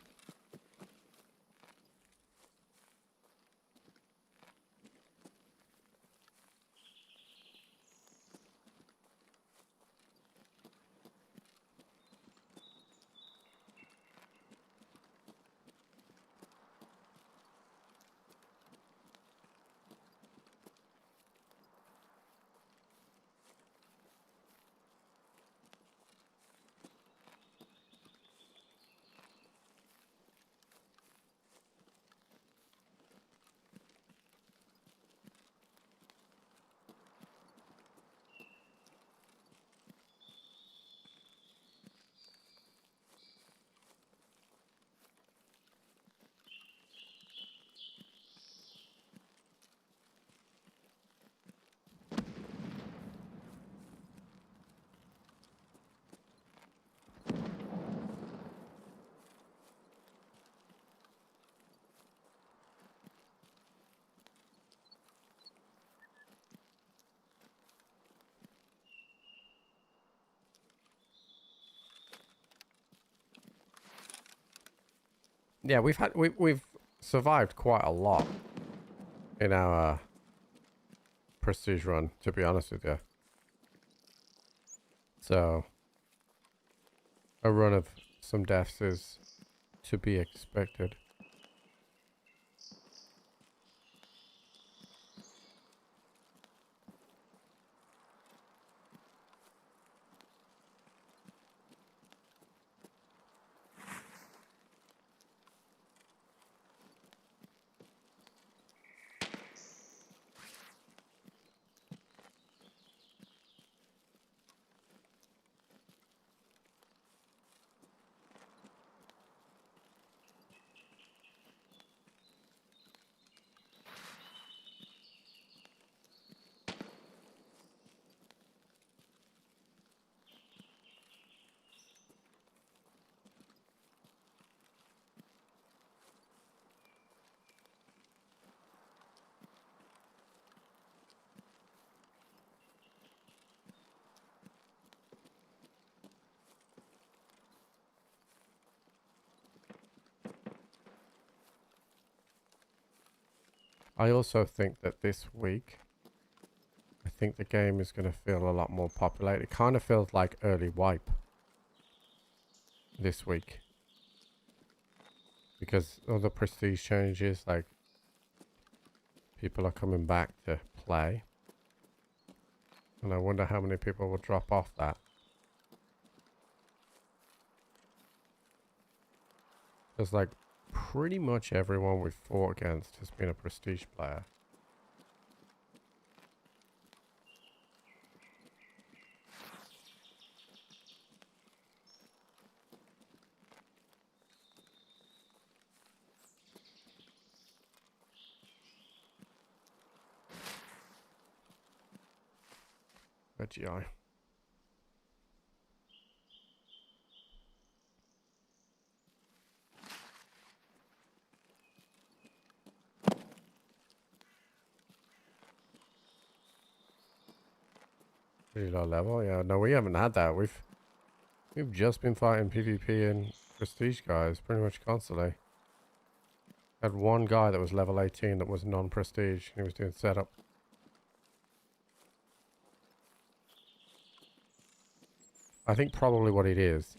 Yeah, we've survived quite a lot in our prestige run, to be honest with you. So a run of some deaths is to be expected. I also think that this week, I think the game is going to feel a lot more populated. It kind of feels like early wipe this week. Because other prestige changes, like people are coming back to play. And I wonder how many people will drop off that. Because like pretty much everyone we've fought against has been a prestige player. GI. Pretty low level, yeah. No, we haven't had that. We've just been fighting PvP and prestige guys pretty much constantly. Had one guy that was level 18 that was non-prestige. He was doing setup. I think probably what it is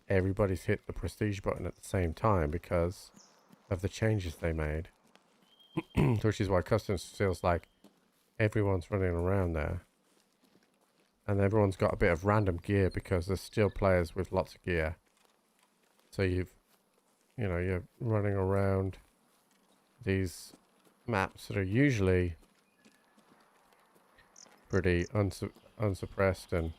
everybody's hit the prestige button at the same time because of the changes they made. Which is why customs feels like everyone's running around there. And everyone's got a bit of random gear because there's still players with lots of gear. So you're running around these maps that are usually pretty unsuppressed and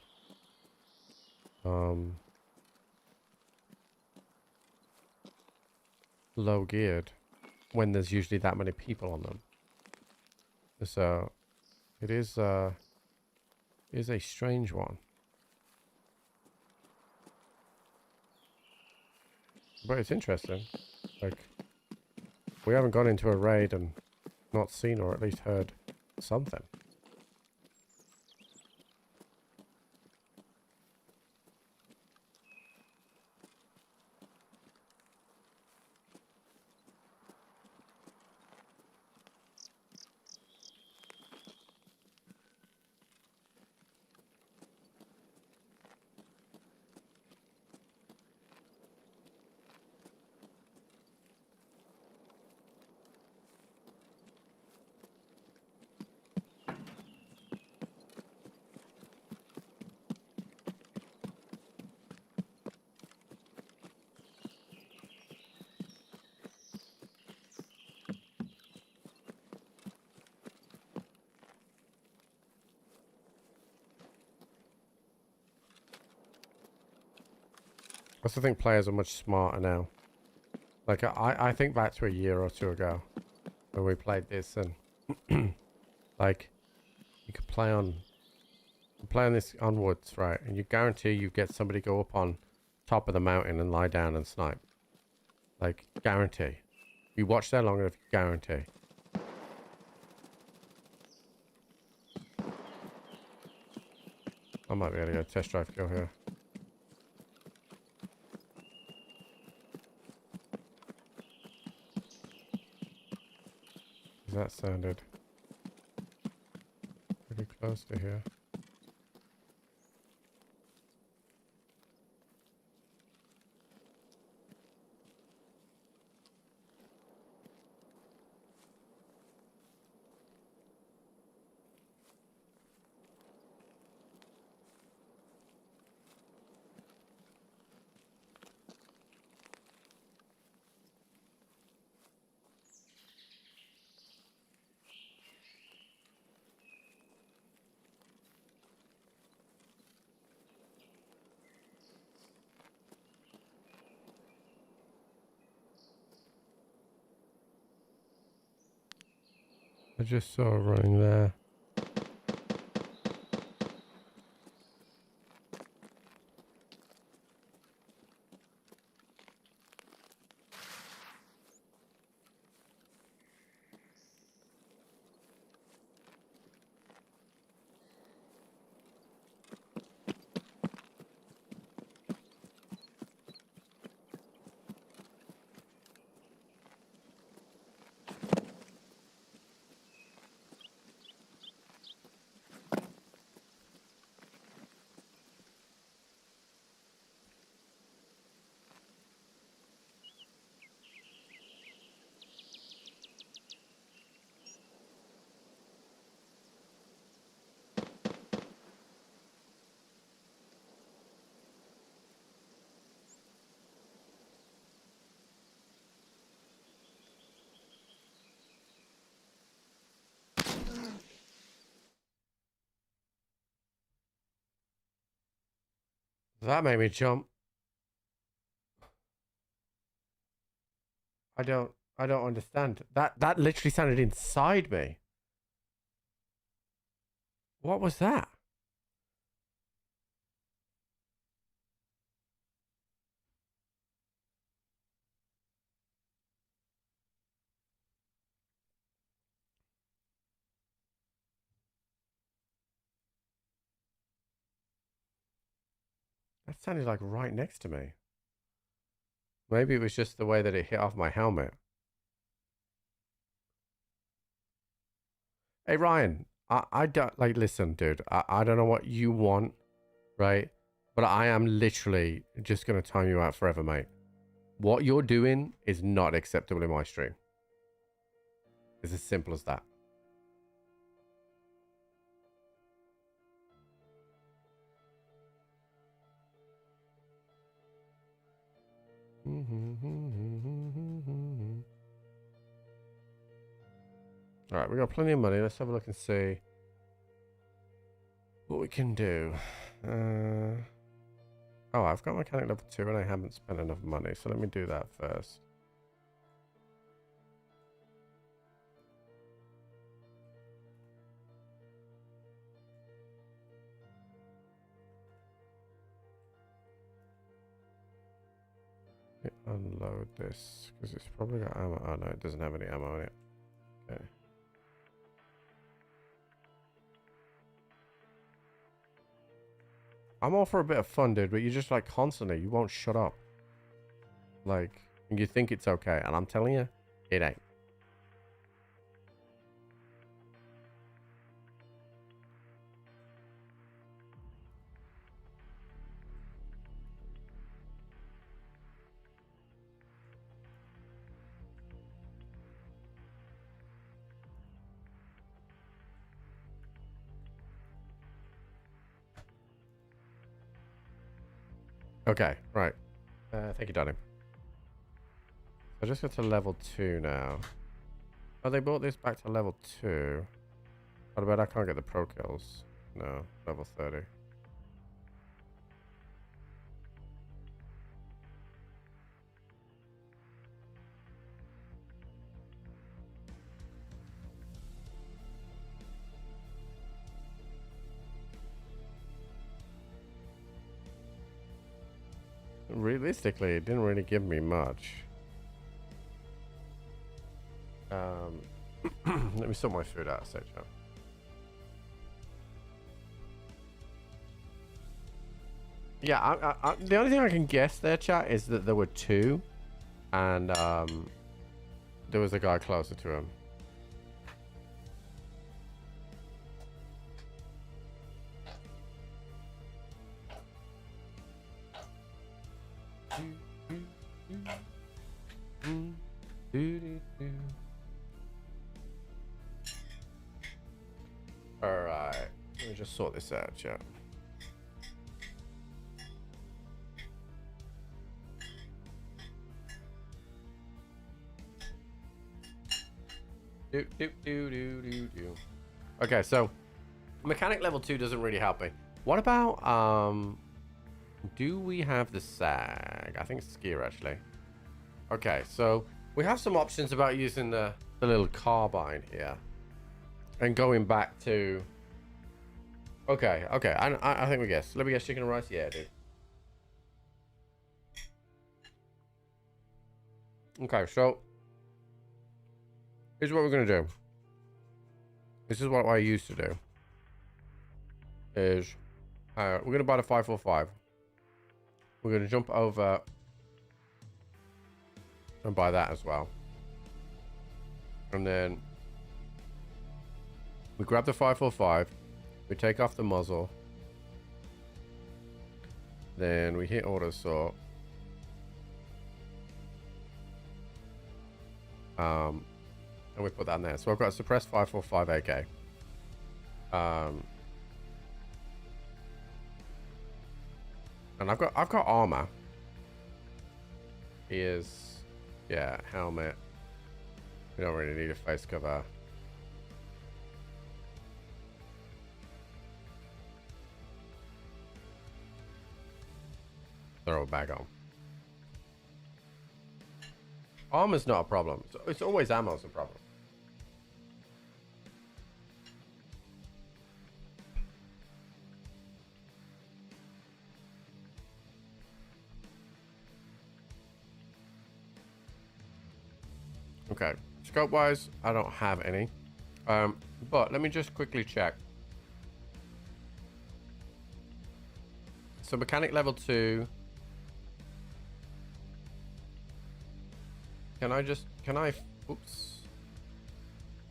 low geared when there's usually that many people on them. So it is a strange one. But it's interesting. Like, we haven't gone into a raid and not seen or at least heard something. I also think players are much smarter now. Like, I think back to a year or two ago when we played this and like you could play on this on woods, right? And you guarantee you get somebody go up on top of the mountain and lie down and snipe. Like, guarantee. You watch that long enough, guarantee. I might be able to go test drive kill here. That sounded pretty close to here. I just saw it running there. That made me jump. I don't understand. That literally sounded inside me. What was that? That sounded like right next to me. Maybe it was just the way that it hit off my helmet. Hey, Ryan, I don't, like, listen, dude, I don't know what you want, right? But I am literally just going to time you out forever, mate. What you're doing is not acceptable in my stream. It's as simple as that. All right, we got plenty of money. Let's have a look and see what we can do. Oh, I've got mechanic level 2 and I haven't spent enough money, so let me do that first. Let me unload this because it's probably got ammo. Oh no, it doesn't have any ammo in it. Okay. I'm all for a bit of fun, dude, but you're just like constantly, you won't shut up. Like, you think it's okay, and I'm telling you, it ain't. Okay, right. Thank you, Donnie. I just got to level 2 now. Oh, they brought this back to level 2. What about I can't get the pro kills? No, level 30. Realistically, it didn't really give me much. Let me sort my food out a sec, Joe. Yeah, the only thing I can guess there, chat, is that there were 2, and there was a guy closer to him. Alright, let me just sort this out, chat. Okay, so mechanic level 2 doesn't really help me. What about do we have the SAG? I think it's skier actually. Okay, so we have some options about using the little carbine here. And going back to... Okay. I think we guessed. Let me guess chicken and rice? Yeah, dude. Okay, so... Here's what we're going to do. This is what I used to do. Is... we're going to buy the 545. We're going to jump over... and buy that as well. And then... we grab the 545. We take off the muzzle. Then we hit auto sort. And we put that in there. So I've got a suppressed 545 AK. And I've got armor. Ears, yeah, helmet. We don't really need a face cover. Throw a bag on. Armor's not a problem. It's always ammo's a problem. Okay, scope wise, I don't have any. But let me just quickly check. So mechanic level 2. Can I, oops.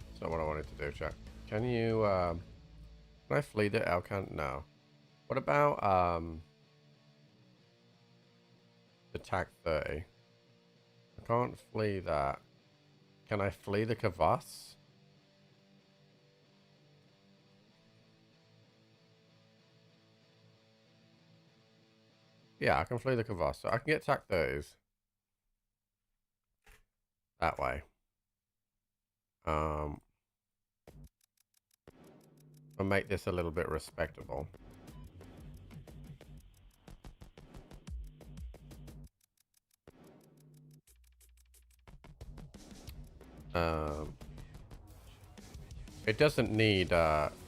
That's not what I wanted to do, chat. Can you, can I flee the Elcan? No. What about, the TAC 30? I can't flee that. Can I flee the Kvass? Yeah, I can flee the Kvass. So I can get TAC 30s. That way. I'll make this a little bit respectable. It doesn't need,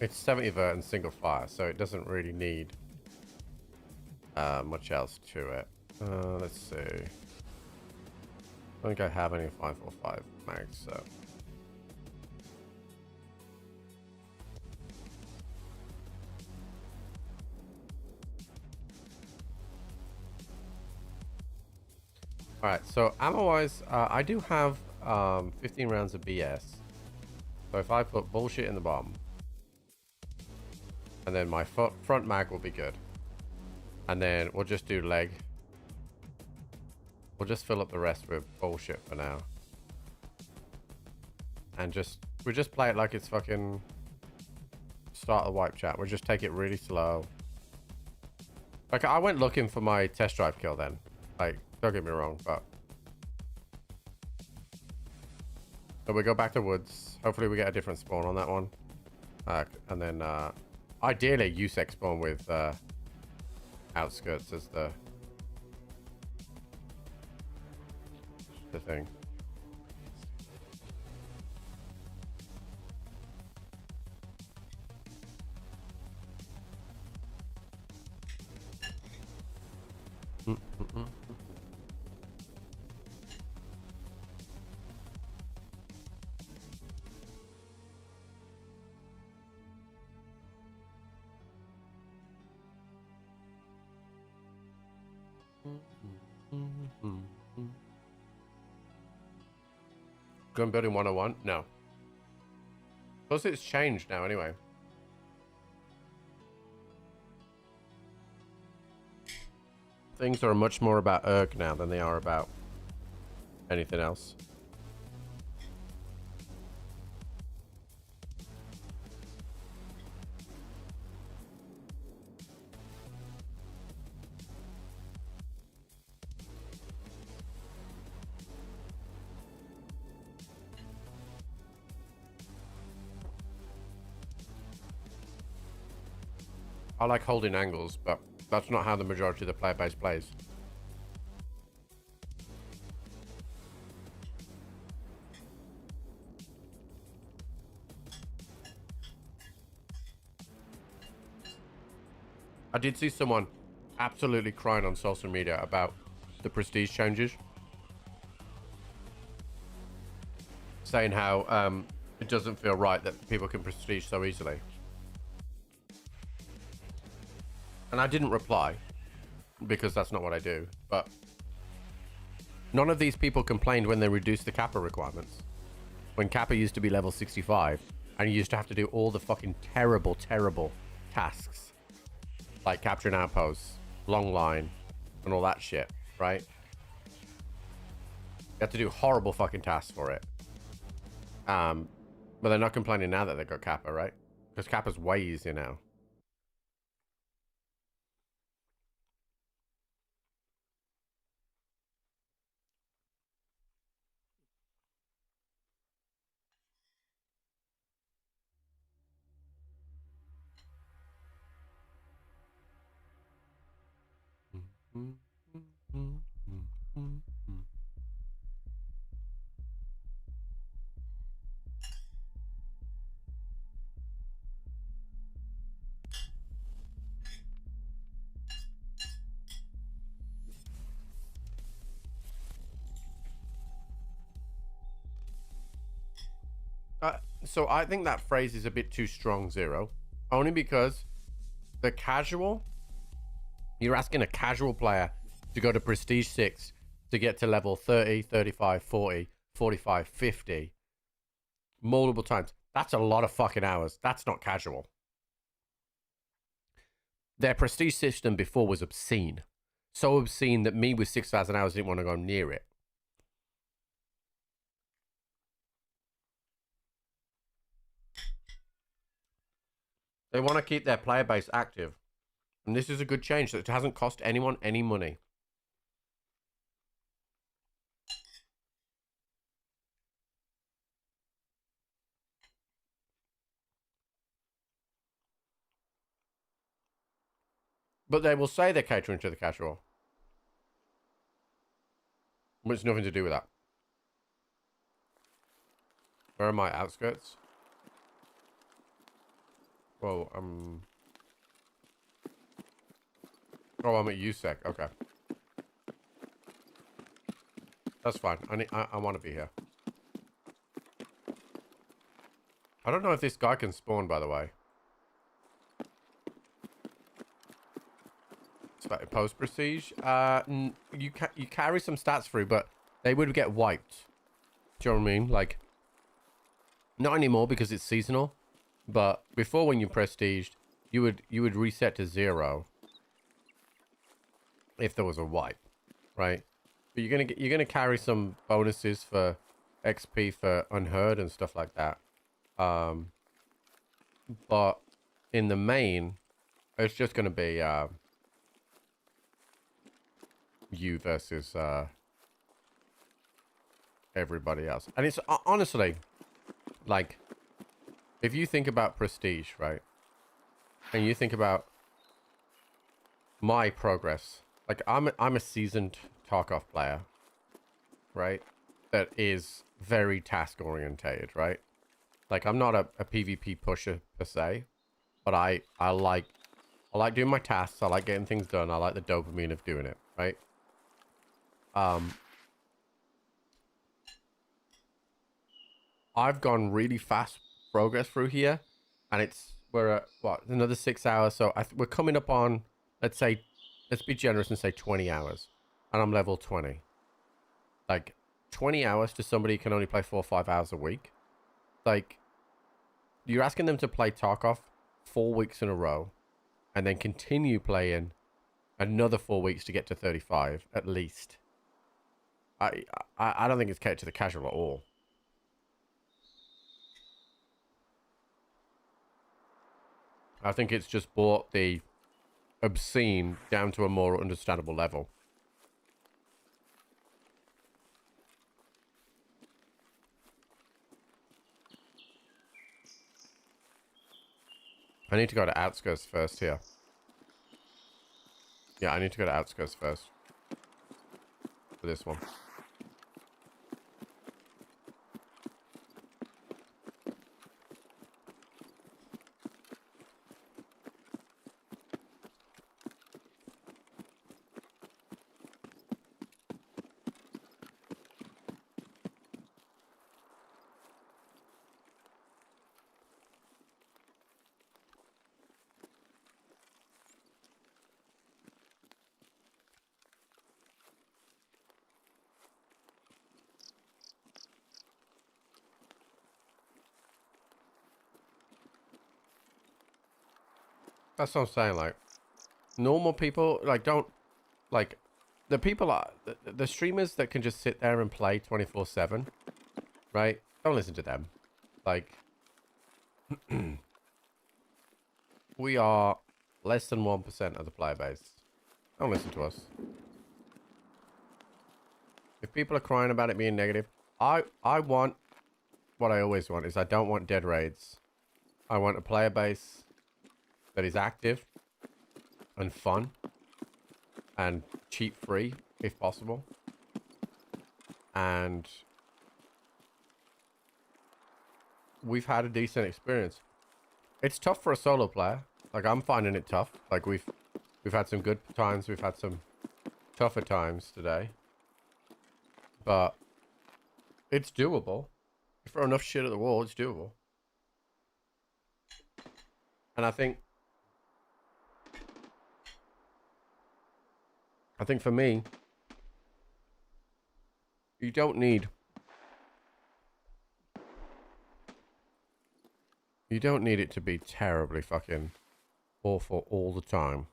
it's 70 vert and single fire, so it doesn't really need much else to it. Let's see. I don't think I have any 545 mags, so. Alright, so ammo-wise, I do have 15 rounds of BS. So if I put bullshit in the bottom, and then my front mag will be good. And then we'll just do leg. We'll just fill up the rest with bullshit for now. And we just play it like it's fucking start the wipe chat. We'll just take it really slow. Like, I went looking for my test drive kill then. Like, don't get me wrong, but... So we go back to woods. Hopefully we get a different spawn on that one. And then, ideally, USEC spawn with, outskirts as the thing. Gun building 101? No. Plus it's changed now anyway. Things are much more about ERG now than they are about anything else. I like holding angles, but that's not how the majority of the player base plays. I did see someone absolutely crying on social media about the prestige changes, saying how it doesn't feel right that people can prestige so easily. And I didn't reply because that's not what I do, but none of these people complained when they reduced the kappa requirements. When kappa used to be level 65 and you used to have to do all the fucking terrible tasks like capturing outposts, long line, and all that shit, right? You have to do horrible fucking tasks for it. But they're not complaining now that they got kappa, right? Because kappa's way easier now. So I think that phrase is a bit too strong, Zero. Only because the casual, you're asking a casual player to go to Prestige 6 to get to level 30, 35, 40, 45, 50 multiple times. That's a lot of fucking hours. That's not casual. Their Prestige system before was obscene. So obscene that me with 6,000 hours didn't want to go near it. They want to keep their player base active. And this is a good change. It hasn't cost anyone any money. But they will say they're catering to the casual. But it's nothing to do with that. Where are my outskirts? Well, oh, I'm at USEC. Okay. That's fine. I want to be here. I don't know if this guy can spawn, by the way. It's like post prestige. You carry some stats through, but they would get wiped. Do you know what I mean? Like, not anymore because it's seasonal. But before, when you prestiged, you would reset to 0 if there was a wipe, right? But you're gonna carry some bonuses for XP for unheard and stuff like that. But in the main, it's just gonna be you versus everybody else. And it's honestly, like, if you think about prestige, right, and you think about my progress, like I'm a seasoned Tarkov player, right, that is very task orientated, right? Like, I'm not a PvP pusher per se, but I like doing my tasks. I like getting things done. I like the dopamine of doing it, right? I've gone really fast progress through here, and we're at what, another 6 hours. So we're coming up on, let's be generous and say 20 hours, and I'm level 20. Like, 20 hours to somebody who can only play 4 or 5 hours a week. Like, you're asking them to play Tarkov 4 weeks in a row, and then continue playing another 4 weeks to get to 35 at least. I don't think it's catered to the casual at all. I think it's just brought the obscene down to a more understandable level. I need to go to outskirts first here. Yeah, I need to go to outskirts first. For this one. That's what I'm saying. Like, normal people, like, don't, like, the people are, the streamers that can just sit there and play 24/7, right? Don't listen to them. Like, we are less than 1% of the player base. Don't listen to us. If people are crying about it being negative, I want what I always want is I don't want dead raids. I want a player base that is active and fun and cheat free if possible. And we've had a decent experience. It's tough for a solo player. Like, I'm finding it tough. Like, we've had some good times, we've had some tougher times today. But it's doable. If you throw enough shit at the wall, it's doable. And I think for me, you don't need it to be terribly fucking awful all the time.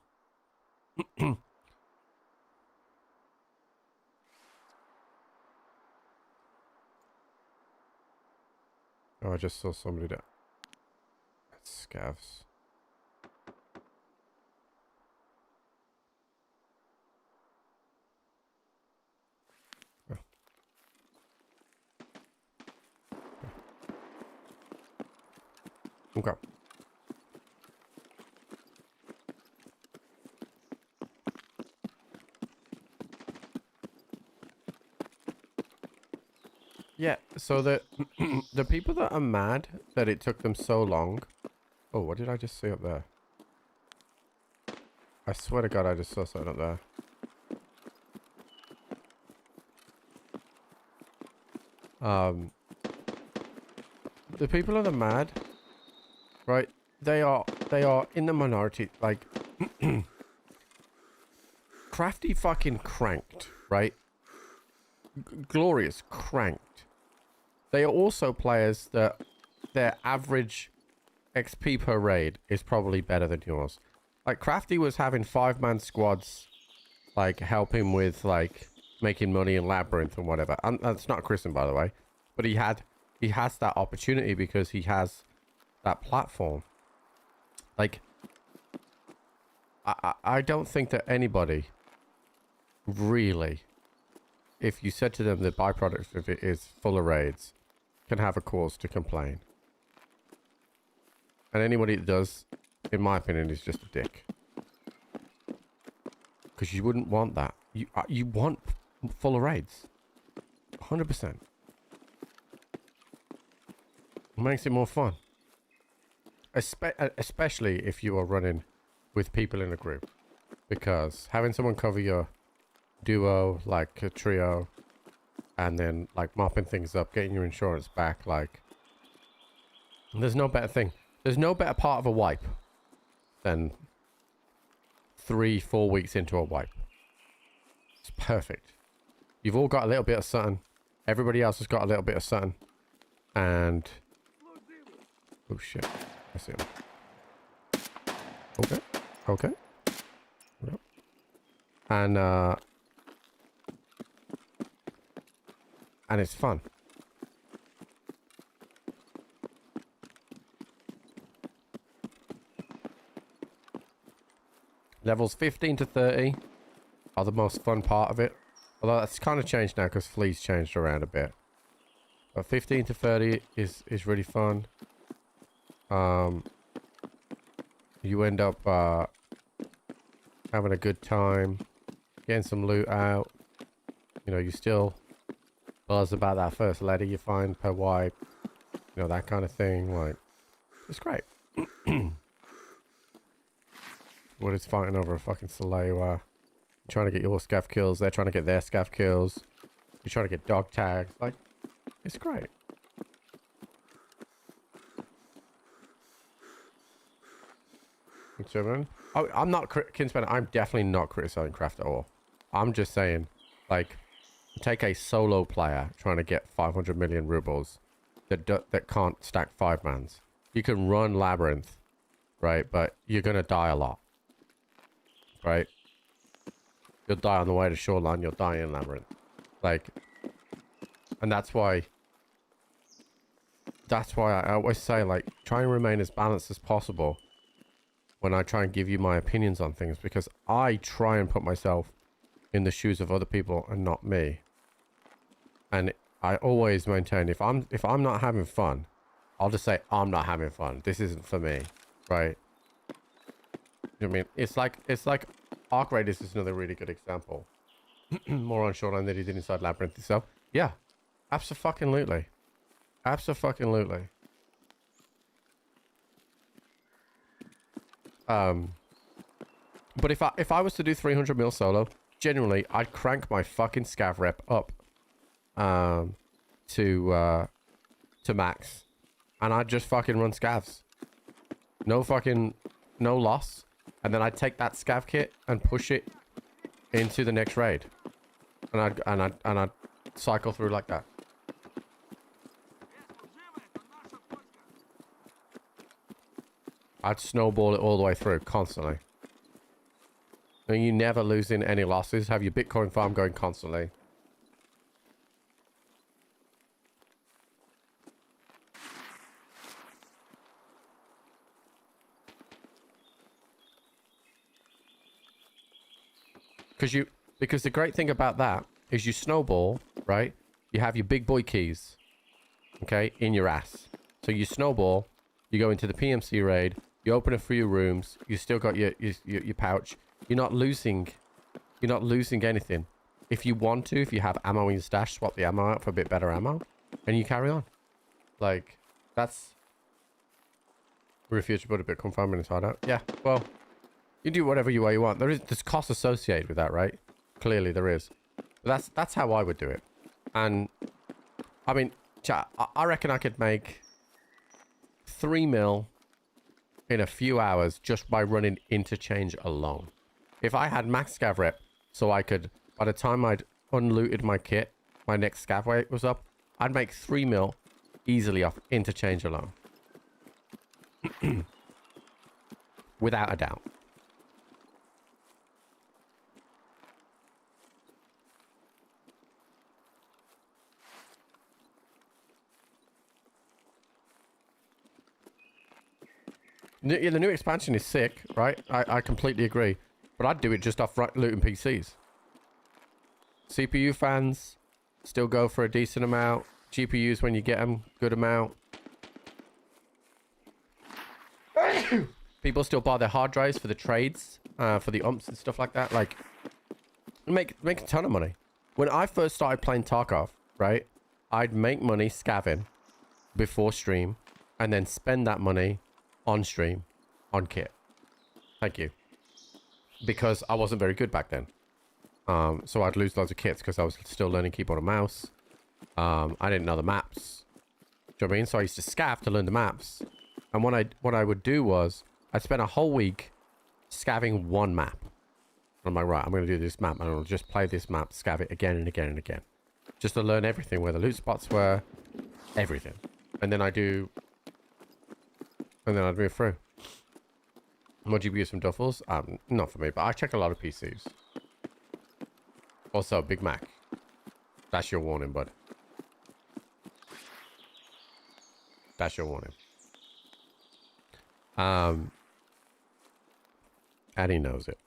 Oh, I just saw somebody that... That's scavs. Oh. Okay. Yeah, so the the people that are mad that it took them so long. Oh, what did I just see up there? I swear to God, I just saw something up there. The people that are mad, right? They are in the minority. Like, Crafty fucking cranked, right? Glorious cranked. They are also players that their average XP per raid is probably better than yours. Like, Crafty was having 5-man squads, like, helping with, like, making money in Labyrinth and whatever. And that's not Christian, by the way. But he has that opportunity because he has that platform. Like, I don't think that anybody really, if you said to them the byproduct of it is full of raids, can have a cause to complain. And anybody that does, in my opinion, is just a dick. Because you wouldn't want that. You want full of raids. 100%. It makes it more fun. Especially if you are running with people in a group. Because having someone cover your duo, like a trio, and then, like, mopping things up, getting your insurance back, like, there's no better thing. There's no better part of a wipe than 3-4 weeks into a wipe. It's perfect. You've all got a little bit of something. Everybody else has got a little bit of something. And... oh, shit. I see him. Okay. Okay. Yep. And it's fun. Levels 15 to 30 are the most fun part of it. Although that's kind of changed now because Flea's changed around a bit. But 15 to 30 is really fun. You end up having a good time, getting some loot out. You know, you still buzz about that first letter you find per wipe. You know, that kind of thing. Like, it's great. What is fighting over a fucking Salewa? Trying to get your scav kills, they're trying to get their scav kills. You're trying to get dog tags. Like, it's great. I'm not, Kinspan, I'm definitely not criticizing Craft at all. I'm just saying, like, take a solo player trying to get 500 million rubles that can't stack 5-mans. You can run Labyrinth right? But you're gonna die a lot, right? You'll die on the way to Shoreline. You'll die in Labyrinth, like, and that's why I always say, like, try and remain as balanced as possible when I try and give you my opinions on things, because I try and put myself in the shoes of other people and not me. And I always maintain, if I'm not having fun, I'll just say I'm not having fun. This isn't for me, right? You know what I mean? It's like Arc Raiders is another really good example. More on Shoreline than he did inside Labyrinth itself. Yeah, abso-fucking-lutely. Abso-fucking-lutely. But if I was to do 300 mil solo, generally I'd crank my fucking scav rep up to max, and I'd just fucking run scavs. No loss, and then I'd take that scav kit and push it into the next raid, and I'd cycle through like that. I'd snowball it all the way through constantly. And you never losing any losses. Have your Bitcoin farm going constantly. Because the great thing about that is you snowball, right? You have your big boy keys, okay, in your ass. So you snowball, you go into the PMC raid, you open a few rooms, you still got your pouch. You're not losing anything. If you want to, if you have ammo in your stash, swap the ammo out for a bit better ammo, and you carry on. Like, that's... Refuse to put a Bitcoin farm in his hideout. Yeah, well, you do whatever way you want. There's costs associated with that, right? Clearly there is. But that's how I would do it. And, I mean, chat, I reckon I could make 3 mil in a few hours just by running interchange alone. If I had max scav rep, so I could, by the time I'd unlooted my kit, my next scav weight was up, I'd make 3 mil easily off interchange alone. Without a doubt. Yeah, the new expansion is sick, right? I completely agree. But I'd do it just off looting PCs. CPU fans still go for a decent amount. GPUs, when you get them, good amount. People still buy their hard drives for the trades, for the umps and stuff like that. Like, make a ton of money. When I first started playing Tarkov, right, I'd make money scavving before stream, and then spend that money on stream, on kit. Thank you. Because I wasn't very good back then. So I'd lose loads of kits because I was still learning keyboard and mouse. I didn't know the maps. Do you know what I mean? So I used to scav to learn the maps. And what I would do was, I'd spend a whole week scavving one map. I'm like, right, I'm going to do this map, and I'll just play this map, scav it again and again and again. Just to learn everything, where the loot spots were, everything. And then I'd move through. More GPUs from duffels? Not for me, but I check a lot of PCs. Also, Big Mac. That's your warning, bud. That's your warning. Addy knows it.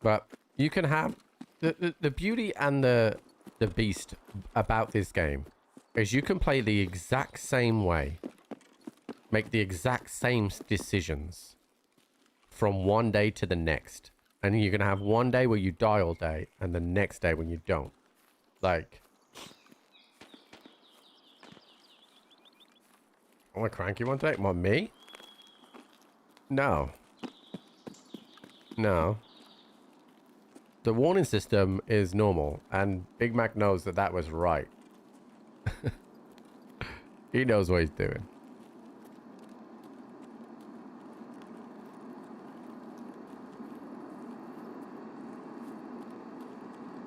But you can have the beauty and the beast about this game is you can play the exact same way, make the exact same decisions from one day to the next, and you're gonna have one day where you die all day and the next day when you don't. Like, am I cranky one day? What, me? No. The warning system is normal, and Big Mac knows that that was right. He knows what he's doing.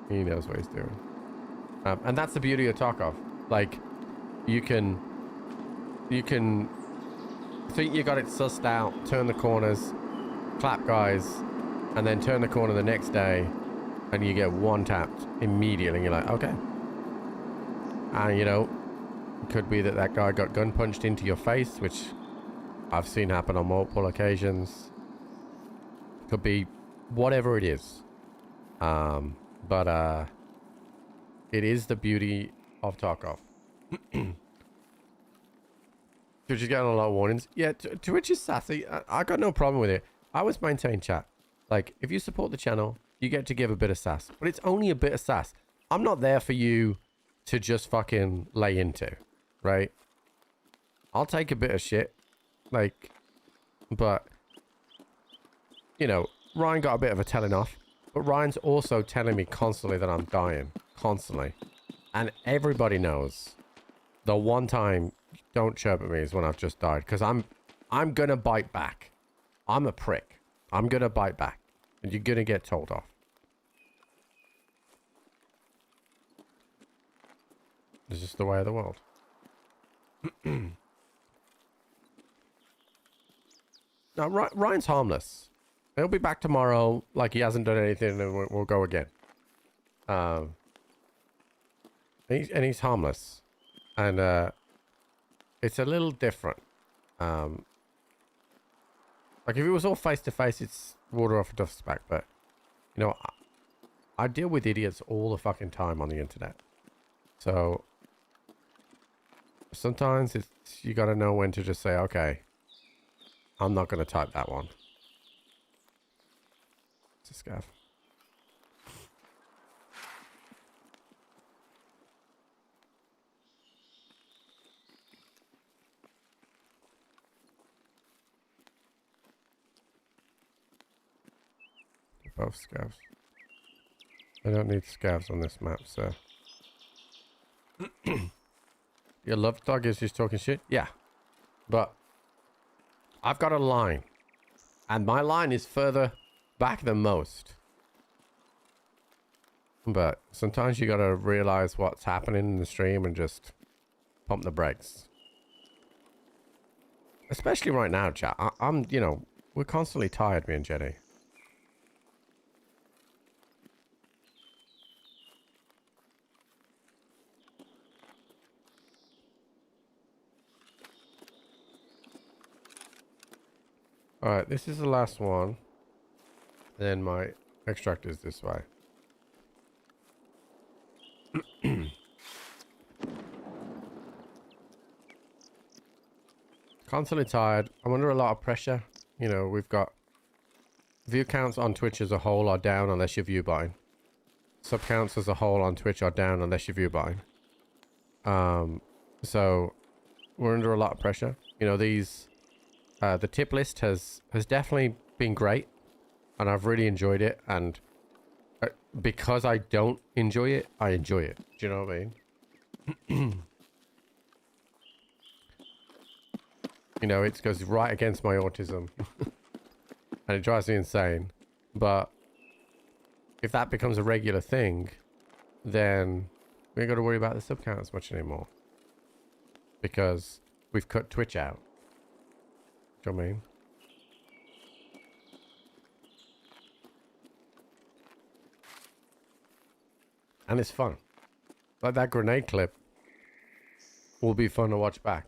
He knows what he's doing. And that's the beauty of Tarkov. Like, you can you can think you got it sussed out, turn the corners, clap guys, and then turn the corner the next day, and you get one tapped immediately, and you're like, okay. And you know, it could be that that guy got gun punched into your face, which I've seen happen on multiple occasions. Could be whatever it is. But it is the beauty of Tarkov. Twitch is getting a lot of warnings. Yeah, Twitch is sassy. I got no problem with it. I always maintain, chat. Like, if you support the channel, you get to give a bit of sass. But it's only a bit of sass. I'm not there for you to just fucking lay into, right? I'll take a bit of shit. Like, but, you know, Ryan got a bit of a telling off. But Ryan's also telling me constantly that I'm dying. Constantly. And everybody knows the one time don't chirp at me is when I've just died. Because I'm gonna bite back. I'm a prick. I'm gonna bite back. And you're gonna get told off. It's just the way of the world. Now, Ryan's harmless. He'll be back tomorrow like he hasn't done anything, and we'll go again. And he's harmless. And it's a little different. Like if it was all face-to-face, it's water off a duck's back. But, you know, I deal with idiots all the fucking time on the internet. So, sometimes you gotta know when to just say, okay, I'm not gonna type that one. It's a scav. They're both scavs. I don't need scavs on this map, so. Your love dog is just talking shit? Yeah. But I've got a line. And my line is further back than most. But sometimes you gotta realize what's happening in the stream and just pump the brakes. Especially right now, chat. I'm, you know, we're constantly tired, me and Jenny. Alright, this is the last one. Then my extract is this way. Constantly tired. I'm under a lot of pressure. You know, we've got view counts on Twitch as a whole are down unless you're view buying. Sub counts as a whole on Twitch are down unless you're view buying. So we're under a lot of pressure. You know, these the tip list has definitely been great, and I've really enjoyed it. And because I don't enjoy it, I enjoy it. Do you know what I mean? You know, it goes right against my autism. And it drives me insane. But if that becomes a regular thing, then we ain't got to worry about the sub count as much anymore. Because we've cut Twitch out. Do you know what I mean? And it's fun. Like that grenade clip will be fun to watch back.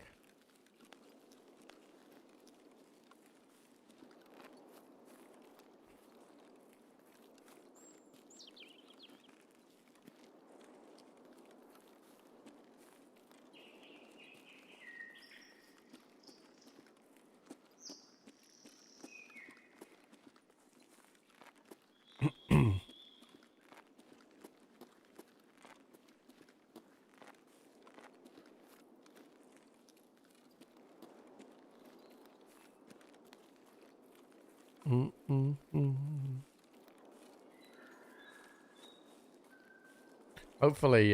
Hopefully,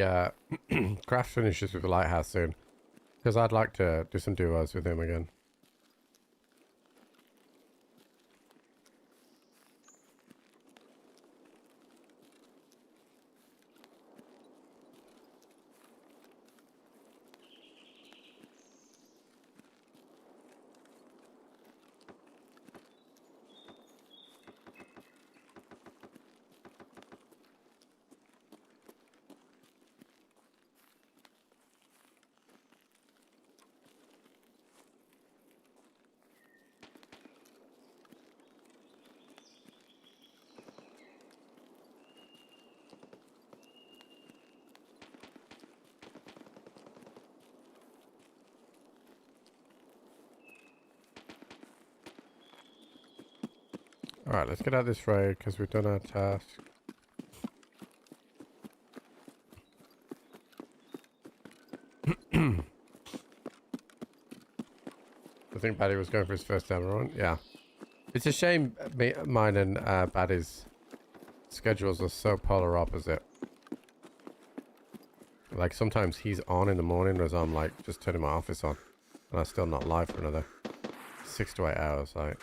Craft finishes with the Lighthouse soon. Because I'd like to do some duos with him again. Alright, let's get out of this raid because we've done our task. I think Batty was going for his first ever run. Yeah. It's a shame mine and Batty's schedules are so polar opposite. Like sometimes he's on in the morning as I'm like just turning my office on. And I'm still not live for another 6 to 8 hours. Like.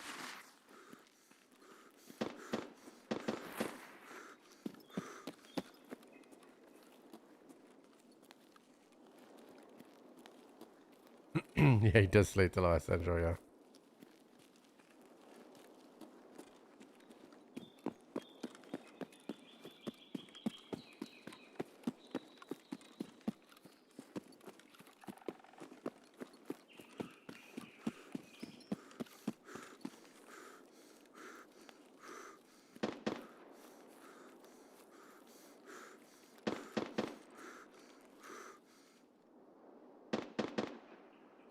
Yeah, he does sleep till I central, yeah.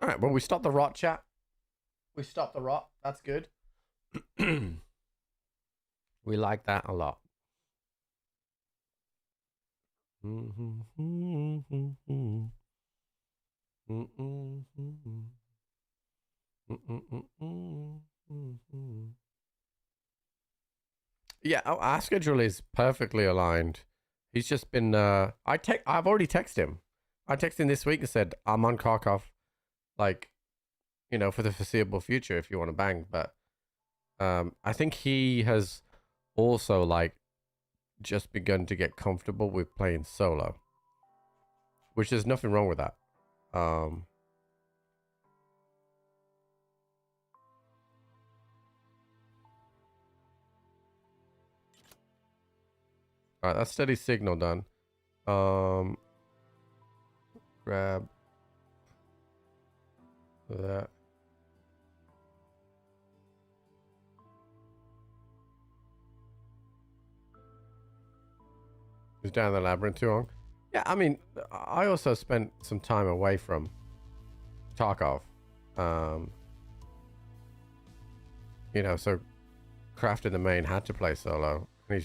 Alright, well we stopped the rot, chat. We stopped the rot. That's good. We like that a lot. Yeah, our schedule is perfectly aligned. He's just been I've already texted him. I texted him this week and said I'm on Tarkov, like, you know, for the foreseeable future if you want to bang. But I think he has also like just begun to get comfortable with playing solo, which there's nothing wrong with that. All right, that's steady signal done. Grab that. He's down the labyrinth too long. Yeah, I mean, I also spent some time away from Tarkov. You know, so Kraft in the main had to play solo. And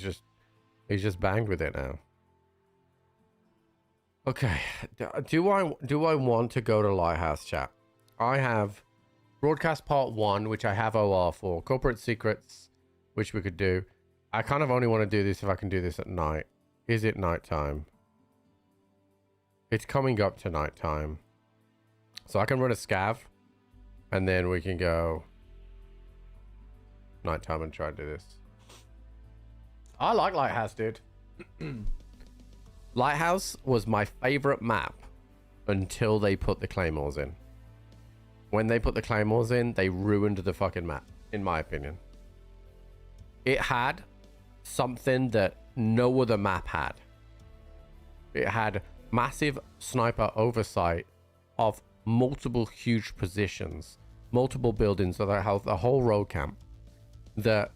he's just banged with it now. Okay, do I want to go to Lighthouse, chat? I have Broadcast Part 1, which I have OR for. Corporate Secrets, which we could do. I kind of only want to do this if I can do this at night. Is it nighttime? It's coming up to nighttime. So I can run a scav. And then we can go nighttime and try and do this. I like Lighthouse, dude. Lighthouse was my favorite map until they put the claymores in. When they put the claymores in, they ruined the fucking map, in my opinion. It had something that no other map had. It had massive sniper oversight of multiple huge positions, multiple buildings that held the whole road camp, that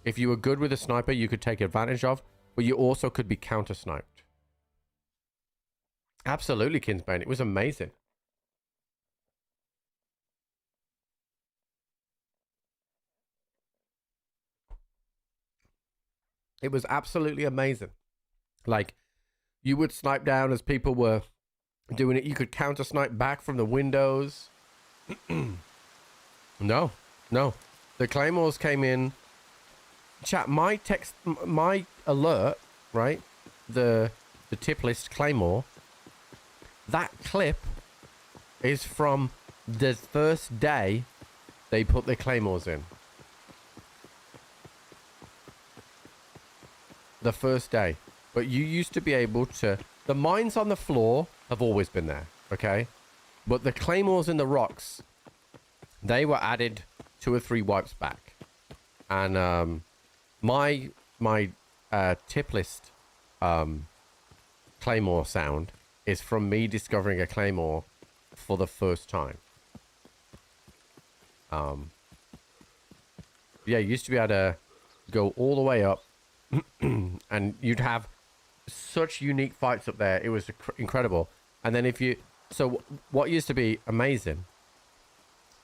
if you were good with a sniper, you could take advantage of, but you also could be counter-sniped. Absolutely, Kinsbane. It was amazing. It was absolutely amazing. Like, you would snipe down as people were doing it. You could counter snipe back from the windows. No. The claymores came in. Chat, my alert, right? The tip list claymore. That clip is from the first day they put the claymores in. The first day. But you used to be able to... The mines on the floor have always been there, okay? But the claymores in the rocks, they were added 2 or 3 wipes back. And my tip list claymore sound is from me discovering a claymore for the first time. Yeah, you used to be able to go all the way up and you'd have such unique fights up there. It was incredible. And then if you... So what used to be amazing,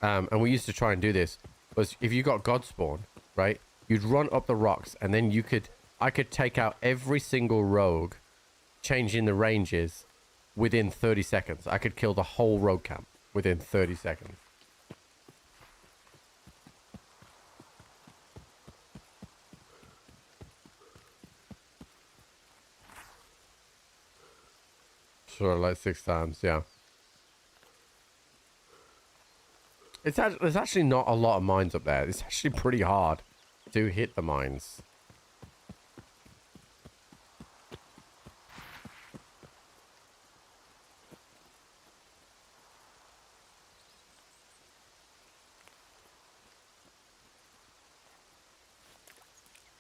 and we used to try and do this, was if you got God Spawn, right? you'd run up the rocks, and then I could take out every single rogue, changing the ranges within 30 seconds. I could kill the whole rogue camp within 30 seconds. Sure, like 6 times, yeah. There's actually not a lot of mines up there. It's actually pretty hard to hit the mines.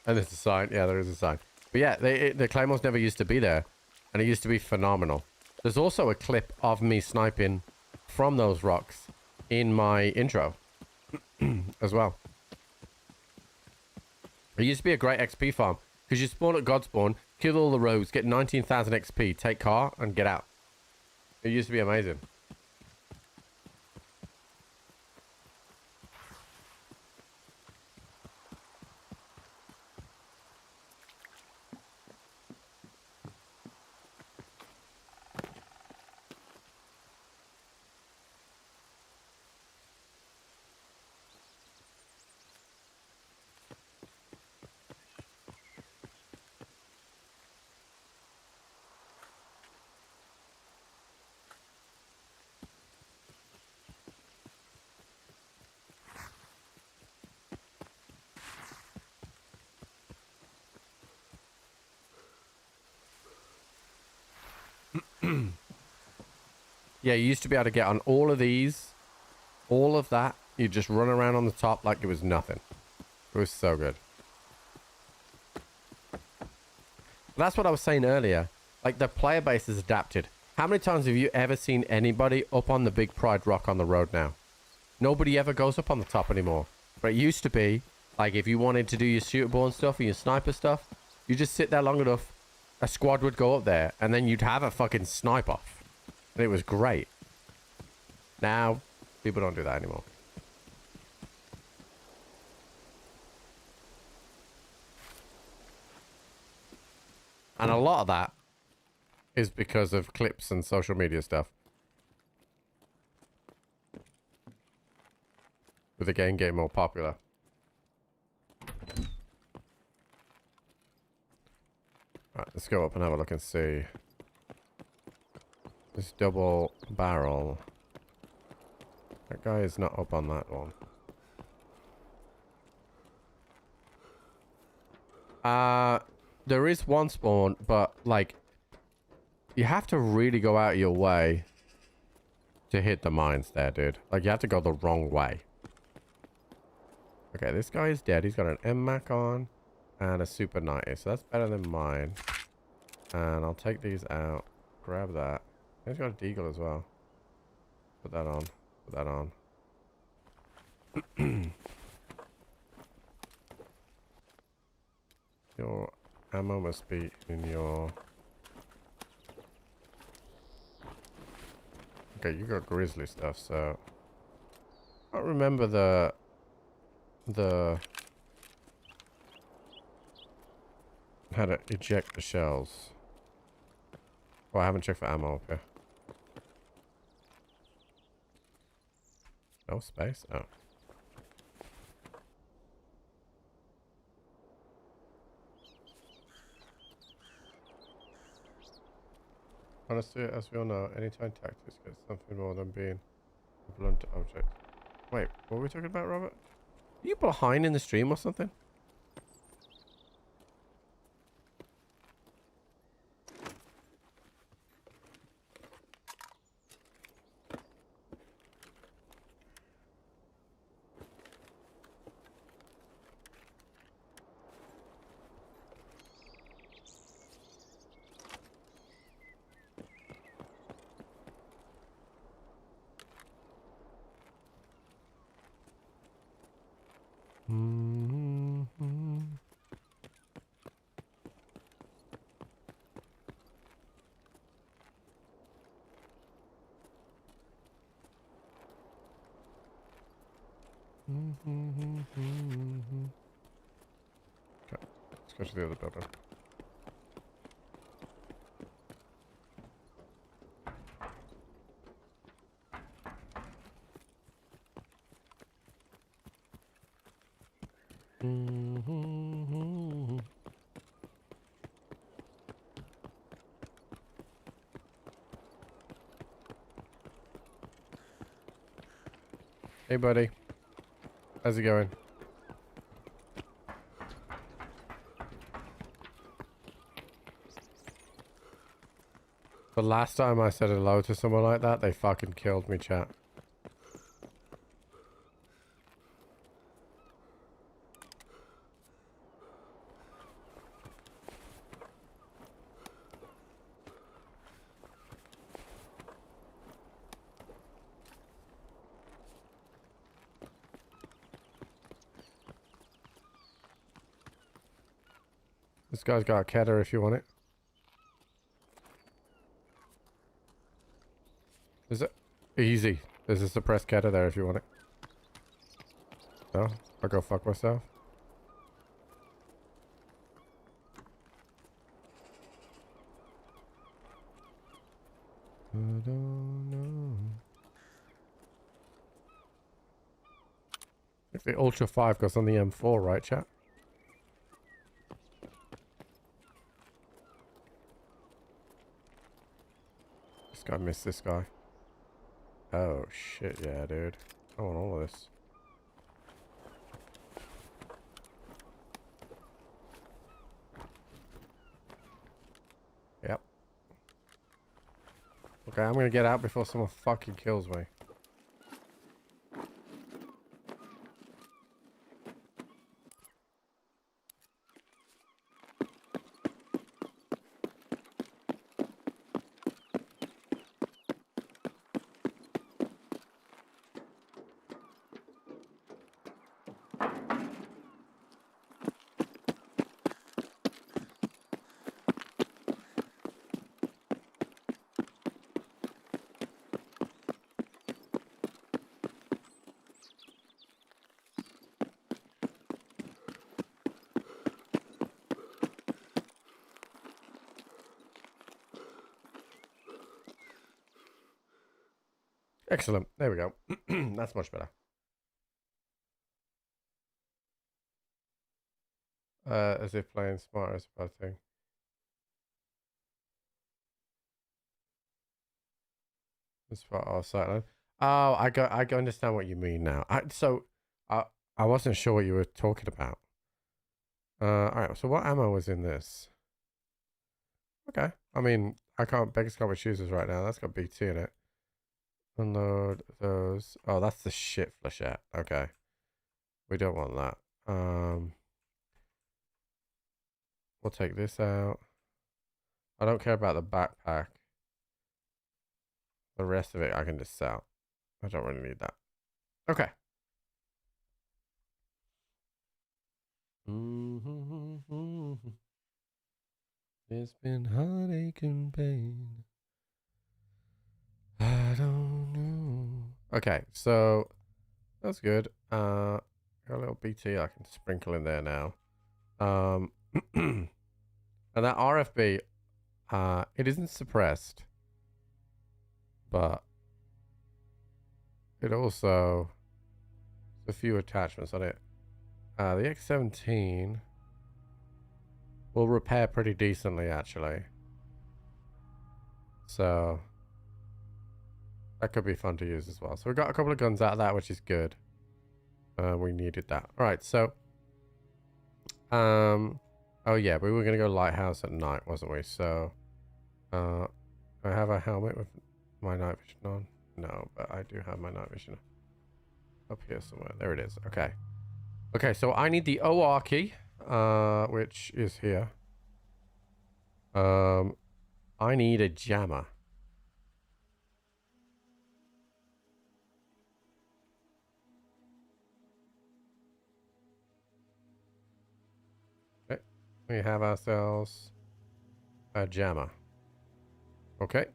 And there's a sign. Yeah, there is a sign. But yeah, the claymores never used to be there. And it used to be phenomenal. There's also a clip of me sniping from those rocks in my intro as well. It used to be a great XP farm. Because you spawn at Godspawn, kill all the rogues, get 19,000 XP, take car, and get out. It used to be amazing. Yeah, you used to be able to get on all of these, all of that. You just run around on the top like it was nothing. It was so good. But that's what I was saying earlier. Like, the player base has adapted. How many times have you ever seen anybody up on the big Pride Rock on the road now? Nobody ever goes up on the top anymore. But it used to be, like, if you wanted to do your shootable and stuff, or your sniper stuff, you just sit there long enough, a squad would go up there, and then you'd have a fucking snipe off. And it was great. Now, people don't do that anymore. And a lot of that is because of clips and social media stuff. With the game getting more popular. Right, let's go up and have a look and see. This double barrel. That guy is not up on that one. There is one spawn, but like, you have to really go out of your way to hit the mines there, dude. Like, you have to go the wrong way. Okay, this guy is dead. He's got an M-Mac on and a Super 90, so that's better than mine. And I'll take these out. Grab that. He's got a deagle as well. Put that on. Put that on. Your ammo must be in your... Okay, you got grizzly stuff, so... I don't remember the... How to eject the shells. Oh, I haven't checked for ammo up here. No space? Oh. Honestly, as we all know, anytime tactics get something more than being a blunt object. Wait, what were we talking about, Robert? Are you behind in the stream or something? Let's go to the other building. Hey, buddy. How's it going? The last time I said hello to someone like that, they fucking killed me, chat. This guy's got a Keter if you want it. Is it easy? There's a suppressed Keter there if you want it. No? I'll go fuck myself. I don't know. If the Ultra 5 goes on the M4, right, chat? I missed this guy. Oh shit, yeah, dude. I want all of this. Yep. Okay, I'm gonna get out before someone fucking kills me. Excellent. There we go. That's much better. As if playing smarter is a bad thing. This part of sideline. Oh, I understand what you mean now. I wasn't sure what you were talking about. Alright, so what ammo was in this? Okay. I mean, I can't beggars can't be choosers right now. That's got BT in it. Unload those. Oh, that's the shit flechette. Okay. We don't want that. We'll take this out. I don't care about the backpack. The rest of it I can just sell. I don't really need that. Okay. It's been heartache and pain. I don't know. Okay, so that's good. Got a little BT I can sprinkle in there now. And that RFB, it isn't suppressed, but it also has a few attachments on it. The X17 will repair pretty decently, actually. So that could be fun to use as well. So we got a couple of guns out of that, which is good. We needed that. All right, so oh yeah, we were gonna go lighthouse at night, wasn't we? So I have a helmet with my night vision on. No, but I do have my night vision up here somewhere. There it is. Okay. Okay, so I need the OR key, which is here. I need a jammer. Okay, we have ourselves a jammer. Okay.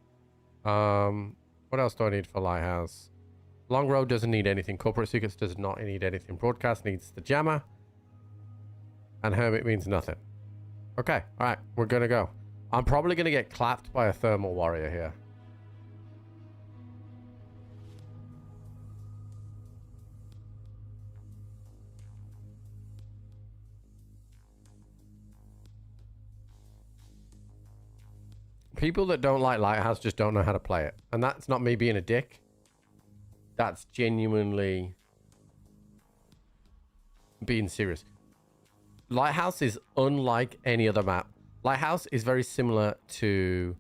What else do I need for Lighthouse? Long Road doesn't need anything. Corporate Secrets does not need anything. Broadcast needs the jammer. And Hermit means nothing. Okay, alright, we're gonna go. I'm probably gonna get clapped by a thermal warrior here. People that don't like Lighthouse just don't know how to play it. And that's not me being a dick. That's genuinely being serious. Lighthouse is unlike any other map. Lighthouse is very similar to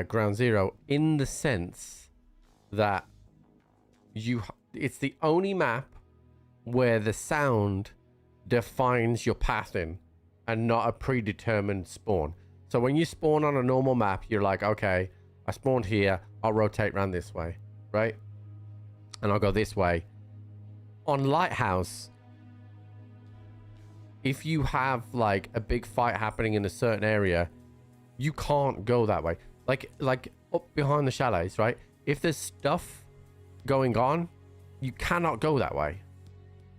Ground Zero in the sense that it's the only map where the sound defines your pathing and not a predetermined spawn. So when you spawn on a normal map, you're like, okay, I spawned here, I'll rotate around this way, right? And I'll go this way. On Lighthouse, if you have like a big fight happening in a certain area, you can't go that way. Like up behind the chalets, right? If there's stuff going on, you cannot go that way.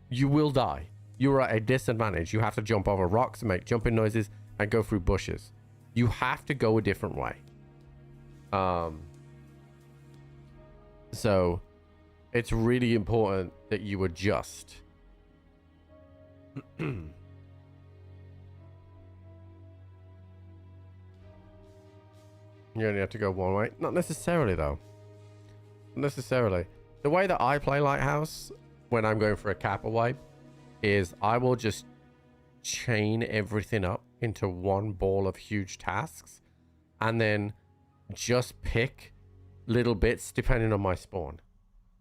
You will die. You're at a disadvantage. You have to jump over rocks and make jumping noises and go through bushes. You have to go a different way. So it's really important that you adjust. You only have to go one way. Not necessarily, though. Not necessarily. The way that I play Lighthouse when I'm going for a kappa wipe is I will just chain everything up into one ball of huge tasks and then just pick little bits depending on my spawn.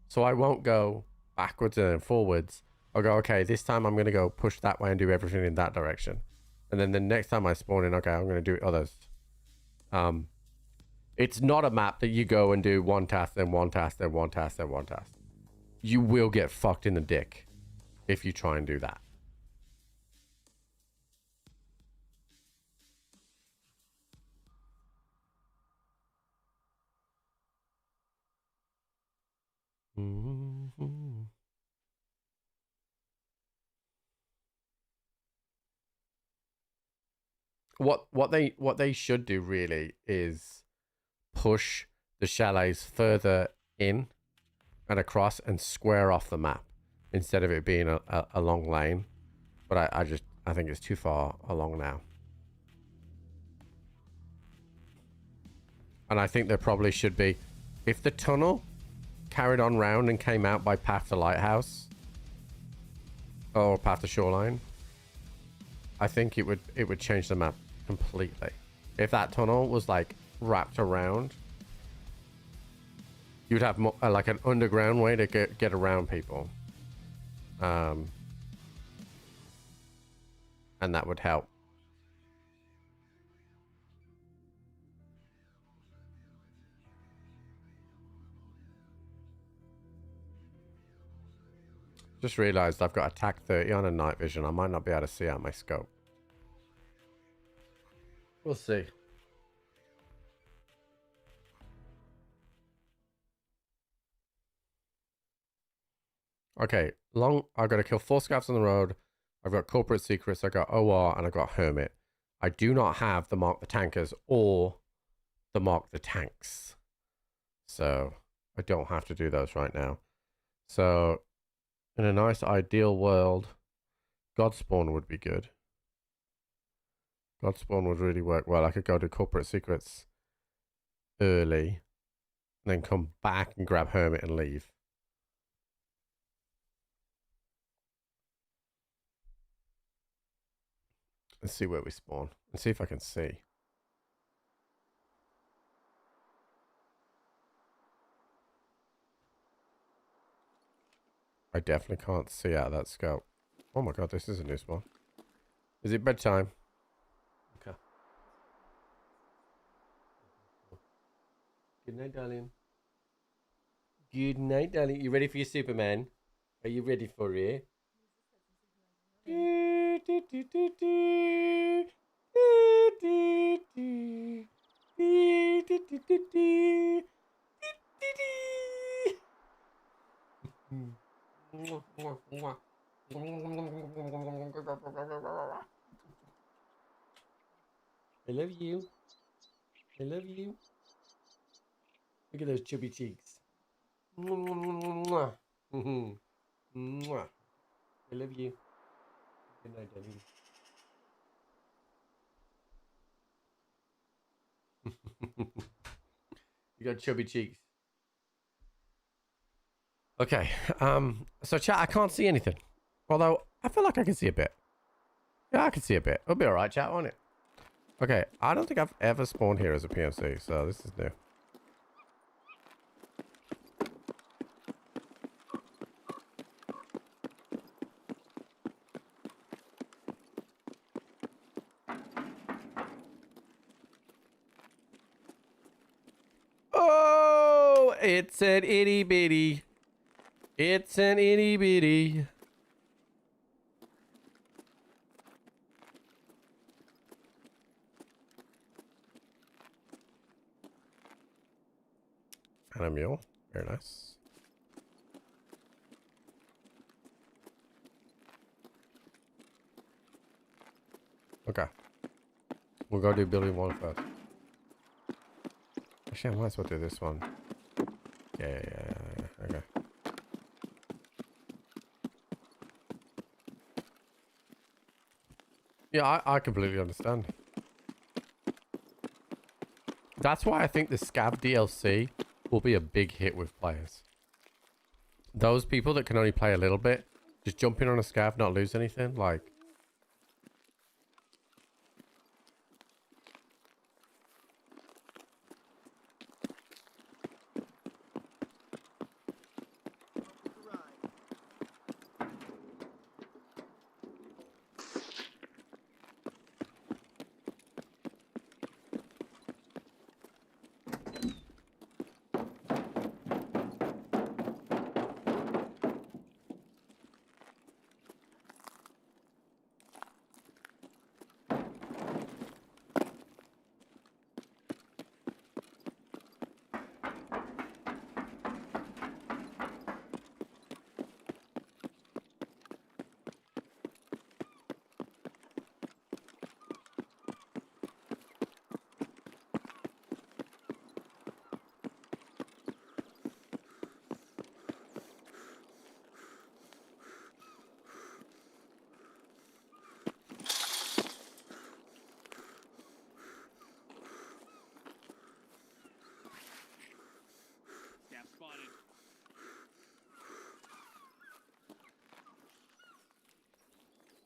So I won't go backwards and then forwards. I'll go, okay, this time I'm going to go push that way and do everything in that direction. And then the next time I spawn in, okay, I'm going to do others. It's not a map that you go and do one task, then one task, then one task, then one task. You will get fucked in the dick if you try and do that. Mm-hmm. What they should do really is push the chalets further in and across and square off the map instead of it being a long lane. But I think it's too far along now. And I think there probably should be, if the tunnel carried on round and came out by path to Lighthouse or path to Shoreline, I think it would change the map completely. If that tunnel was like wrapped around, you'd have more, like an underground way to get around people, and that would help. Just realized I've got attack 30 on a night vision. I might not be able to see out my scope. We'll see. Okay, I've got to kill 4 scavs on the road. I've got corporate secrets. I got OR and I got hermit. I do not have the mark the tankers or the mark the tanks, so I don't have to do those right now. So in a nice ideal world, Godspawn would be good. Godspawn would really work well. I could go to corporate secrets early, and then come back and grab hermit and leave. Let's see where we spawn. Let's see if I can see. I definitely can't see out of that scope. Oh my god, this is a new spawn. Is it bedtime? Okay. Good night, darling. Good night, darling. You ready for your Superman? Are you ready for it? I love you. I love you. Look at those chubby cheeks. Mwah. Mwah. I love you. Good night, darling. You got chubby cheeks. Okay. So chat, I can't see anything. Although I feel like I can see a bit. Yeah, I can see a bit. It'll be alright, chat, won't it? Okay, I don't think I've ever spawned here as a PMC, so this is new. Oh, it's an itty bitty. It's an itty bitty. And a mule. Very nice. Okay. We'll go do building 1 first. Actually, I might as well do this one. Yeah. Okay. Yeah, I completely understand. That's why I think the Scav DLC will be a big hit with players. Those people that can only play a little bit, just jump in on a Scav, not lose anything, like...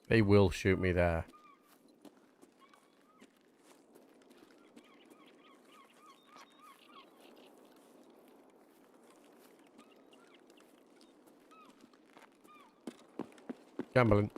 They will shoot me there. Gambling.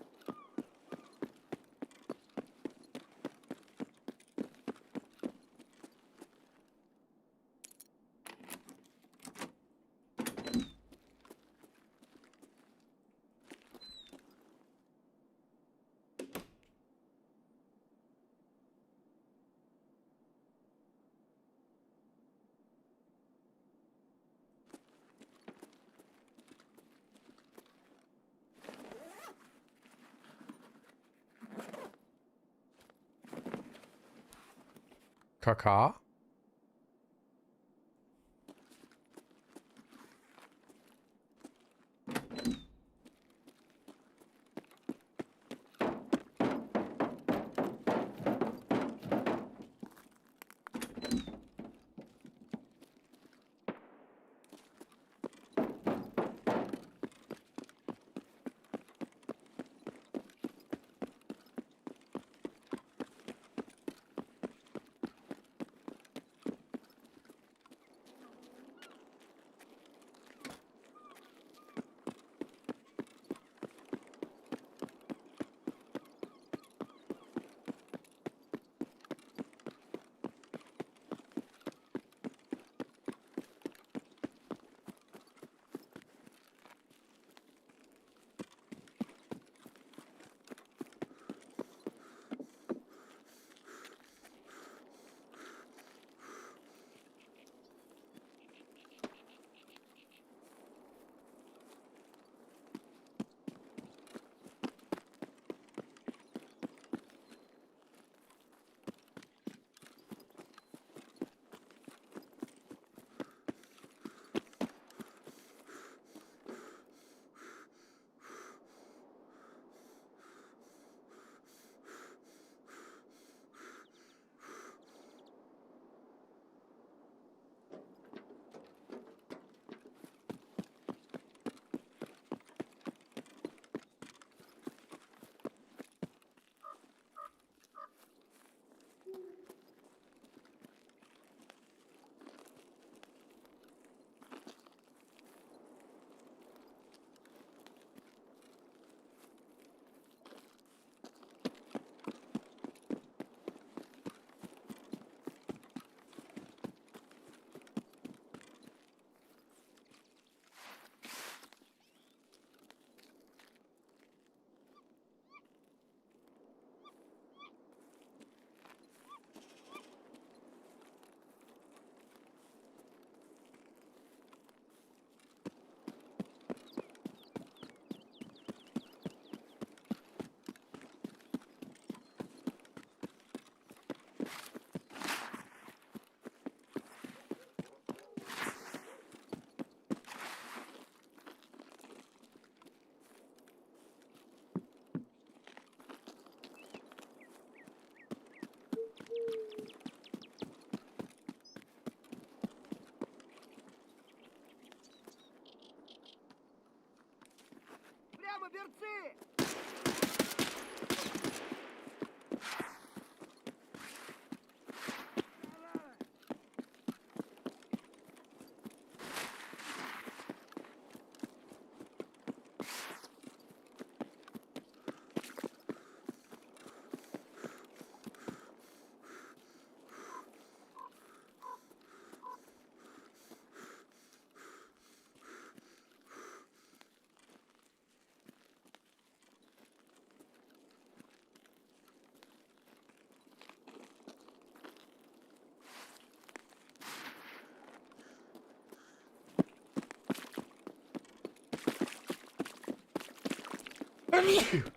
Kaka?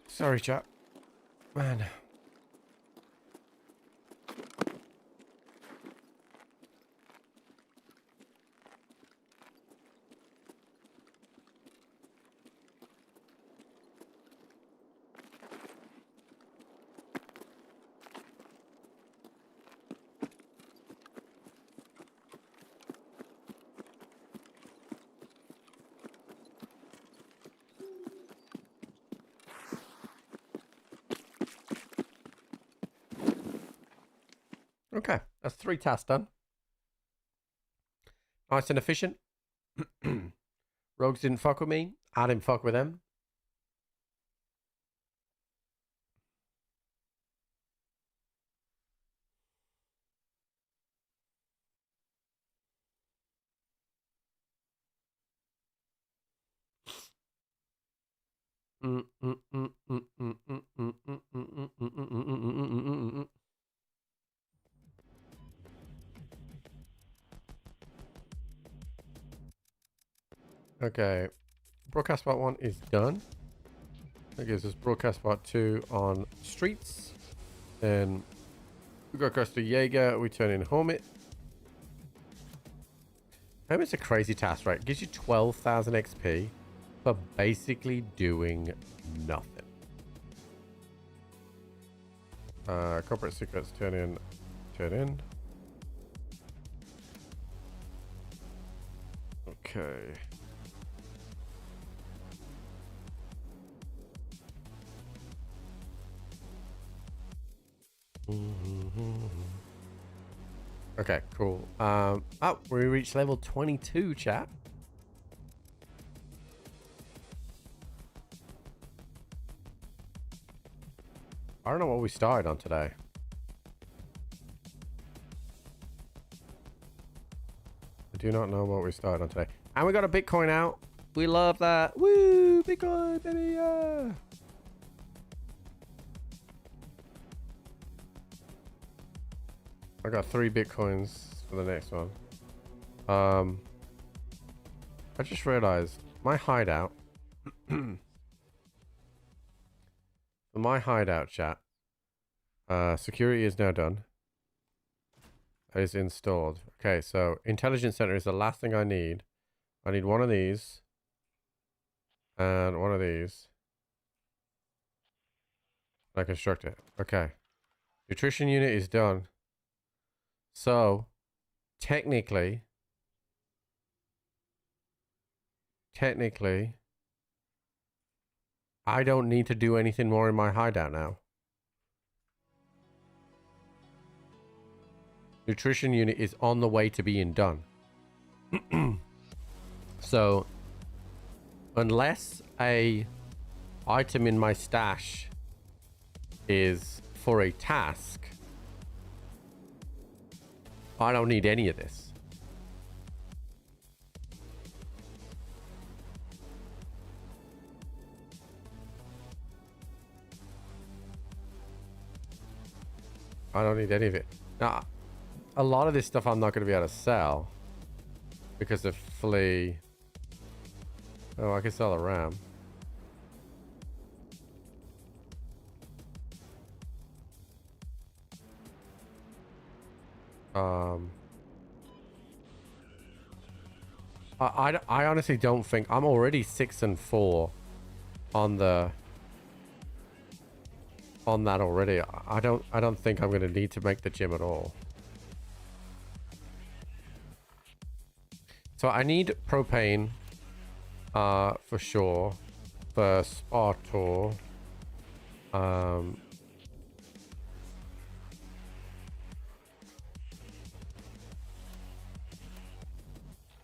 Sorry, chap. Man. Okay, that's 3 tasks done. Nice and efficient. Rogues didn't fuck with me. I didn't fuck with them. Okay, broadcast part 1 is done. That gives us broadcast part 2 on streets. Then we go across to Jaeger. We turn in Hermit. Hermit's a crazy task, right? It gives you 12,000 XP for basically doing nothing. Corporate secrets, turn in. Okay. Okay, cool. Oh, we reached level 22, chat. I don't know what we started on today. I do not know what we started on today. And we got a Bitcoin out. We love that. Woo! Bitcoin, baby, yeah! I got 3 Bitcoins for the next one. I just realized my hideout. For my hideout, chat. Security is now done. It is installed. Okay, so intelligence center is the last thing I need. I need one of these. And one of these. I construct it. Okay. Nutrition unit is done. So, technically, I don't need to do anything more in my hideout now. Nutrition unit is on the way to being done. So, unless a item in my stash is for a task, I don't need any of this. I don't need any of it. Now, a lot of this stuff I'm not going to be able to sell because of flea. Oh, I can sell a ram. I honestly don't think I'm already 6 and 4 on the that already. I don't think I'm gonna need to make the gym at all. So I need propane for sure for spa tour.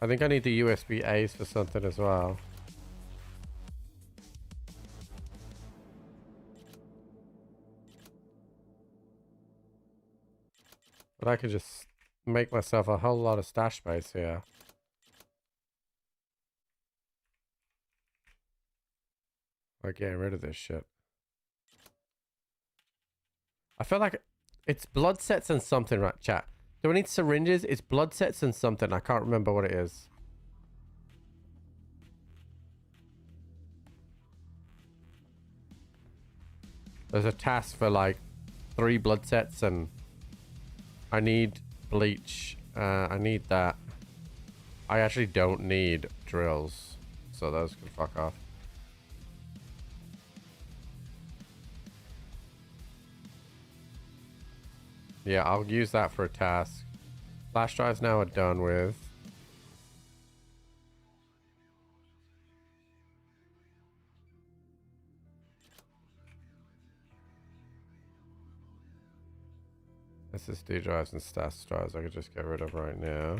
I think I need the USB A's for something as well. But I could just make myself a whole lot of stash space here. By getting rid of this shit. I feel like it's blood sets and something, right, chat? Do I need syringes? It's blood sets and something. I can't remember what it is. There's a task for like 3 blood sets, and I need bleach. I need that. I actually don't need drills, so those can fuck off. Yeah, I'll use that for a task. Flash drives now are done with. SSD drives and stats drives I could just get rid of right now.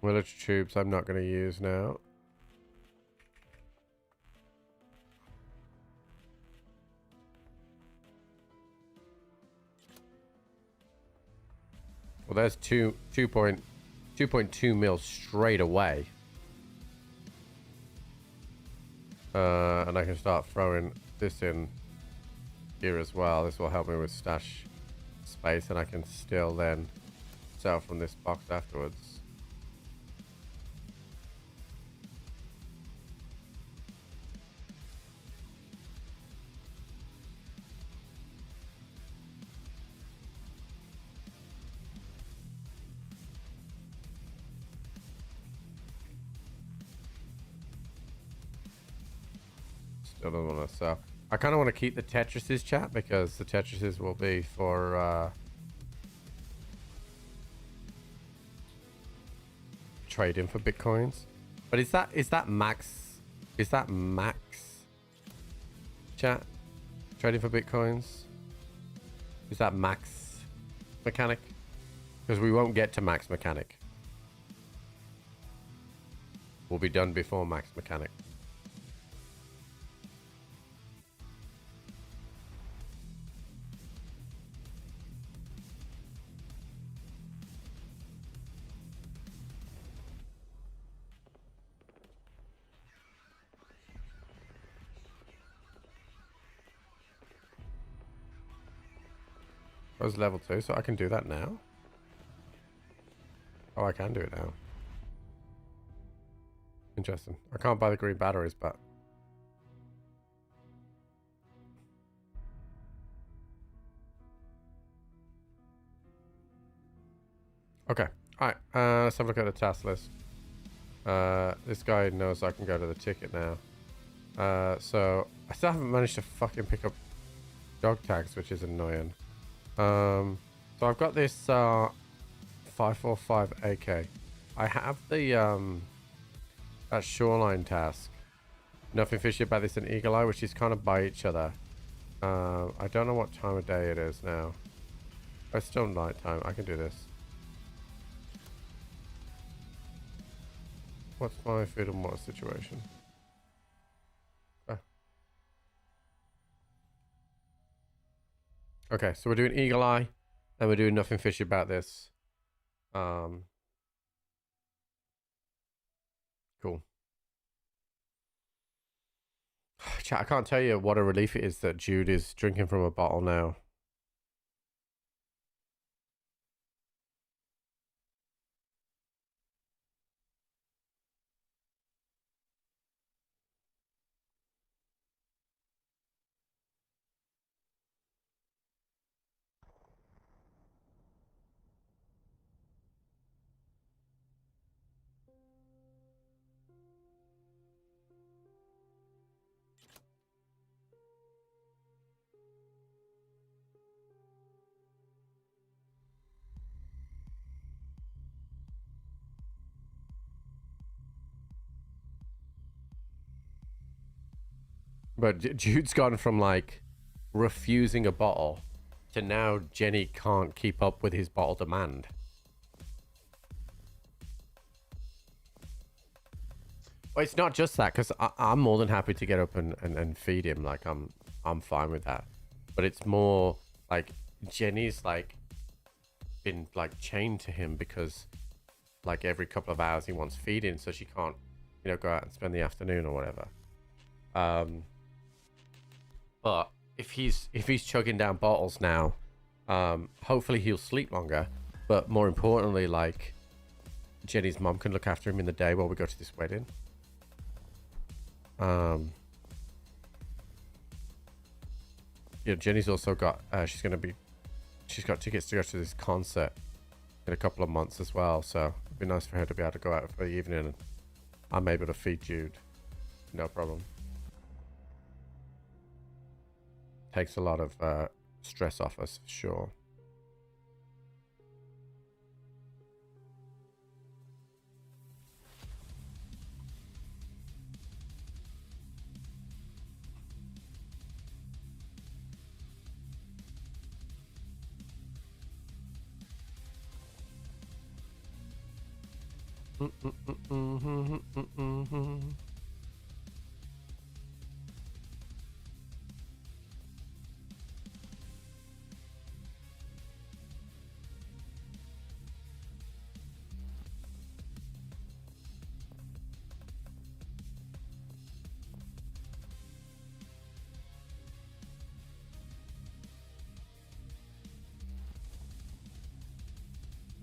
Military tubes I'm not going to use now. Well, there's 2.2 mil straight away. And I can start throwing this in here as well. This will help me with stash space, and I can still then sell from this box afterwards. Still don't want to sell. I kind of want to keep the Tetrises, chat, because the Tetrises will be for trading for bitcoins. But is that max? Is that max? Chat, trading for bitcoins. Is that max mechanic? Because we won't get to max mechanic. We'll be done before max mechanic. That was level 2, so I can do that now? Oh, I can do it now. Interesting. I can't buy the green batteries, but... Okay. Alright, let's have a look at the task list. This guy knows I can go to the ticket now. So, I still haven't managed to fucking pick up dog tags, which is annoying. So I've got this 545 AK. I have the that shoreline task. Nothing fishy about this and Eagle Eye, which is kind of by each other. I don't know what time of day it is now. Oh, it's still night time. I can do this. What's my food and water situation? Okay, so we're doing Eagle Eye, and we're doing nothing fishy about this. Cool. Chat, I can't tell you what a relief it is that Jude is drinking from a bottle now. But Jude's gone from like refusing a bottle to now Jenny can't keep up with his bottle demand. Well, it's not just that, because I'm more than happy to get up and feed him. Like I'm fine with that. But it's more like Jenny's like been like chained to him, because like every couple of hours he wants feeding, so she can't, you know, go out and spend the afternoon or whatever. But if he's chugging down bottles now, hopefully he'll sleep longer, But more importantly, like, Jenny's mom can look after him in the day while we go to this wedding. Yeah, Jenny's also got, she's got tickets to go to this concert in a couple of months as well. So it'd be nice for her to be able to go out for the evening, and I'm able to feed Jude. No problem. Takes a lot of stress off us, for sure.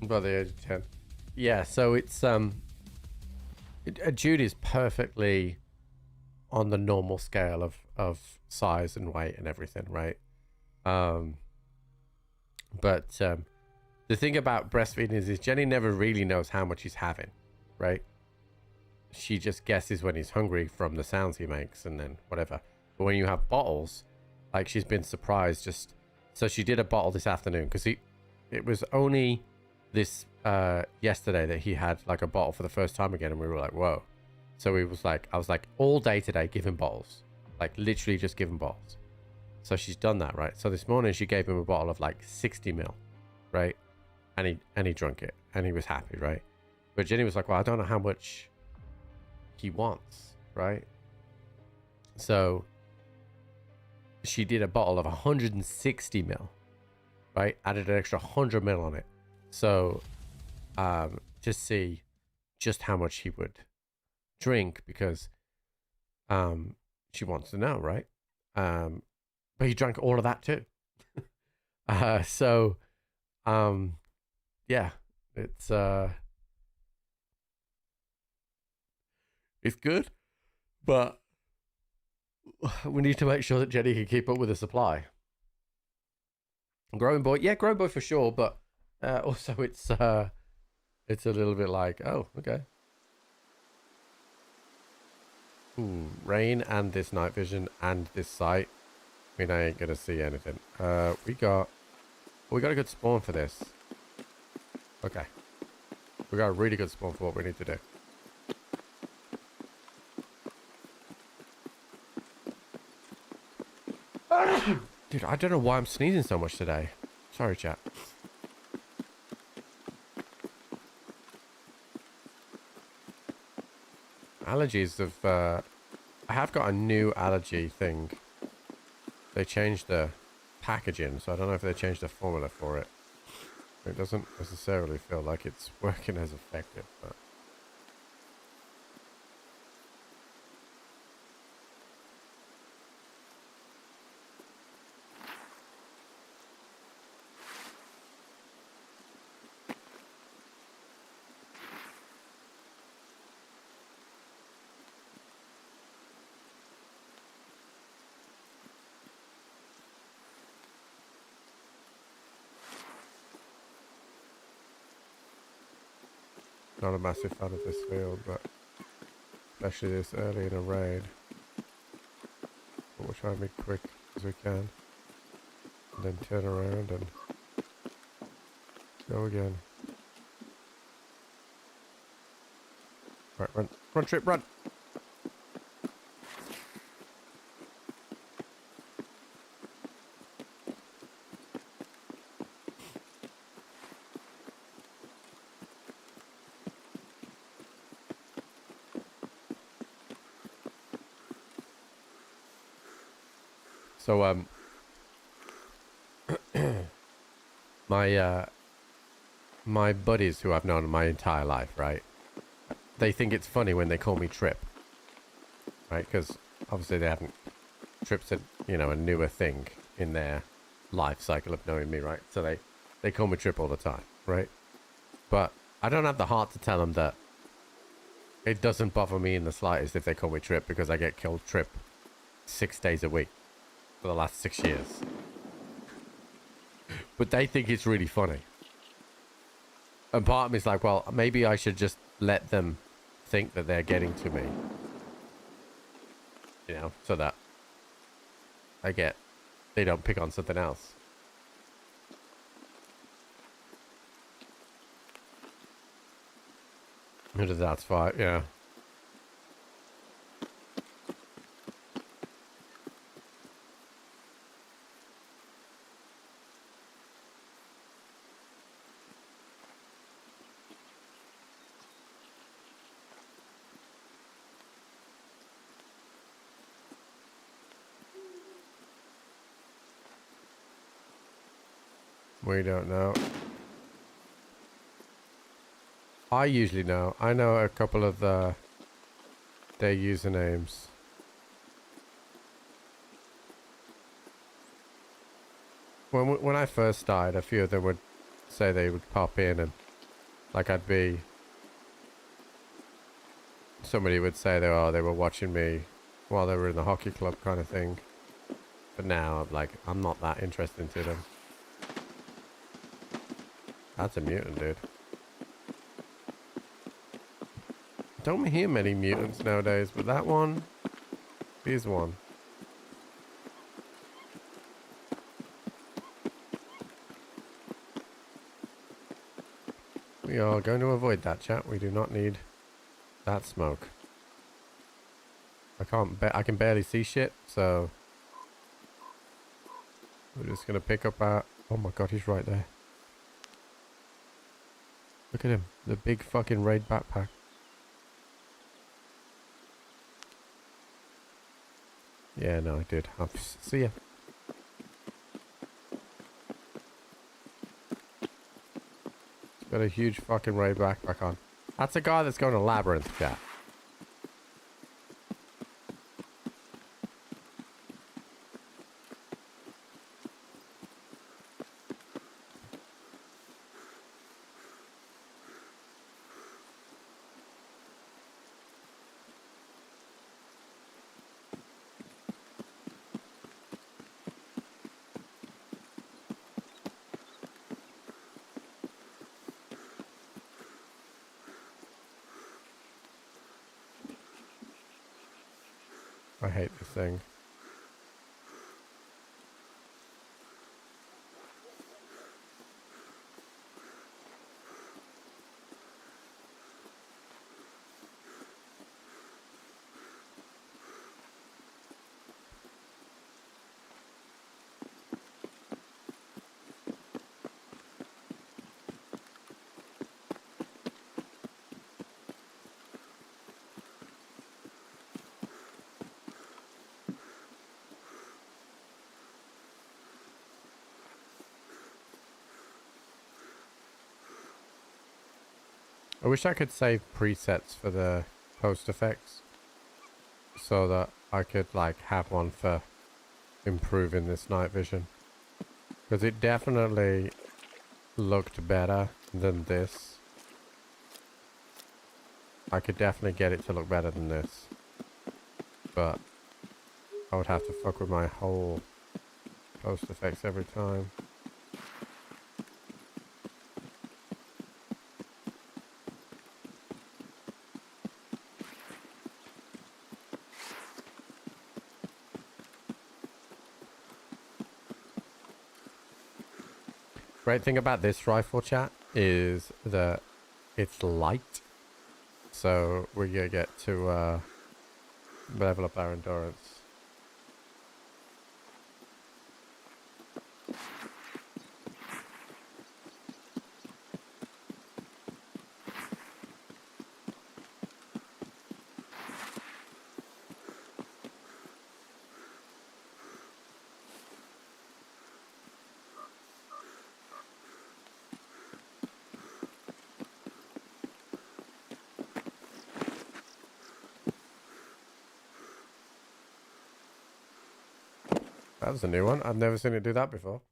By the age of 10. Yeah, so it's Jude is perfectly on the normal scale of size and weight and everything, right? But the thing about breastfeeding is Jenny never really knows how much he's having, right? She just guesses when he's hungry from the sounds he makes and then whatever. But when you have bottles, like, she's been surprised. Just so she did a bottle this afternoon because it was only this yesterday that he had like a bottle for the first time again, and we were like, whoa. So I was like all day today giving bottles, like literally just giving bottles. So she's done that, right? So this morning she gave him a bottle of like 60 ml, right? And he drank it and he was happy, right? But Jenny was like, well, I don't know how much he wants, right? So she did a bottle of 160 ml, right? Added an extra 100 ml on it. So to see just how much he would drink, because she wants to know, right? But he drank all of that too. Yeah, it's good, but we need to make sure that Jenny can keep up with the supply. Growing boy, yeah, growing boy for sure, but also it's a little bit like, oh, okay. Ooh, rain and this night vision and this sight. I mean, I ain't gonna see anything. We got a good spawn for this. Okay, we got a really good spawn for what we need to do. Dude, I don't know why I'm sneezing so much today. Sorry, chat. Allergies have I have got a new allergy thing. They changed the packaging, so I don't know if they changed the formula for it. It doesn't necessarily feel like it's working as effective, but not a massive fan of this field, but especially this early in a raid. But we'll try and be quick as we can, and then turn around and go again. Right, run, Trip, run! So, my buddies who I've known my entire life, right? They think it's funny when they call me Trip, right? Because obviously they haven't. Trip's a newer thing in their life cycle of knowing me, right? So they call me Trip all the time, right? But I don't have the heart to tell them that it doesn't bother me in the slightest if they call me Trip, because I get killed Trip 6 days a week for the last 6 years. But they think it's really funny. And part of me is like, well, maybe I should just let them think that they're getting to me. You know, so that they don't pick on something else. That's fine, yeah. We don't know. I usually know. I know a couple of their usernames. When I first died, a few of them would say they would pop in, and like somebody would say they were watching me while they were in the hockey club kind of thing. But now I'm not that interested to them. That's a mutant, dude. Don't hear many mutants nowadays, but that one is one. We are going to avoid that, chat. We do not need that smoke. I can barely see shit, so we're just gonna pick up our... Oh my god, he's right there. Look at him, the big fucking raid backpack. Yeah, no, I did. I'll see ya. He's got a huge fucking raid backpack on. That's a guy that's going to Labyrinth, chat. I hate this thing. I wish I could save presets for the post effects so that I could have one for improving this night vision, because it definitely looked better than this. I could definitely get it to look better than this, but I would have to fuck with my whole post effects every time. Great thing about this rifle, chat, is that it's light, so we're gonna get to level up our endurance. That was a new one. I've never seen it do that before.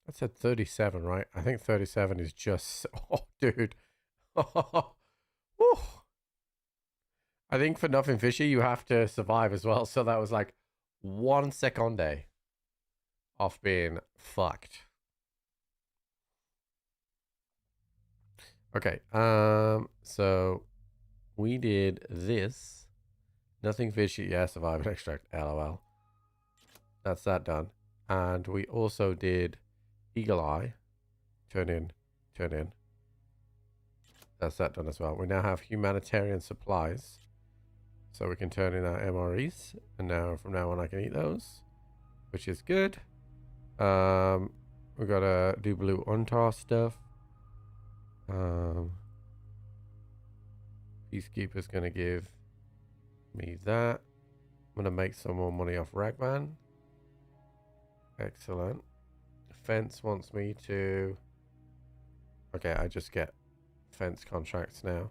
I said 37, right? I think 37 is just... Oh, dude. Woo. I think for nothing fishy, you have to survive as well. So that was like 1 seconde off being fucked. Okay. So we did this. Nothing fishy. Yeah, survive and extract. LOL. That's that done. And we also did Eagle Eye. Turn in. Turn in. That's that done as well. We now have humanitarian supplies. So we can turn in our MREs. And now from now on I can eat those. Which is good. We gotta do blue untar stuff. Peacekeeper's gonna give me that. I'm gonna make some more money off Ragman. Excellent. Fence wants me to... Okay, I just get fence contracts now.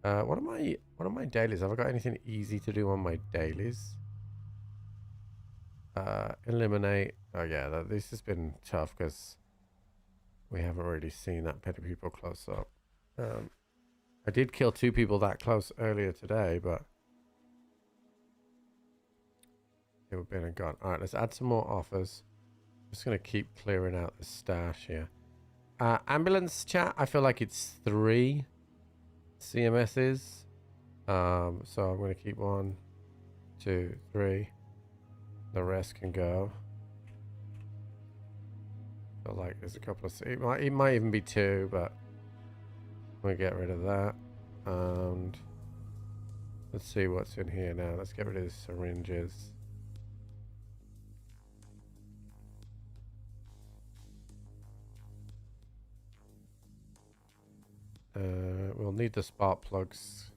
What are my dailies? Have I got anything easy to do on my dailies? Eliminate. Oh yeah, this has been tough because we haven't really seen that many people close up. I did kill 2 people that close earlier today, but they were been and gone. All right, let's add some more offers. I'm just gonna keep clearing out the stash here. Ambulance chat. I feel like it's 3 CMSs. So I'm gonna keep 1, 2, 3. The rest can go. Feel like there's a couple of... It might even be 2, but we'll get rid of that. And let's see what's in here now. Let's get rid of the syringes. We'll need the spark plugs.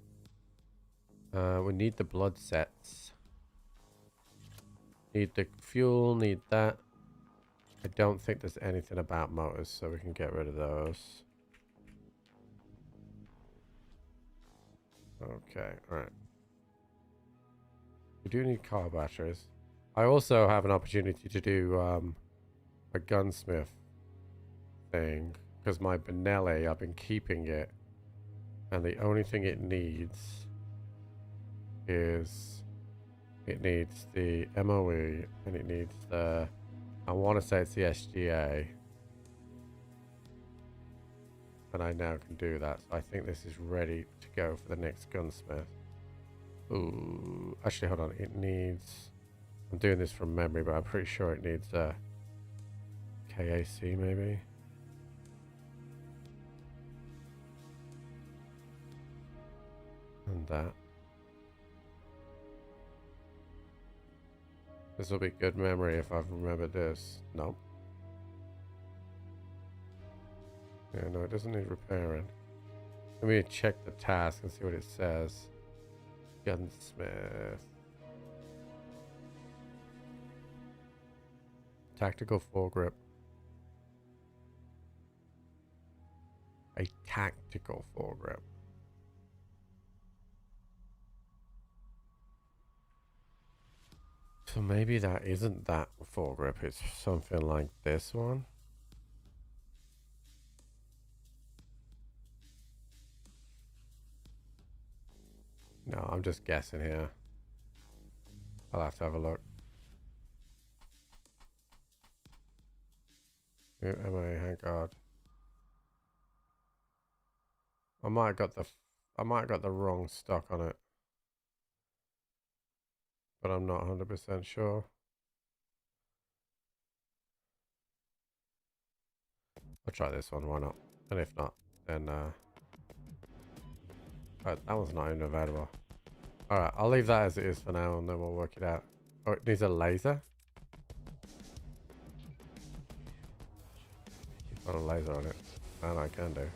We need the blood sets. Need the fuel, need that. I don't think there's anything about motors, so we can get rid of those. Okay, alright. We do need car batteries. I also have an opportunity to do a gunsmith thing, because my Benelli, I've been keeping it, and the only thing it needs is it needs the MOE, and it needs the, I want to say it's the SGA, and I now can do that. So I think this is ready to go for the next gunsmith. Ooh, actually hold on, it needs, I'm doing this from memory, but I'm pretty sure it needs a KAC maybe. And that. This will be good memory if I've remembered this. Nope. Yeah, no, it doesn't need repairing. Let me check the task and see what it says. Gunsmith. Tactical foregrip. A tactical foregrip. So maybe that isn't that foregrip, it's something like this one. No, I'm just guessing here. I'll have to have a look. MA, thank God. I might have got the wrong stock on it, but I'm not 100% sure. I'll try this one, why not? And if not, then oh, that one's not even available. Alright, I'll leave that as it is for now and then we'll work it out. Oh, it needs a laser? Got a laser on it. And I can do.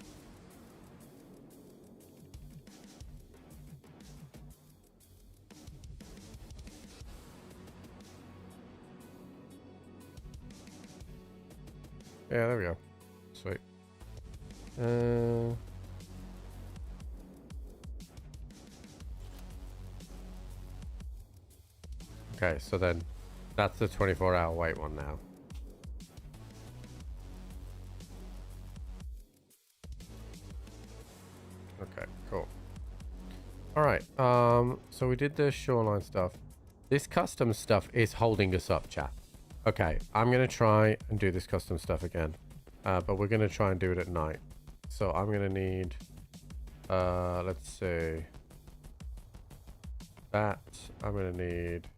Yeah, there we go. Sweet. Okay, so then that's the 24-hour wait one now. Okay, cool. All right. So we did the shoreline stuff. This custom stuff is holding us up, chat. Okay, I'm gonna try and do this custom stuff again, but we're gonna try and do it at night. So I'm gonna need, let's see, that. I'm gonna need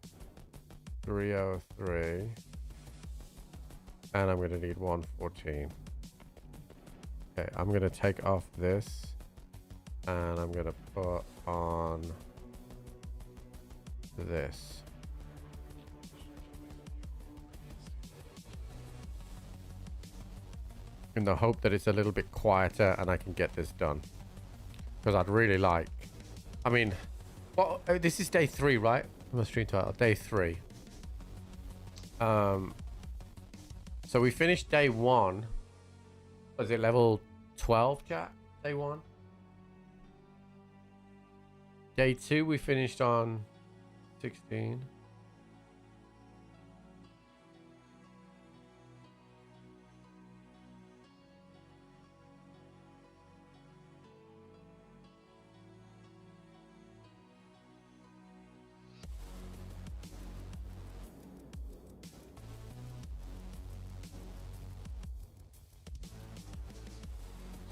303, and I'm gonna need 114. Okay, I'm gonna take off this, and I'm gonna put on this. In the hope that it's a little bit quieter and I can get this done. Because I'd really like... I mean... Well, this is day 3, right? On the stream title. Day 3. So we finished day 1. Was it level 12, chat? Day 1? Day 2 we finished on 16.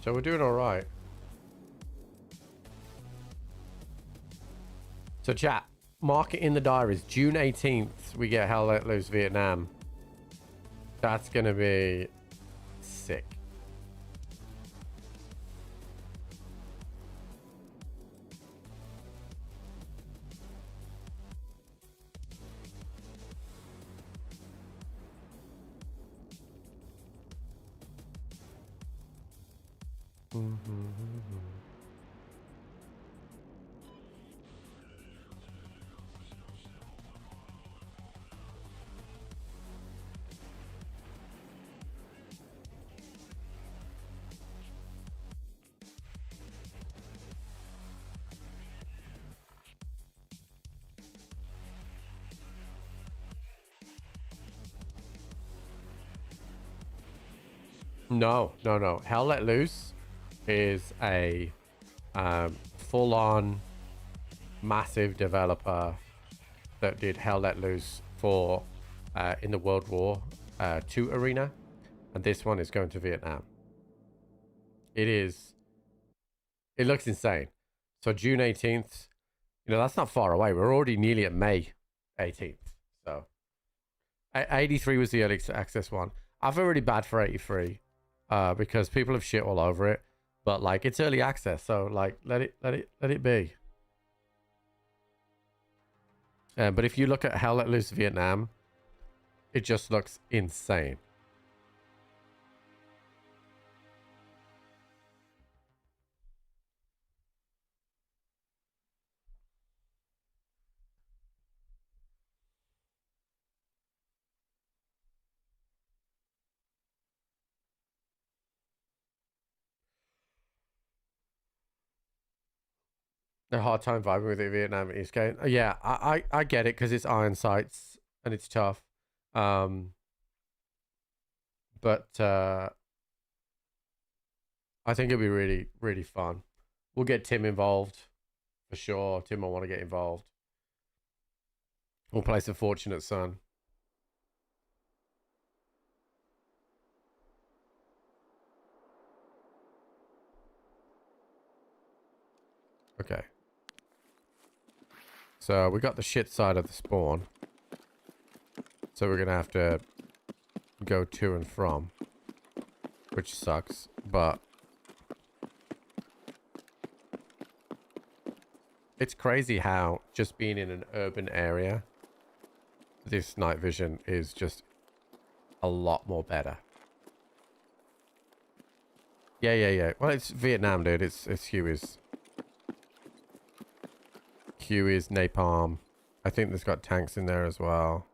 So we're doing all right. So chat, mark it in the diaries. June 18th, we get Hell Let Loose Vietnam. That's going to be sick. No. Hell Let Loose is a full-on massive developer that did Hell Let Loose for in the World War II arena, and this one is going to Vietnam. It looks insane. So June 18th, that's not far away. We're already nearly at May 18th. So 83 was the early access one. I feel really bad for 83 because people have shit all over it, but like it's early access, so like let it be. But if you look at Hell Let Loose Vietnam, it just looks insane. A hard time vibing with the Vietnamese game. Yeah, I get it because it's iron sights and it's tough. But I think it'll be really, really fun. We'll get Tim involved for sure. Tim will want to get involved. We'll play some Fortunate Son. Okay. So we got the shit side of the spawn. So we're going to have to go to and from, which sucks, but it's crazy how just being in an urban area, this night vision is just a lot more better. Yeah. Well, it's Vietnam, dude. It's Huey's. Huey's, napalm. I think there's got tanks in there as well.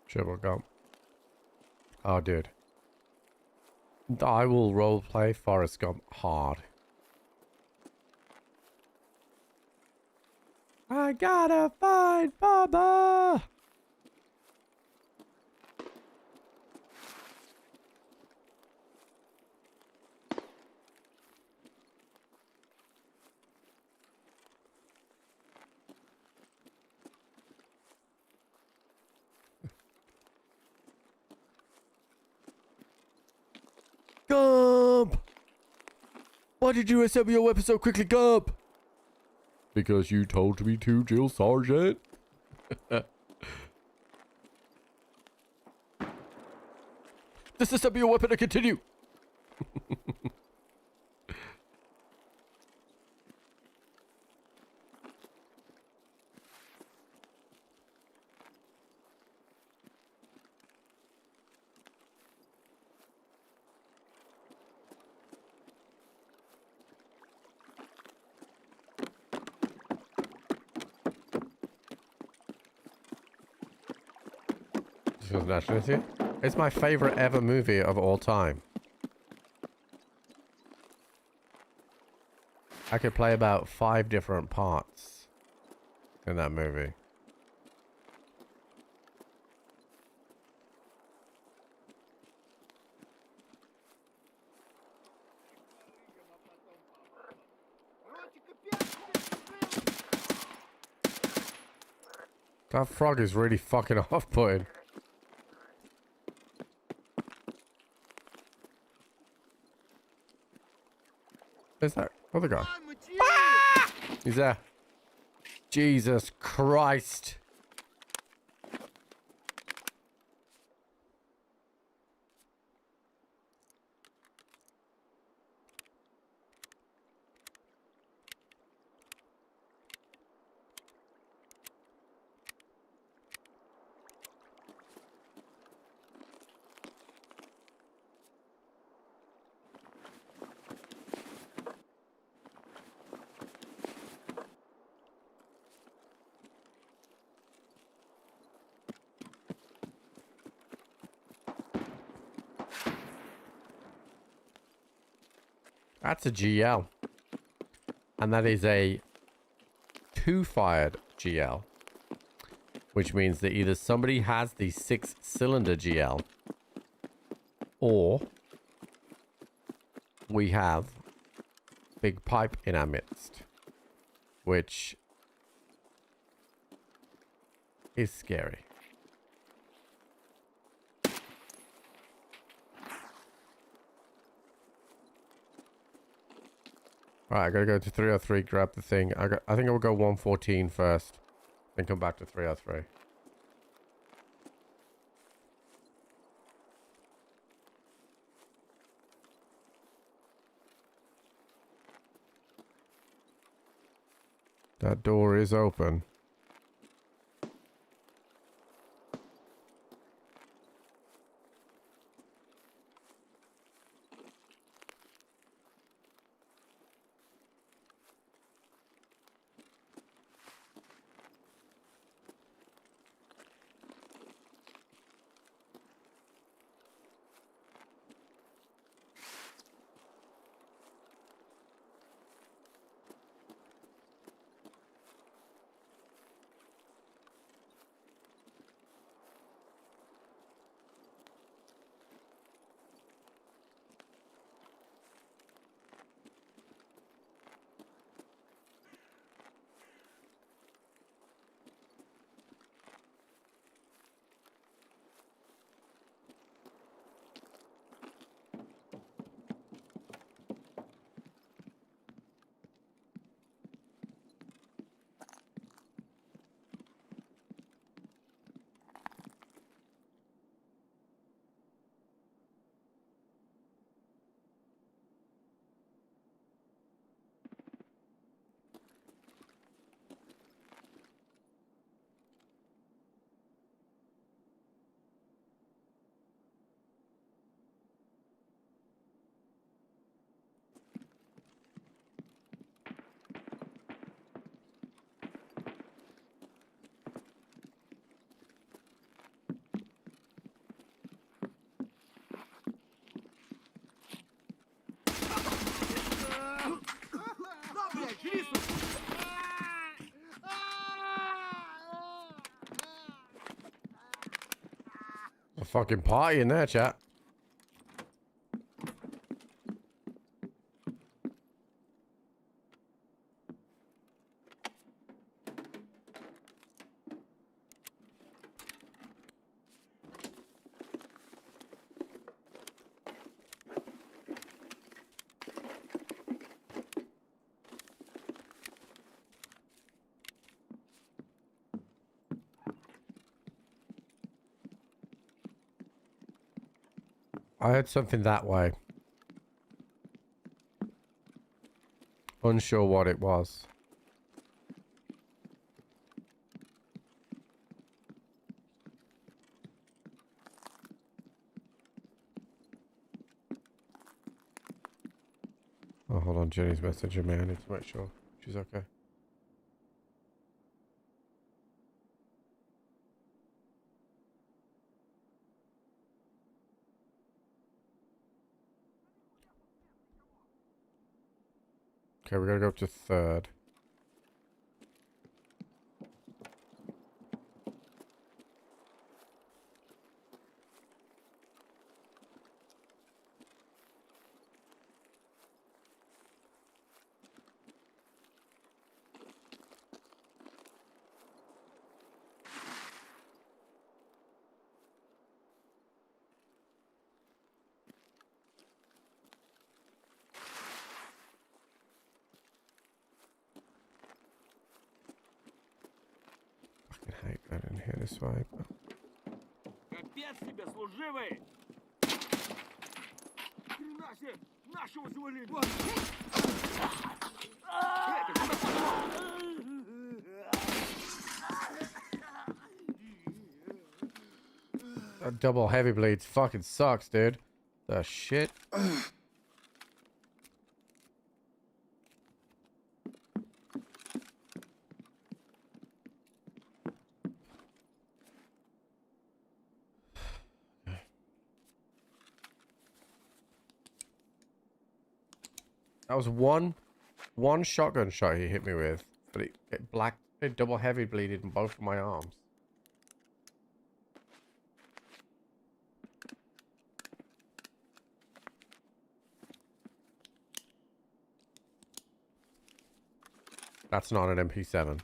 Triple gump. Oh, dude. I will roleplay Forrest Gump hard. I gotta find Baba! Gump! Why did you assemble your weapon so quickly, Gump? Because you told me to, Jill Sergeant. Disassemble your weapon and continue. Nationality. It's my favorite ever movie of all time. I could play about 5 different parts in that movie. That frog is really fucking off-putting. Where's that other guy? Ah! He's there. Jesus Christ. That's a GL. And that is a 2-fired GL. Which means that either somebody has the 6-cylinder GL, or we have big pipe in our midst. Which is scary. Alright, I gotta go to 303, grab the thing. I think I will go 114 first, then come back to 303. That door is open. A fucking party in there, chat. I heard something that way. Unsure what it was. Oh, hold on. Jenny's messaging me. I need to make sure she's okay. Okay, we gotta go up to third. I hate that in here this way. But... Капец тебе, служивый! Хрена себе! Нашего завалили! That double heavy bleeds fucking sucks, dude. The shit. That was one shotgun shot he hit me with, but it double heavy bleeded in both of my arms. That's not an MP7.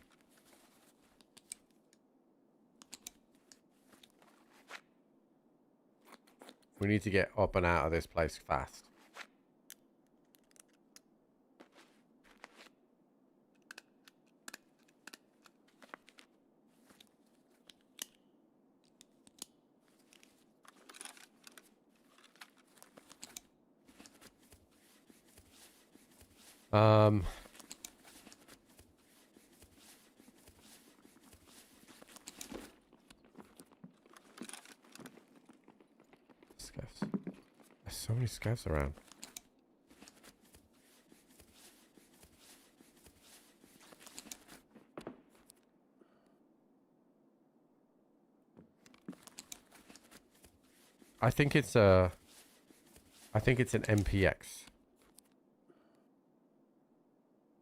We need to get up and out of this place fast. Scavs. There's so many scavs around. I think it's an MPX.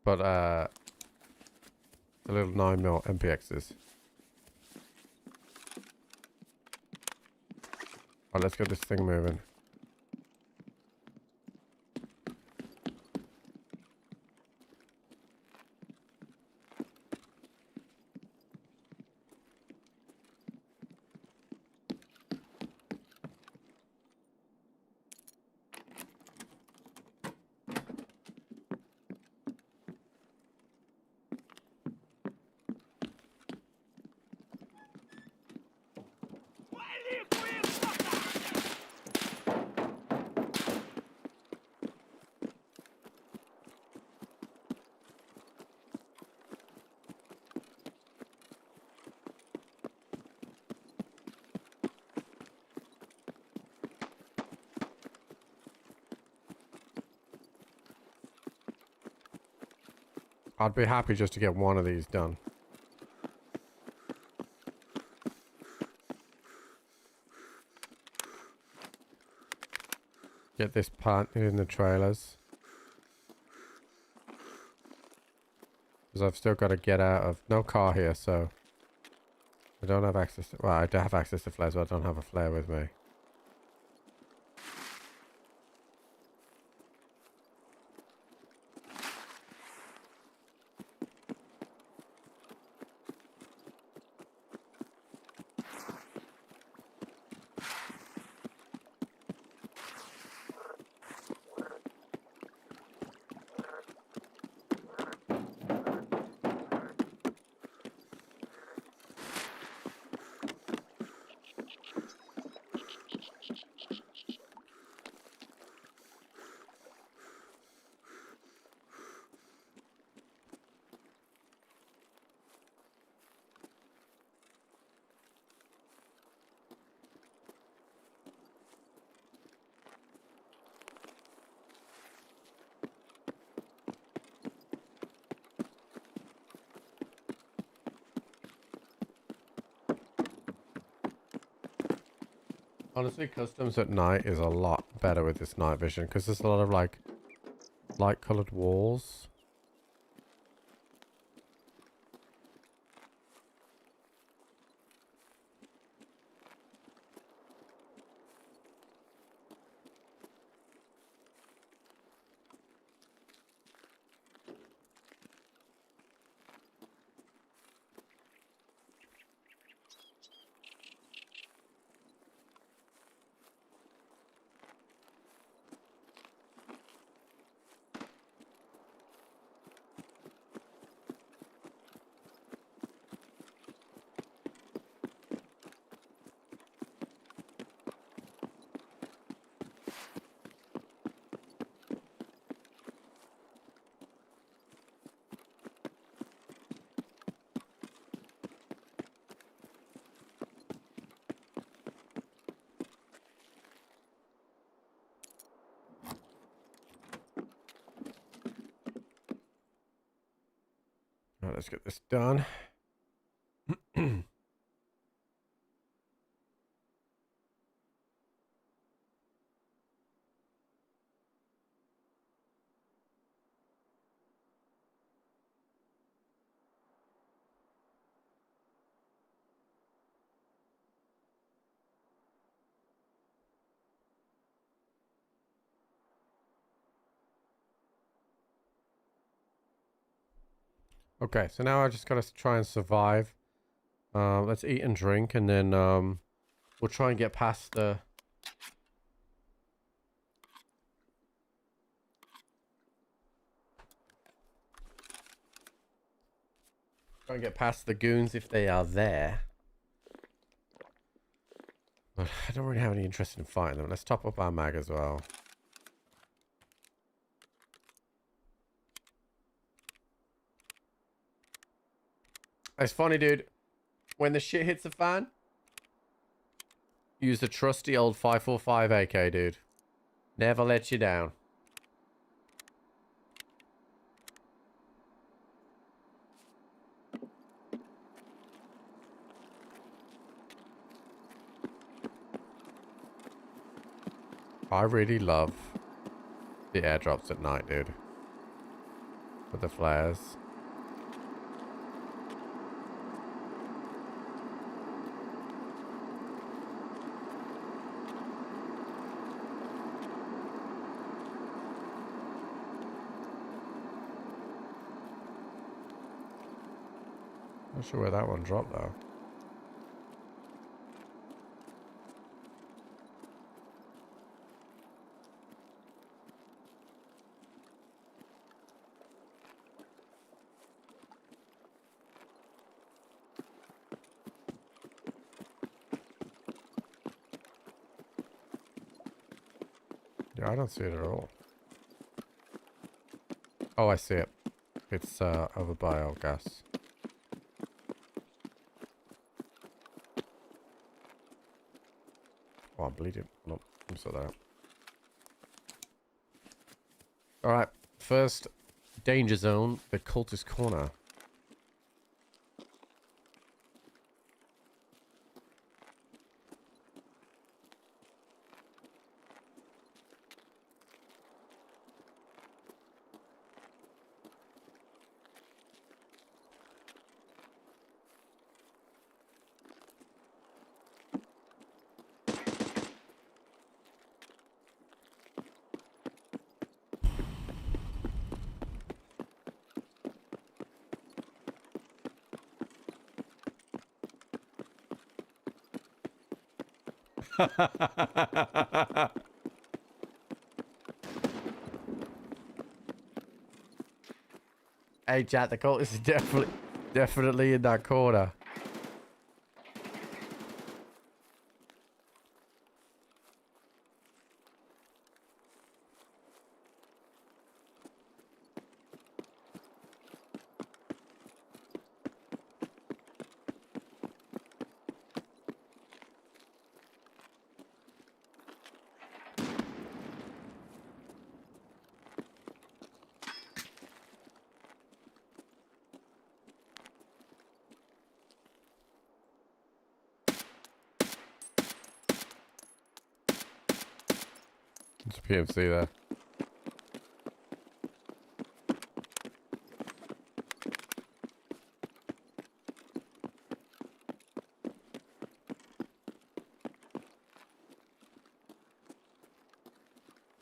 But the little 9mm MPXs. Alright, let's get this thing moving. I'd be happy just to get one of these done. Get this part in the trailers. Because I've still got to get out of... No car here, so... I don't have access to... Well, I do have access to flares, but I don't have a flare with me. Honestly, customs at night is a lot better with this night vision because there's a lot of like light colored walls. Alright, let's get this done. Okay, so now I just gotta try and survive. Let's eat and drink, and then we'll try and get past the... Try and get past the goons if they are there. But I don't really have any interest in fighting them. Let's top up our mag as well. It's funny, dude. When the shit hits the fan, use the trusty old 545 AK, dude. Never let you down. I really love the airdrops at night, dude. With the flares. Not sure where that one dropped though. Yeah, I don't see it at all. Oh, I see it. It's over by old gas. Oh, I'm bleeding. Nope, I'm still there. Alright, first danger zone, the cultist corner. Hey, chat, the cult is definitely in that corner. It's PMC there.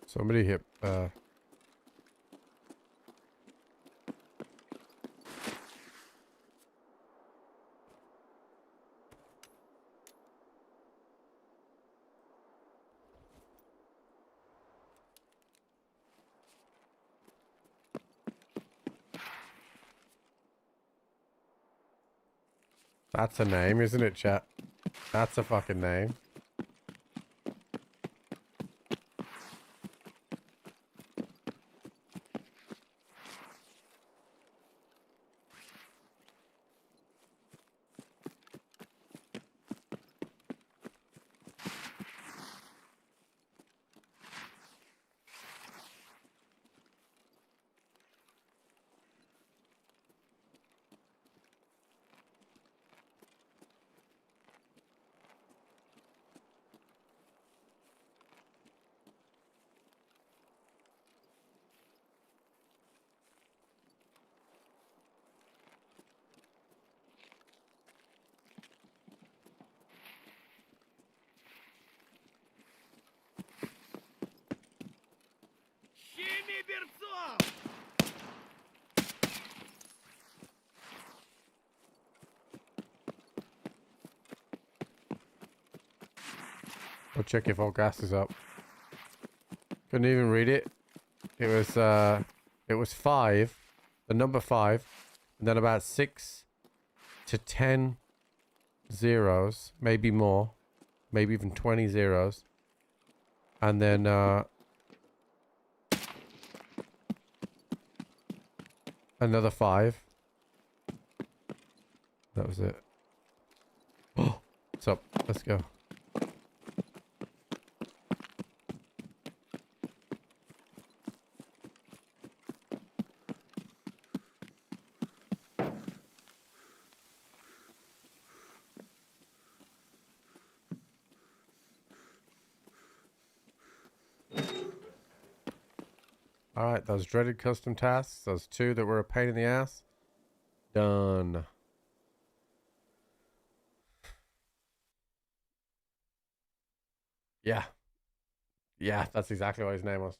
Somebody hit, that's a name, isn't it, chat? That's a fucking name. I'll check if all gas is up. Couldn't even read it. It was 5, the number 5, and then about 6 to 10 zeros, maybe more, maybe even 20 zeros, and then another 5. That was it. Oh, what's up? Let's go. Alright, those dreaded custom tasks, those 2 that were a pain in the ass, done. Yeah. Yeah, that's exactly what his name was.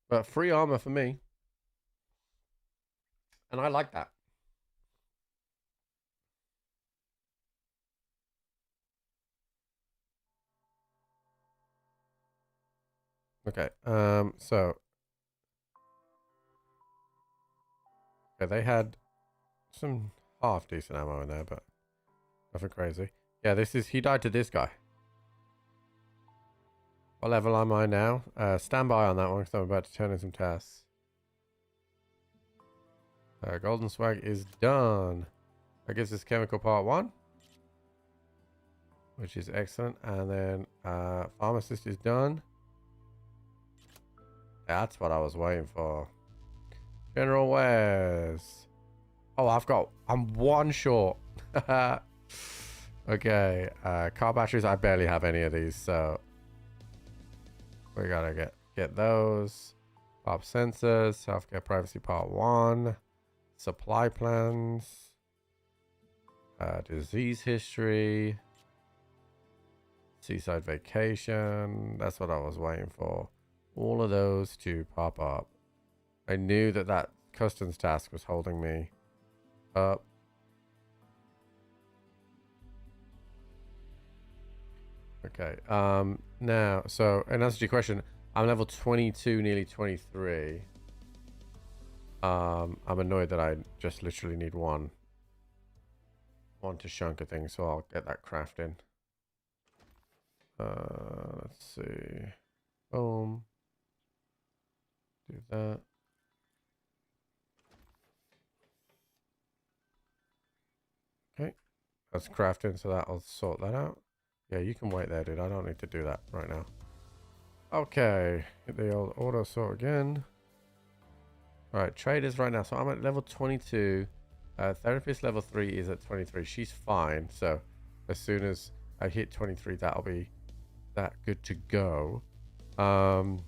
But free armor for me. And I like that. Okay, so okay, they had some half decent ammo in there, but nothing crazy. Yeah, he died to this guy. What level am I now? Stand by on that one because I'm about to turn in some tasks. Golden swag is done. That gives us chemical part 1, which is excellent. And then pharmacist is done. That's what I was waiting for. General wares. Oh, I'm 1 short. Okay, car batteries. I barely have any of these, so we gotta get those. Pop sensors, healthcare privacy part 1, supply plans, disease history, Seaside Vacation. That's what I was waiting for. All of those to pop up. I knew that that customs task was holding me up. Okay. Now, so in answer to your question, I'm level 22, nearly 23. I'm annoyed that I just literally need one to shunk a thing, so I'll get that crafting. Let's see. Boom. Do that. Okay. That's crafting, so that'll sort that out. Yeah, you can wait there, dude. I don't need to do that right now. Okay. Hit the old auto sort again. Alright, traders right now. So I'm at level 22. Therapist level 3 is at 23. She's fine. So as soon as I hit 23, that'll be that good to go. So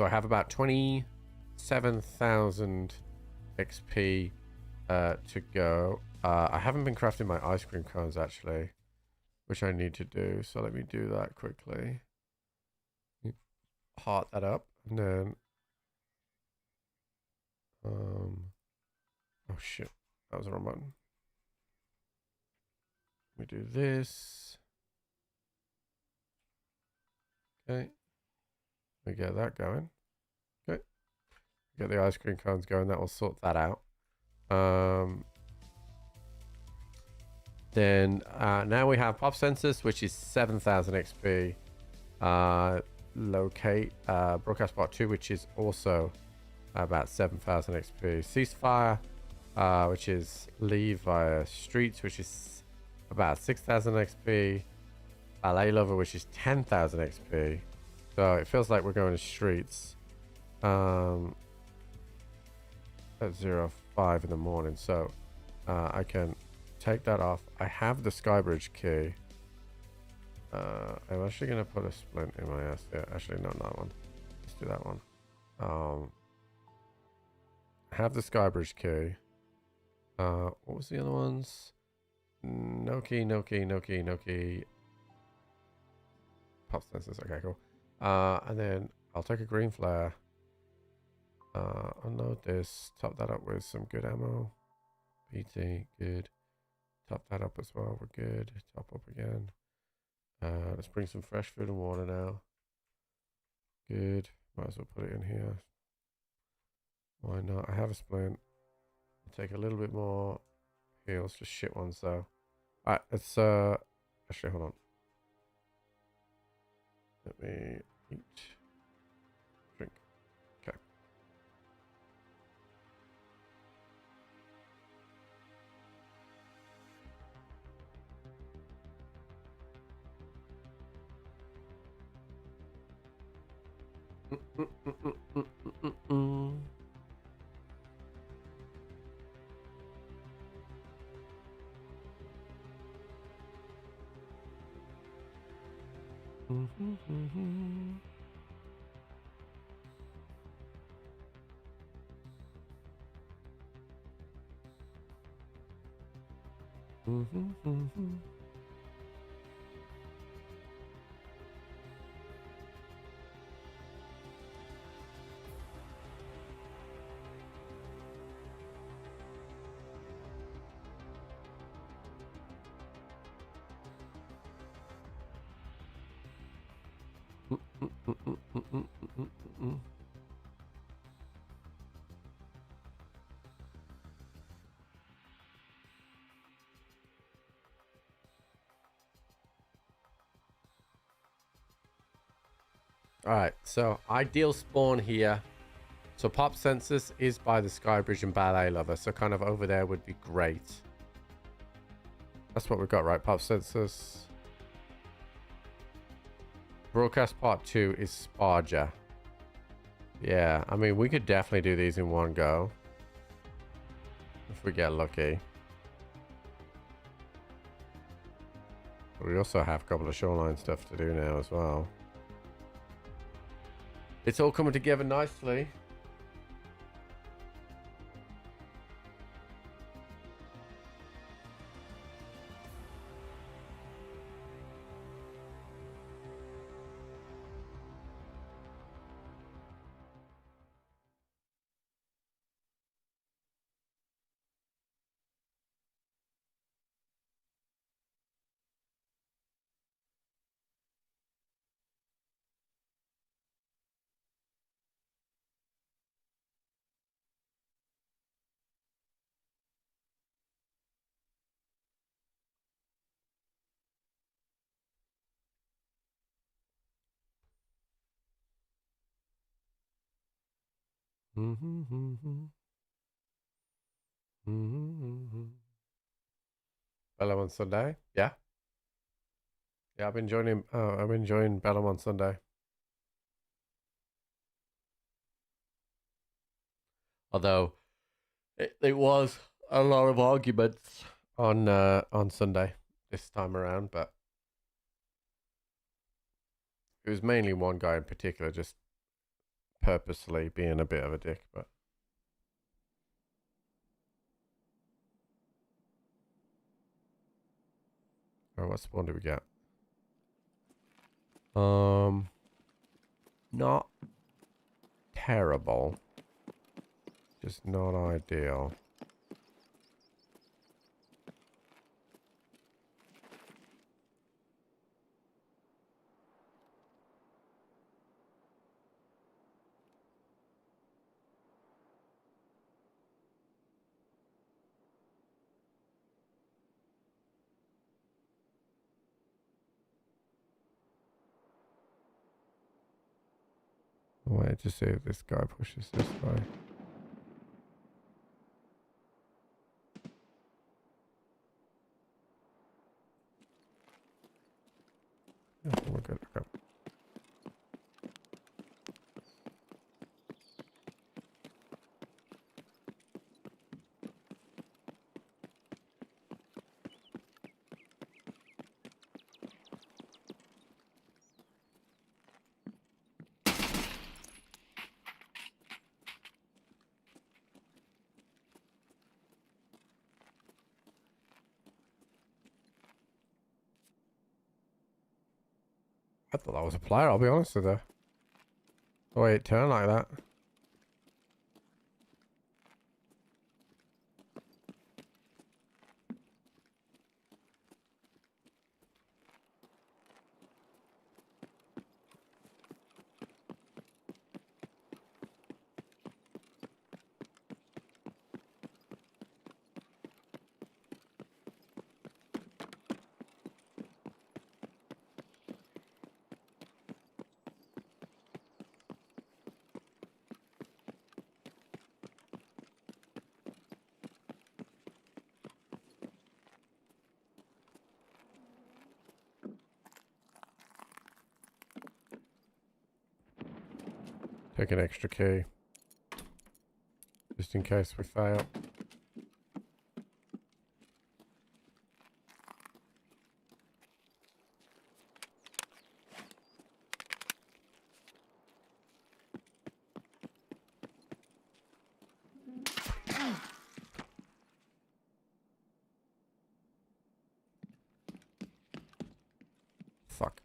I have about 27,000 XP to go. I haven't been crafting my ice cream cones actually, which I need to do. So let me do that quickly. Heart that up, and then oh shit, that was the wrong button. Let me do this. Okay, we get that going. Okay, get the ice cream cones going. That will sort that out. Then now we have pop census, which is 7,000 XP. Locate broadcast part 2, which is also about 7,000 XP. Ceasefire, which is leave via streets, which is about 6,000 XP. Ballet lover, which is 10,000 XP. So it feels like we're going to streets at 05 in the morning. So I can take that off. I have the Skybridge key. I'm actually going to put a splint in my ass. Yeah, actually, no, not that one. Let's do that one. I have the Skybridge key. What was the other ones? No key, no key, no key, no key. Pop sensors. Okay, cool. And then I'll take a green flare. Unload this. Top that up with some good ammo. PT, good. Top that up as well. We're good. Top up again. Let's bring some fresh food and water now. Good. Might as well put it in here. Why not? I have a splint. I'll take a little bit more heals, just shit ones though. Alright, let's actually hold on. Let me eat. Drink. Okay. Alright, so ideal spawn here. So pop census is by the Skybridge and Ballet Lover, so kind of over there would be great. That's what we've got, right? Pop census. Broadcast part 2 is Sparger. Yeah, I mean, we could definitely do these in one go. If we get lucky. We also have a couple of shoreline stuff to do now as well. It's all coming together nicely. Bellum on Sunday? Yeah. Yeah, I've been enjoying Bellum on Sunday. Although it was a lot of arguments on Sunday this time around, but it was mainly one guy in particular just purposely being a bit of a dick, but oh, what spawn do we get? Not terrible. Just not ideal. Wait to see if this guy pushes this way. Yeah, we're good. Okay. I thought that was a player, I'll be honest with you. The way it turned like that. Take an extra key. Just in case we fail. Fuck.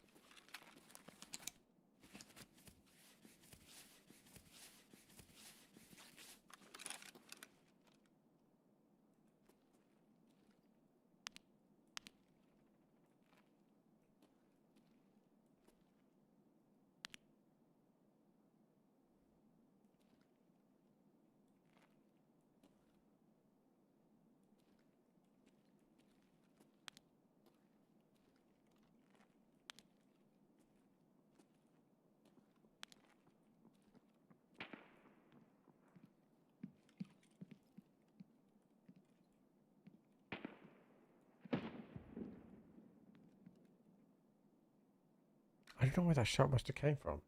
I don't know where that shot must have came from.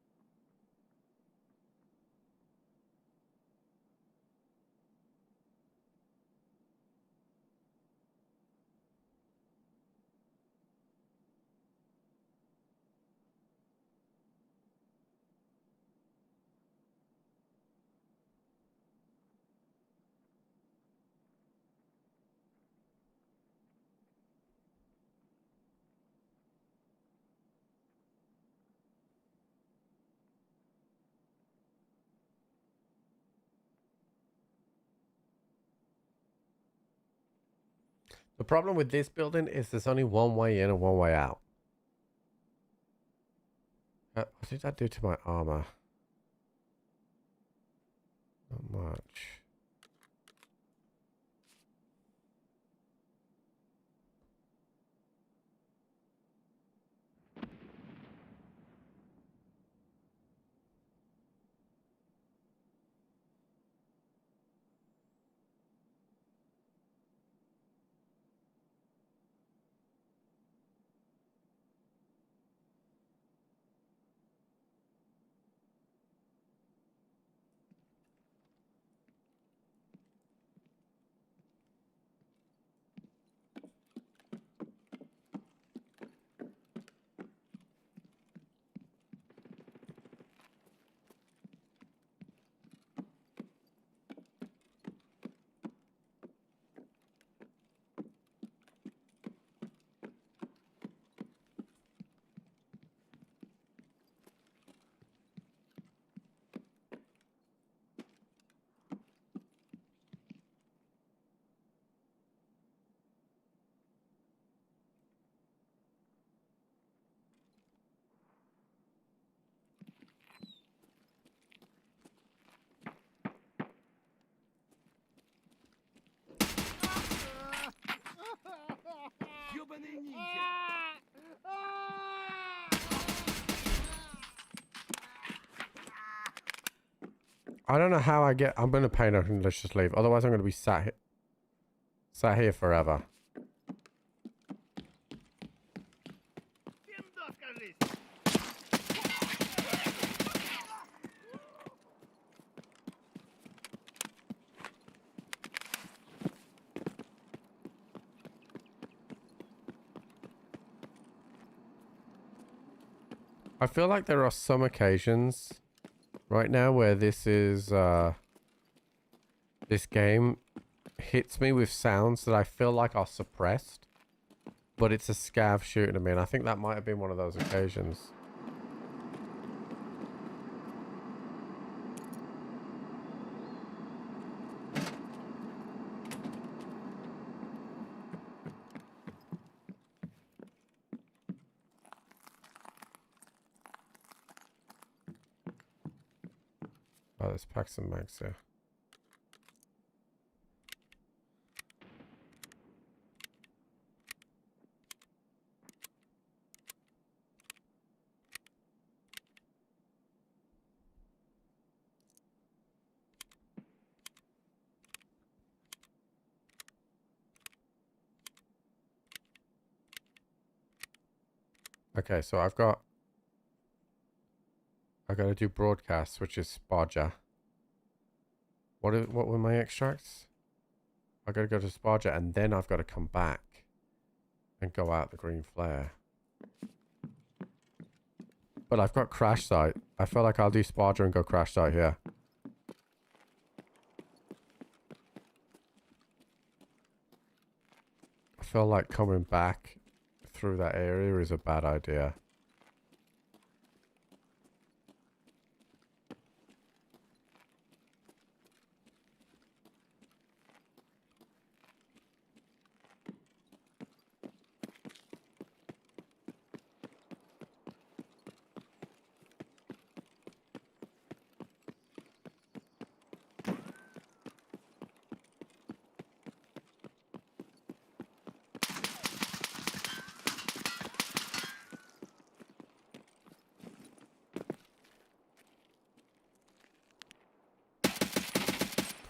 The problem with this building is there's only one way in and one way out. What did that do to my armor? Not much. I don't know how I get... I'm going to pay nothing. Let's just leave. Otherwise, I'm going to be sat here forever. I feel like there are some occasions right now where this is this game hits me with sounds that I feel like are suppressed, but it's a scav shooting at me, and I think that might have been one of those occasions. Oh, there's packs and mags here. Okay, so I've got to do broadcasts, which is Sparja. What were my extracts? I got to go to Sparja, and then I've got to come back and go out the green flare. But I've got crash site. I feel like I'll do Sparja and go crash site here. I feel like coming back through that area is a bad idea.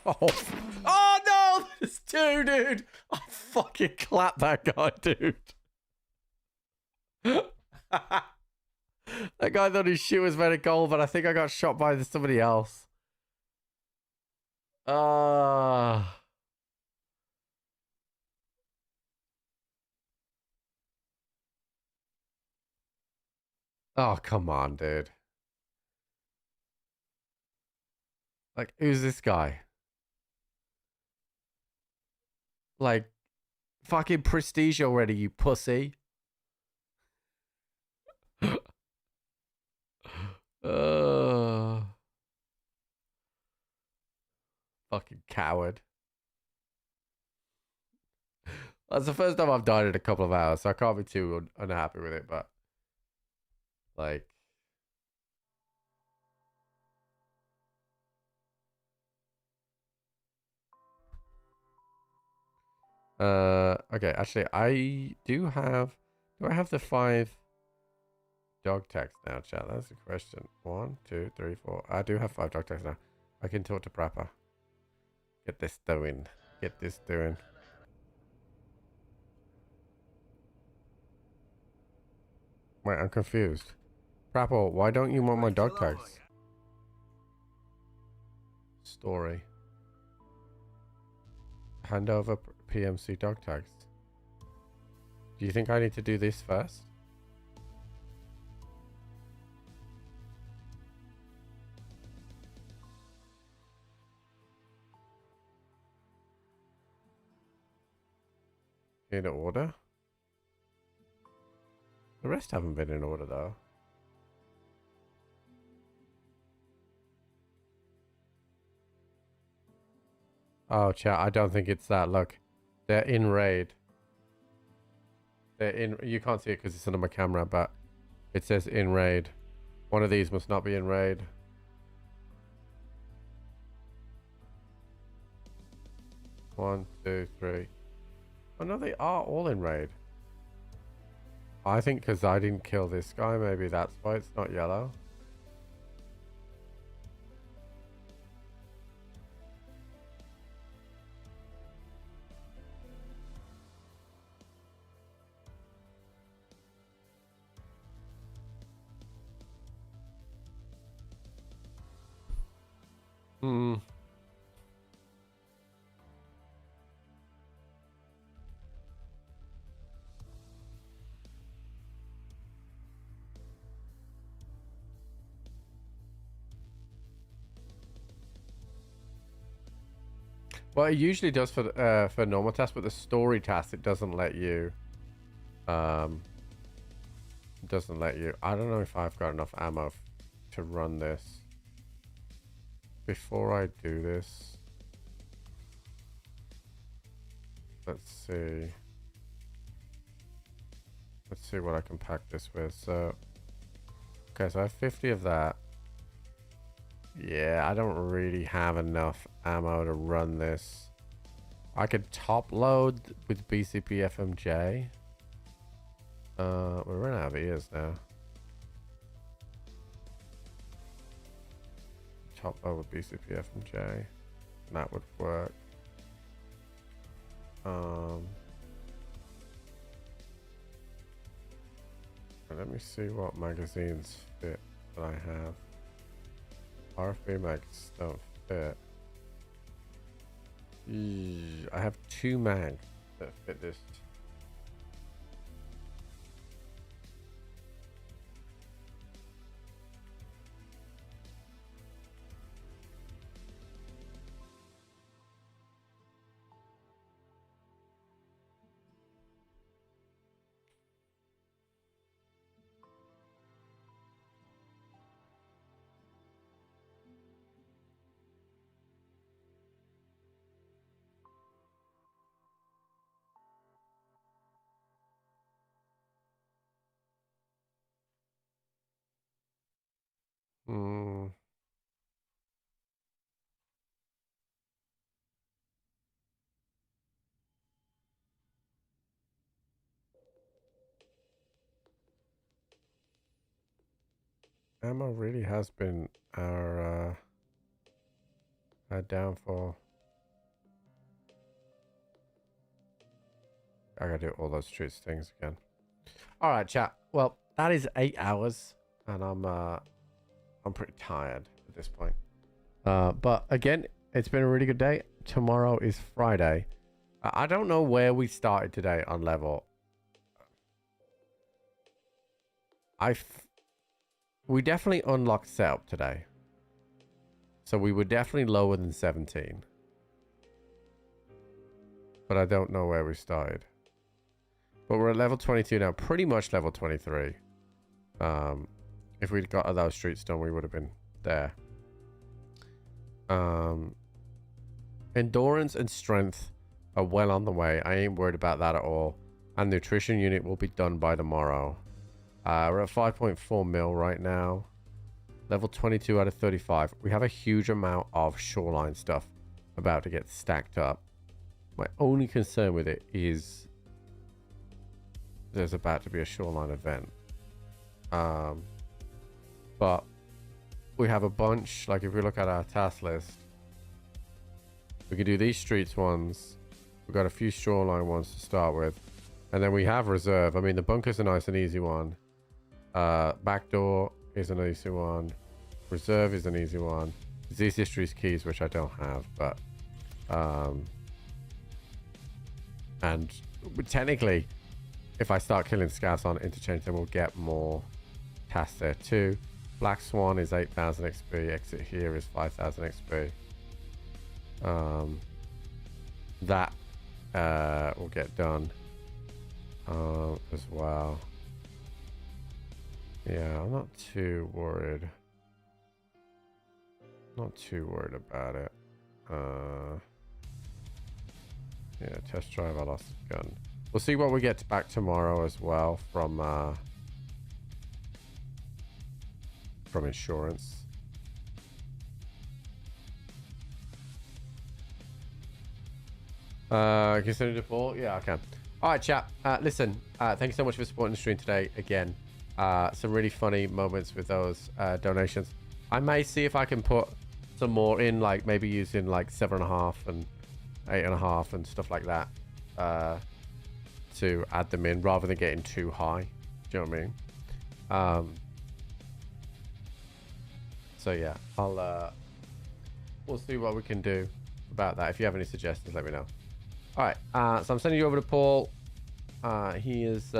Oh, oh no, there's two, dude. I fucking clapped that guy, dude. That guy thought his shoe was very cold, but I think I got shot by somebody else. Oh, come on, dude. Like, who's this guy? Like, fucking prestige already, you pussy. Fucking coward. That's the first time I've died in a couple of hours, so I can't be too unhappy with it, but... Like... Okay, actually, I do have... Do I have the 5 dog tags now, chat? That's the question. 1, 2, 3, 4. I do have 5 dog tags now. I can talk to Prappa. Get this doing. Get this doing. Wait, I'm confused. Prappa, why don't you want my dog tags? Story. Hand over PMC dog tags. Do you think I need to do this first? In order? The rest haven't been in order though. Oh, chat, I don't think it's that. Look, they're in raid. They're in. You can't see it because it's under my camera, but it says in raid. One of these must not be in raid. One, two, three. Oh no, they are all in raid. I think because I didn't kill this guy, maybe that's why it's not yellow. Hmm. Well, it usually does for normal tasks, but the story tasks it doesn't let you. It doesn't let you. I don't know if I've got enough ammo to run this. Before I do this, let's see. Let's see what I can pack this with. So, okay, so I have 50 of that. Yeah, I don't really have enough ammo to run this. I could top load with BCP FMJ. We're running out of ears now. Top load with BCP FMJ. That would work. Let me see what magazines fit that I have. RFB mags don't fit. I have 2 mags that fit this. Ammo really has been our downfall. I gotta do all those streets things again. All right, chat. Well, that is 8 hours, and I'm pretty tired at this point. But again, it's been a really good day. Tomorrow is Friday. I don't know where we started today on level. We definitely unlocked setup today. So we were definitely lower than 17. But I don't know where we started. But we're at level 22 now. Pretty much level 23. If we'd got those streets done, we would have been there. Endurance and strength are well on the way. I ain't worried about that at all. And nutrition unit will be done by tomorrow. We're at 5.4 mil right now. Level 22 out of 35. We have a huge amount of shoreline stuff about to get stacked up. My only concern with it is there's about to be a shoreline event. But we have a bunch. Like if we look at our task list, we can do these streets ones. We've got a few shoreline ones to start with. And then we have reserve. I mean, the bunker's a nice and easy one. Backdoor is an easy one. Reserve is an easy one. These histories keys, which I don't have, but and technically, if I start killing scouts on interchange, then we'll get more tasks there too. Black Swan is 8,000 XP. Exit here is 5,000 XP. That will get done as well. Yeah, I'm not too worried. Not too worried about it. Yeah, test drive. I lost the gun. We'll see what we get back tomorrow as well from insurance. Consider default? Yeah, I can. All right, chat. Listen, thank you so much for supporting the stream today. Again, some really funny moments with those donations. I may see if I can put some more in, like maybe using like 7.5 and 8.5 and stuff like that to add them in rather than getting too high. Do you know what I mean? So yeah, we'll see what we can do about that. If you have any suggestions, let me know. All right, so I'm sending you over to Paul. He is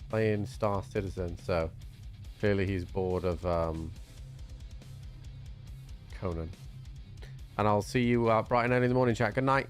playing Star Citizen, so clearly he's bored of Conan. And I'll see you bright and early in the morning, chat. Good night.